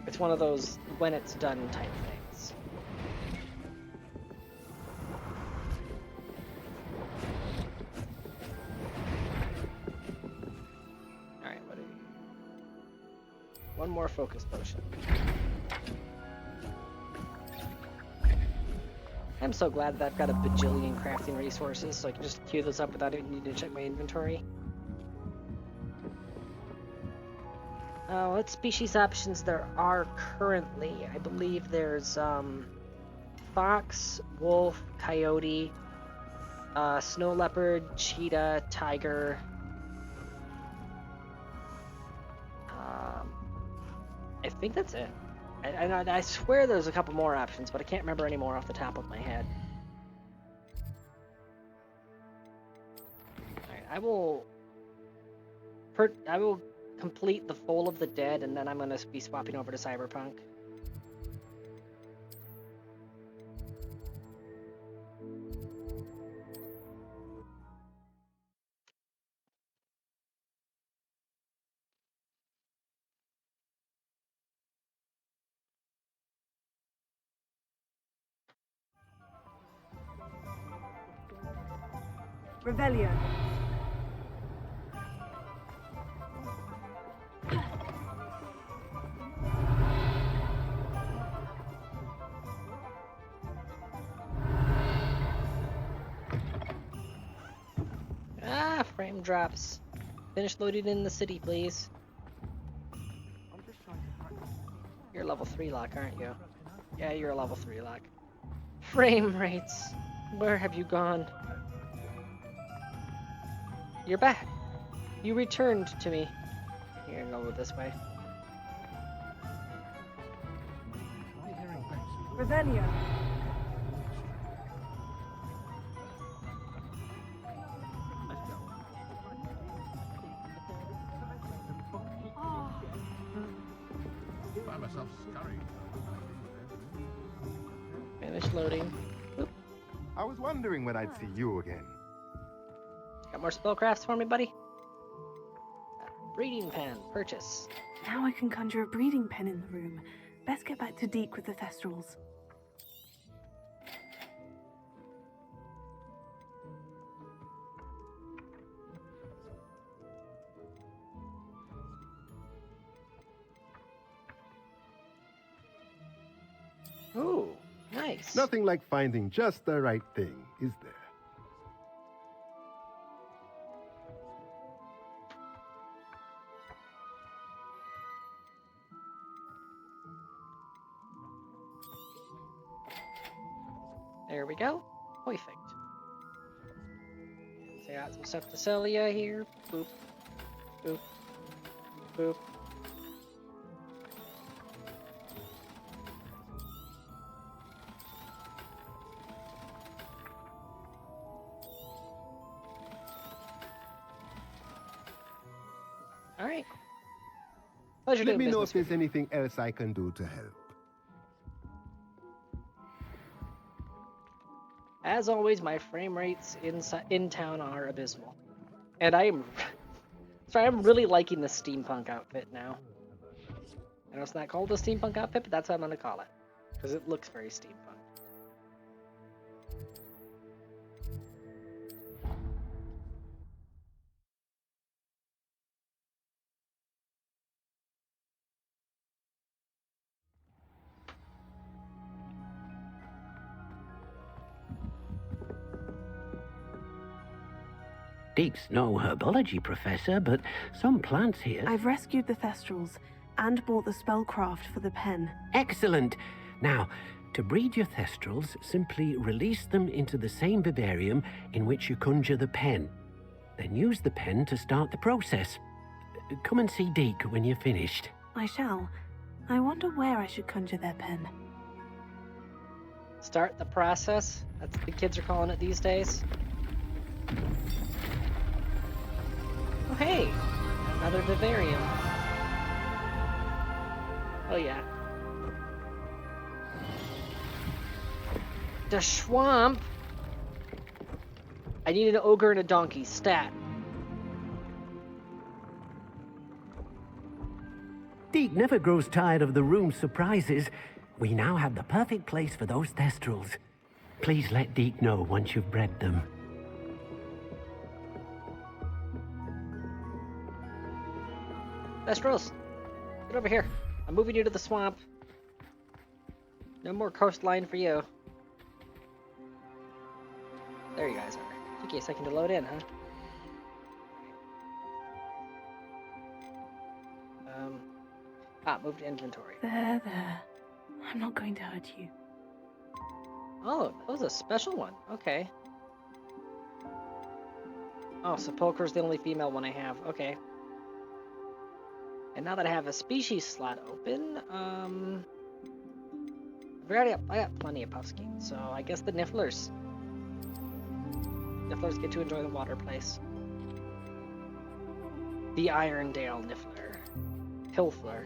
Speaker 1: It's one of those when it's done type things. Alright, what do we... One more focus potion. I'm so glad that I've got a bajillion crafting resources, so I can just queue those up without even needing to check my inventory. What species options there are currently? I believe there's fox, wolf, coyote, snow leopard, cheetah, tiger. I think that's it. I swear there's a couple more options, but I can't remember any more off the top of my head. Alright, I will complete the Foal of the Dead, and then I'm going to be swapping over to Cyberpunk.
Speaker 4: Revelio.
Speaker 1: Ah, frame drops. Finish loading in the city, please. You're level 3 lock, aren't you? Yeah, you're a level 3 lock. Frame rates. Where have you gone? You're back. You returned to me. Here, go this way.
Speaker 4: Revelio.
Speaker 7: Find myself scurrying.
Speaker 1: Finish loading. Oop.
Speaker 19: I was wondering when I'd see you again.
Speaker 1: Got more spellcrafts for me, buddy? Breeding pen. Purchase.
Speaker 4: Now I can conjure a breeding pen in the room. Best get back to Deke with the Thestrals.
Speaker 1: Ooh, nice.
Speaker 19: Nothing like finding just the right thing, is there?
Speaker 1: There we go. Perfect. So I got some stuff to sell ya here. Boop. Boop. Boop. Alright. Pleasure
Speaker 19: Let
Speaker 1: doing
Speaker 19: me know
Speaker 1: business
Speaker 19: if there's anything else I can do to help.
Speaker 1: As always, my frame rates in town are abysmal. And I'm really liking the steampunk outfit now. I know it's not called a steampunk outfit, but that's what I'm gonna call it. Because it looks very steampunk.
Speaker 8: Deke's no herbology professor, but some plants here...
Speaker 4: I've rescued the Thestrals and bought the spellcraft for the pen.
Speaker 8: Excellent! Now, to breed your Thestrals, simply release them into the same vivarium in which you conjure the pen. Then use the pen to start the process. Come and see Deke when you're finished.
Speaker 4: I shall. I wonder where I should conjure their pen.
Speaker 1: Start the process? That's what the kids are calling it these days. Oh hey! Another vivarium. Oh yeah. The swamp! I need an ogre and a donkey. Stat.
Speaker 8: Deke never grows tired of the room's surprises. We now have the perfect place for those Thestrals. Please let Deke know once you've bred them.
Speaker 1: Thestrals, get over here. I'm moving you to the swamp. No more coastline for you. There you guys are. Took you a second to load in, huh? Move to inventory.
Speaker 4: There. I'm not going to hurt you.
Speaker 1: Oh, that was a special one. Okay. Oh, Sepulchre's the only female one I have. Okay. And now that I have a species slot open, I got plenty of Puffskins, so I guess the Nifflers. Nifflers get to enjoy the water place. The Irondale Niffler. Pilfler.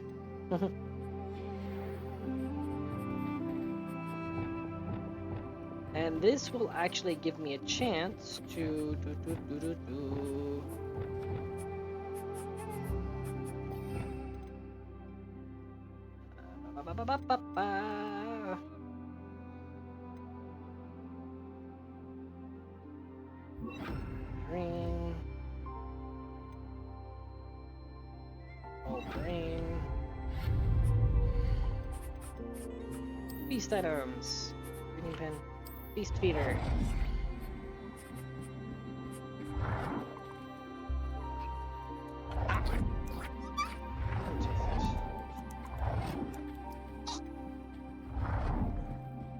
Speaker 1: And this will actually give me a chance to green. All green. Beast items. Breeding pen. Beast feeder.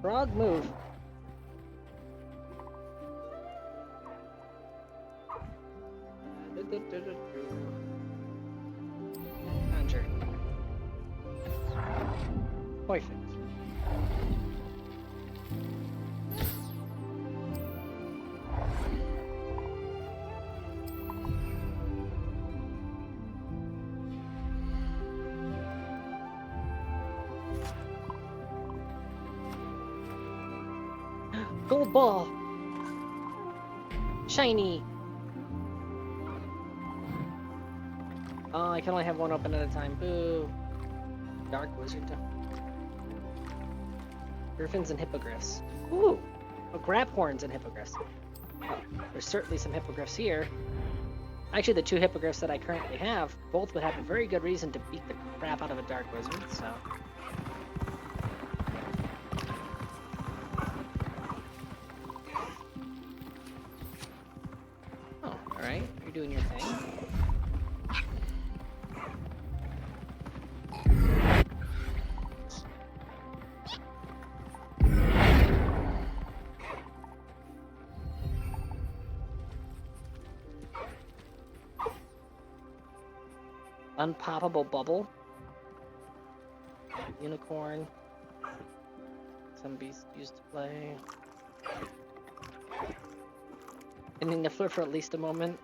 Speaker 1: Frog move. Conjure. Perfect. Gold ball. Shiny. Oh, I can only have one open at a time. Boo. Dark wizard. Griffins and hippogriffs. Ooh. Oh, grab horns and hippogriffs. Oh, there's certainly some hippogriffs here. Actually, the 2 hippogriffs that I currently have, both would have a very good reason to beat the crap out of a dark wizard, so... Oh, alright. You're doing your thing. Unpoppable bubble. Unicorn. Some beasts used to play. Ending the flip for at least a moment.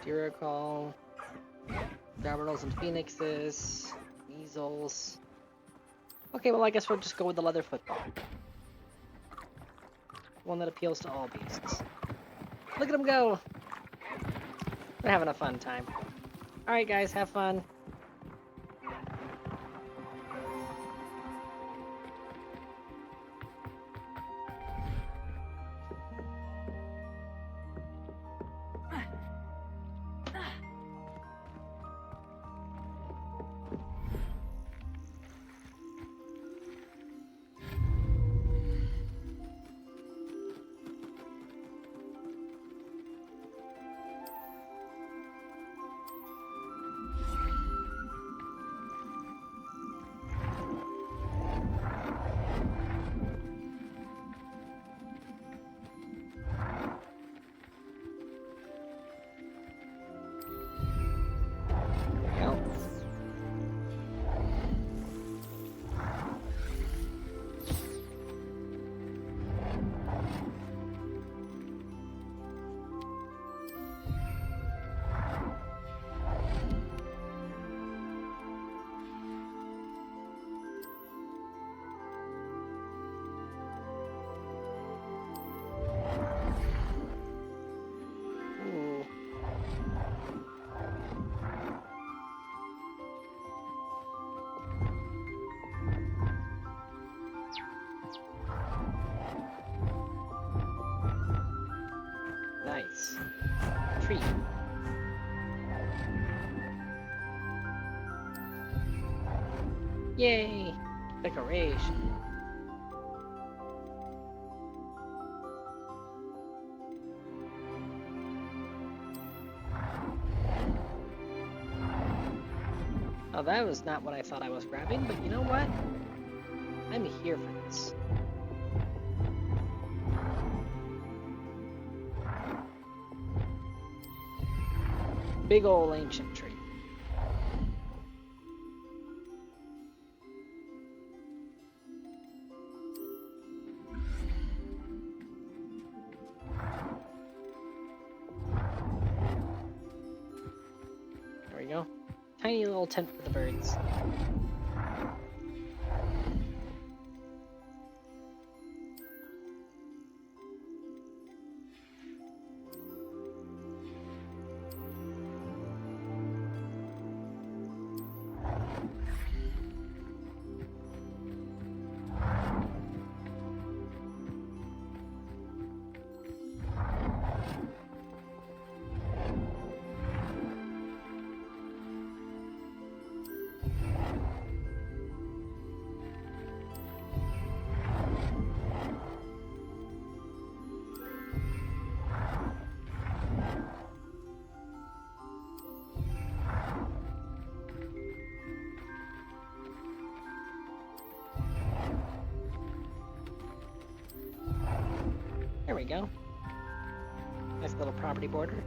Speaker 1: Zero call. Garbanals and phoenixes. Measles. Okay, well I guess we'll just go with the leather football. One that appeals to all beasts. Look at them go! They're having a fun time. Alright guys, have fun. Nice. Treat. Yay! Decoration. Oh, that was not what I thought I was grabbing, but you know what? I'm here for this. Big ol' ancient tree. There we go. Tiny little tent for the birds. There we go. Nice little property border.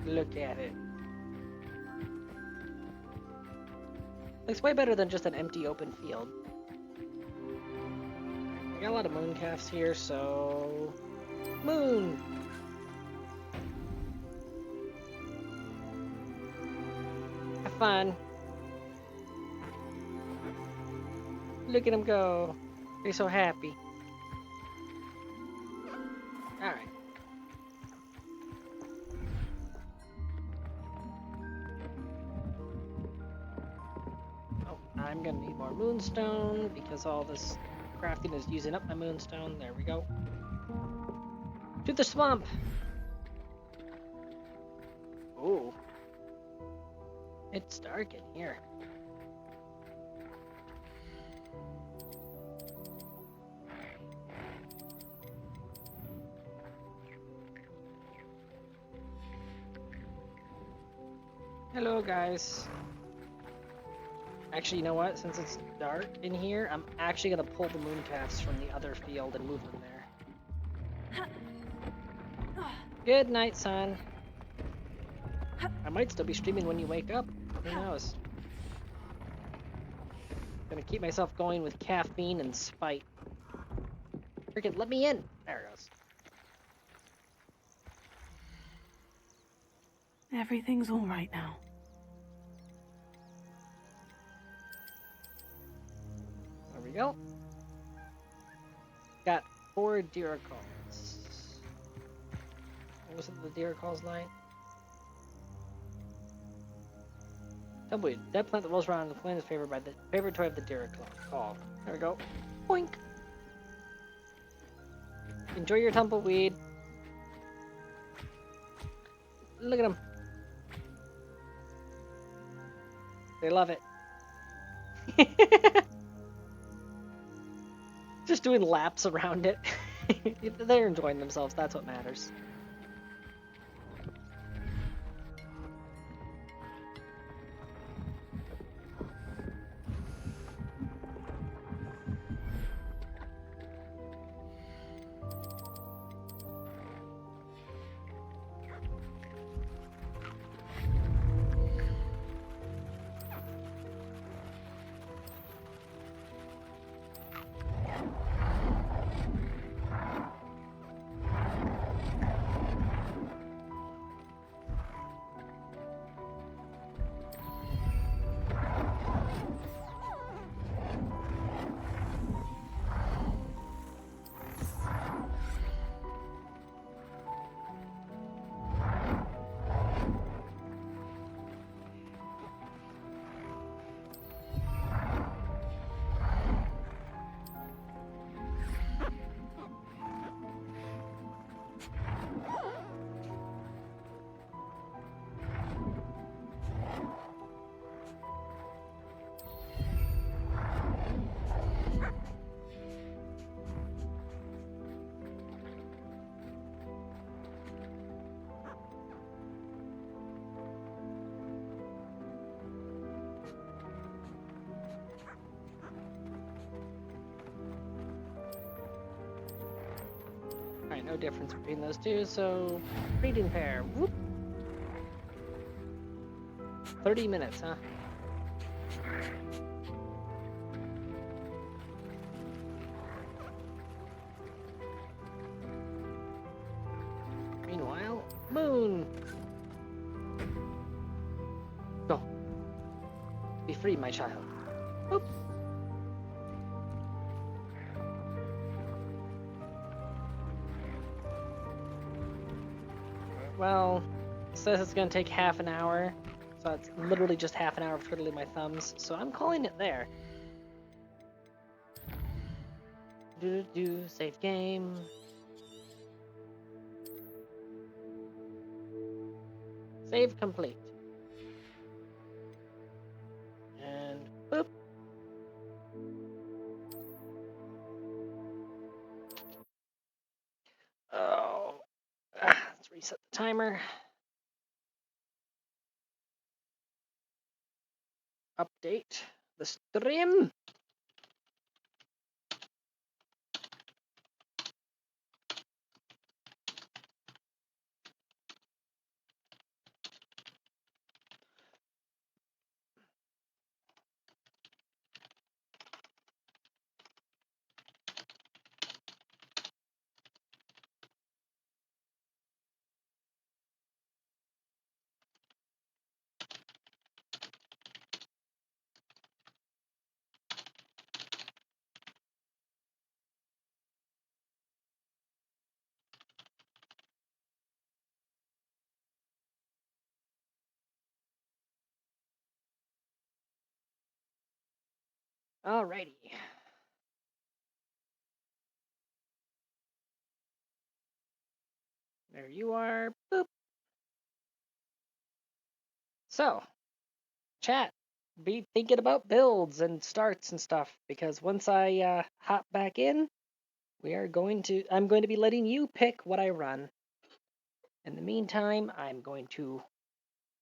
Speaker 1: Look at it. Looks way better than just an empty open field. I got a lot of moon calves here, so... Moon! Have fun. Look at him go. They're so happy. Alright. Oh, I'm gonna need more moonstone because all this crafting is using up my moonstone. There we go. To the swamp! Ooh. It's dark in here. Hello, guys. Actually, you know what? Since it's dark in here, I'm actually gonna pull the mooncalves from the other field and move them there. Good night, son. I might still be streaming when you wake up. Who knows? Gonna keep myself going with caffeine and spite. Freaking let me in! There it goes.
Speaker 4: Everything's all right now.
Speaker 1: There we go. Got 4 deer calls. What was it the deer calls line? Tumbleweed. Dead plant that rolls around in the plant is favored by the favorite toy of the deer call. There we go. Boink! Enjoy your tumbleweed. Look at them. They love it. Just doing laps around it. They're enjoying themselves, that's what matters. Alright, no difference between those two, so breeding pair. Whoop. 30 minutes, huh? Meanwhile, Moon! Go. Be free, my child. Whoop. Well, it says it's gonna take half an hour, so it's literally just half an hour of twiddling my thumbs, so I'm calling it there. Save game. Save complete. And boop. Oh. Let's reset the timer. Update the stream. Alrighty. There you are. Boop. So, chat, be thinking about builds and starts and stuff, because once I hop back in, I'm going to be letting you pick what I run. In the meantime, I'm going to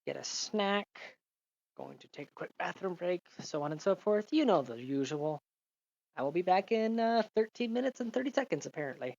Speaker 1: get a snack, going to take a quick bathroom break, so on and so forth. You know the usual. I will be back in 13 minutes and 30 seconds, apparently.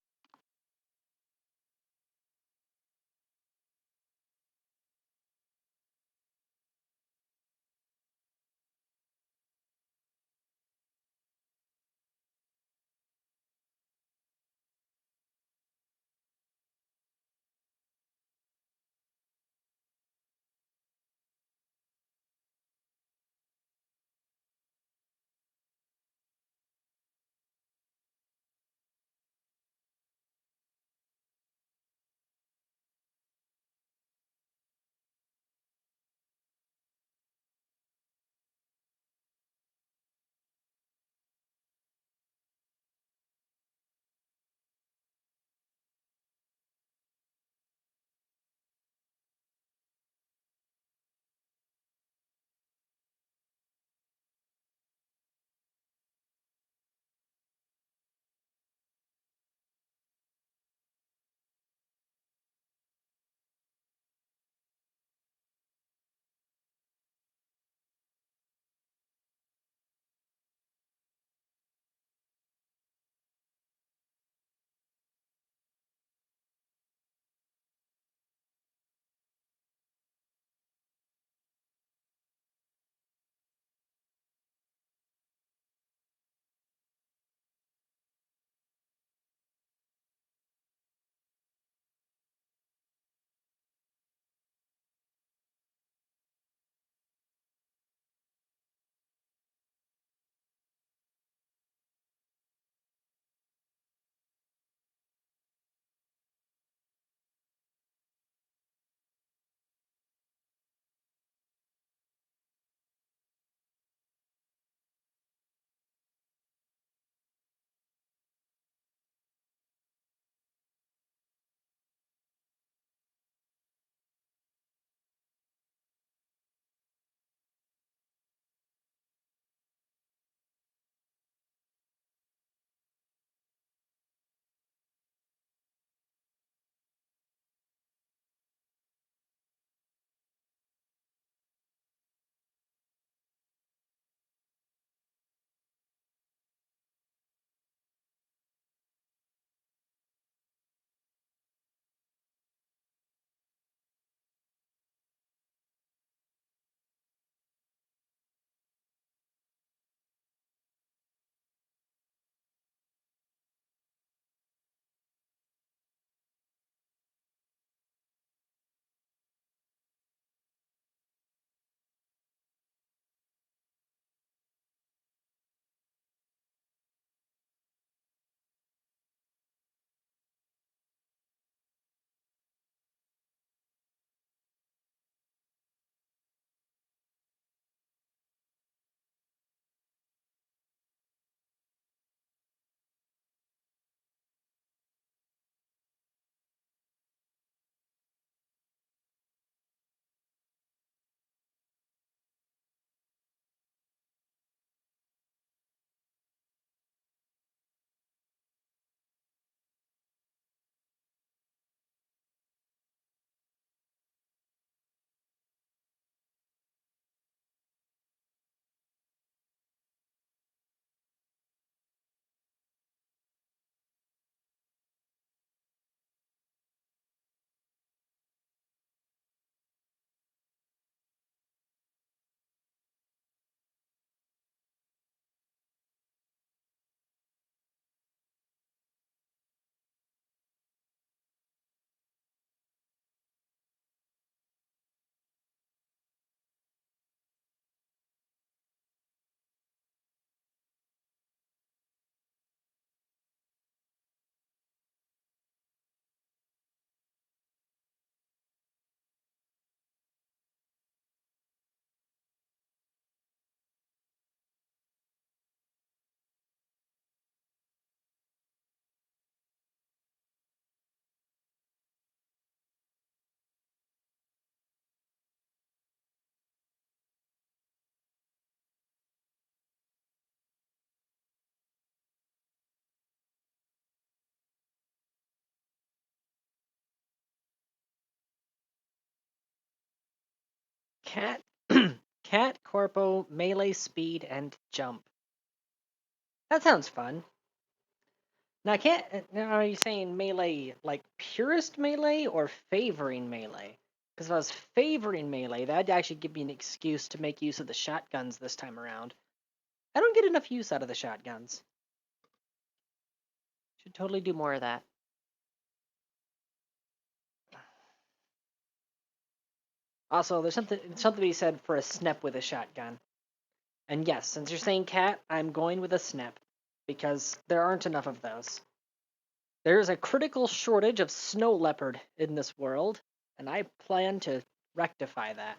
Speaker 1: Cat, cat, corpo, melee, speed, and jump. That sounds fun. Now, now are you saying melee like purest melee or favoring melee? Because if I was favoring melee, that'd actually give me an excuse to make use of the shotguns this time around. I don't get enough use out of the shotguns. Should totally do more of that. Also, there's something to be said for a snap with a shotgun. And yes, since you're saying cat, I'm going with a snap, because there aren't enough of those. There's a critical shortage of snow leopard in this world, and I plan to rectify that.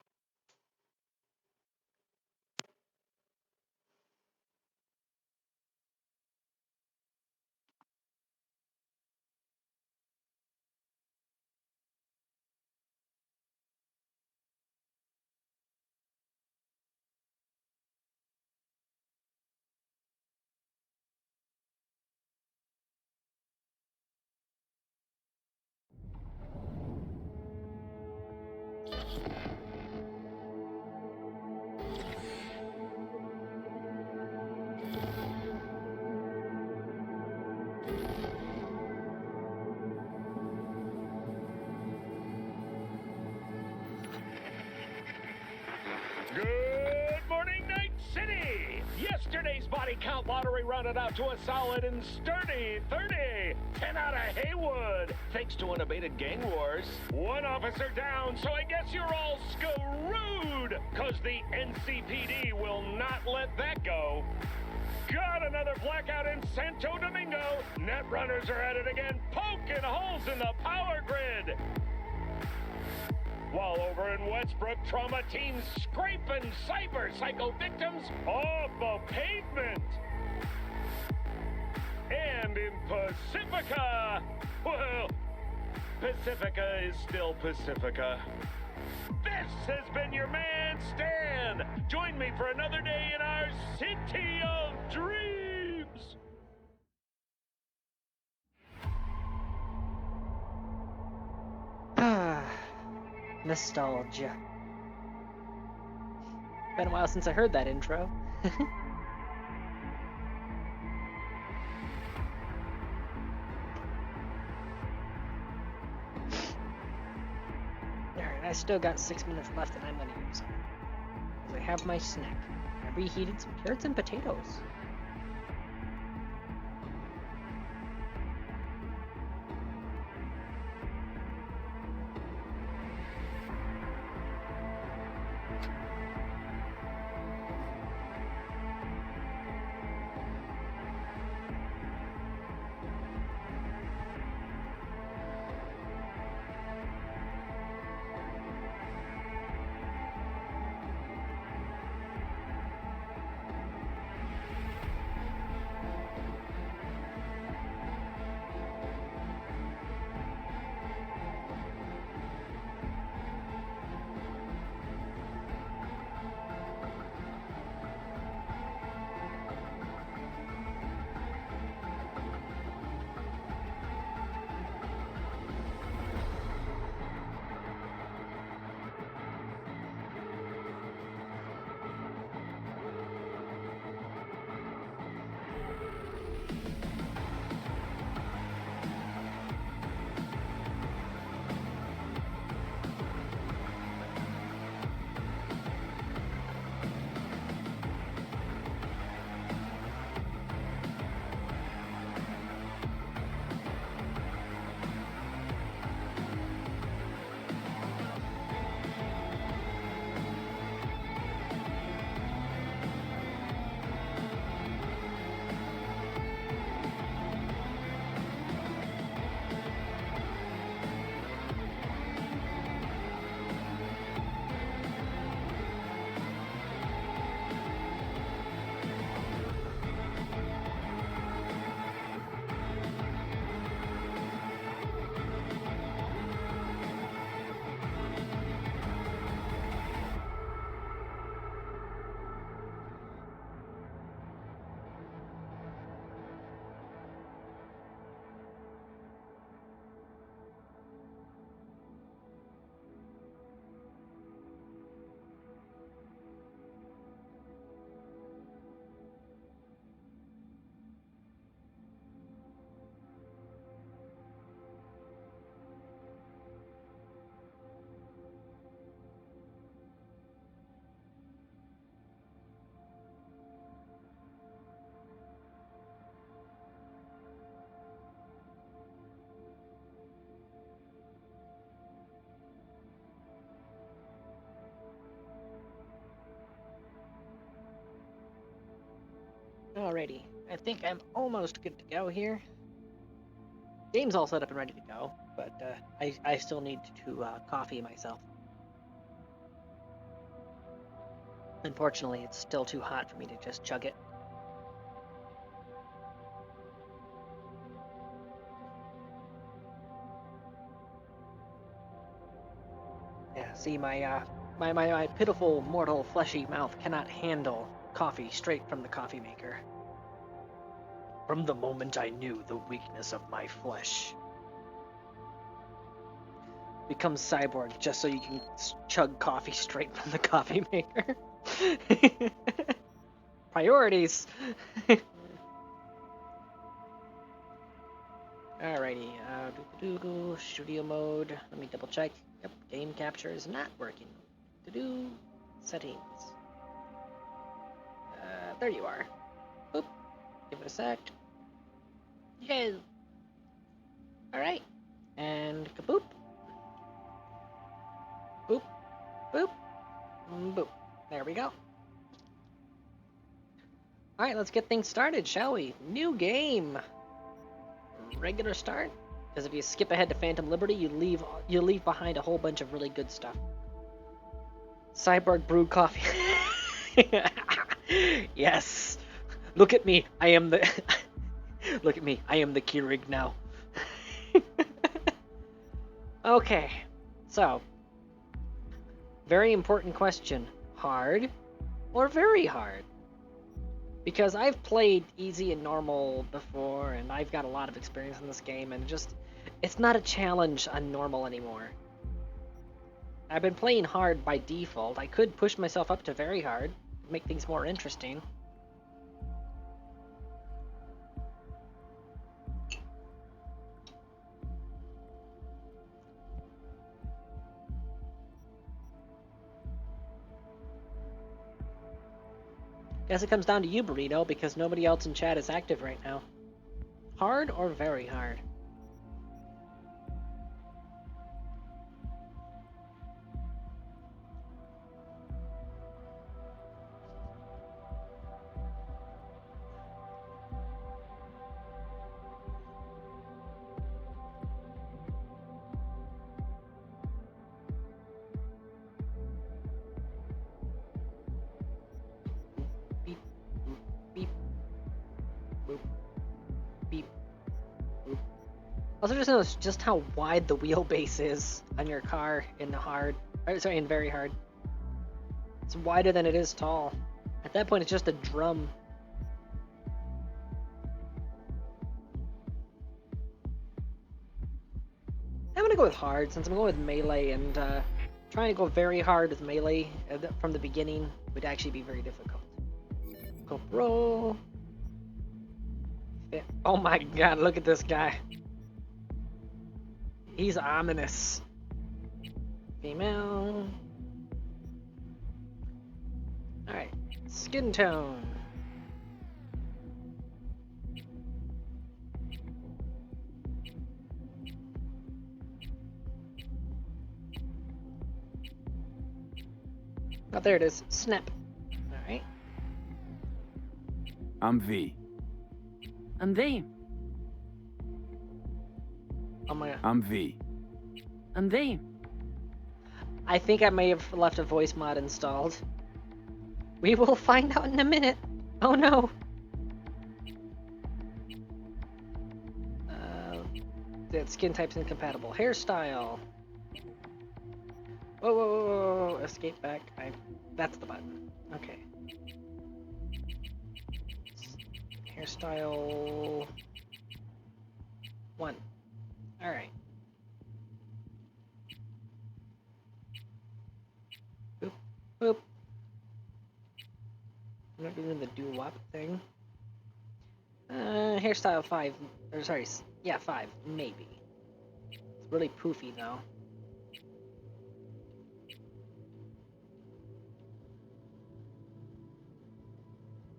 Speaker 20: Good morning, Night City! Yesterday's body count lottery rounded out to a solid and sturdy 30. 10 out of Haywood, thanks to unabated gang wars. One officer down, so I guess you're all screwed, cause the NCPD will not let that go. Got another blackout in Santo Domingo. Net runners are at it again, poking holes in the power grid. While over in Westbrook, trauma teams scraping cyber psycho victims off the pavement. And in Pacifica, well, Pacifica is still Pacifica. This has been your man, Stan. Join me for another day in our City of Dreams.
Speaker 1: Nostalgia. Been a while since I heard that intro. Alright, I still got 6 minutes left and I'm gonna use them. Because I have my snack. I reheated some carrots and potatoes. Alrighty, I think I'm almost good to go here. Game's all set up and ready to go, but I still need to coffee myself. Unfortunately, it's still too hot for me to just chug it. Yeah, see, my pitiful, mortal, fleshy mouth cannot handle coffee straight from the coffee maker. From the moment I knew the weakness of my flesh. Become cyborg just so you can chug coffee straight from the coffee maker. Priorities. Alrighty, studio mode. Let me double check. Yep, game capture is not working. Settings. There you are. Boop. Give it a sec. Yes. Alright. And kaboop. Boop. Boop. Boop. There we go. Alright, let's get things started, shall we? New game. Regular start. Because if you skip ahead to Phantom Liberty, you leave behind a whole bunch of really good stuff. Cyborg brewed coffee. Yes. Look at me. I am the Look at me. I am the Keurig now. Okay. So, very important question. Hard or very hard? Because I've played easy and normal before, and I've got a lot of experience in this game, and it's not a challenge on normal anymore. I've been playing hard by default. I could push myself up to very hard, make things more interesting. Guess it comes down to you, Burrito, because nobody else in chat is active right now. Hard or very hard? Also, just notice just how wide the wheelbase is on your car in very hard. It's wider than it is tall. At that point, it's just a drum. I'm gonna go with hard since I'm going with melee, and trying to go very hard with melee from the beginning would actually be very difficult. GoPro. Oh my god, look at this guy. He's ominous. Female. Alright. Skin tone. Oh, there it is. Snap. Alright.
Speaker 21: I'm V.
Speaker 22: I'm V.
Speaker 1: Oh my god.
Speaker 21: I'm V.
Speaker 22: I'm V.
Speaker 1: I think I may have left a voice mod installed. We will find out in a minute. Oh no. That skin type's incompatible. Hairstyle. Whoa, whoa, whoa, whoa, whoa. Escape back. That's the button. Okay. Hairstyle 1. Alright. Boop, boop. I'm not doing the doo-wop thing. Hairstyle 5. Or sorry, yeah, 5. Maybe. It's really poofy though.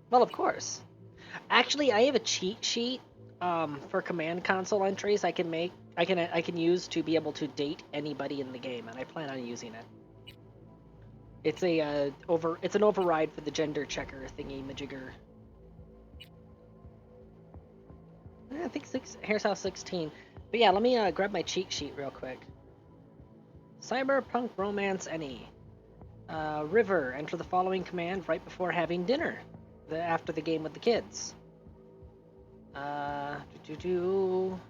Speaker 1: Well, of course. Actually, I have a cheat sheet for command console entries I can make. I can use to be able to date anybody in the game, and I plan on using it. It's an override for the gender checker thingy majigger. I think hairstyle 16. But yeah, let me grab my cheat sheet real quick. Cyberpunk Romance NE. River, enter the following command right before having dinner. After the game with the kids. And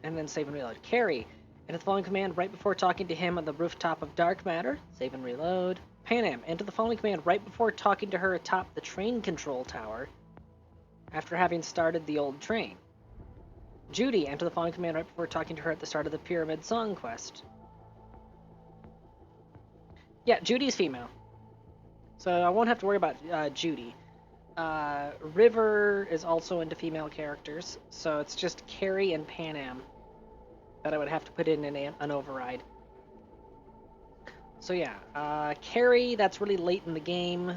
Speaker 1: then save and reload. Carrie, enter the following command right before talking to him on the rooftop of Dark Matter. Save and reload. Panam, enter the following command right before talking to her atop the train control tower. After having started the old train. Judy, enter the following command right before talking to her at the start of the Pyramid Song Quest. Yeah, Judy's female. So I won't have to worry about Judy. River is also into female characters, so it's just Carrie and Panam that I would have to put in an override. So yeah, Carrie, that's really late in the game,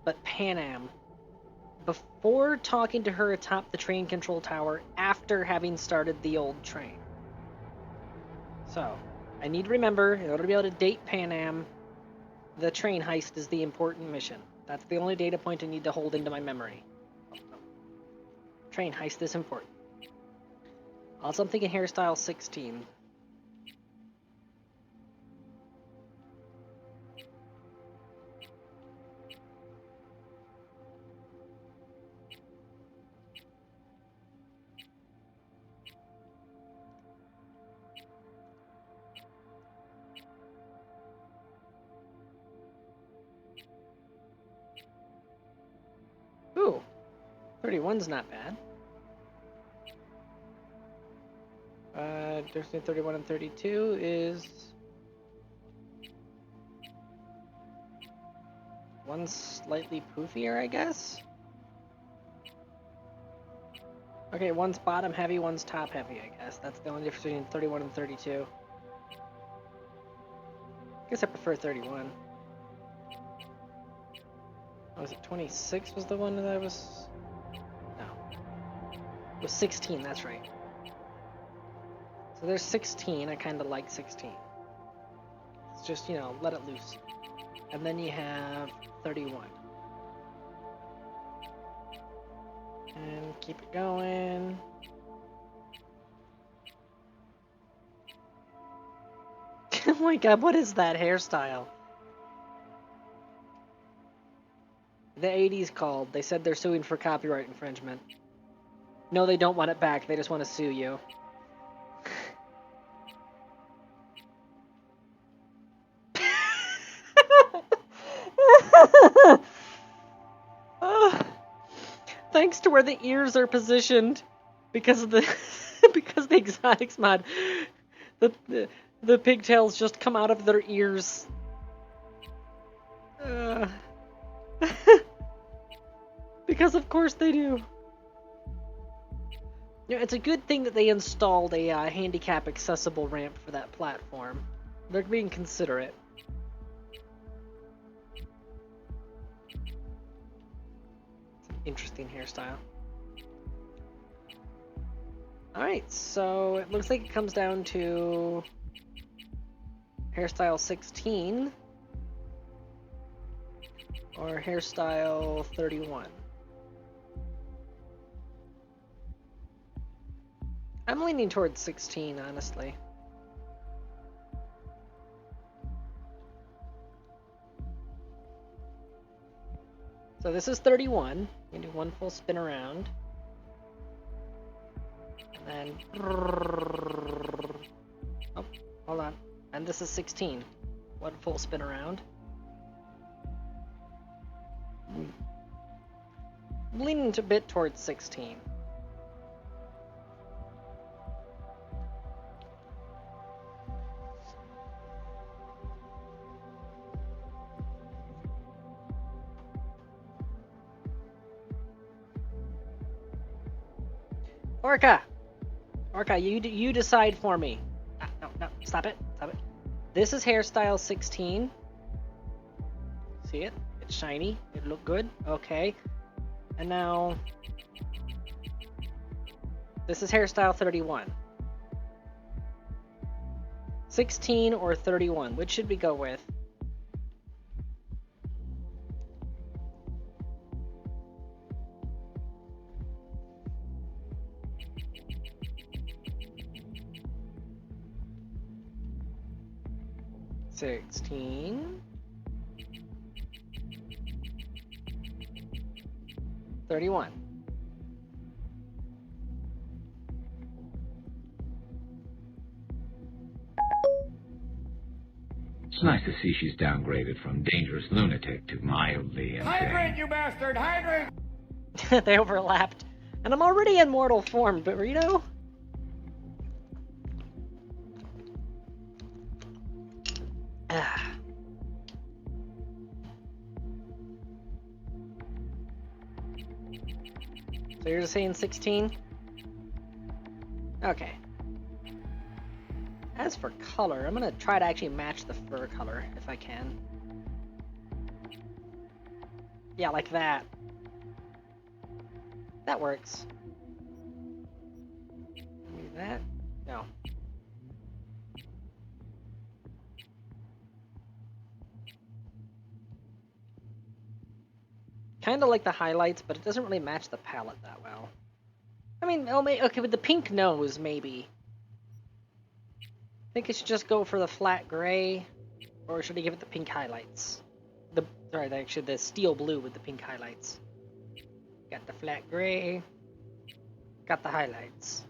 Speaker 1: but Panam, before talking to her atop the train control tower after having started the old train. So, I need to remember, in order to be able to date Panam, the train heist is the important mission. That's the only data point I need to hold into my memory. Train heist is important. Also, I'm thinking hairstyle 16. Ooh, 31's not bad. Between 31 and 32 is... One's slightly poofier, I guess? Okay, one's bottom heavy, one's top heavy, I guess. That's the only difference between 31 and 32. I guess I prefer 31. Oh, was it 26 was the one that I was... No. It was 16, that's right. So there's 16, I kind of like 16. It's just, you know, let it loose. And then you have 31. And keep it going. Oh my god, what is that hairstyle? The 80s called. They said they're suing for copyright infringement. No, they don't want it back. They just want to sue you. Thanks to where the ears are positioned, because of the because the exotics mod, the pigtails just come out of their ears. Because of course they do. You know, it's a good thing that they installed a handicap accessible ramp for that platform. They're being considerate. Interesting hairstyle. Alright, so it looks like it comes down to hairstyle 16 or hairstyle 31. I'm leaning towards 16, honestly. So this is 31. You do one full spin around. And then... Oh, hold on. And this is 16. One full spin around. I'm leaning a bit towards 16. Orca, you decide for me. No, stop it. This is hairstyle 16. See it? It's shiny. It look good. Okay. And now... This is hairstyle 31. 16 or 31. Which should we go with? 16. 31.
Speaker 2: It's nice to see she's downgraded from dangerous lunatic to mildly insane.
Speaker 13: Hydrant, you bastard! Hydrant!
Speaker 1: They overlapped. And I'm already in mortal form, burrito. Ah. So you're just saying 16? Okay. As for color, I'm gonna try to actually match the fur color, if I can. Yeah, like that. That works. Maybe that? No. Kinda like the highlights, but it doesn't really match the palette that well. I mean, okay, with the pink nose, maybe. I think it should just go for the flat gray, or should I give it the pink highlights? Actually, the steel blue with the pink highlights. Got the flat gray. Got the highlights.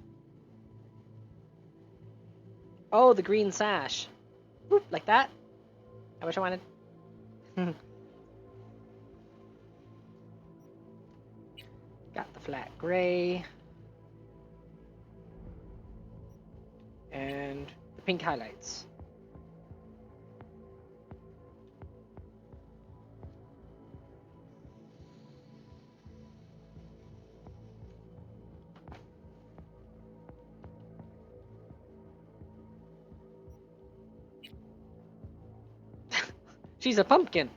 Speaker 1: Oh, the green sash. Whoop, like that? I wish I wanted. Got the flat gray. And the pink highlights. She's a pumpkin.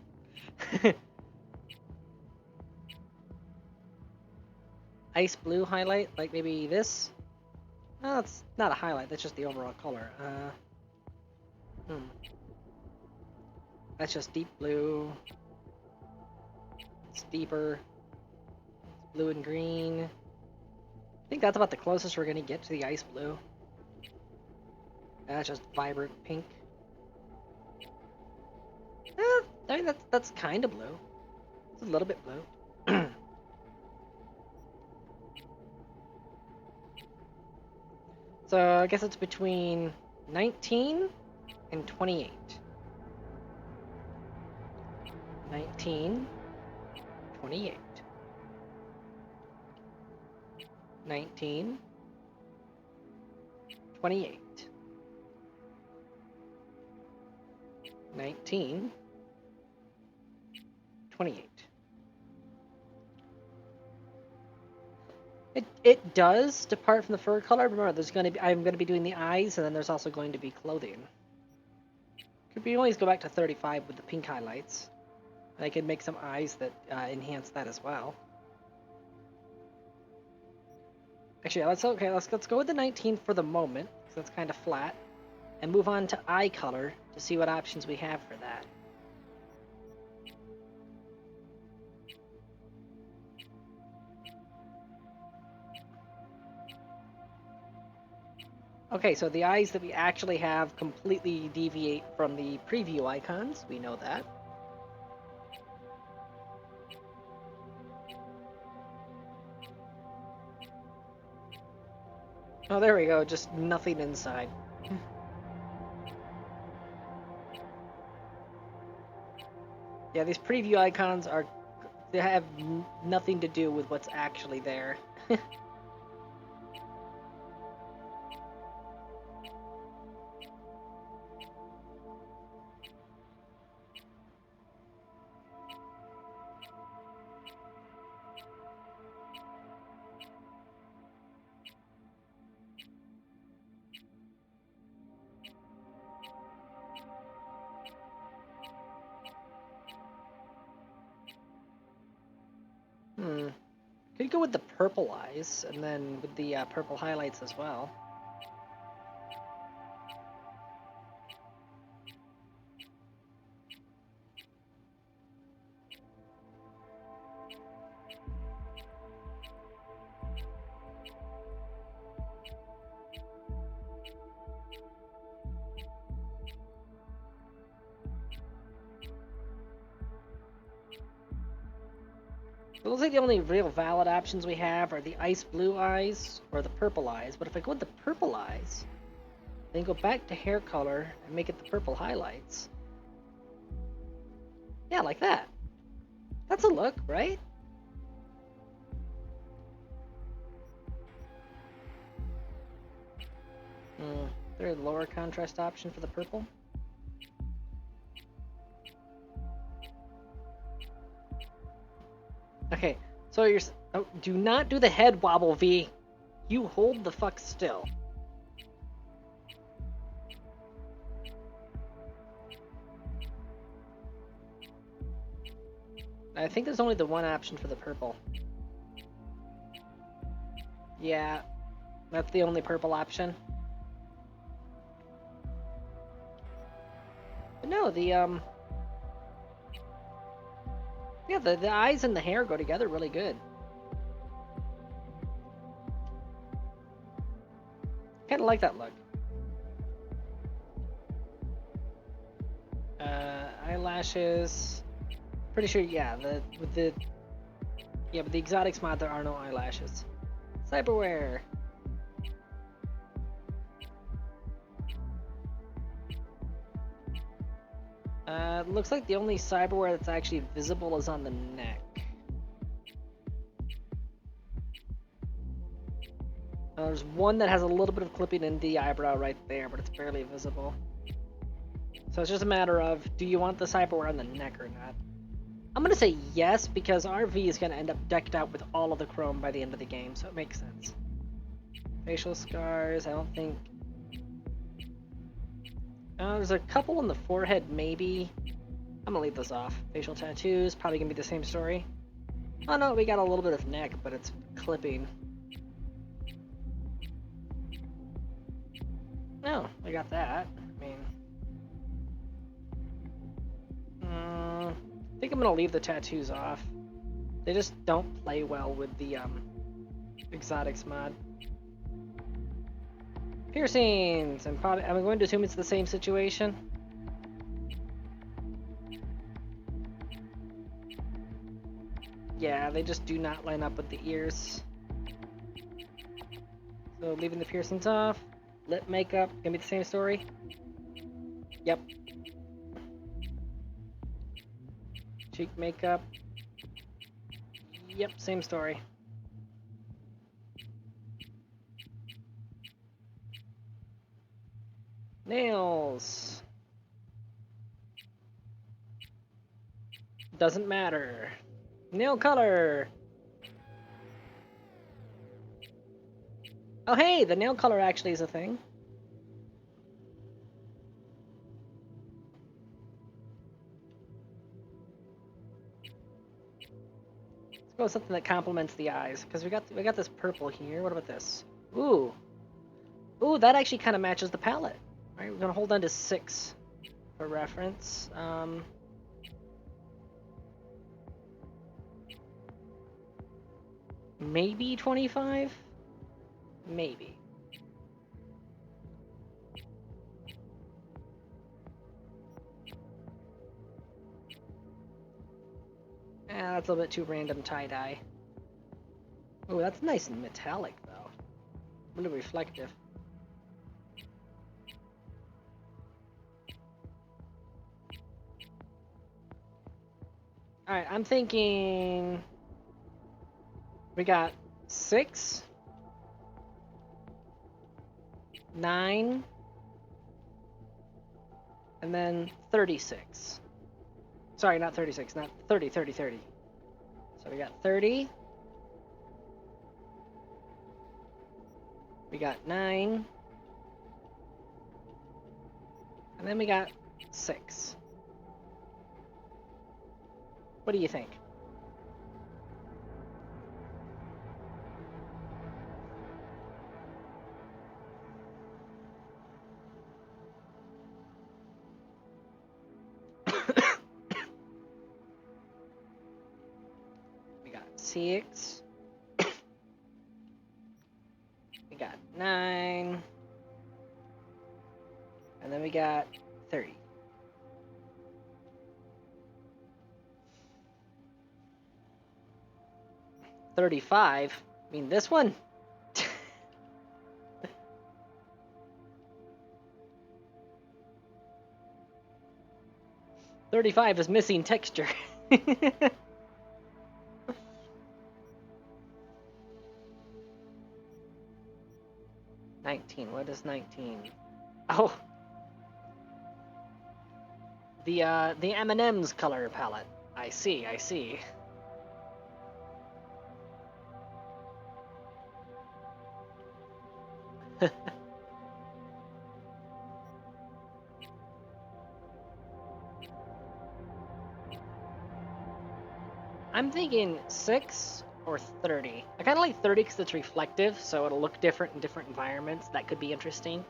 Speaker 1: Ice blue highlight, like maybe this? No, it's not a highlight, that's just the overall color. That's just deep blue. It's deeper. It's blue and green. I think that's about the closest we're gonna get to the ice blue. That's just vibrant pink. I mean, that's kind of blue. It's a little bit blue. So I guess it's between 19 and 28. 19, 28. 19, 28. 19, 28. It does depart from the fur color. Remember, I'm gonna be doing the eyes, and then there's also going to be clothing. Could we always go back to 35 with the pink highlights? And I could make some eyes that enhance that as well. Actually, let's go with the 19 for the moment, because that's kind of flat, and move on to eye color to see what options we have for that. Okay, so the eyes that we actually have completely deviate from the preview icons. We know that. Oh, there we go. Just nothing inside. Yeah, these preview icons they have nothing to do with what's actually there. Could go with the purple eyes, and then with the purple highlights as well. It looks like the only real valid options we have are the ice blue eyes or the purple eyes. But if I go with the purple eyes, then go back to hair color and make it the purple highlights. Yeah, like that. That's a look, right? Is there a lower contrast option for the purple? Okay, so you're... Oh, do not do the head wobble, V. You hold the fuck still. I think there's only the one option for the purple. Yeah, that's the only purple option. But no, the, yeah, the eyes and the hair go together really good. Kinda like that look. Eyelashes... Pretty sure, yeah, with the exotics mod there are no eyelashes. Cyberware. Looks like the only cyberware that's actually visible is on the neck. There's one that has a little bit of clipping in the eyebrow right there, but it's barely visible. So it's just a matter of, do you want the cyberware on the neck or not? I'm gonna say yes, because RV is gonna end up decked out with all of the chrome by the end of the game, so it makes sense. Facial scars, I don't think... there's a couple on the forehead, maybe. I'm gonna leave those off. Facial tattoos, probably gonna be the same story. Oh no, we got a little bit of neck, but it's clipping. No, we got that. I mean... I think I'm gonna leave the tattoos off. They just don't play well with the exotics mod. Piercings, and probably I'm going to assume it's the same situation. Yeah, they just do not line up with the ears. So leaving the piercings off. Lip makeup, gonna be the same story. Yep. Cheek makeup. Yep, same story. Nails. Doesn't matter. Nail color. Oh hey, the nail color actually is a thing. Let's go with something that complements the eyes, because we got this purple here. What about this? Ooh. Ooh, that actually kind of matches the palette. All right, we're gonna hold on to 6 for reference. Maybe 25? Maybe. That's a little bit too random tie-dye. Oh, that's nice and metallic, though. Really reflective. Alright, I'm thinking... We got 6, 9, and then 36. Sorry, not 36, not 30. So we got 30. We got 9. And then we got 6. What do you think? We got 6. We got 9. And then we got 30. 35. I mean, this one? 35 is missing texture. 19. What is 19? Oh, the M&M's color palette. I see. I see. I'm thinking 6 or 30. I kind of like 30 because it's reflective, so it'll look different in different environments. That could be interesting.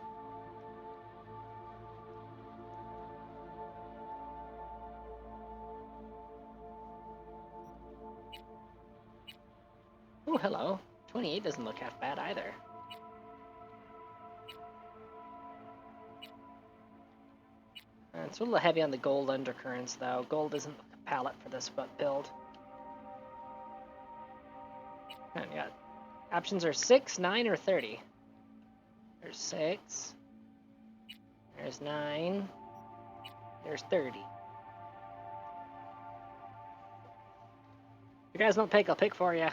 Speaker 1: Oh, hello. 28 doesn't look half bad either. It's a little heavy on the gold undercurrents, though. Gold isn't a palette for this build. And yeah, options are 6, 9, or 30. There's 6. There's 9. There's 30. If you guys don't pick, I'll pick for you.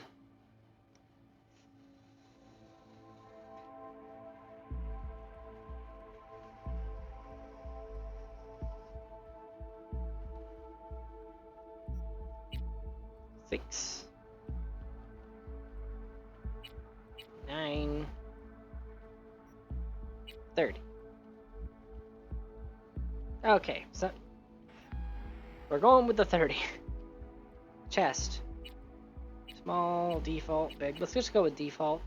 Speaker 1: Six. 9. 30. Okay, so we're going with the 30. Chest. Small, default, big. Let's just go with default.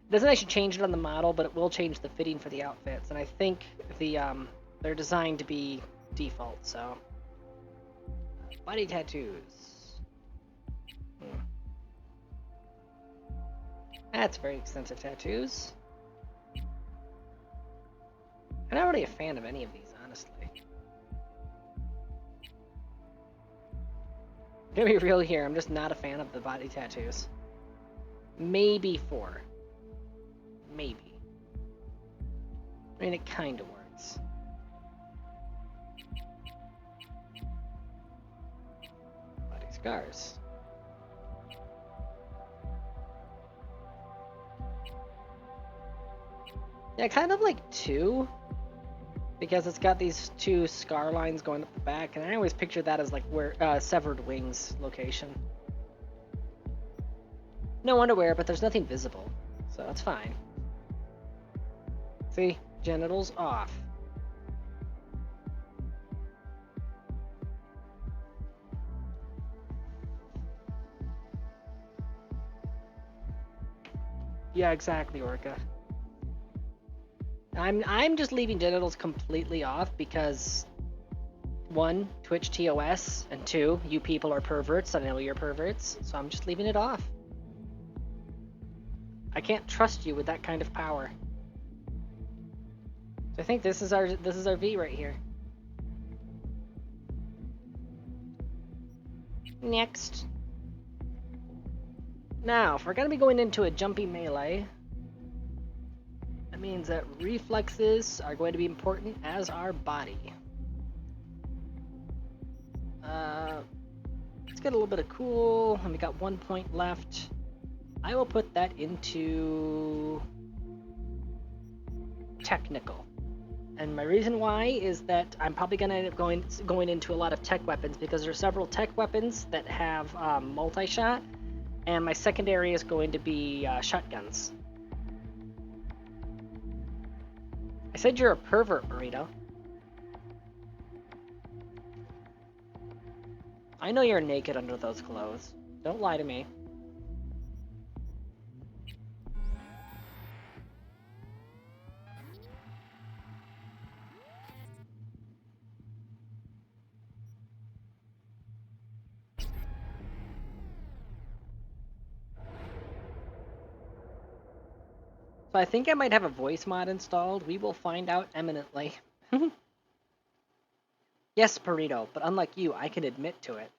Speaker 1: It doesn't actually change it on the model, but it will change the fitting for the outfits. And I think they're designed to be default, so. Body tattoos. That's very extensive tattoos. I'm not really a fan of any of these, honestly. I'm gonna be real here, I'm just not a fan of the body tattoos. Maybe 4. Maybe. I mean, it kind of works. Body scars. Yeah, kind of like 2. Because it's got these 2 scar lines going up the back, and I always picture that as like where severed wings location. No underwear, but there's nothing visible, so that's fine. See, genitals off. Yeah, exactly, Orca. I'm just leaving genitals completely off because 1, Twitch TOS, and 2, you people are perverts. I know you're perverts, so I'm just leaving it off. I can't trust you with that kind of power. So I think this is our V right here. Next. Now, if we're gonna be going into a jumpy melee, that means that reflexes are going to be important as our body. Let's get a little bit of cool, and we got 1 point left. I will put that into technical. And my reason why is that I'm probably going to end up going into a lot of tech weapons because there are several tech weapons that have multi-shot, and my secondary is going to be shotguns. I said you're a pervert, Burrito. I know you're naked under those clothes. Don't lie to me. So I think I might have a voice mod installed. We will find out eminently. Yes, Burrito, but unlike you, I can admit to it.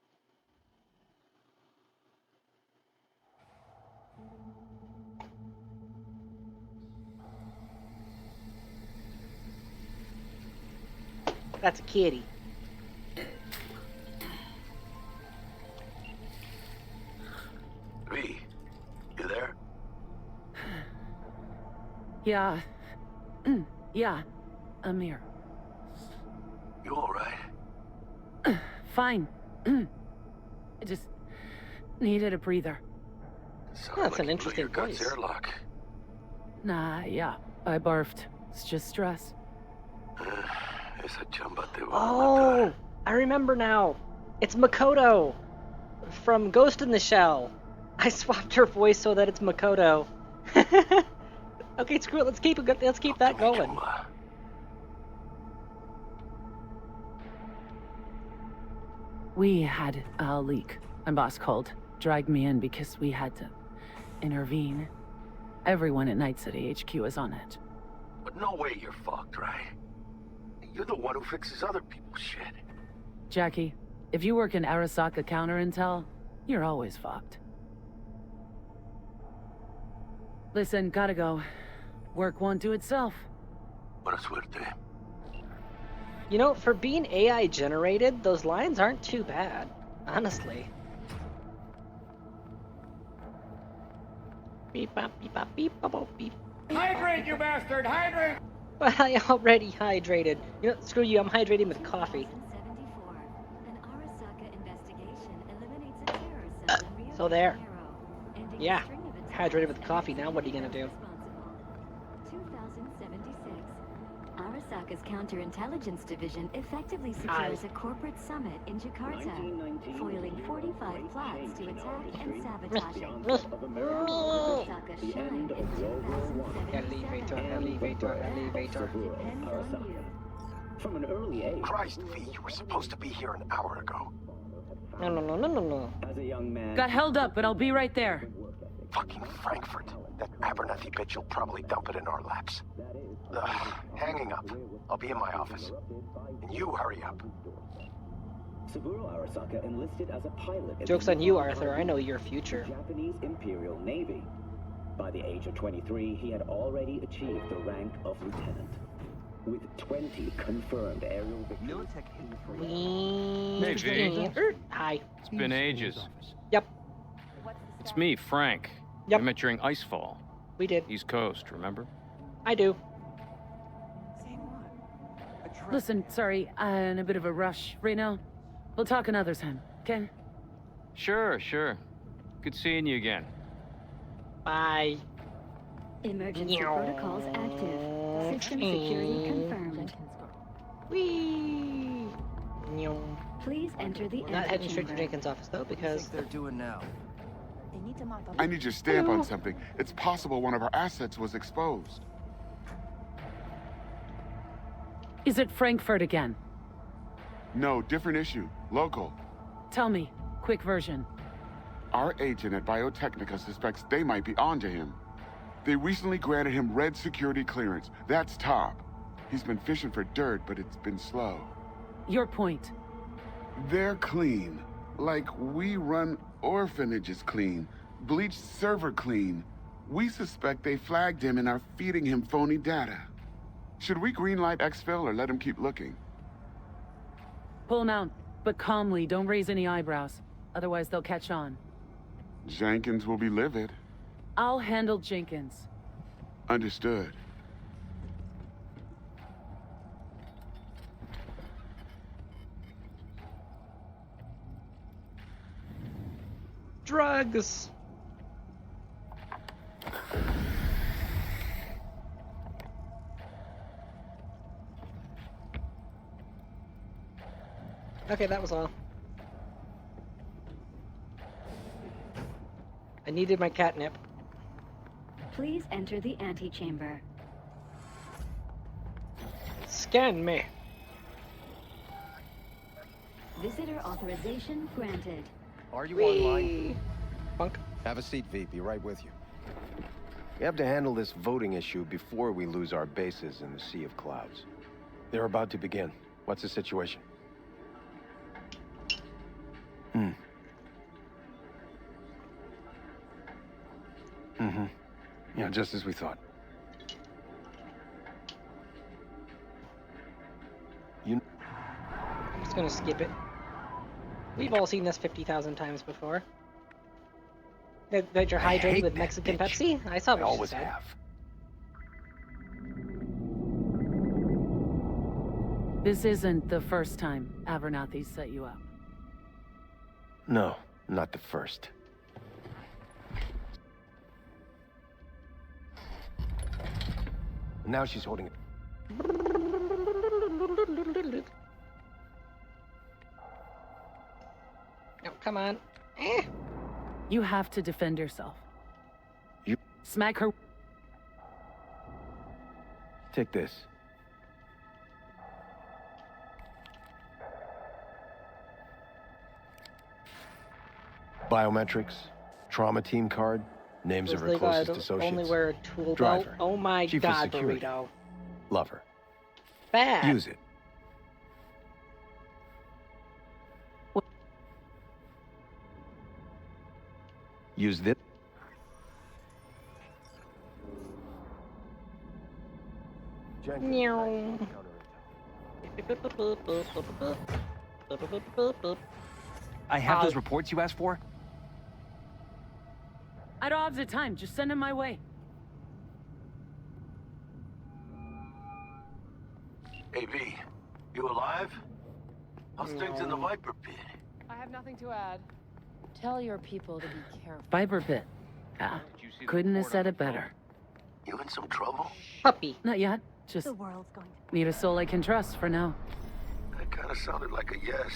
Speaker 1: That's a kitty.
Speaker 5: V, you there?
Speaker 22: Yeah. Yeah, I'm here.
Speaker 5: You alright?
Speaker 22: Fine. I just needed a breather.
Speaker 1: That's an interesting voice.
Speaker 5: Airlock.
Speaker 22: Nah, yeah, I barfed. It's just stress.
Speaker 1: Oh, I remember now. It's Makoto from Ghost in the Shell. I swapped her voice so that it's Makoto. Okay, screw it. Let's keep that going.
Speaker 22: We had a leak. My boss called, dragged me in because we had to intervene. Everyone at Night City HQ is on it.
Speaker 5: But no way you're fucked, right? You're the one who fixes other people's shit.
Speaker 22: Jackie, if you work in Arasaka counter intel, you're always fucked. Listen, gotta go. Work won't do itself.
Speaker 5: Buena suerte.
Speaker 1: You know, for being AI generated, those lines aren't too bad, honestly. Beep bop beep bop beep bop bop beep.
Speaker 13: Hydrate, you bastard! Hydrate!
Speaker 1: But I already hydrated. You know, screw you. I'm hydrating with coffee. So there. Yeah, hydrated with coffee. Now what are you gonna do?
Speaker 3: 2076. Arasaka's counterintelligence division effectively secures a corporate summit in Jakarta, foiling 45 plots to attack and sabotage it. Arasaka shined in 2077.
Speaker 1: Elevator.
Speaker 3: Depends on you.
Speaker 18: From an early age. Christ, V, you were supposed to be here an hour ago.
Speaker 1: No.
Speaker 18: As a young man.
Speaker 22: Got held up, but I'll be right there.
Speaker 18: Fucking Frankfurt. That Abernathy bitch will probably dump it in our laps. Hanging up. I'll be in my office. And you hurry up.
Speaker 21: Saburo Arasaka enlisted as a pilot.
Speaker 1: Joke's on you, Arthur. I know your future.
Speaker 21: Japanese Imperial Navy. By the age of 23, he had already achieved the rank of lieutenant. With 20 confirmed aerial victories.
Speaker 23: Hey, V.
Speaker 1: Hi.
Speaker 23: It's been ages.
Speaker 1: Yep.
Speaker 23: It's me, Frank.
Speaker 1: Yep.
Speaker 23: We met during Icefall.
Speaker 1: We did.
Speaker 23: East Coast, remember?
Speaker 1: I do.
Speaker 22: Listen, sorry, I'm in a bit of a rush right now. We'll talk another time, okay?
Speaker 23: Sure. Good seeing you again.
Speaker 1: Bye.
Speaker 3: Emergency protocols active. System security confirmed.
Speaker 1: Whee!
Speaker 3: Please enter the
Speaker 1: We're not heading straight to Jenkins' office though, because
Speaker 24: they're doing now.
Speaker 25: I need your stamp on something. It's possible one of our assets was exposed.
Speaker 22: Is it Frankfurt again?
Speaker 25: No, different issue. Local.
Speaker 22: Tell me, quick version.
Speaker 25: Our agent at Biotechnica suspects they might be onto him. They recently granted him red security clearance. That's top. He's been fishing for dirt, but it's been slow.
Speaker 22: Your point.
Speaker 25: They're clean. Like we run orphanages clean. Bleached server clean. We suspect they flagged him and are feeding him phony data. Should we greenlight exfil or let him keep looking?
Speaker 22: Pull him out, but calmly, don't raise any eyebrows. Otherwise they'll catch on.
Speaker 25: Jenkins will be livid.
Speaker 22: I'll handle Jenkins.
Speaker 25: Understood.
Speaker 1: drugs. Okay, that was all. I needed my catnip.
Speaker 3: Please enter the antechamber.
Speaker 1: Scan me.
Speaker 3: Visitor authorization granted.
Speaker 18: Are you online?
Speaker 1: Bunk.
Speaker 18: Have a seat, V. Be right with you. We have to handle this voting issue before we lose our bases in the Sea of Clouds. They're about to begin. What's the situation? Yeah, just as we thought.
Speaker 1: Just gonna skip it. We've all seen this 50,000 times before. That you're hydrated with Mexican Pepsi? I saw what you said.
Speaker 22: This isn't the first time Abernathy set you up.
Speaker 18: No, not the first. Now she's holding it.
Speaker 1: Oh, come on.
Speaker 22: You have to defend yourself.
Speaker 18: You
Speaker 22: smack her.
Speaker 18: Take this. Biometrics, trauma team card, names of her closest associates.
Speaker 1: Only wear a tool belt. Oh my god, Burrito.
Speaker 18: Love her.
Speaker 1: Bad.
Speaker 18: Use it. Use this.
Speaker 6: I have those reports you asked for.
Speaker 22: I don't have the time. Just send them my way.
Speaker 5: Hey, V, you alive? How's things in the Viper Pit?
Speaker 9: I have nothing to add. Tell your people to be careful.
Speaker 22: Viper Pit. Ah, couldn't have said it better.
Speaker 5: You in some trouble?
Speaker 1: Puppy.
Speaker 22: Not yet. Just
Speaker 3: The world's going to...
Speaker 22: need a soul I can trust for now.
Speaker 5: That kind of sounded like a yes.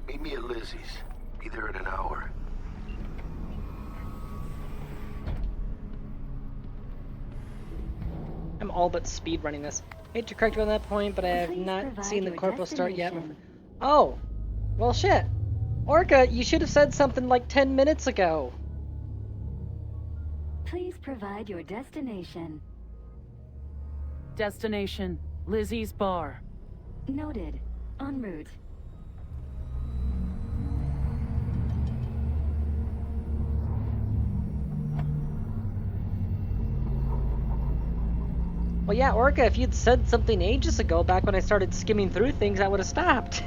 Speaker 5: Meet me at Lizzie's. Be there in an hour.
Speaker 1: I'm all but speed running this. Hate to correct you on that point, but I have not seen the Corporal start yet. Oh, well shit. Orca, you should have said something like 10 minutes ago.
Speaker 3: Please provide your destination.
Speaker 22: Destination, Lizzie's bar.
Speaker 3: Noted. En route.
Speaker 1: Well, yeah, Orca, if you'd said something ages ago, back when I started skimming through things, I would have stopped.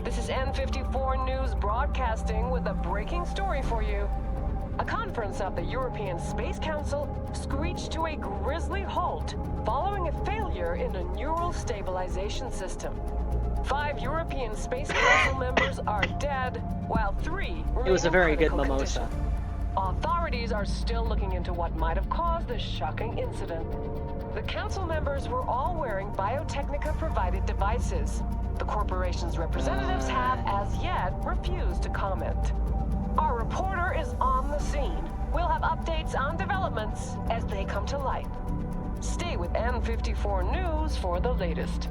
Speaker 10: This is N54 News broadcasting with a breaking story for you. A conference of the European Space Council screeched to a grisly halt following a failure in a neural stabilization system. 5 European Space Council members are dead, while 3 remain
Speaker 1: It was a very good
Speaker 10: in critical
Speaker 1: mimosa.
Speaker 10: condition. Authorities are still looking into what might have caused this shocking incident. The council members were all wearing Biotechnica-provided devices. The corporation's representatives have, as yet, refused to comment. Our reporter is on the scene. We'll have updates on developments as they come to light. Stay with N54 News for the latest.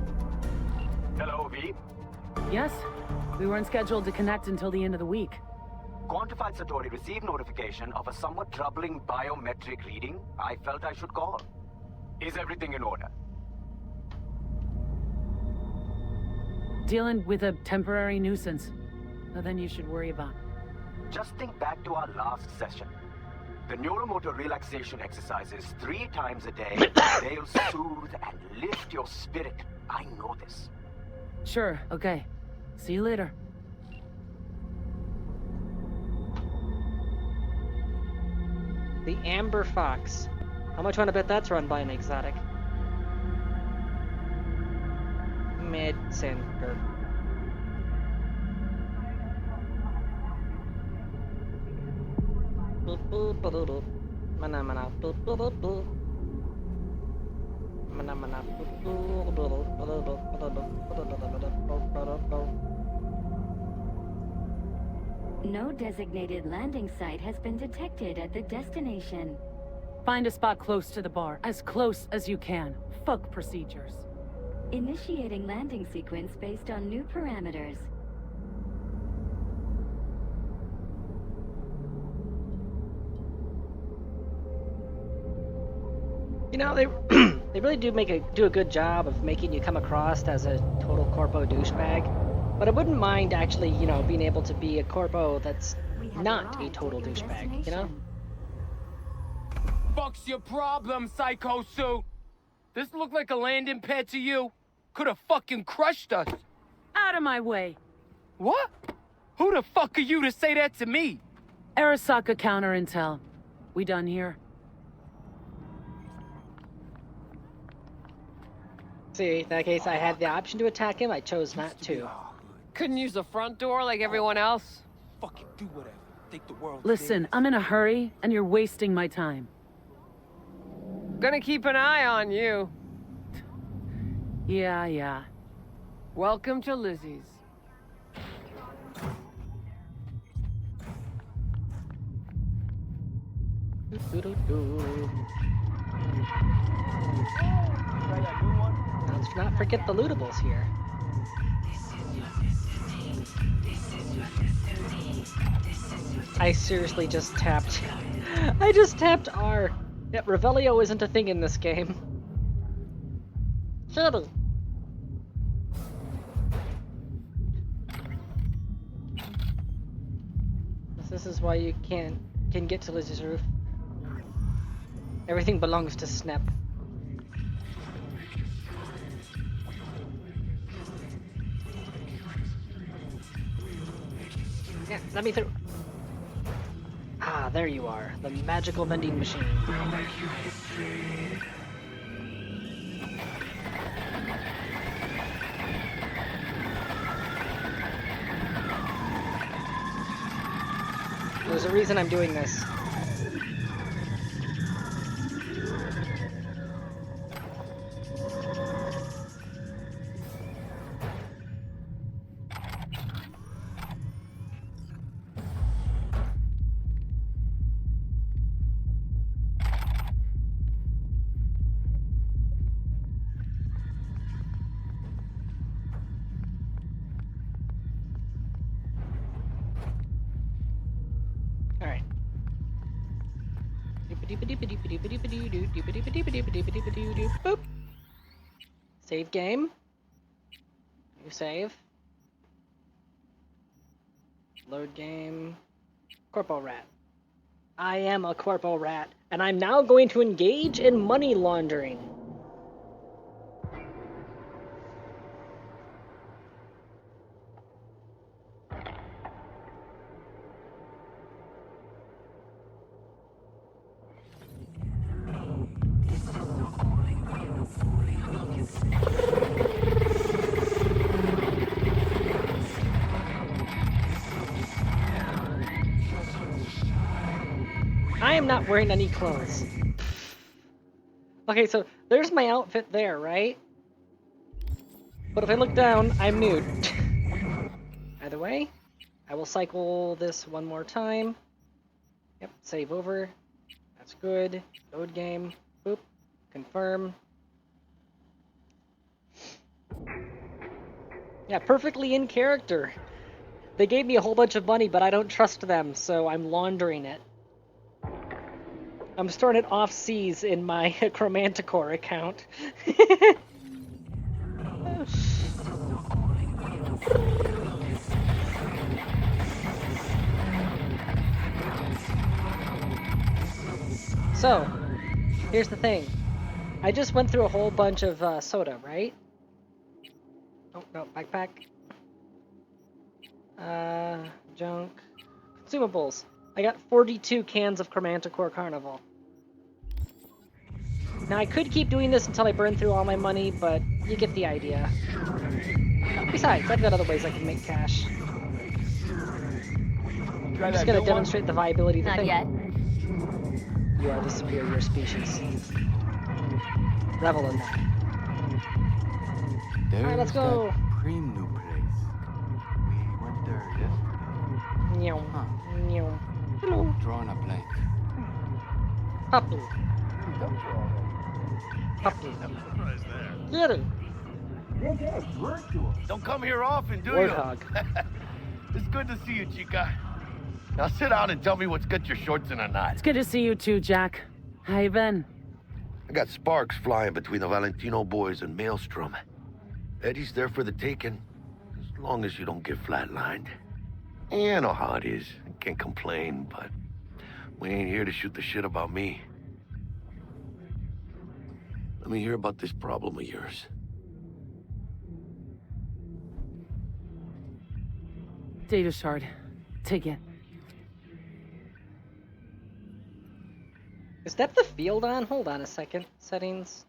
Speaker 6: Hello, V.
Speaker 22: Yes? We weren't scheduled to connect until the end of the week.
Speaker 6: Quantified Satori received notification of a somewhat troubling biometric reading. I felt I should call. Is everything in order?
Speaker 22: Dealing with a temporary nuisance. Nothing you should worry about.
Speaker 6: Just think back to our last session. The neuromotor relaxation exercises 3 times a day. They'll soothe and lift your spirit. I know this.
Speaker 22: Sure, okay. See you later.
Speaker 1: The Amber Fox. How much want to bet that's run by an exotic? Med Center. Mana mana. Mana mana.
Speaker 3: No designated landing site has been detected at the destination.
Speaker 22: Find a spot close to the bar. As close as you can. Fuck procedures.
Speaker 3: Initiating landing sequence based on new parameters.
Speaker 1: You know, they they really do do a good job of making you come across as a total corpo douchebag. But I wouldn't mind actually, you know, being able to be a corpo that's not a total douchebag, you know?
Speaker 11: Fuck's your problem, psycho suit? This look like a landing pad to you? Could have fucking crushed us.
Speaker 22: Out of my way.
Speaker 11: What? Who the fuck are you to say that to me?
Speaker 22: Arasaka counter intel. We done here?
Speaker 1: See, in that case, I had the option to attack him. I chose not to.
Speaker 10: Couldn't use the front door like everyone else?
Speaker 11: Fucking do whatever. Think the world.
Speaker 22: Listen, I'm in a hurry, and you're wasting my time.
Speaker 10: Gonna keep an eye on you.
Speaker 22: Yeah.
Speaker 10: Welcome to Lizzie's.
Speaker 1: Let's not forget the lootables here. I seriously just tapped. I just tapped R. Yeah, Revelio isn't a thing in this game. Shuttle. This is why you can get to Lizzie's roof. Everything belongs to Snap. Yeah, let me through. Ah, there you are. The magical vending machine. There's a reason I'm doing this. Alright. Boop. Save game. New save. Load game. Corpo Rat. I am a Corpo Rat, and I'm now going to engage in money laundering. I am not wearing any clothes. Okay, so there's my outfit there, right? But if I look down, I'm nude. Either way, I will cycle this one more time. Yep, save over. That's good. Load game. Boop. Confirm. Yeah, perfectly in character. They gave me a whole bunch of money, but I don't trust them, so I'm laundering it. I'm storing it off seas in my Chromanticore account. So, here's the thing. I just went through a whole bunch of soda, right? Oh, no, backpack. Junk. Consumables. I got 42 cans of Chromanticore Carnival. Now, I could keep doing this until I burn through all my money, but you get the idea. Besides, I've got other ways I can make cash. I'm just gonna demonstrate the viability of the thing. Not yet. You are the superior species. Revel in that. Alright, let's go!
Speaker 12: Cream new place. We went there yesterday.
Speaker 1: Meow. Meow. Hello.
Speaker 12: Drawing a blank.
Speaker 1: Puppy. Puppy. Get it.
Speaker 14: Don't come here often, do you?
Speaker 1: Warthog.
Speaker 14: It's good to see you, Chica. Now sit down and tell me what's got your shorts in a knot.
Speaker 22: It's good to see you too, Jack. How you been?
Speaker 5: I got sparks flying between the Valentino boys and Maelstrom. Eddie's there for the taking. As As long as you don't get flatlined. Yeah, I know how it is. I can't complain, but we ain't here to shoot the shit about me. Let me hear about this problem of yours.
Speaker 22: Data shard. Take it.
Speaker 1: Is depth of field on? Hold on a second. Settings.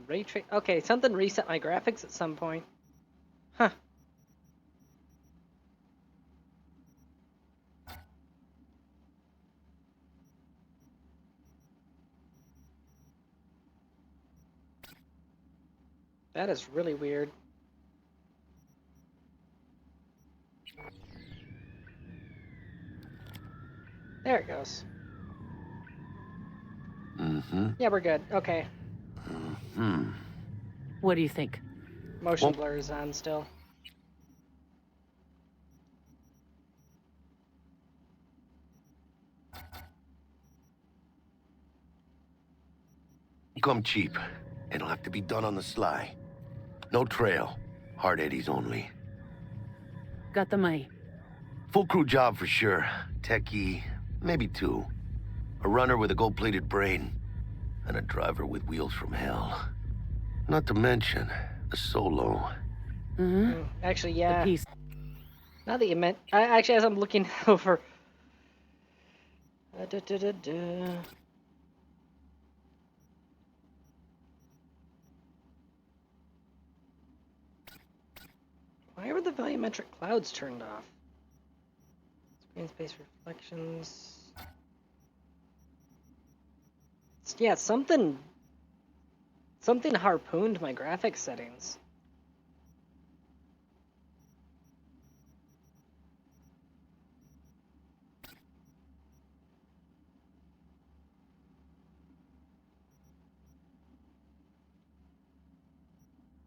Speaker 1: Ray trace. Okay, something reset my graphics at some point. Huh. That is really weird. There it goes. Yeah, we're good. Okay.
Speaker 22: What do you think?
Speaker 1: Motion blur is on still.
Speaker 5: Come cheap. It'll have to be done on the sly. No trail. Hard eddies only.
Speaker 22: Got the money.
Speaker 5: Full crew job for sure. Techie, maybe 2. A runner with a gold-plated brain. And a driver with wheels from hell. Not to mention, a solo.
Speaker 1: Actually, yeah. Now that you meant... actually, as I'm looking over... Why were the volumetric clouds turned off? Screen space reflections... Yeah, something harpooned my graphics settings.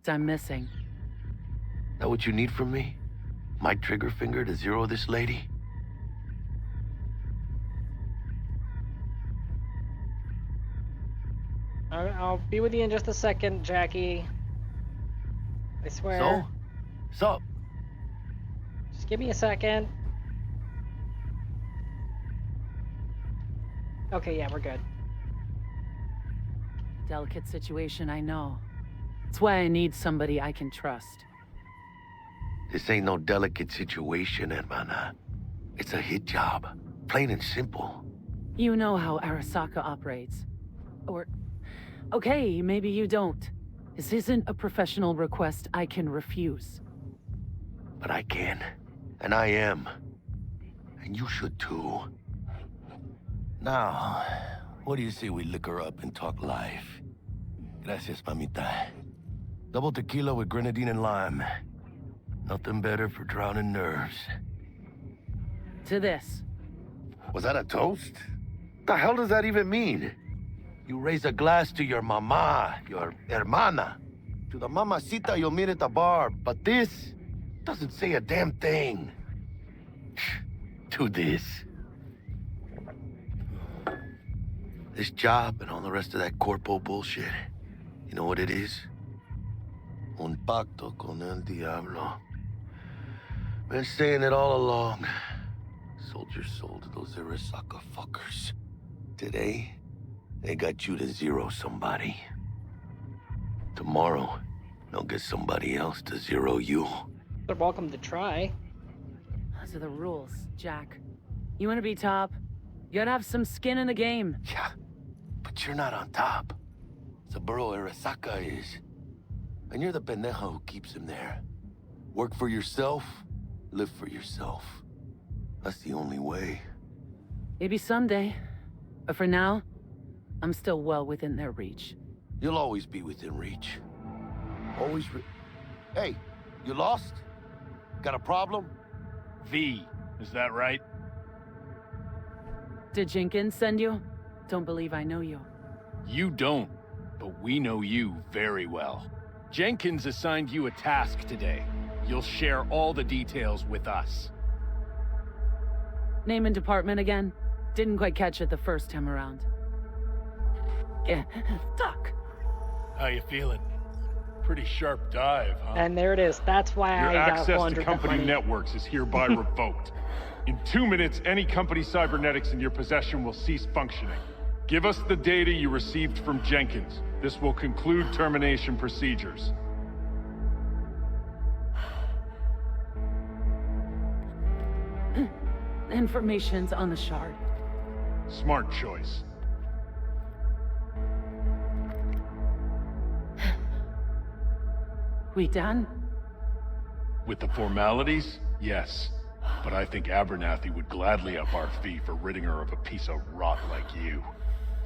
Speaker 22: I'm missing.
Speaker 5: That what you need from me? My trigger finger to zero this lady?
Speaker 1: I'll be with you in just a second, Jackie. I swear.
Speaker 5: So?
Speaker 1: Just give me a second. Okay, yeah, we're good.
Speaker 22: Delicate situation, I know. That's why I need somebody I can trust.
Speaker 5: This ain't no delicate situation, hermana. It's a hit job. Plain and simple.
Speaker 22: You know how Arasaka operates. Or... okay, maybe you don't. This isn't a professional request I can refuse.
Speaker 5: But I can. And I am. And you should too. Now, what do you say we liquor up and talk life? Gracias, mamita. Double tequila with grenadine and lime. Nothing better for drowning nerves.
Speaker 22: To this.
Speaker 5: Was that a toast? The hell does that even mean? You raise a glass to your mama, your hermana. To the mamacita you'll meet at the bar, but this doesn't say a damn thing. To this. This job and all the rest of that corpo bullshit. You know what it is? Un pacto con el diablo. Been saying it all along. Sold your soul to those Arasaka fuckers. Today, they got you to zero somebody. Tomorrow, they'll get somebody else to zero you.
Speaker 1: They're welcome to try.
Speaker 22: Those are the rules, Jack. You want to be top? You gotta have some skin in the game.
Speaker 5: Yeah, but you're not on top. Saburo Arasaka is. And you're the pendejo who keeps him there. Work for yourself, live for yourself. That's the only way.
Speaker 22: Maybe someday. But for now, I'm still well within their reach.
Speaker 5: You'll always be within reach. Always Hey, you lost? Got a problem?
Speaker 20: V, is that right?
Speaker 22: Did Jenkins send you? Don't believe I know you.
Speaker 20: You don't, but we know you very well. Jenkins assigned you a task today. You'll share all the details with us.
Speaker 22: Name and department again? Didn't quite catch it the first time around. Yeah, Doc.
Speaker 7: How you feeling? Pretty sharp dive, huh?
Speaker 1: And there it is. That's why
Speaker 15: Your
Speaker 1: I got
Speaker 15: access to
Speaker 1: laundered that
Speaker 15: company
Speaker 1: money.
Speaker 15: networks is hereby revoked. In 2 minutes, any company cybernetics in your possession will cease functioning. Give us the data you received from Jenkins. This will conclude termination procedures.
Speaker 22: Information's on the shard.
Speaker 15: Smart choice.
Speaker 22: We done?
Speaker 15: With the formalities, yes. But I think Abernathy would gladly up our fee for ridding her of a piece of rot like you.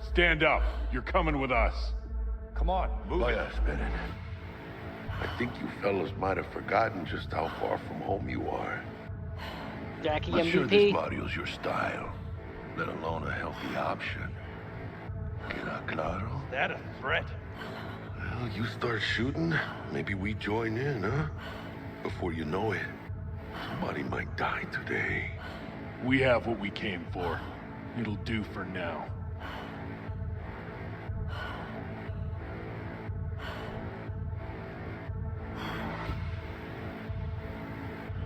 Speaker 15: Stand up. You're coming with us.
Speaker 7: Come on, move it.
Speaker 5: Yes, Bennett. I think you fellas might have forgotten just how far from home you are.
Speaker 1: Jackie
Speaker 5: I'm
Speaker 1: MVP.
Speaker 5: sure this Mario's your style, let alone a healthy option. Queda claro?
Speaker 7: Is that a threat?
Speaker 5: Well, you start shooting, maybe we join in, huh? Before you know it, somebody might die today.
Speaker 15: We have what we came for. It'll do for now.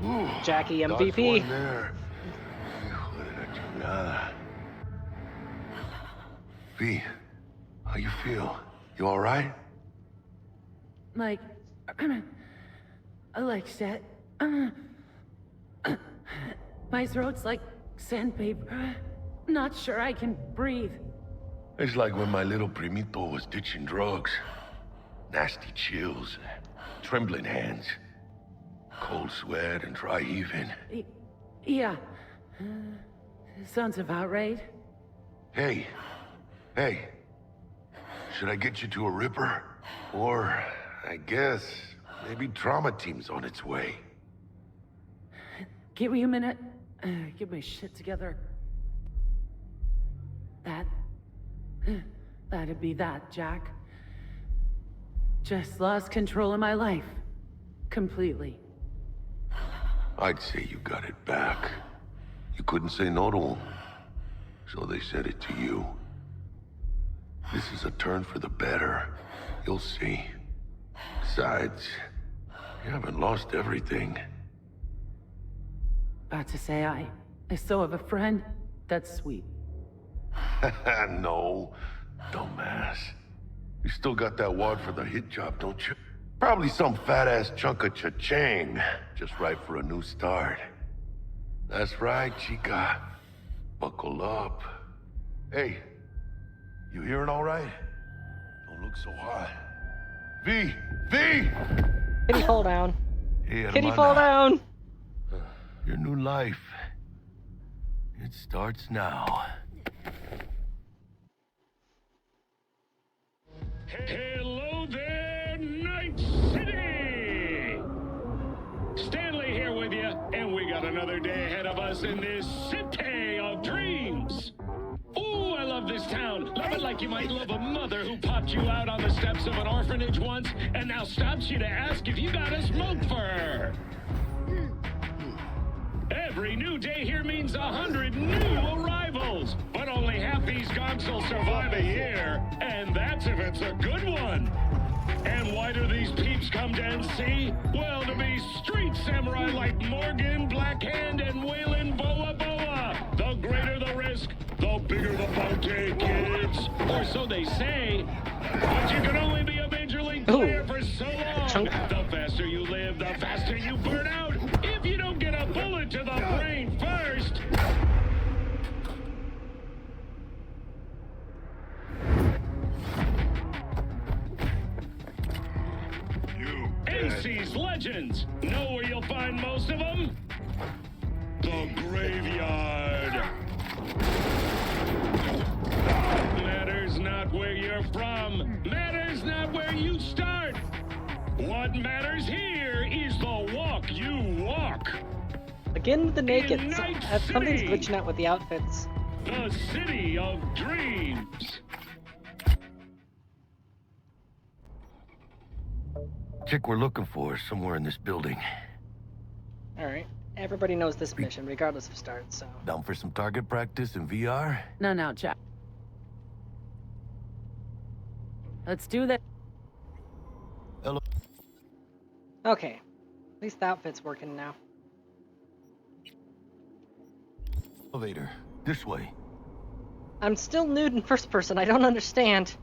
Speaker 5: Ooh,
Speaker 1: Jackie
Speaker 5: that's
Speaker 1: MVP.
Speaker 5: one there. Hijo de la chingada. V, how you feel? You all right?
Speaker 22: Like, that. My throat's like sandpaper. Not sure I can breathe.
Speaker 5: It's like when my little primito was ditching drugs. Nasty chills, trembling hands, cold sweat and dry heaving.
Speaker 22: Yeah. Sounds about right.
Speaker 5: Hey, should I get you to a Ripper? Or, I guess, maybe trauma team's on its way.
Speaker 22: Give me a minute. Get my shit together. That'd be that, Jack. Just lost control of my life. Completely.
Speaker 5: I'd say you got it back. You couldn't say no to them. So they said it to you. This is a turn for the better. You'll see. Besides, you haven't lost everything.
Speaker 22: About to say I still have a friend. That's sweet.
Speaker 5: No, dumbass. You still got that wad for the hit job, don't you? Probably some fat-ass chunk of cha-ching. Just right for a new start. That's right, chica. Buckle up. Hey, you hearing all right? Don't look so hot. V!
Speaker 1: Kitty fall down.
Speaker 5: Hey,
Speaker 1: Kitty
Speaker 5: hermana.
Speaker 1: fall down.
Speaker 5: Your new life. It starts now.
Speaker 20: Hello there, Night City! Stanley here with you, and we got another day ahead of us in this city of dreams. Ooh, I love this town. Love it like you might love a mother who popped you out on the steps of an orphanage once and now stops you to ask if you got a smoke for her. Every new day here means 100 new arrivals, but only half these gonks will survive a year, and that's if it's a good one. And why do these peeps come to NC? Well, to be street samurai like Morgan, Blackhand, and Waylon Boa Boa. The greater the risk, the bigger the bounty, kids. Or so they say, but you can only be a major league player for so long. The faster you live, the faster you burn out. If you don't get a bullet to the brain first. NC's legends. Know where you'll find most of them? The graveyard. Matters not where you're from. Matters not where you start. What matters here is the walk you walk.
Speaker 1: Again with the naked.
Speaker 20: In Night
Speaker 1: Something's
Speaker 20: City.
Speaker 1: glitching out with the outfits.
Speaker 20: The city of dreams.
Speaker 5: Chick we're looking for is somewhere in this building.
Speaker 1: Alright. Everybody knows this mission, regardless of start, so...
Speaker 5: Down for some target practice in VR?
Speaker 22: No, Jack. Let's do that.
Speaker 5: Hello.
Speaker 1: Okay. At least the outfit's working now.
Speaker 5: Elevator. This way.
Speaker 1: I'm still nude in first person. I don't understand.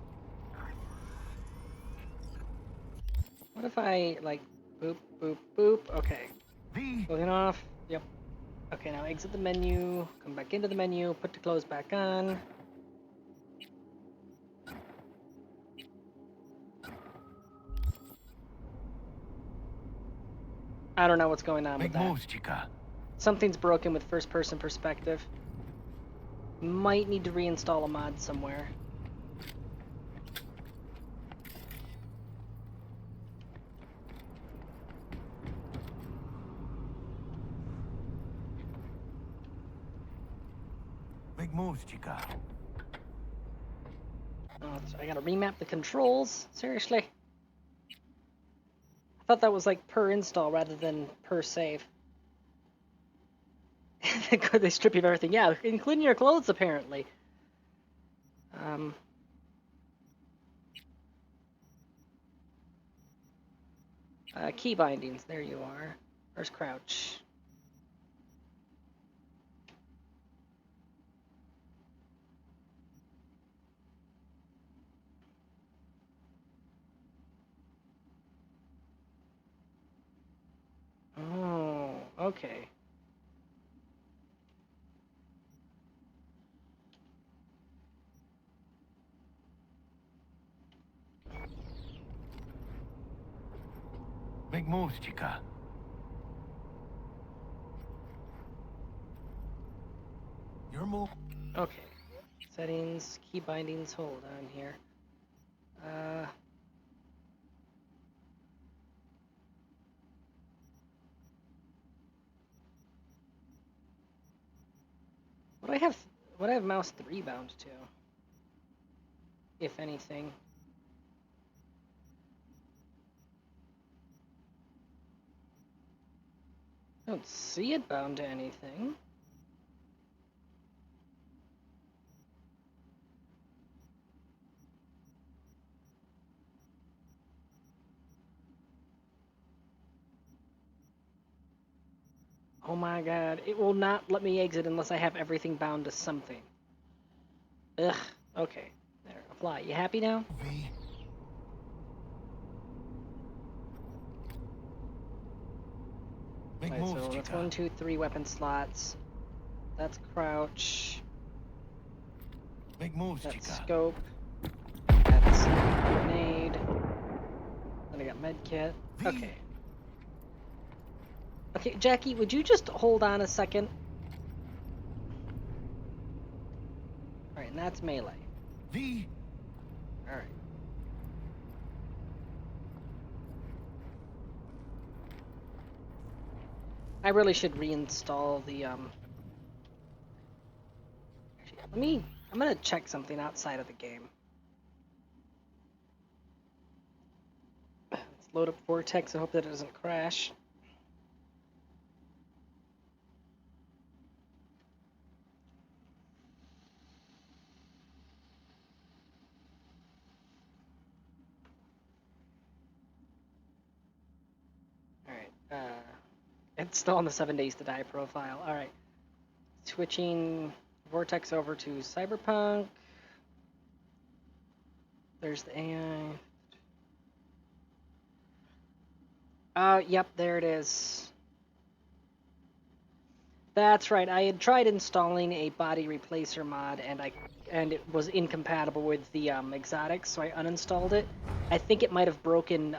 Speaker 1: What if I, like, boop, boop, boop? Okay. Closing off. Yep. Okay, now exit the menu, come back into the menu, put the clothes back on. I don't know what's going on with that.
Speaker 5: Moves, chica.
Speaker 1: Something's broken with first-person perspective. Might need to reinstall a mod somewhere.
Speaker 5: Big moves, chica.
Speaker 1: Oh, so I gotta remap the controls? Seriously? I thought that was like per install rather than per save. They strip you of everything. Yeah, including your clothes, apparently. Key bindings. There you are. Where's crouch? Oh, okay.
Speaker 5: Big moves, chica. Your move.
Speaker 1: Okay. Settings, key bindings, hold on here. What do I have mouse 3 bound to? If anything. I don't see it bound to anything. Oh my god, it will not let me exit unless I have everything bound to something. Ugh, okay. There, apply. You happy now?
Speaker 5: Big
Speaker 1: moves, so that's 1, 2, 3 weapon slots. That's crouch.
Speaker 5: Big moves,
Speaker 1: that's
Speaker 5: chica.
Speaker 1: Scope. That's grenade. Then I got med kit. Okay. Okay, Jackie, would you just hold on a second? Alright, and that's melee. Alright. I really should reinstall the, Actually, I'm gonna check something outside of the game. Let's load up Vortex and hope that it doesn't crash. It's still on the 7 days to die profile. Alright. Switching Vortex over to Cyberpunk. There's the AI. Yep, there it is. That's right, I had tried installing a body replacer mod and it was incompatible with the exotics, so I uninstalled it. I think it might have broken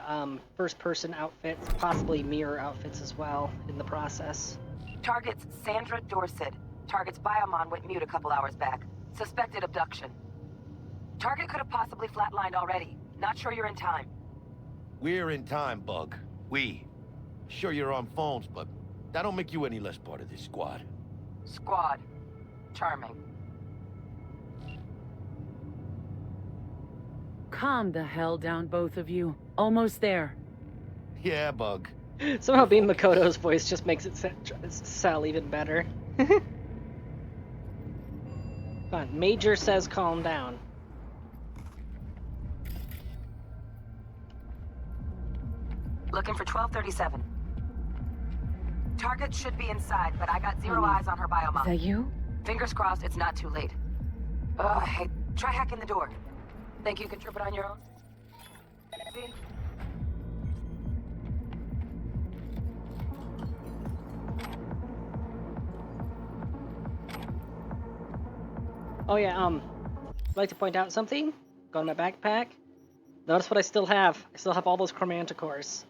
Speaker 1: first-person outfits, possibly mirror outfits as well in the process.
Speaker 8: Target's Sandra Dorset. Target's biomon went mute a couple hours back. Suspected abduction. Target could have possibly flatlined already. Not sure you're in time.
Speaker 5: We're in time, Bug. We. Sure you're on phones, but that don't make you any less part of this squad.
Speaker 8: Squad. Charming.
Speaker 22: Calm the hell down, both of you. Almost there.
Speaker 5: Yeah, Bug.
Speaker 1: Somehow being Makoto's voice just makes it sound even better. Come on, Major says calm down.
Speaker 8: Looking for 1237. Target should be inside, but I got zero eyes on her biomon.
Speaker 9: Is that you?
Speaker 8: Fingers crossed it's not too late. Hey, try hacking the door. Think you can trip it on your own? See?
Speaker 1: Oh yeah, I'd like to point out something. Go in my backpack. Notice what I still have. I still have all those chromanticores.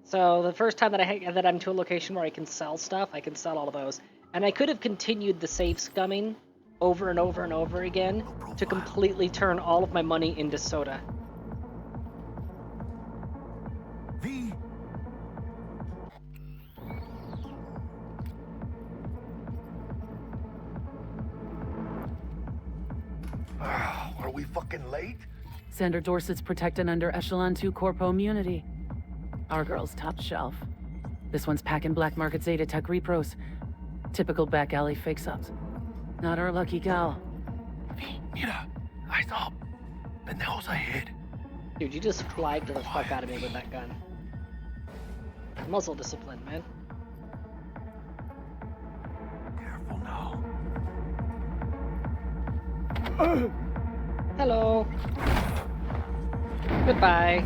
Speaker 1: So the first time that I'm to a location where I can sell stuff, I can sell all of those. And I could have continued the save scumming over and over and over again to completely turn all of my money into soda.
Speaker 5: Are we fucking late?
Speaker 22: Sandra Dorset's protected under Echelon 2 Corpo immunity. Our girl's top shelf. This one's packing black market Zeta Tech repros. Typical back alley fix-ups. Not our lucky gal.
Speaker 5: Mira, eyes up. Pendejos ahead.
Speaker 1: Dude, you just flagged the fuck out of me with that gun. Muzzle discipline, man.
Speaker 5: Careful now.
Speaker 1: Hello. Goodbye.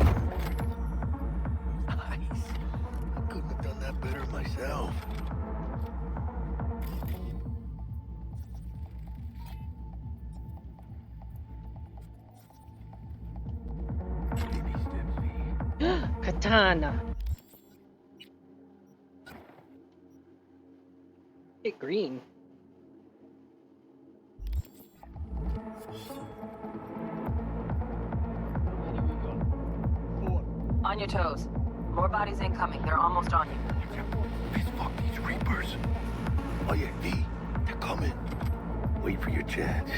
Speaker 5: Nice. I couldn't have done that better myself.
Speaker 1: Katana. Hey, green.
Speaker 8: On your toes. More bodies incoming. They're almost on you.
Speaker 5: Fuck these Reapers. Oh yeah, V, they're coming. Wait for your chance.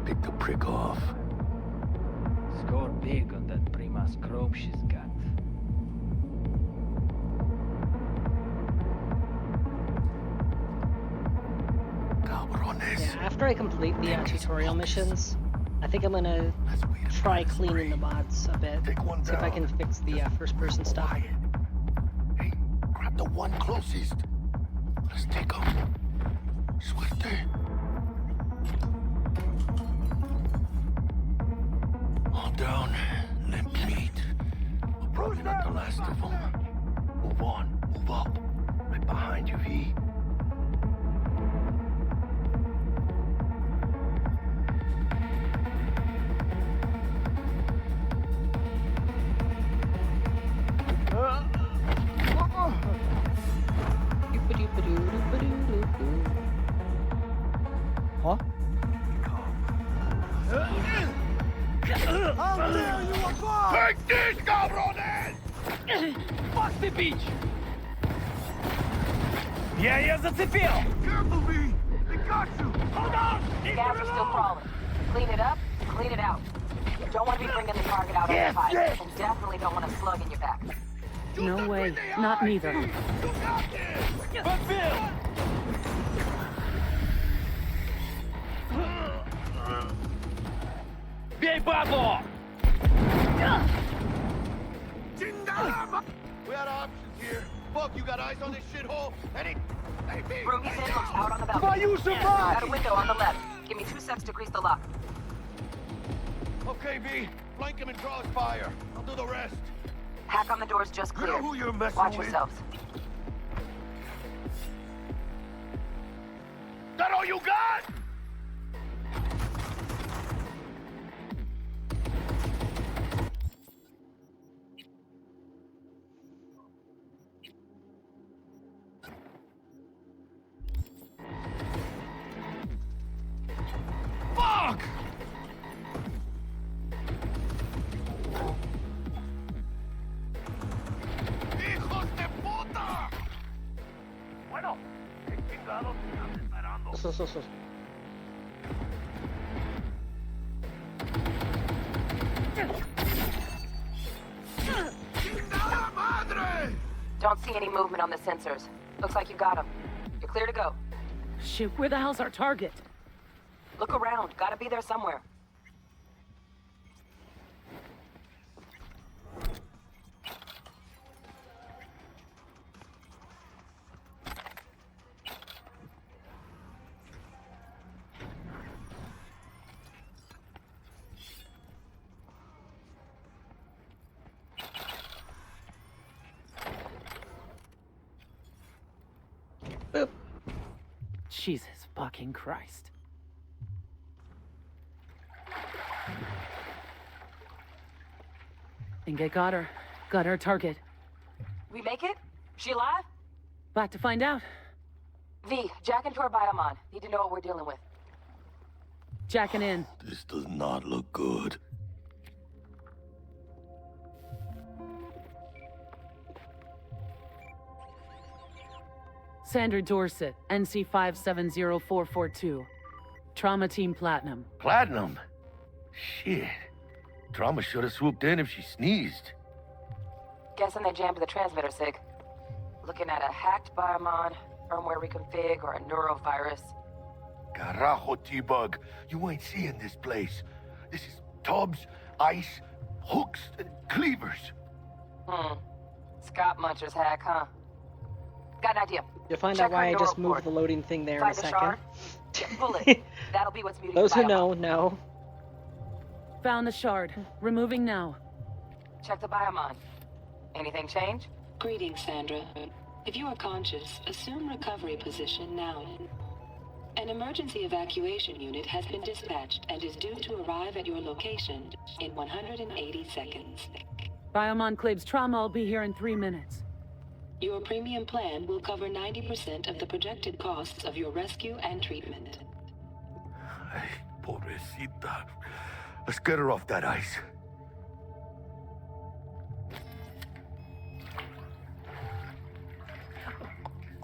Speaker 5: Pick the prick off.
Speaker 4: Score big on that Primas chrome she's got.
Speaker 1: Yeah, after I complete the tutorial missions, I think I'm gonna try cleaning the mods a bit. See if I can fix the first-person stuff.
Speaker 5: Hey, grab the one closest. Let's take him. Suerte. All down, limp meat. We're probably not the last of them. Move on, move up. Right behind you, V.
Speaker 4: Huh?
Speaker 13: How dare you above!
Speaker 14: Take this, cabrones!
Speaker 4: Fuck the beach! Я ее зацепил!
Speaker 13: Careful, V! They got you!
Speaker 4: Hold on!
Speaker 8: Gas are still crawling. Clean it up, clean it out. Don't want to be bringing the target out on the fire. And definitely don't want a slug in your back.
Speaker 22: No way. Not neither.
Speaker 4: But Bill! Бей бабло!
Speaker 14: We had options here. Fuck, you got eyes on this shithole?
Speaker 8: Room he's in looks out on the balcony.
Speaker 4: Why you survive?
Speaker 8: Got a window on the left. Give me 2 seconds to grease the lock.
Speaker 14: Okay, V. Flank him and draw his fire. I'll do the rest.
Speaker 8: Hack on the door's just clear.
Speaker 14: You know who you're messing
Speaker 8: Watch
Speaker 14: with?
Speaker 8: yourselves.
Speaker 14: That all you got?
Speaker 4: Fuck!
Speaker 14: ¡Hijos de puta! Bueno, ¿qué chingados están esperando?
Speaker 8: Don't see any movement on the sensors. Looks like you got them. You're clear to go.
Speaker 22: Shit, where the hell's our target?
Speaker 8: Look around. Gotta be there somewhere.
Speaker 1: Boop.
Speaker 22: Jesus fucking Christ. Think I got her. Got her target.
Speaker 8: We make it? She alive?
Speaker 22: About to find out.
Speaker 8: V, jack into her biomon. Need to know what we're dealing with.
Speaker 22: Jacking in.
Speaker 5: This does not look good.
Speaker 22: Sandra Dorset, NC570442. Trauma Team Platinum.
Speaker 5: Platinum? Shit. Trauma should have swooped in if she sneezed.
Speaker 8: Guessing they jammed the transmitter, Sig. Looking at a hacked biomon, firmware reconfig, or a neurovirus.
Speaker 5: Carajo, T-Bug. You ain't seeing this place. This is tubs, ice, hooks, and cleavers.
Speaker 8: Scott Muncher's hack, huh? Got an idea.
Speaker 1: You'll find
Speaker 8: Check
Speaker 1: out why
Speaker 8: her
Speaker 1: I just
Speaker 8: neural
Speaker 1: moved the loading thing there in a
Speaker 8: Find
Speaker 1: second.
Speaker 8: shard? Pull it. That'll be what's muting
Speaker 1: Those
Speaker 8: the
Speaker 1: who
Speaker 8: biomon.
Speaker 1: know.
Speaker 22: Found the shard. Removing now.
Speaker 8: Check the biomon. Anything change?
Speaker 2: Greetings, Sandra. If you are conscious, assume recovery position now. An emergency evacuation unit has been dispatched and is due to arrive at your location in 180 seconds.
Speaker 22: Biomon claims trauma will be here in 3 minutes.
Speaker 2: Your premium plan will cover 90% of the projected costs of your rescue and treatment.
Speaker 5: Ay, pobrecita. Let's get her off that ice.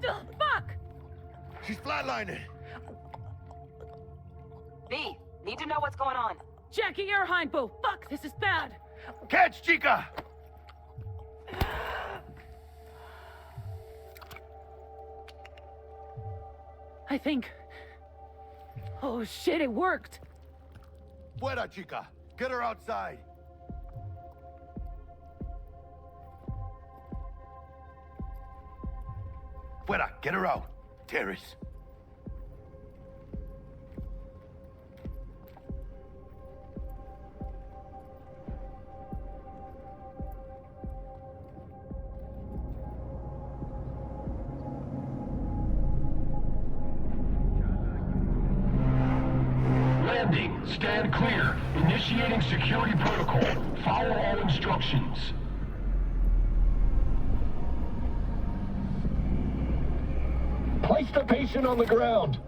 Speaker 22: Fuck!
Speaker 5: She's flatlining.
Speaker 8: V, need to know what's going on.
Speaker 22: Jackie, your hindbow. Fuck, this is bad.
Speaker 5: Catch, chica!
Speaker 22: I think... Oh shit, it worked!
Speaker 5: Fuera, chica. Get her outside. Fuera, get her out. Terrace.
Speaker 16: Landing. Stand clear. Initiating security protocol. Follow all instructions. Place the patient on the ground.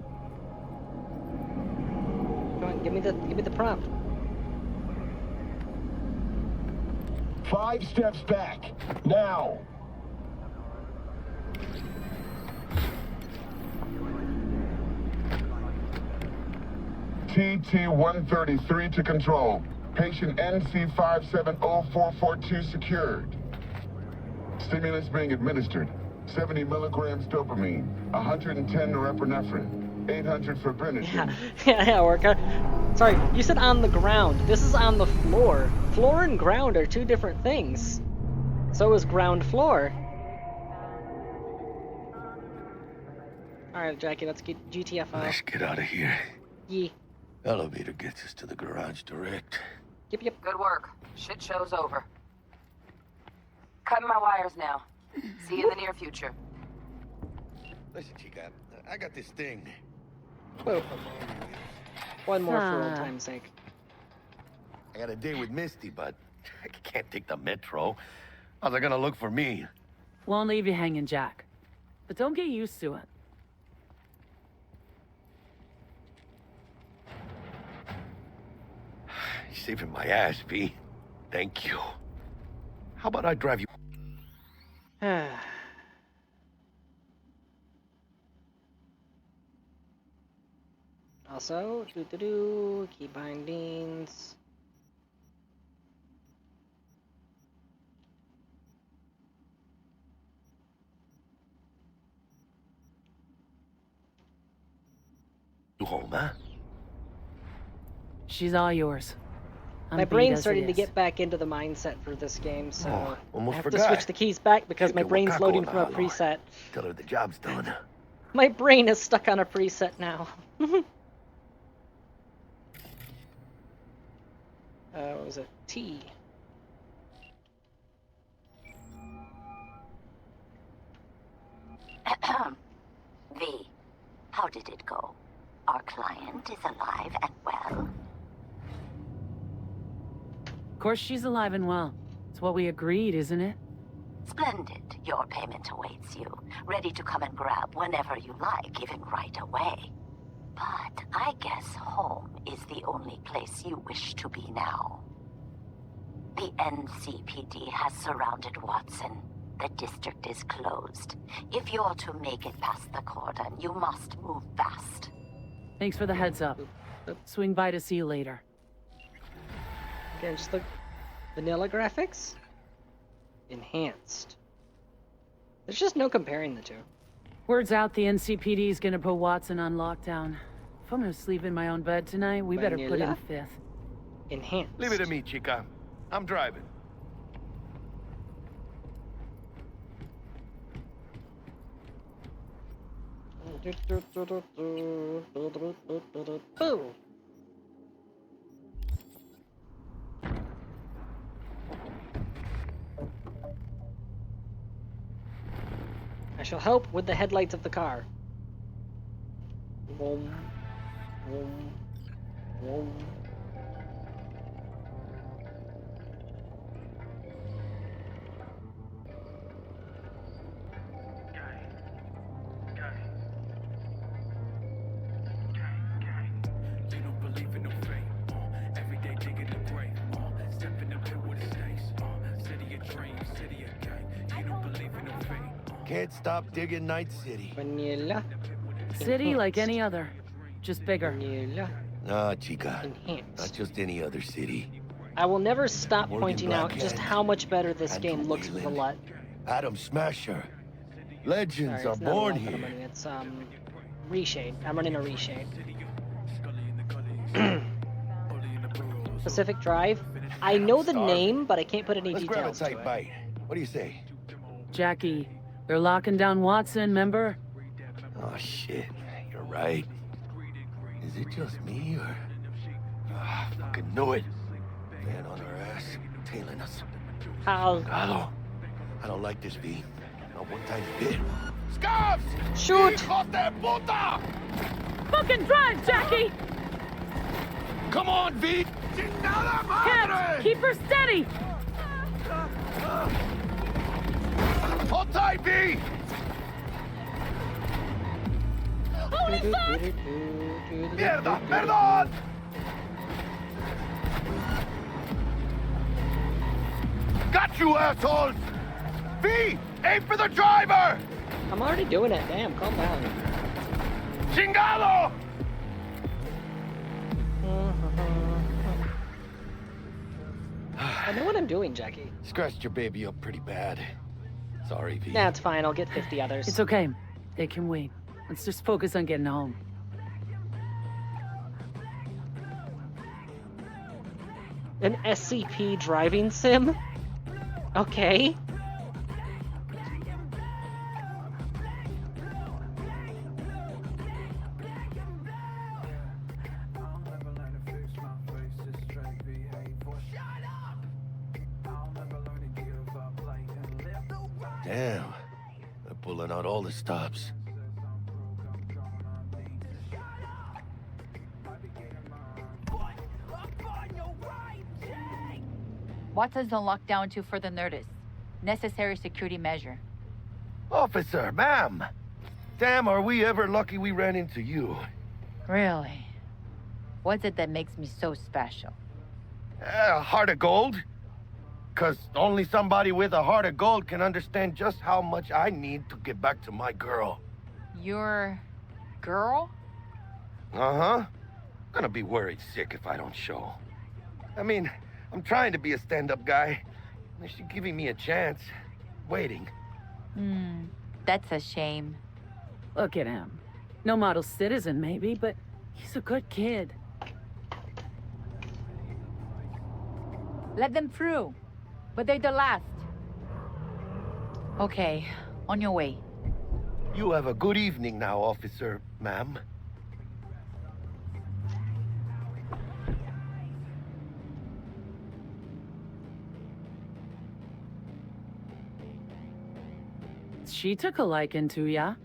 Speaker 1: Come on, give me the prompt.
Speaker 16: 5 steps back. Now.
Speaker 25: TT-133 to control. Patient NC570442 secured. Stimulants being administered. 70 milligrams dopamine, 110 norepinephrine, 800 fibrinogen.
Speaker 1: Yeah, Orca. Sorry, you said on the ground. This is on the floor. Floor and ground are two different things. So is ground floor. Alright, Jackie, let's get GTFO.
Speaker 5: Let's get out of here.
Speaker 1: Yee.
Speaker 5: Elevator gets us to the garage direct.
Speaker 1: Yep.
Speaker 8: Good work. Shit show's over. Cutting my wires now. See you in the near future.
Speaker 5: Listen, chica, I got this thing.
Speaker 1: Whoa. One more for old time's sake.
Speaker 5: I got a date with Misty, but I can't take the metro. How's they gonna look for me?
Speaker 22: Won't leave you hanging, Jack. But don't get used to it.
Speaker 5: You're saving my ass, V. Thank you. How about I drive you?
Speaker 1: Also, key bindings.
Speaker 5: You home, huh?
Speaker 22: She's all yours.
Speaker 1: My brain's starting to get back into the mindset for this game, so I
Speaker 5: almost
Speaker 1: have
Speaker 5: forgot.
Speaker 1: to switch the keys back because my
Speaker 5: Chica
Speaker 1: brain's
Speaker 5: Wakako
Speaker 1: loading from a
Speaker 5: Lalo.
Speaker 1: preset.
Speaker 5: Tell her the job's done.
Speaker 1: My brain is stuck on a preset now. What was it? T.
Speaker 17: V, how did it go? Our client is alive and well?
Speaker 22: Of course she's alive and well. It's what we agreed, isn't it?
Speaker 17: Splendid. Your payment awaits you, ready to come and grab whenever you like, even right away. But I guess home is the only place you wish to be now. The NCPD has surrounded Watson. The district is closed. If you're to make it past the cordon, you must move fast.
Speaker 22: Thanks for the heads up. Swing by to see you later.
Speaker 1: Okay, just look. Vanilla graphics? Enhanced. There's just no comparing the two.
Speaker 22: Word's out the NCPD's gonna put Watson on lockdown. If I'm gonna sleep in my own bed tonight, we better put in fifth.
Speaker 1: Enhanced.
Speaker 14: Leave it to me, Chica. I'm driving.
Speaker 1: Boom. I shall help with the headlights of the car. Vroom, vroom, vroom.
Speaker 5: Can't stop digging Night City.
Speaker 1: Vanilla.
Speaker 22: City like any other, just bigger.
Speaker 1: Vanilla.
Speaker 5: Nah, Chica.
Speaker 1: Enhanced.
Speaker 5: Not just any other city.
Speaker 1: I will never stop
Speaker 5: Morgan
Speaker 1: pointing out
Speaker 5: Blackhead,
Speaker 1: just how much better this
Speaker 5: Andrew
Speaker 1: game looks with a
Speaker 5: Wayland,
Speaker 1: LUT.
Speaker 5: Adam Smasher. Legends
Speaker 1: Sorry,
Speaker 5: are
Speaker 1: it's not a
Speaker 5: born
Speaker 1: LUT that I'm
Speaker 5: here.
Speaker 1: running, it's reshade. I'm running a reshade. Pacific Drive. I know the name, but I can't put any
Speaker 5: Let's grab a
Speaker 1: details to
Speaker 5: tight
Speaker 1: it.
Speaker 5: bite. What do you say?
Speaker 22: Jackie, they're locking down Watson, remember?
Speaker 5: Oh, shit. You're right. Is it just me, or... Ah, fucking knew it. Man on our ass, tailing us.
Speaker 1: How?
Speaker 5: Galo. I don't like this, V. Not one tiny bit.
Speaker 14: Scabs!
Speaker 1: Shoot!
Speaker 14: Hijo de puta!
Speaker 22: Fucking drive, Jackie!
Speaker 5: Come on, V!
Speaker 22: Cat, keep her steady!
Speaker 14: Hold tight, V!
Speaker 22: Holy fuck!
Speaker 14: Mierda, perdón! Got you, assholes! V, aim for the driver!
Speaker 1: I'm already doing it. Damn, calm down.
Speaker 14: Chingado!
Speaker 1: I know what I'm doing, Jackie.
Speaker 5: Scratched your baby up pretty bad. Sorry, V.
Speaker 1: Nah, it's fine. I'll get 50 others.
Speaker 22: It's okay. They can wait. Let's just focus on getting home.
Speaker 1: An SCP driving sim? Okay.
Speaker 5: Damn. They're pulling out all the stops.
Speaker 19: Watson's on lockdown to further notice. Necessary security measure.
Speaker 5: Officer, ma'am. Damn, are we ever lucky we ran into you.
Speaker 19: Really? What's it that makes me so special?
Speaker 5: A heart of gold? Because only somebody with a heart of gold can understand just how much I need to get back to my girl.
Speaker 19: Your girl?
Speaker 5: Uh-huh. Gonna be worried sick if I don't show. I mean, I'm trying to be a stand-up guy. She's giving me a chance. Waiting.
Speaker 19: That's a shame.
Speaker 22: Look at him. No model citizen, maybe, but He's a good kid.
Speaker 19: Let them through. But they're the last. Okay, on your way.
Speaker 5: You have a good evening now, officer, ma'am.
Speaker 22: She took a liking to ya.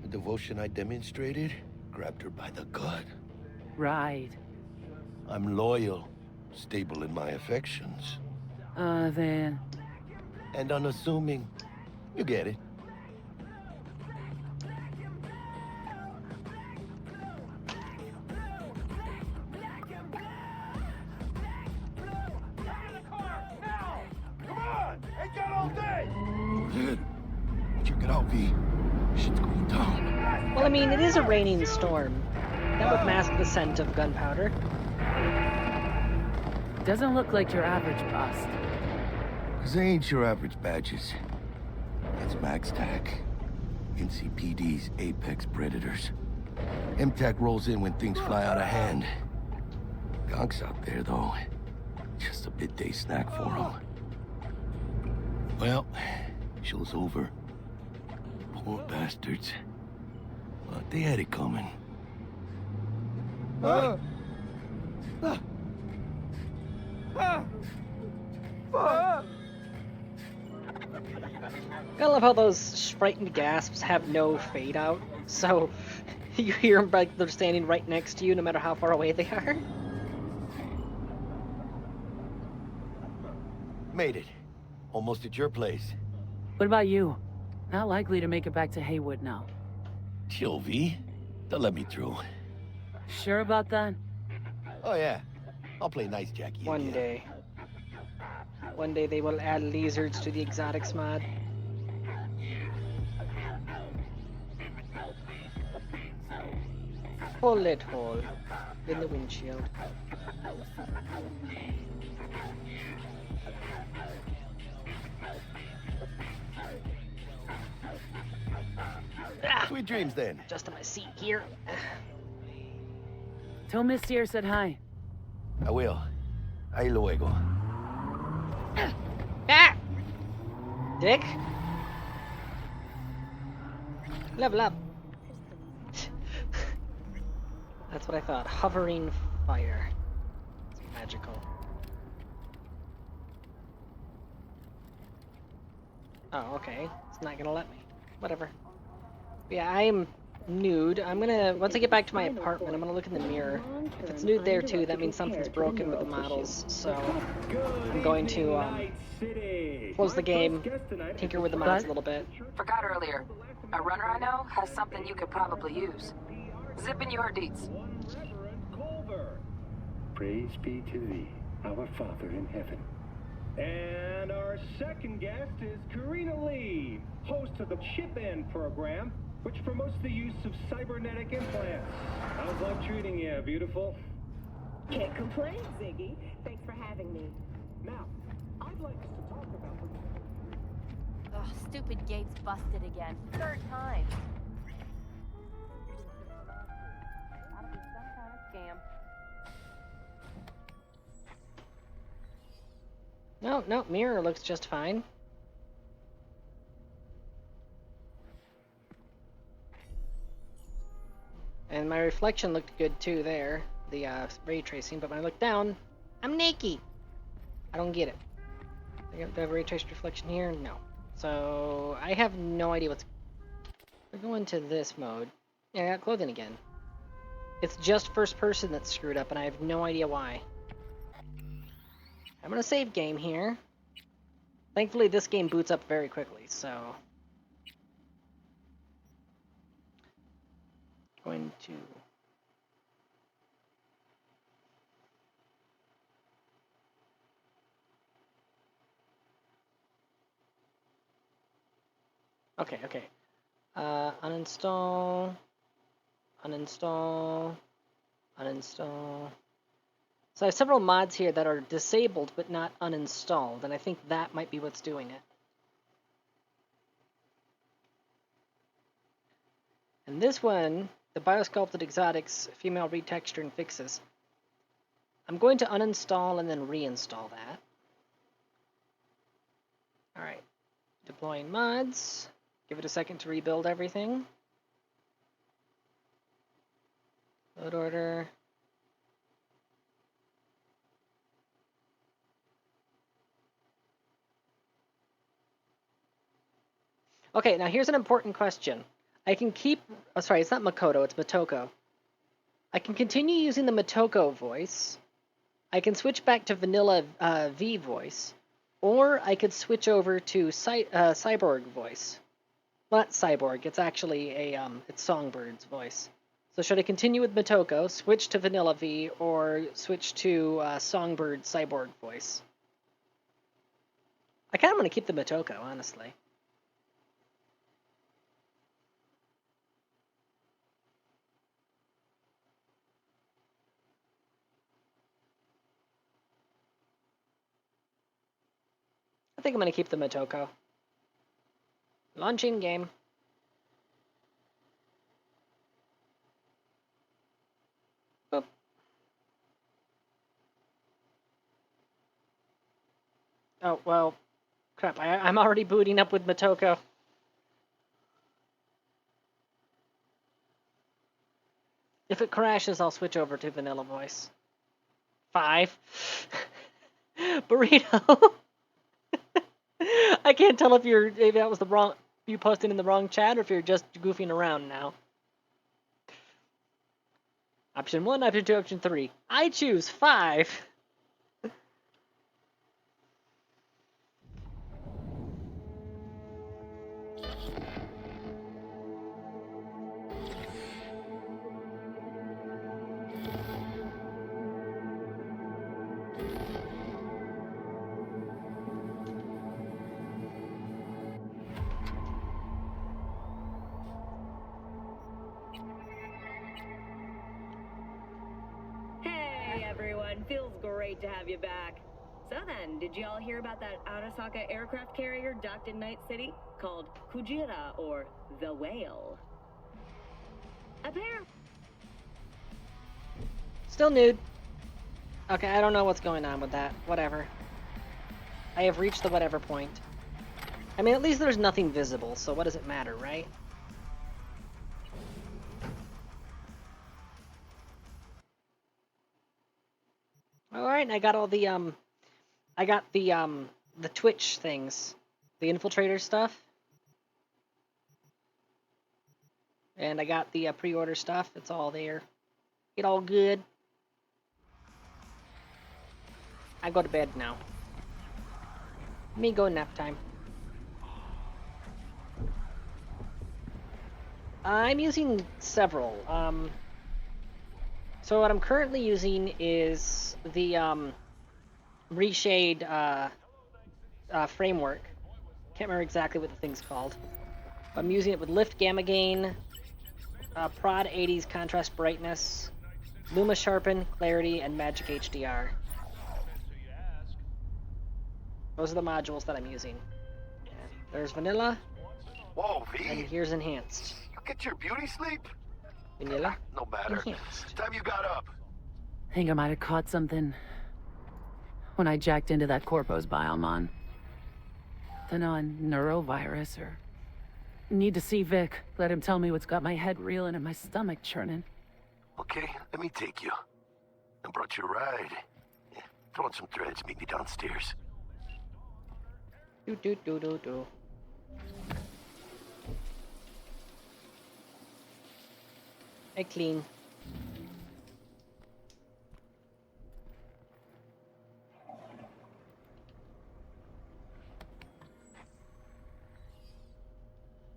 Speaker 5: The devotion I demonstrated grabbed her by the gut.
Speaker 22: Right.
Speaker 5: I'm loyal, stable in my affections.
Speaker 22: Then...
Speaker 5: And unassuming. You get it. Check it out, V. Shit's going down.
Speaker 1: Well, I mean, it is a raining storm. That would mask the scent of gunpowder.
Speaker 22: Doesn't look like your average bust.
Speaker 5: 'Cause they ain't your average badges. It's MaxTac. NCPD's apex predators. MTAC rolls in when things fly out of hand. Gonks out there, though. Just a midday snack for them. Well, show's over. Poor bastards. But they had it coming.
Speaker 1: I love how those frightened gasps have no fade out, so you hear them like they're standing right next to you no matter how far away they are.
Speaker 5: Made it. Almost at your place.
Speaker 22: What about you? Not likely to make it back to Haywood now.
Speaker 5: Chill, V. They'll let me through.
Speaker 22: Sure about that?
Speaker 5: Oh, yeah. I'll play nice, Jackie.
Speaker 1: One day. One day they will add lizards to the exotics mod. Bullet hole in the windshield.
Speaker 5: Sweet dreams, then.
Speaker 1: Just on my seat here.
Speaker 22: Tell Misty I said hi.
Speaker 5: I will. Ahí luego.
Speaker 1: Ah! Dick? Level up. That's what I thought. Hovering fire. It's magical. Oh, okay. It's not gonna let me. Whatever. Yeah, I'm nude. I'm gonna, once I get back to my apartment, I'm gonna look in the mirror. If it's nude there too, that means something's broken with the models, so I'm going to close the game, tinker with the mods a little bit.
Speaker 8: Forgot earlier. A runner I know has something you could probably use. Zip in your deets.
Speaker 6: Praise be to thee, our Father in heaven. And our second guest is Karina Lee, host of the Chip In program, which promotes the use of cybernetic implants. How's life treating you, beautiful?
Speaker 18: Can't complain, Ziggy. Thanks for having me.
Speaker 6: Now, I'd like us to talk about what...
Speaker 19: Ugh, stupid gate's busted again. Third time. Gotta be some kind of scam.
Speaker 1: No, mirror looks just fine. And my reflection looked good too there, the ray tracing, but when I look down, I'm naked. I don't get it. Do I have ray traced reflection here? No. So I have no idea what's... We're going to this mode. Yeah, I got clothing again. It's just first person that's screwed up, and I have no idea why. I'm gonna save game here. Thankfully, this game boots up very quickly, so... Going to... Okay. Uninstall... Uninstall... Uninstall... So I have several mods here that are disabled but not uninstalled, and I think that might be what's doing it. And this one, the biosculpted exotics, female retexture and fixes. I'm going to uninstall and then reinstall that. Alright. Deploying mods. Give it a second to rebuild everything. Load order. Okay, now here's an important question. I can keep... Oh, sorry, it's not Makoto, it's Motoko. I can continue using the Motoko voice. I can switch back to vanilla V voice. Or I could switch over to Cyborg voice. Well, not Cyborg, it's actually it's Songbird's voice. So should I continue with Motoko, switch to vanilla V, or switch to Songbird Cyborg voice? I kind of want to keep the Motoko, honestly. I think I'm going to keep the Motoko. Launching game. Boop. Oh, well, crap. I'm already booting up with Motoko. If it crashes, I'll switch over to vanilla voice. 5. Burrito. I can't tell if that was the wrong, you posted in the wrong chat, or if you're just goofing around now. Option 1, option 2, option 3. I choose 5.
Speaker 18: Hey everyone, feels great to have you back. So then, did you all hear about that Arasaka aircraft carrier docked in Night City called Kujira, or the Whale?
Speaker 1: Still nude. Okay, I don't know what's going on with that. Whatever. I have reached the whatever point. I mean, at least there's nothing visible, so what does it matter, right? Alright, I got all the, I got the Twitch things. The infiltrator stuff. And I got the pre-order stuff. It's all there. Get all good. I go to bed now. Me go nap time. I'm using several. So what I'm currently using is the reshade framework. Can't remember exactly what the thing's called. I'm using it with lift gamma gain, prod 80s contrast brightness, luma sharpen, clarity, and magic HDR. Those are the modules that I'm using. There's vanilla.
Speaker 5: Whoa, V.
Speaker 1: And here's enhanced.
Speaker 5: You get your beauty sleep?
Speaker 1: Vanilla.
Speaker 5: No matter.
Speaker 1: Enhanced.
Speaker 5: Time you got up.
Speaker 22: Think I might have caught something when I jacked into that Corpo's biomon. Don't know, a neurovirus or... Need to see Vic. Let him tell me what's got my head reeling and my stomach churning.
Speaker 5: Okay, let me take you. I brought you a ride. Yeah, throw on some threads, meet me downstairs.
Speaker 1: Do. I clean.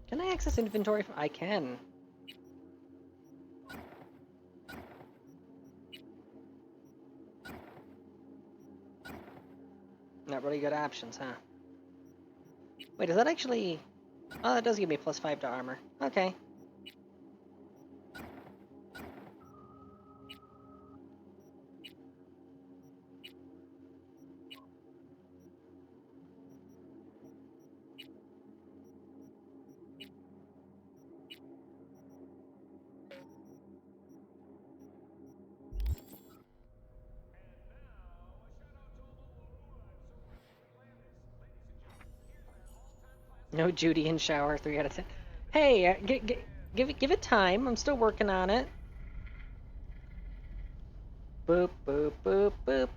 Speaker 1: Can I access inventory? I can. Not really good options, huh? Wait, is that actually... Oh, that does give me +5 to armor. Okay. No Judy in shower, 3 out of 10. Hey, give it time. I'm still working on it. Boop, boop, boop, boop.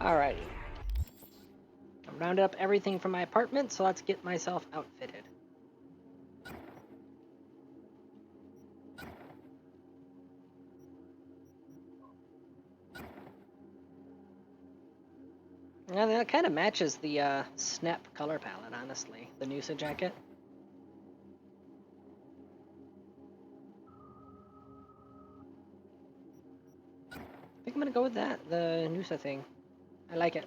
Speaker 1: Alrighty. I've rounded up everything from my apartment, so let's get myself outfitted. Yeah, that kind of matches the Snap color palette, honestly. The Noosa jacket. I think I'm gonna go with that, the Noosa thing. I like it.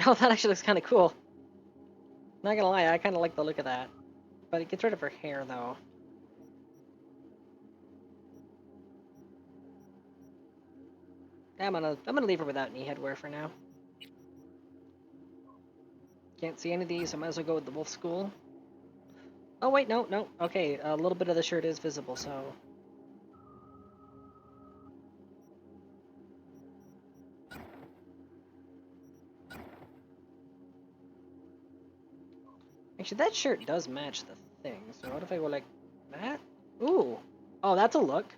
Speaker 1: Oh, that actually looks kind of cool. Not gonna lie, I kind of like the look of that. But it gets rid of her hair, though. Yeah, I'm gonna leave her without any headwear for now. Can't see any of these, so I might as well go with the wolf school. Oh wait, no. Okay, a little bit of the shirt is visible, so... Actually, that shirt does match the thing, so what if I go like that? Ooh! Oh, that's a look.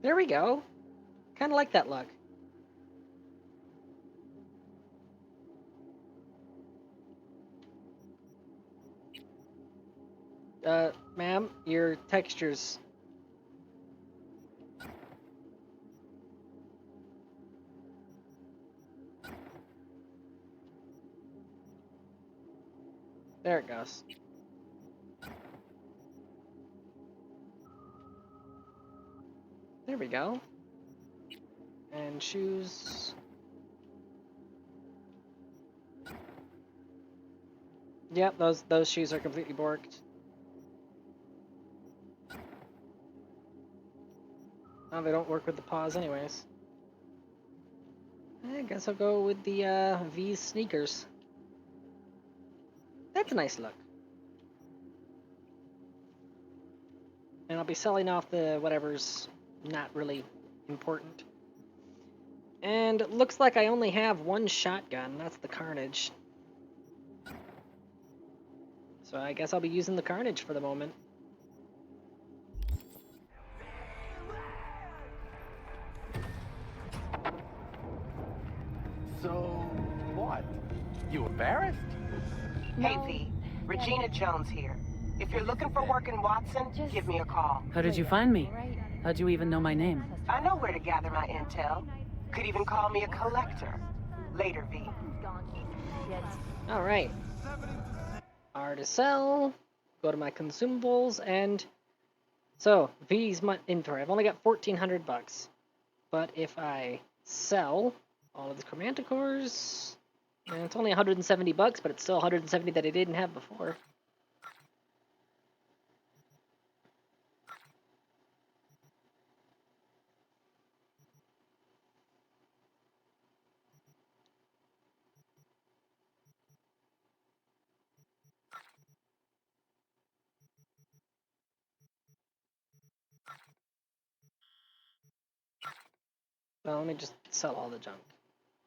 Speaker 1: There we go. Kind of like that look. Ma'am, your textures... There it goes. There we go. And shoes... Yep, those shoes are completely borked. Oh, they don't work with the paws anyways. I guess I'll go with the V's sneakers. That's a nice look. And I'll be selling off the whatever's not really important. And it looks like I only have one shotgun. That's the Carnage. So I guess I'll be using the Carnage for the moment.
Speaker 14: So, what? You embarrassed?
Speaker 8: Hey, V. Regina Jones here. If you're looking for work in Watson, give me a call.
Speaker 22: How did you find me? How'd you even know my name?
Speaker 8: I know where to gather my intel. Could even call me a collector. Later, V.
Speaker 1: Alright. R to sell. Go to my consumables and... So, V's my inventory. I've only got 1,400 bucks. But if I sell all of the Chromanticores... And it's only 170 bucks, but it's still 170 that I didn't have before. Well, let me just sell all the junk.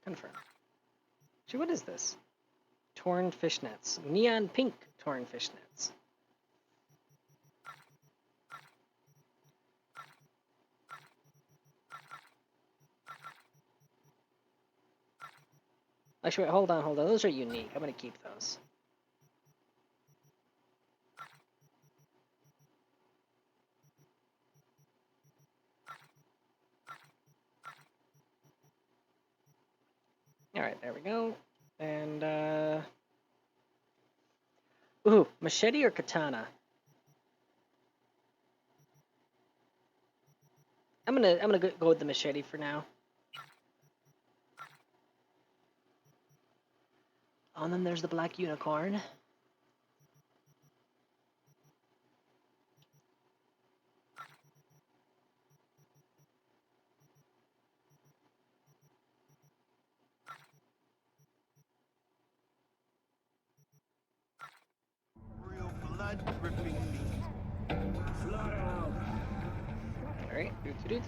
Speaker 1: Confirm. Gee, what is this? Torn fishnets. Neon pink torn fishnets. Actually, wait, hold on. Those are unique. I'm gonna keep those. Alright, there we go. And, ooh, machete or katana? I'm gonna go with the machete for now. Oh, and then there's the black unicorn.
Speaker 13: Real blood dripping meat. Slaughterhouse.
Speaker 1: Alright,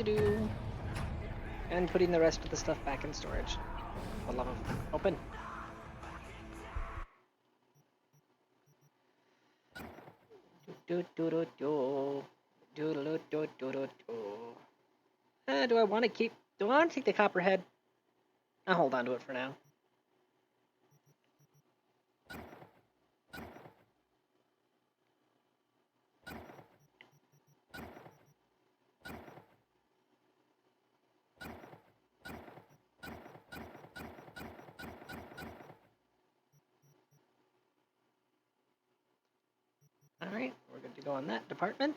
Speaker 1: do. And putting the rest of the stuff back in storage. For the love of open. Do. Do I want to keep? Do I want to take the copperhead? I'll hold on to it for now. Alright, we're good to go on that department.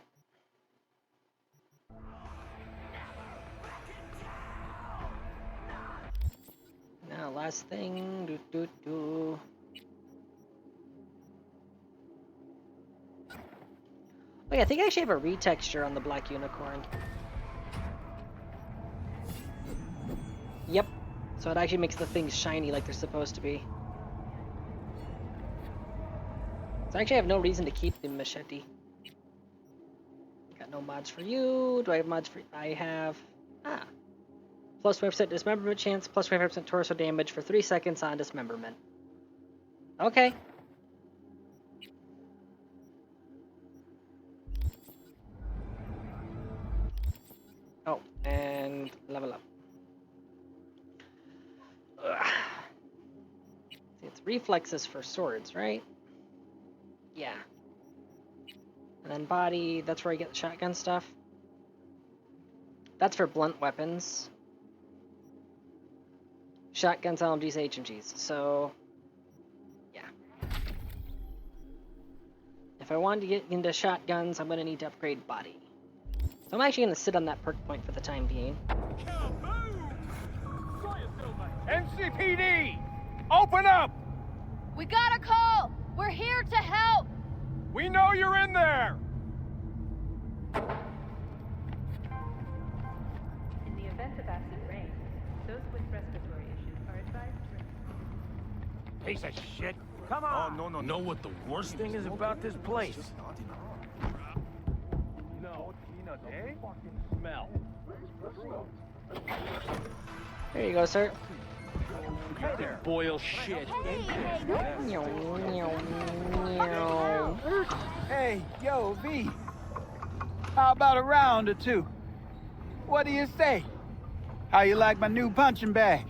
Speaker 1: Now, last thing. Do. Wait, I think I actually have a retexture on the black unicorn. Yep. So it actually makes the things shiny like they're supposed to be. So I actually have no reason to keep the machete. Got no mods for you. Do I have mods for... I have... Plus 5% dismemberment chance, plus 5% torso damage for 3 seconds on dismemberment. Okay. Oh, and level up. Ugh. See, it's reflexes for swords, right? Yeah. And then body, that's where I get the shotgun stuff. That's for blunt weapons. Shotguns, LMGs, HMGs. So, yeah. If I wanted to get into shotguns, I'm going to need to upgrade body. So I'm actually going to sit on that perk point for the time being.
Speaker 14: NCPD! Open up!
Speaker 3: We got a call! We're here to help!
Speaker 14: We know you're in there!
Speaker 11: In the event of acid rain, those with respiratory issues are advised to...
Speaker 13: Piece of shit. Come on!
Speaker 20: Oh, no. Know what the worst thing is about this place?
Speaker 14: No, eh? Smell.
Speaker 1: There you go, sir.
Speaker 20: Hey there. Boil shit.
Speaker 21: Hey, yo, V. How about a round or two? What do you say? How you like my new punching bag?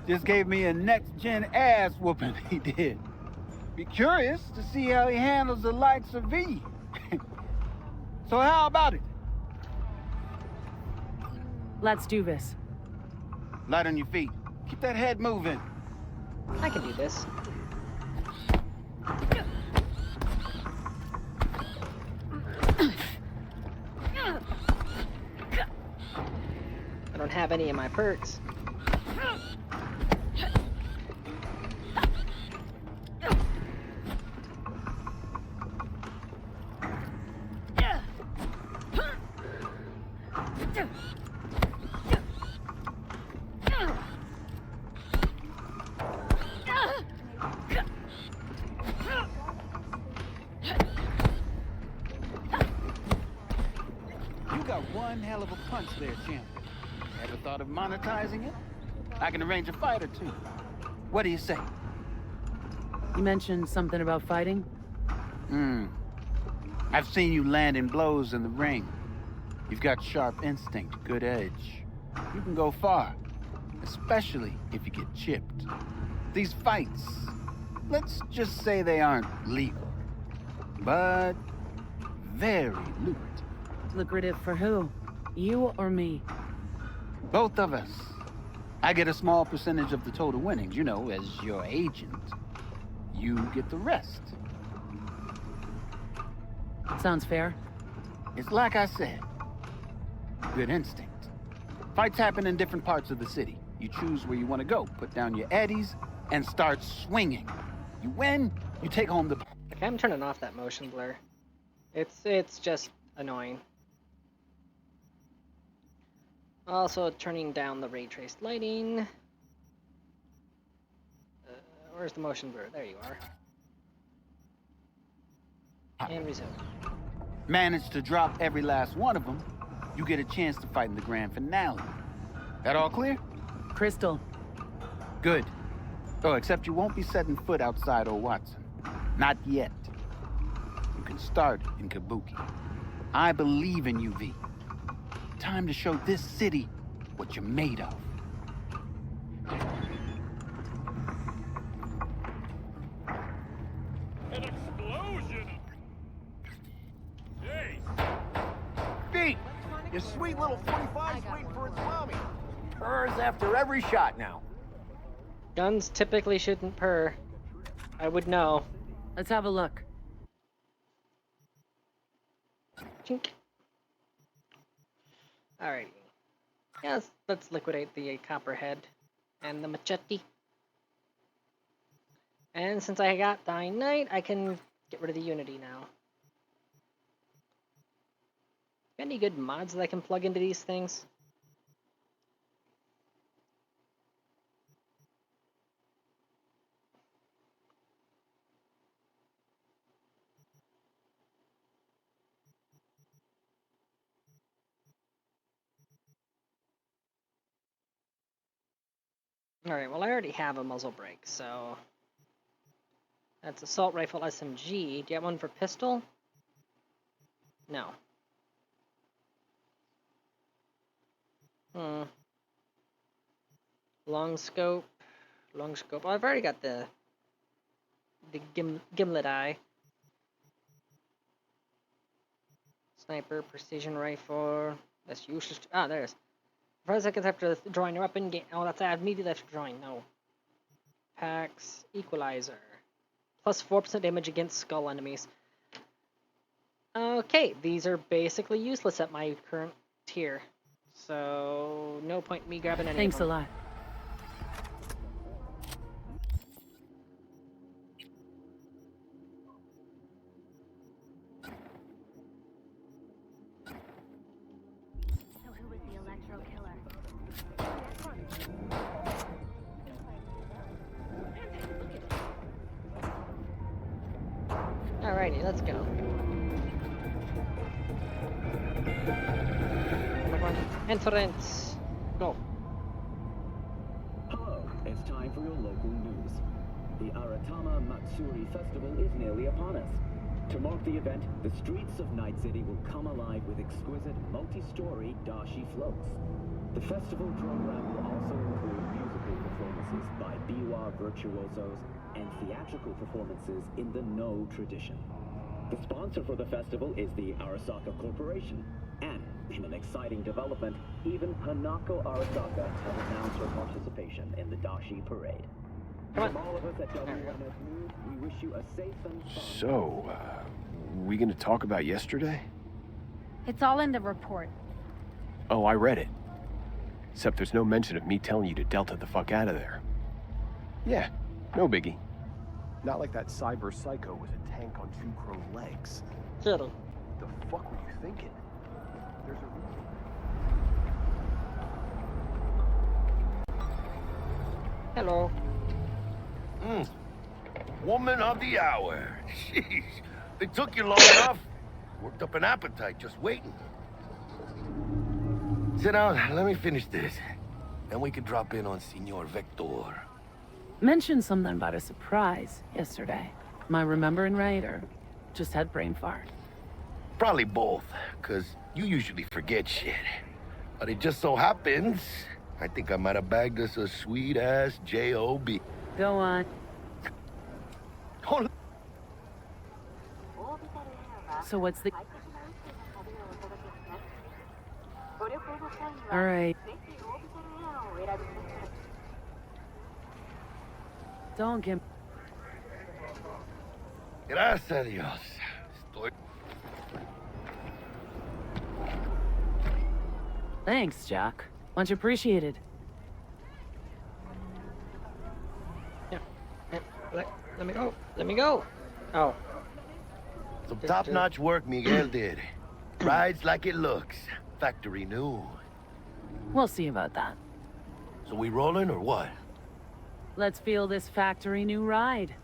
Speaker 21: Just gave me a next-gen ass whooping, he did. Be curious to see how he handles the likes of V. So how about it?
Speaker 22: Let's do this.
Speaker 21: Light on your feet. Keep that head moving.
Speaker 1: I can do this. I don't have any of my perks.
Speaker 21: You got one hell of a punch there, champ. Ever thought of monetizing it? I can arrange a fight or two. What do you say?
Speaker 22: You mentioned something about fighting?
Speaker 21: I've seen you landing blows in the ring. You've got sharp instinct, good edge. You can go far, especially if you get chipped. These fights, let's just say they aren't legal, but very lucrative.
Speaker 22: Lucrative for who? You or me?
Speaker 21: Both of us. I get a small percentage of the total winnings, you know, as your agent. You get the rest.
Speaker 22: Sounds fair.
Speaker 21: It's like I said. Good instinct. Fights happen in different parts of the city. You choose where you want to go, put down your eddies, and start swinging. You win, you take home the...
Speaker 1: Okay, I'm turning off that motion blur. It's just annoying. Also turning down the ray traced lighting. Where's the motion blur? There you are. And resume.
Speaker 21: Manage to drop every last one of them, you get a chance to fight in the grand finale. That all clear?
Speaker 22: Crystal.
Speaker 21: Good. Oh, except you won't be setting foot outside old Watson. Not yet. You can start in Kabuki. I believe in you, V. Time to show this city what you're made of.
Speaker 13: An explosion! Jeez!
Speaker 14: V, your sweet little 45's waiting for its mommy. Purrs after every shot now.
Speaker 1: Guns typically shouldn't purr. I would know.
Speaker 22: Let's have a look.
Speaker 1: Chink. Alrighty. Yes, let's liquidate the copperhead and the machete. And since I got Dying Knight, I can get rid of the Unity now. Any good mods that I can plug into these things? Alright, well I already have a muzzle brake, so... That's Assault Rifle SMG. Do you have one for pistol? No. Long scope. Long scope. Oh, I've already got the gimlet eye. Sniper, precision rifle. That's useless. Ah, there it is. 5 seconds after drawing your weapon. Oh, that's immediately after drawing. No. Packs. Equalizer. Plus 4% damage against skull enemies. Okay, these are basically useless at my current tier. So, no point in me grabbing any
Speaker 22: Thanks
Speaker 1: of them.
Speaker 22: a lot.
Speaker 3: So who was the electro killer?
Speaker 1: Alrighty, let's go. Entrance. Go.
Speaker 6: Hello, it's time for your local news. The Aratama Matsuri Festival is nearly upon us. To mark the event, the streets of Night City will come alive with exquisite multi-story dashi floats. The festival program will also include musical performances by biwa virtuosos and theatrical performances in the No tradition. The sponsor for the festival is the Arasaka Corporation, and in an exciting development, even Hanako Arasaka has announced her participation in the Dashi Parade. From all of us at WNS News, we wish you a safe and fun...
Speaker 7: So, we gonna talk about yesterday?
Speaker 3: It's all in the report.
Speaker 7: Oh, I read it. Except there's no mention of me telling you to Delta the fuck out of there. Yeah, no biggie. Not like that cyber psycho was a tank on 2 chrome legs.
Speaker 1: Kidding.
Speaker 7: The fuck were you thinking? There's a reason.
Speaker 1: Hello.
Speaker 5: Woman of the hour. Jeez. It took you long enough. Worked up an appetite just waiting. Sit down, let me finish this. Then we can drop in on Senor Vector.
Speaker 22: Mentioned something about a surprise yesterday. Am I remembering right, or just had brain fart?
Speaker 5: Probably both, because you usually forget shit. But it just so happens, I think I might have bagged us a sweet-ass J.O.B.
Speaker 22: Go on.
Speaker 5: Hold
Speaker 22: So what's the... All right. Don't get...
Speaker 5: Gracias a Dios. Estoy...
Speaker 22: Thanks, Jock. Much appreciated.
Speaker 1: Yeah. Let me go. Let me go. Oh.
Speaker 5: Some top-notch work Miguel did. Rides like it looks. Factory new.
Speaker 22: We'll see about that.
Speaker 5: So we rolling or what?
Speaker 22: Let's feel this factory new ride.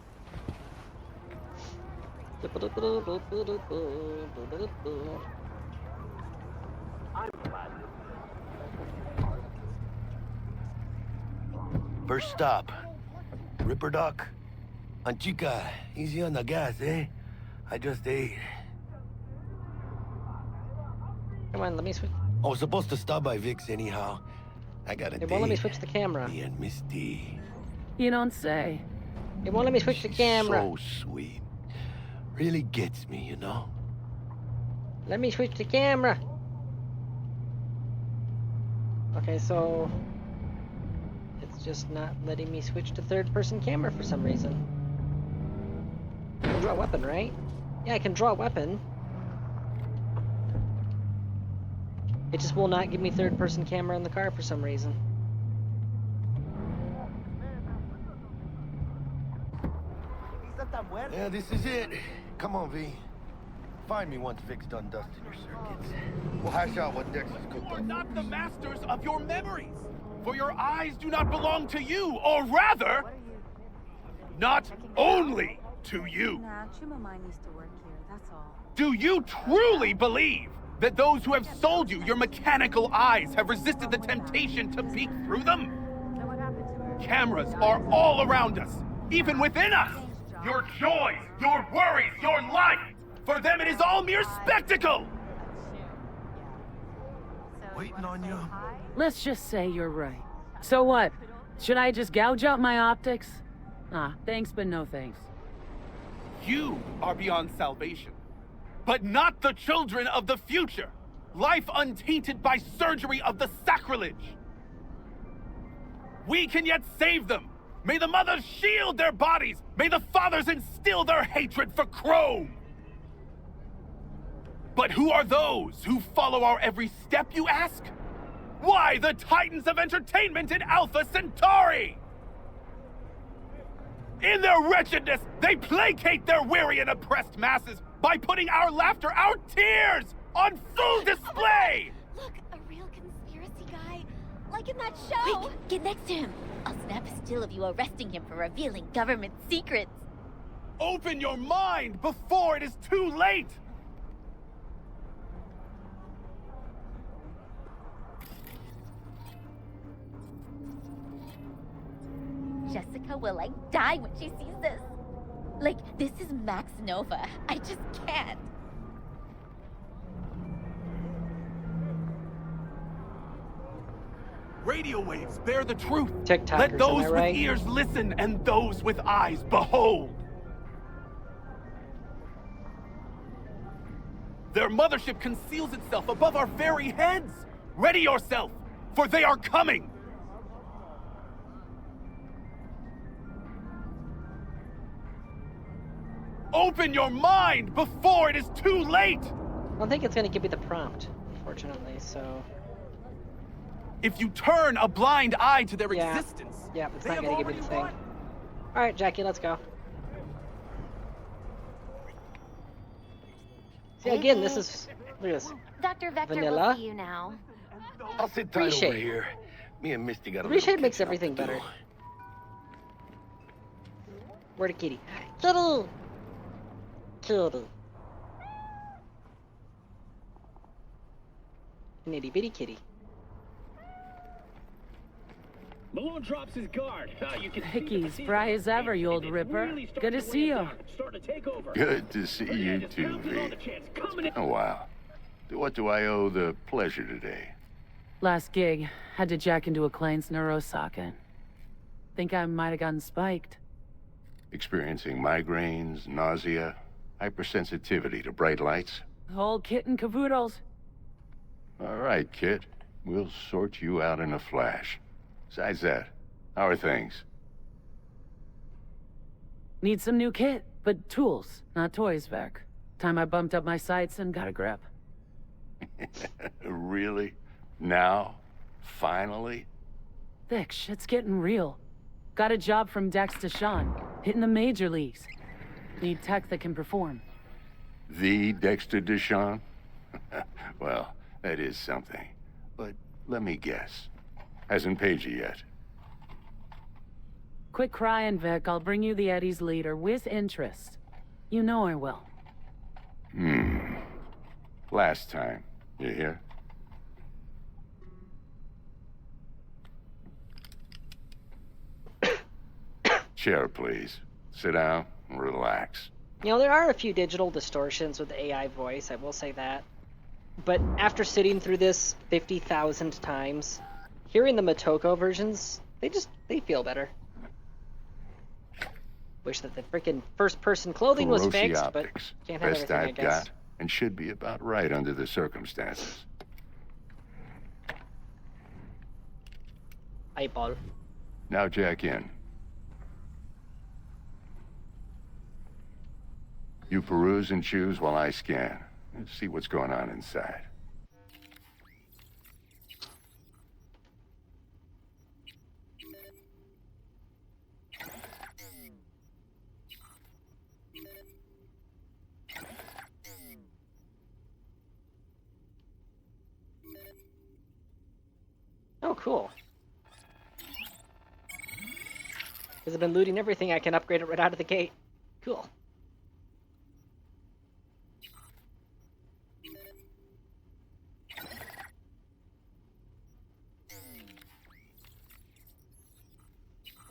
Speaker 5: First stop. Ripper Dock. Anchica, easy on the gas, eh? I just ate.
Speaker 1: Come on, let me switch.
Speaker 5: I was supposed to stop by Vic's anyhow. I got a
Speaker 1: It won't let me
Speaker 5: date.
Speaker 1: switch the camera.
Speaker 5: Me and Miss D.
Speaker 22: You don't say.
Speaker 1: It won't let me switch the camera.
Speaker 5: So sweet. Really gets me, you know?
Speaker 1: Let me switch the camera. Okay, so it's just not letting me switch to third-person camera for some reason. I can draw a weapon, right? Yeah, I can draw a weapon. It just will not give me third-person camera in the car for some reason.
Speaker 5: Yeah, this is it. Come on, V. Find me once Vic's done dusting your circuits. We'll hash out what Dex is cooked
Speaker 14: You are
Speaker 5: up.
Speaker 14: not the masters of your memories, for your eyes do not belong to you, or rather, not only to you.
Speaker 10: Nah, Chumamine used to work here, that's all.
Speaker 14: Do you truly believe that those who have sold you your mechanical eyes have resisted the temptation to peek through them? Cameras are all around us, even within us. Your joys, your worries, your life. For them, it is all mere spectacle.
Speaker 5: Waiting on you.
Speaker 22: Let's just say you're right. So what? Should I just gouge out my optics? Ah, thanks, but no thanks.
Speaker 14: You are beyond salvation, but not the children of the future. Life untainted by surgery of the sacrilege. We can yet save them. May the mothers shield their bodies. May the fathers instill their hatred for Chrome. But who are those who follow our every step, you ask? Why, the titans of entertainment in Alpha Centauri! In their wretchedness, they placate their weary and oppressed masses by putting our laughter, our tears, on full display!
Speaker 12: Look, a real conspiracy guy. Like in that show. Quick, get next to him. I'll snap a still of you arresting him for revealing government secrets.
Speaker 14: Open your mind before it is too late!
Speaker 12: Jessica will like die when she sees this. Like, this is Max Nova. I just can't.
Speaker 14: Radio waves bear the truth.
Speaker 1: TikTokers,
Speaker 14: Let those
Speaker 1: am I right?
Speaker 14: with ears listen and those with eyes behold. Their mothership conceals itself above our very heads. Ready yourself, for they are coming. Open your mind before it is too late!
Speaker 1: I don't think it's gonna give me the prompt, unfortunately, so...
Speaker 14: If you turn a blind eye to their existence...
Speaker 1: Yeah, it's not gonna give me the thing. Alright, Jackie, let's go. See, again, this is... Look at this.
Speaker 12: Dr. Vector
Speaker 1: Vanilla.
Speaker 12: will see you now.
Speaker 5: I'll sit tight over
Speaker 1: Reshape.
Speaker 5: here. Me and Misty got a
Speaker 1: Reshape
Speaker 5: little
Speaker 1: makes
Speaker 5: catching up
Speaker 1: everything
Speaker 5: to do.
Speaker 1: better. Where the kitty? Kitty! Kitty. An itty bitty kitty.
Speaker 6: Malone drops his guard. You can
Speaker 22: Hickey, spry as ever, you old ripper. Good to see you.
Speaker 6: start to take over.
Speaker 15: Good to see you too, V. It's been a while. To what do I owe the pleasure today?
Speaker 22: Last gig, had to jack into a client's neuro socket. Think I might have gotten spiked.
Speaker 15: Experiencing migraines, nausea, hypersensitivity to bright lights?
Speaker 22: Whole kit and caboodles.
Speaker 15: All right, kid. We'll sort you out in a flash. Besides that, how are things?
Speaker 22: Need some new kit, but tools, not toys, Vec. Time I bumped up my sights and got a grip.
Speaker 15: Really? Now? Finally?
Speaker 22: Vic, shit's getting real. Got a job from Dex to Sean, hitting the major leagues. Need tech that can perform.
Speaker 15: The Dexter Deshawn? Well, that is something. But let me guess. Hasn't paid you yet.
Speaker 22: Quit crying, Vic. I'll bring you the Eddie's leader with interest. You know I will.
Speaker 15: Last time. You hear? Chair, please. Sit down and relax.
Speaker 1: You know, there are a few digital distortions with the AI voice, I will say that. But after sitting through this 50,000 times, hearing the Motoko versions, they feel better. Wish that the freaking first-person clothing was fixed, but can't have
Speaker 15: Best
Speaker 1: everything,
Speaker 15: I've
Speaker 1: I guess.
Speaker 15: got, and should be about right under the circumstances.
Speaker 1: Eyeball.
Speaker 15: Now jack in. You peruse and choose while I scan. Let's see what's going on inside.
Speaker 1: Oh, cool. Because I've been looting everything, I can upgrade it right out of the gate. Cool.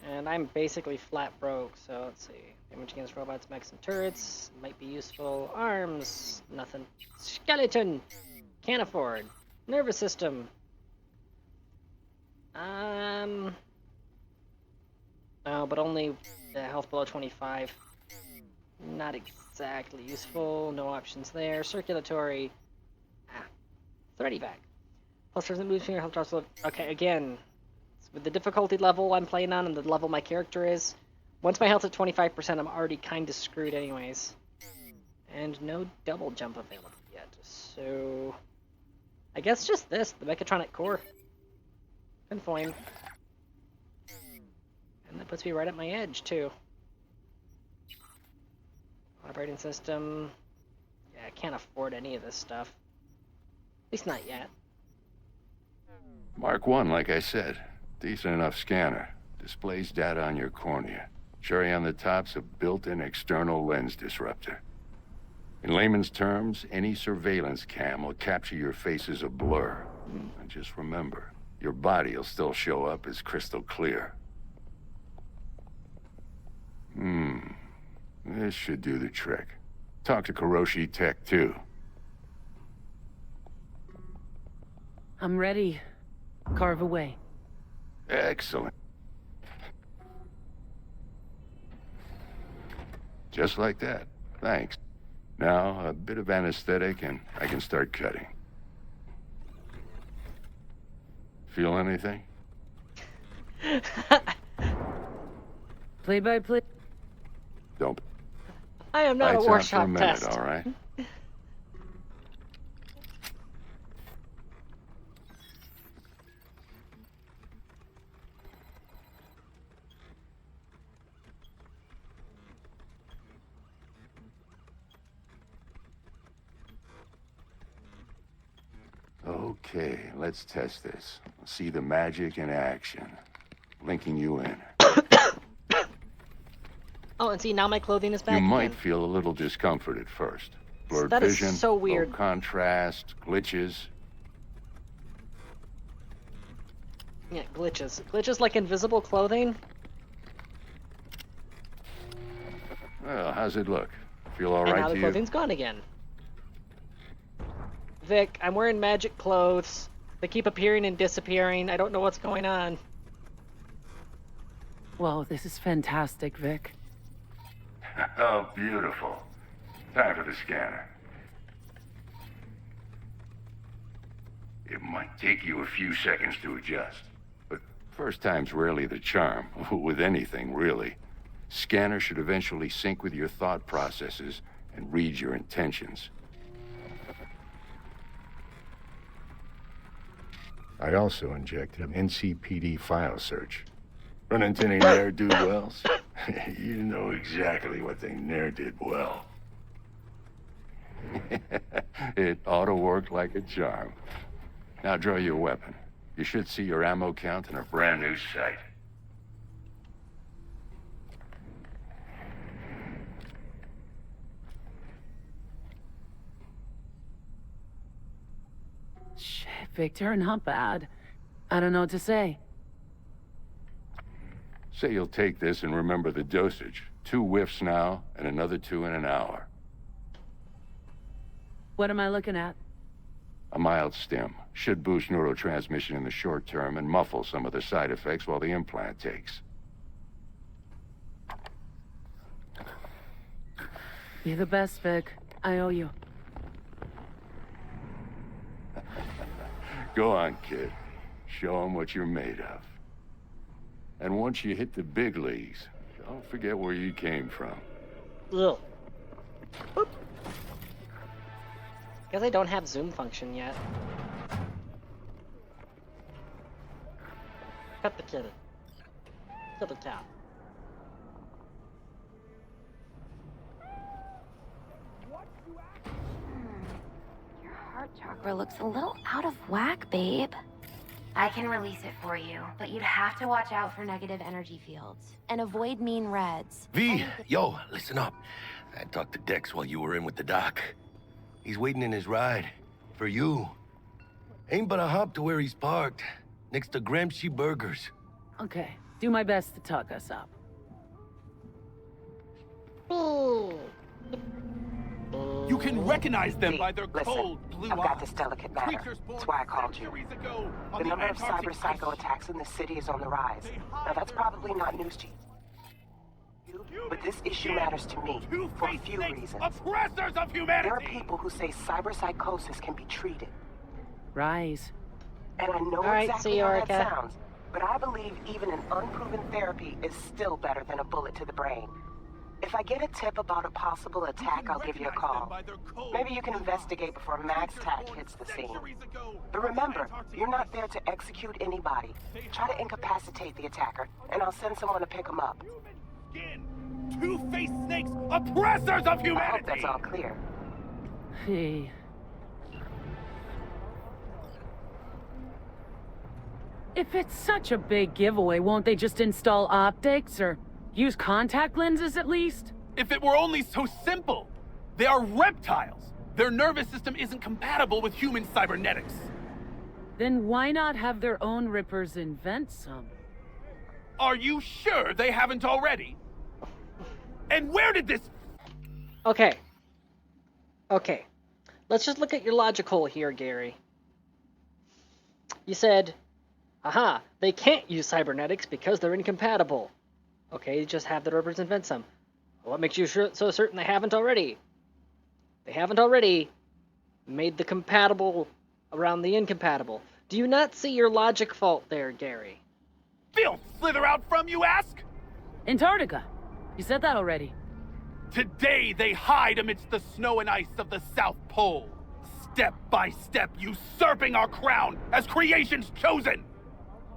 Speaker 1: And I'm basically flat broke, so let's see. Damage against robots, mechs, and turrets. Might be useful. Arms. Nothing. Skeleton. Can't afford. Nervous system. No, but only health below 25. Not exactly useful. No options there. Circulatory. Thready back. Plus, doesn't move your health drops. Okay, again. With the difficulty level I'm playing on and the level my character is, once my health's at 25%, I'm already kind of screwed anyways. And no double jump available yet, so... I guess just this, the mechatronic core. Confoin. And that puts me right at my edge, too. Operating system... Yeah, I can't afford any of this stuff. At least not yet.
Speaker 15: Mark 1, like I said. Decent enough scanner. Displays data on your cornea. Cherry on the top's a built-in external lens disruptor. In layman's terms, any surveillance cam will capture your face as a blur. And just remember, your body will still show up as crystal clear. This should do the trick. Talk to Kuroshi Tech, too.
Speaker 22: I'm ready. Carve away.
Speaker 15: Excellent. Just like that. Thanks. Now, a bit of anesthetic and I can start cutting. Feel anything?
Speaker 22: Play by play.
Speaker 15: Don't.
Speaker 1: I am not
Speaker 15: Lights
Speaker 1: a
Speaker 15: out for a
Speaker 1: workshop
Speaker 15: minute,
Speaker 1: test.
Speaker 15: all right? Okay, let's test this. See the magic in action. Linking you in.
Speaker 1: Oh, and see, now my clothing is back
Speaker 15: You
Speaker 1: again.
Speaker 15: might feel a little discomfort at first. Blurred
Speaker 1: That is
Speaker 15: vision,
Speaker 1: so weird.
Speaker 15: low contrast, glitches.
Speaker 1: Yeah, glitches. Glitches like invisible clothing?
Speaker 15: Well, how's it look? Feel all
Speaker 1: And
Speaker 15: right
Speaker 1: now the
Speaker 15: to you?
Speaker 1: clothing's gone again. Vic, I'm wearing magic clothes. They keep appearing and disappearing. I don't know what's going on.
Speaker 22: Whoa, this is fantastic, Vic.
Speaker 15: Oh, beautiful. Time for the scanner. It might take you a few seconds to adjust, but first time's rarely the charm, with anything, really. Scanner should eventually sync with your thought processes and read your intentions. I also injected an NCPD file search. Run into any ne'er-do-wells? You know exactly what they ne'er did well. It ought to work like a charm. Now draw your weapon. You should see your ammo count in a brand new sight.
Speaker 22: Shit, Victor, not bad. I don't know what to say.
Speaker 15: Say you'll take this and remember the dosage. 2 whiffs now, and another 2 in an hour.
Speaker 22: What am I looking at?
Speaker 15: A mild stim. Should boost neurotransmission in the short term and muffle some of the side effects while the implant takes.
Speaker 22: You're the best, Vic. I owe you.
Speaker 15: Go on, kid. Show them what you're made of. And once you hit the big leagues, don't forget where you came from.
Speaker 1: Ugh. Boop. Guess I don't have zoom function yet. Cut the kitty. Kill the cat.
Speaker 12: Your heart chakra looks a little out of whack, babe. I can release it for you, but you'd have to watch out for negative energy fields and avoid mean reds.
Speaker 5: V, yo, listen up. I talked to Dex while you were in with the doc. He's waiting in his ride. For you. Ain't but a hop to where he's parked. Next to Gramsci Burgers.
Speaker 22: Okay, do my best to talk us up.
Speaker 14: You can recognize them by their
Speaker 8: Listen,
Speaker 14: cold blue
Speaker 8: I've
Speaker 14: eyes.
Speaker 8: got this delicate matter. That's why I called you. The number of cyber psycho attacks in the city is on the rise. Now that's probably not news to you, but this issue matters to me for a few reasons.
Speaker 14: Oppressors of humanity!
Speaker 8: There are people who say cyber psychosis can be treated.
Speaker 22: Rise.
Speaker 8: And I know
Speaker 1: Alright,
Speaker 8: exactly
Speaker 1: see you,
Speaker 8: how that
Speaker 1: Erica.
Speaker 8: sounds, but I believe even an unproven therapy is still better than a bullet to the brain. If I get a tip about a possible attack, I'll give you a call. Maybe you can investigate before Max Tack hits the scene. But remember, you're not there to execute anybody. Try to incapacitate the attacker, and I'll send someone to pick him up.
Speaker 14: Two-faced snakes, oppressors of humanity!
Speaker 8: I hope that's all clear.
Speaker 22: Hey. If it's such a big giveaway, won't they just install optics or use contact lenses at least?
Speaker 14: If it were only so simple! They are reptiles! Their nervous system isn't compatible with human cybernetics.
Speaker 22: Then why not have their own rippers invent some?
Speaker 14: Are you sure they haven't already? And where did this...
Speaker 1: Okay. Okay. Let's just look at your logic hole here, Gary. You said, aha, they can't use cybernetics because they're incompatible. Okay, just have the rippers invent some. What makes you so certain they haven't already? They haven't already made the compatible around the incompatible. Do you not see your logic fault there, Gary?
Speaker 14: Filth slither out from, you ask?
Speaker 22: Antarctica. You said that already.
Speaker 14: Today they hide amidst the snow and ice of the South Pole, step by step usurping our crown as creation's chosen.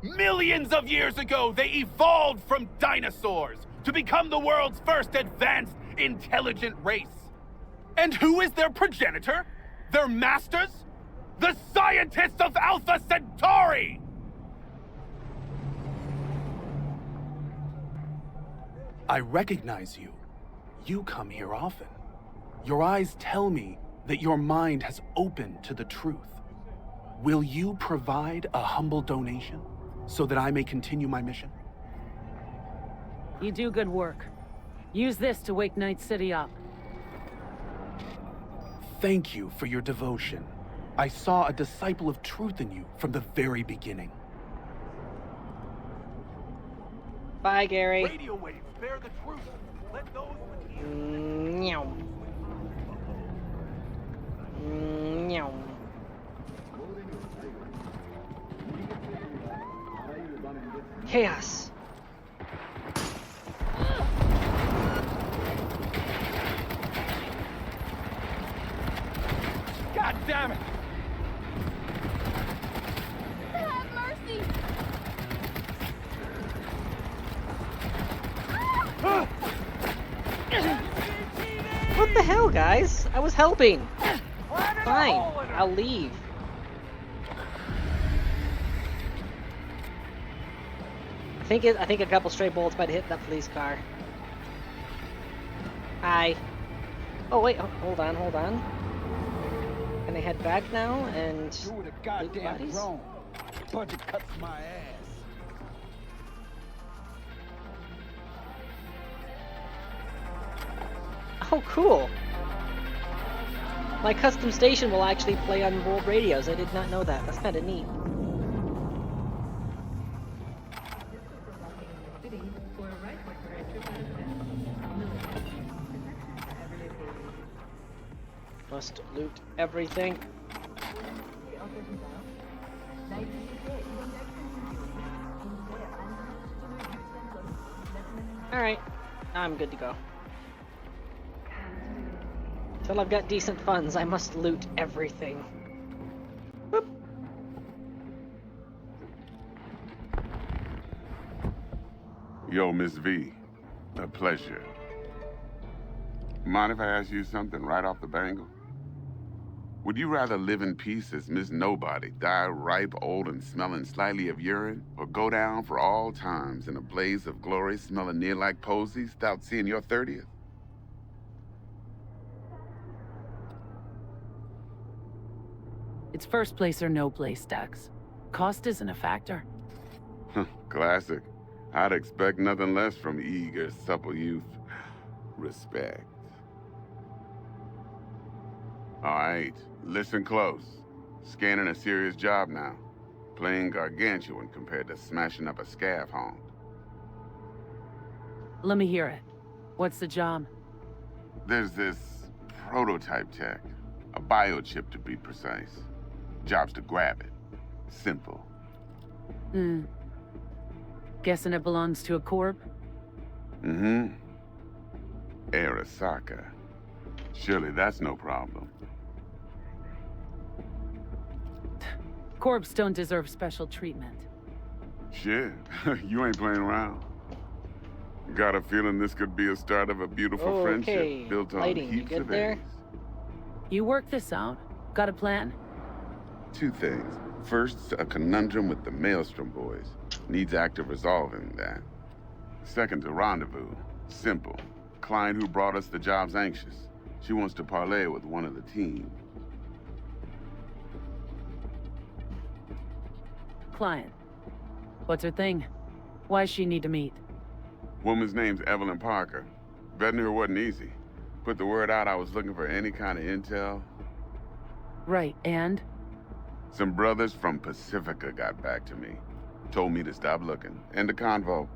Speaker 14: Millions of years ago, they evolved from dinosaurs to become the world's first advanced, intelligent race. And who is their progenitor? Their masters? The scientists of Alpha Centauri! I recognize you. You come here often. Your eyes tell me that your mind has opened to the truth. Will you provide a humble donation so that I may continue my mission?
Speaker 22: You do good work. Use this to wake Night City up.
Speaker 14: Thank you for your devotion. I saw a disciple of truth in you from the very beginning.
Speaker 1: Bye, Gary.
Speaker 14: Radio waves bear the truth. Let those
Speaker 1: Meow. Meow. Chaos.
Speaker 14: God damn it!
Speaker 1: the hell, guys? I was helping. Fine, I'll leave. I think a couple stray bullets might hit that police car. Hi. Oh wait, hold on. Can I head back now and loot bodies?
Speaker 21: Wrong. Budget cuts my ass.
Speaker 1: Oh, cool. My custom station will actually play on world radios. I did not know that. That's kind of neat. Must loot everything. Alright, now I'm good to go. Until I've got decent funds, I must loot everything. Whoop.
Speaker 25: Yo, Miss V. A pleasure. Mind if I ask you something right off the bangle? Would you rather live in peace as Miss Nobody, die ripe, old, and smelling slightly of urine, or go down for all times in a blaze of glory smelling near like posies without seeing your 30th?
Speaker 22: It's first place or no place, Dax. Cost isn't a factor.
Speaker 25: Classic. I'd expect nothing less from eager, supple youth. Respect. All right, listen close. Scanning a serious job now. Playing gargantuan compared to smashing up a scav haunt.
Speaker 22: Let me hear it. What's the job?
Speaker 25: There's this prototype tech. A biochip to be precise. Job's to grab it. Simple.
Speaker 22: Guessing it belongs to a corp?
Speaker 25: Mm-hmm. Arasaka. Surely that's no problem.
Speaker 22: Corps don't deserve special treatment.
Speaker 25: Shit, you ain't playing around. Got a feeling this could be a start of a beautiful friendship built on
Speaker 1: Lighting,
Speaker 25: heaps
Speaker 1: you
Speaker 25: of
Speaker 1: good there?
Speaker 25: A's.
Speaker 22: You work this out. Got a plan?
Speaker 25: Two things. First, a conundrum with the Maelstrom boys. Needs active resolving that. Second, a rendezvous. Simple. Client who brought us the job's anxious. She wants to parlay with one of the team.
Speaker 22: Client. What's her thing? Why's she need to meet?
Speaker 25: Woman's name's Evelyn Parker. Vetting her wasn't easy. Put the word out I was looking for any kind of intel.
Speaker 22: Right, and?
Speaker 25: Some brothers from Pacifica got back to me. Told me to stop looking. End of convo.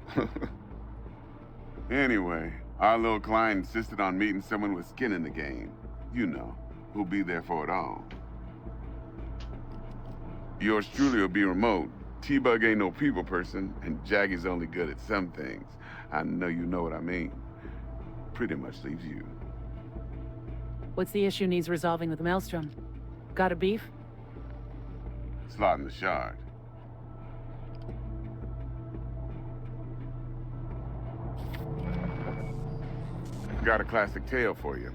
Speaker 25: Anyway, our little client insisted on meeting someone with skin in the game. You know, who'll be there for it all. Yours truly will be remote. T-Bug ain't no people person, and Jaggy's only good at some things. I know you know what I mean. Pretty much leaves you.
Speaker 22: What's the issue needs resolving with Maelstrom? Got a beef?
Speaker 25: Slotting the shard. Got a classic tale for you.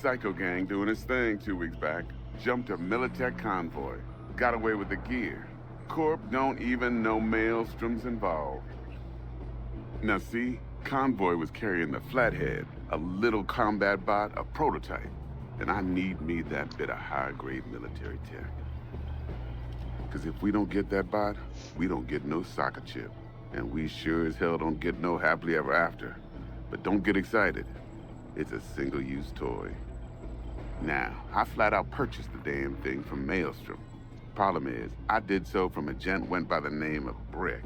Speaker 25: Psycho gang doing his thing 2 weeks back. Jumped a Militech convoy. Got away with the gear. Corp don't even know Maelstrom's involved. Now see, convoy was carrying the Flathead, a little combat bot, a prototype. And I need me that bit of high-grade military tech. Because if we don't get that bot, we don't get no soccer chip. And we sure as hell don't get no happily ever after. But don't get excited. It's a single-use toy. Now, I flat out purchased the damn thing from Maelstrom. Problem is, I did so from a gent went by the name of Brick.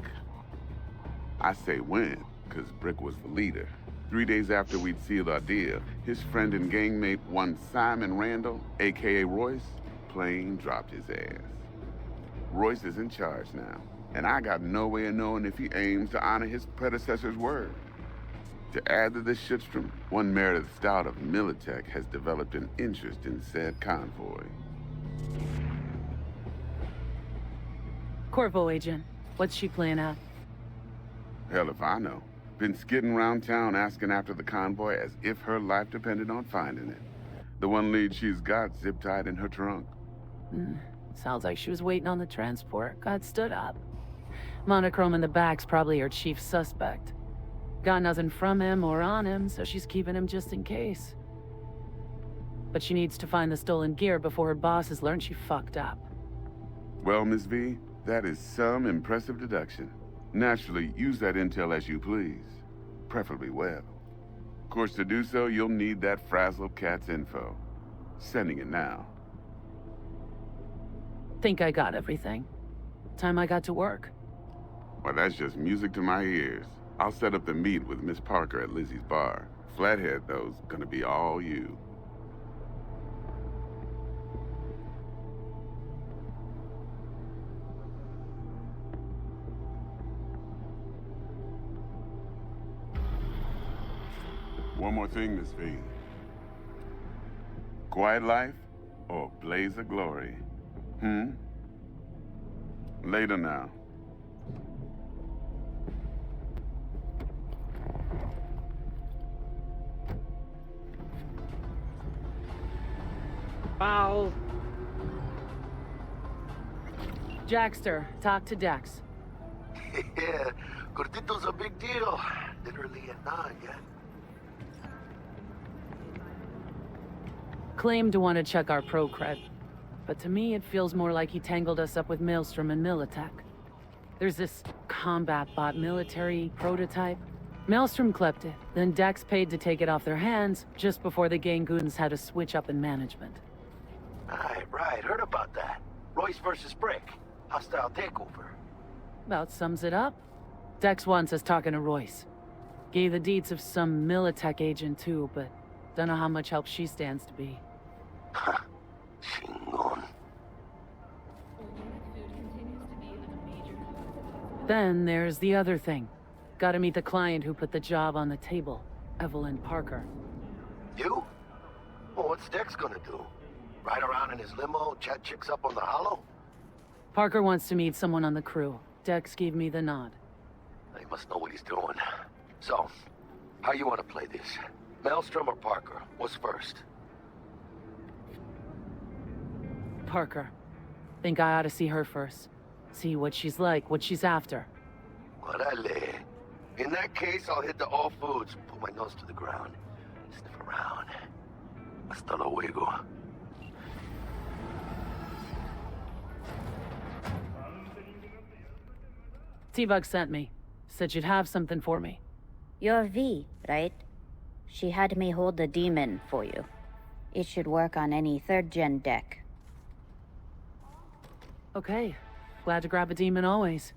Speaker 25: I say when, because Brick was the leader. 3 days after we'd sealed our deal, his friend and gangmate, one Simon Randall, a.k.a. Royce, plain dropped his ass. Royce is in charge now, and I got no way of knowing if he aims to honor his predecessor's word. To add to this shitstrom, one Meredith Stout of Militech has developed an interest in said convoy.
Speaker 22: Corvo agent. What's she playing at?
Speaker 25: Hell if I know. Been skidding around town asking after the convoy as if her life depended on finding it. The one lead she's got zip-tied in her trunk.
Speaker 22: Sounds like she was waiting on the transport. Got stood up. Monochrome in the back's probably her chief suspect. Got nothing from him or on him, so she's keeping him just in case. But she needs to find the stolen gear before her bosses learn she fucked up.
Speaker 25: Well, Miss V, that is some impressive deduction. Naturally, use that intel as you please. Preferably well. Of course, to do so, you'll need that frazzled cat's info. Sending it now.
Speaker 22: Think I got everything. Time I got to work.
Speaker 25: Well, that's just music to my ears. I'll set up the meet with Miss Parker at Lizzie's bar. Flathead, though's gonna be all you. One more thing, Miss V. Quiet life or blaze of glory? Later now.
Speaker 1: Wow.
Speaker 22: Jackster, talk to Dex.
Speaker 5: Yeah, Gordito's a big deal. Literally a 9, yeah?
Speaker 22: Claimed to want to check our pro cred, but to me it feels more like he tangled us up with Maelstrom and Militech. There's this combat bot military prototype. Maelstrom clept it, then Dex paid to take it off their hands just before the Gangoons had a switch up in management.
Speaker 5: Right, heard about that. Royce versus Brick. Hostile takeover.
Speaker 22: About sums it up. Dex wants us talking to Royce. Gave the deeds of some Militech agent too, but don't know how much help she stands to be.
Speaker 5: Chingon.
Speaker 22: Then there's the other thing. Gotta meet the client who put the job on the table, Evelyn Parker.
Speaker 5: You? Well, what's Dex gonna do? Ride around in his limo, chat chicks up on the hollow?
Speaker 22: Parker wants to meet someone on the crew. Dex gave me the nod.
Speaker 5: He must know what he's doing. So, how you want to play this? Maelstrom or Parker? What's first?
Speaker 22: Parker. Think I ought to see her first. See what she's like, what she's after.
Speaker 5: Orale. In that case, I'll hit the all foods, put my nose to the ground, sniff around. Hasta luego.
Speaker 22: T-Bug sent me. Said you'd have something for me.
Speaker 2: You're V, right? She had me hold the demon for you. It should work on any 3rd-gen deck.
Speaker 22: Okay. Glad to grab a demon always.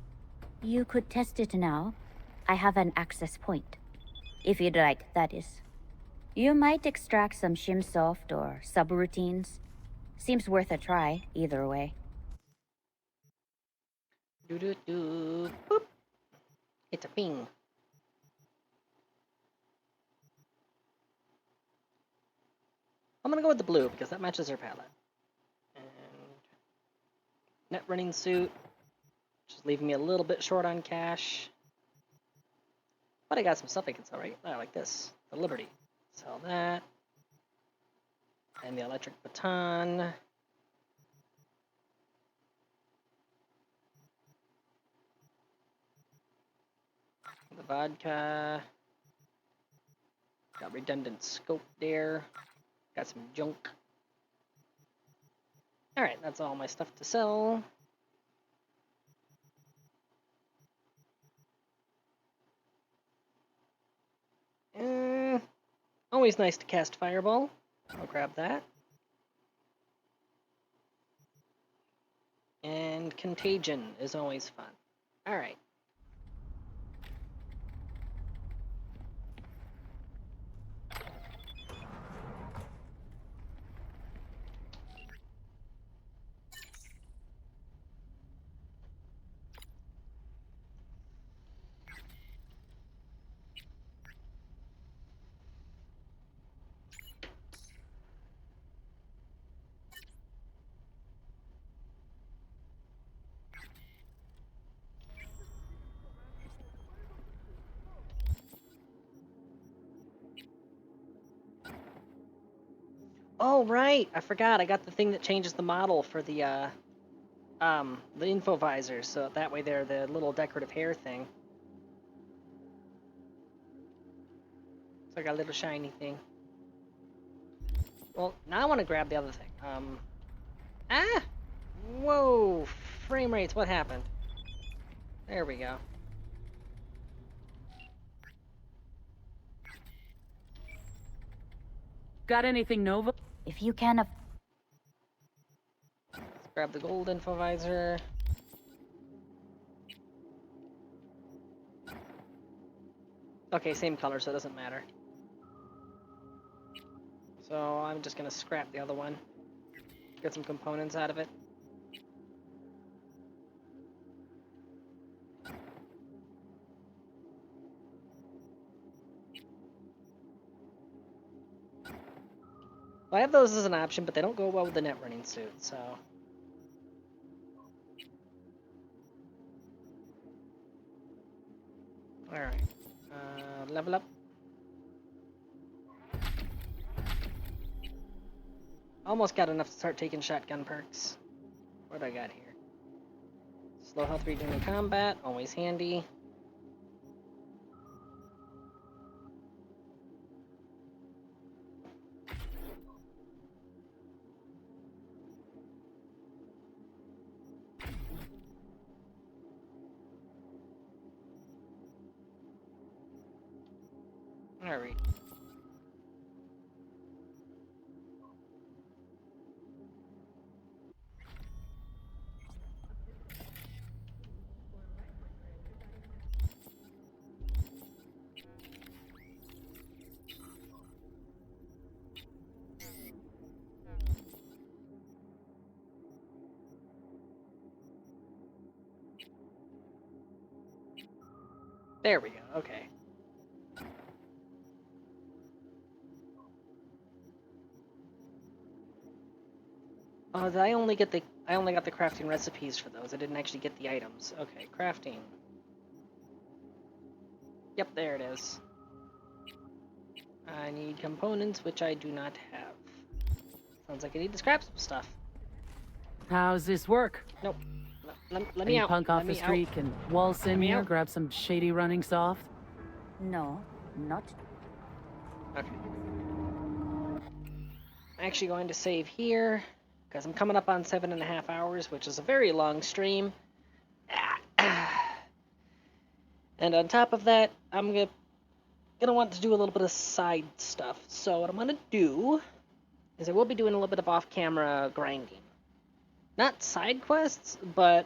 Speaker 2: You could test it now. I have an access point. If you'd like, that is. You might extract some shimsoft or subroutines. Seems worth a try, either way.
Speaker 1: Do-do-do. Boop. It's a ping. I'm gonna go with the blue because that matches her palette. And net running suit, just leaving me a little bit short on cash. But I got some stuff I can sell, right? I like this. The Liberty. Sell that. And the electric baton. The vodka. Got redundant scope there. Got some junk. Alright, that's all my stuff to sell. Always nice to cast Fireball. I'll grab that. And Contagion is always fun. Alright. Oh, right! I forgot. I got the thing that changes the model for the info visors, so that way they're the little decorative hair thing. So I got a little shiny thing. Well, now I want to grab the other thing. Ah! Whoa! Frame rates, what happened? There we go.
Speaker 22: Got anything, Nova?
Speaker 2: If you can
Speaker 1: Let's grab the gold info visor. Okay, same color, so it doesn't matter. So I'm just gonna scrap the other one. Get some components out of it. Well, I have those as an option, but they don't go well with the net running suit, so... Alright. Level up. Almost got enough to start taking shotgun perks. What do I got here? Slow health regen in combat, always handy. Alright. There we go, okay. Oh, did I only got the crafting recipes for those. I didn't actually get the items. Okay, crafting. Yep, there it is. I need components, which I do not have. Sounds like I need to scrap some stuff.
Speaker 22: How's this work?
Speaker 1: Nope. Let
Speaker 22: Can
Speaker 1: me
Speaker 22: you
Speaker 1: out.
Speaker 22: punk off
Speaker 1: Let
Speaker 22: the
Speaker 1: me
Speaker 22: street
Speaker 1: out.
Speaker 22: and waltz in
Speaker 1: me
Speaker 22: here,
Speaker 1: out.
Speaker 22: grab some shady running soft?
Speaker 2: No, not.
Speaker 1: Okay. I'm actually going to save here, because I'm coming up on 7.5 hours, which is a very long stream. And on top of that, I'm gonna want to do a little bit of side stuff. So what I'm gonna do is I will be doing a little bit of off-camera grinding. Not side quests, but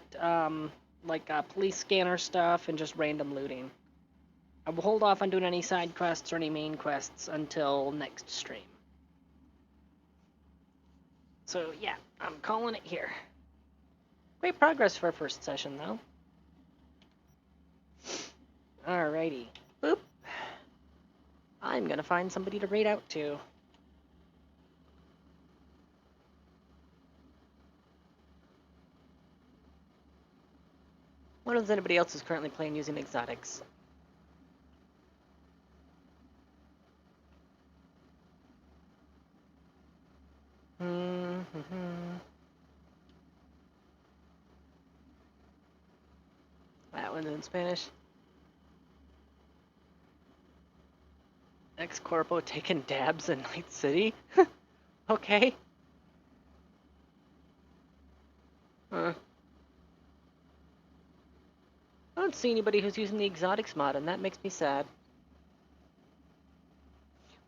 Speaker 1: like police scanner stuff and just random looting. I will hold off on doing any side quests or any main quests until next stream. So yeah, I'm calling it here. Great progress for our first session, though. Alrighty. Boop. I'm gonna find somebody to raid out to. What if anybody else is currently playing using exotics? That one's in Spanish. Ex-corpo taking dabs in Night City? Okay. I don't see anybody who's using the exotics mod, and that makes me sad.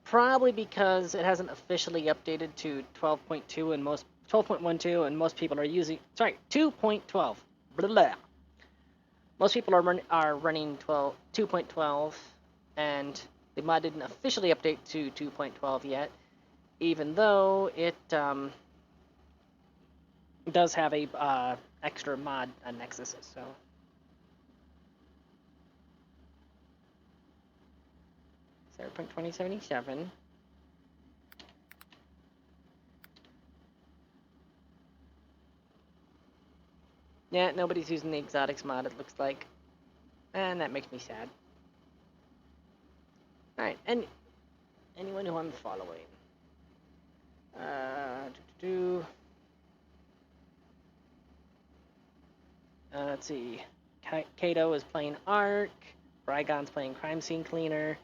Speaker 1: Probably because it hasn't officially updated to 12.2 and most 12.12 and most people are using 2.12. Blah, blah. Most people are running 2.12, and the mod didn't officially update to 2.12 yet, even though it does have a extra mod on Nexus. So. Cyberpunk 2077. Yeah, nobody's using the exotics mod, it looks like. And that makes me sad. Alright, and anyone who I'm following. Let's see. Kato is playing Ark. Rygon's playing Crime Scene Cleaner.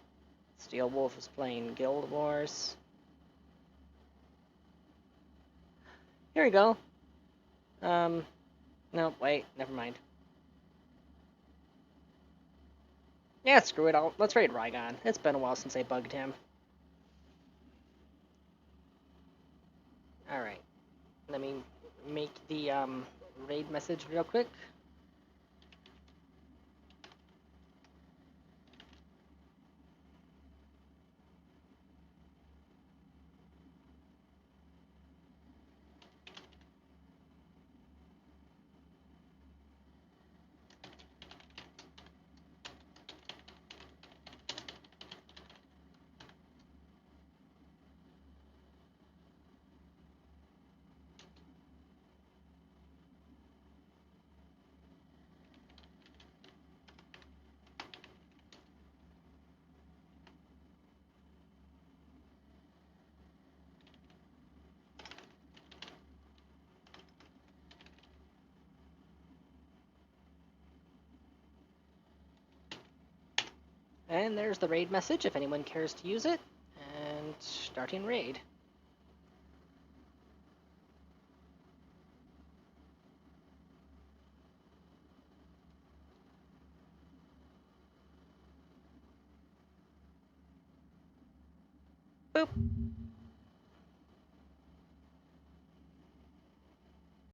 Speaker 1: Steel Wolf is playing Guild Wars. Here we go. No, wait, never mind. Yeah, screw it. Let's raid Rygon. It's been a while since I bugged him. Alright. Let me make the raid message real quick. And there's the raid message if anyone cares to use it. And starting raid. Boop.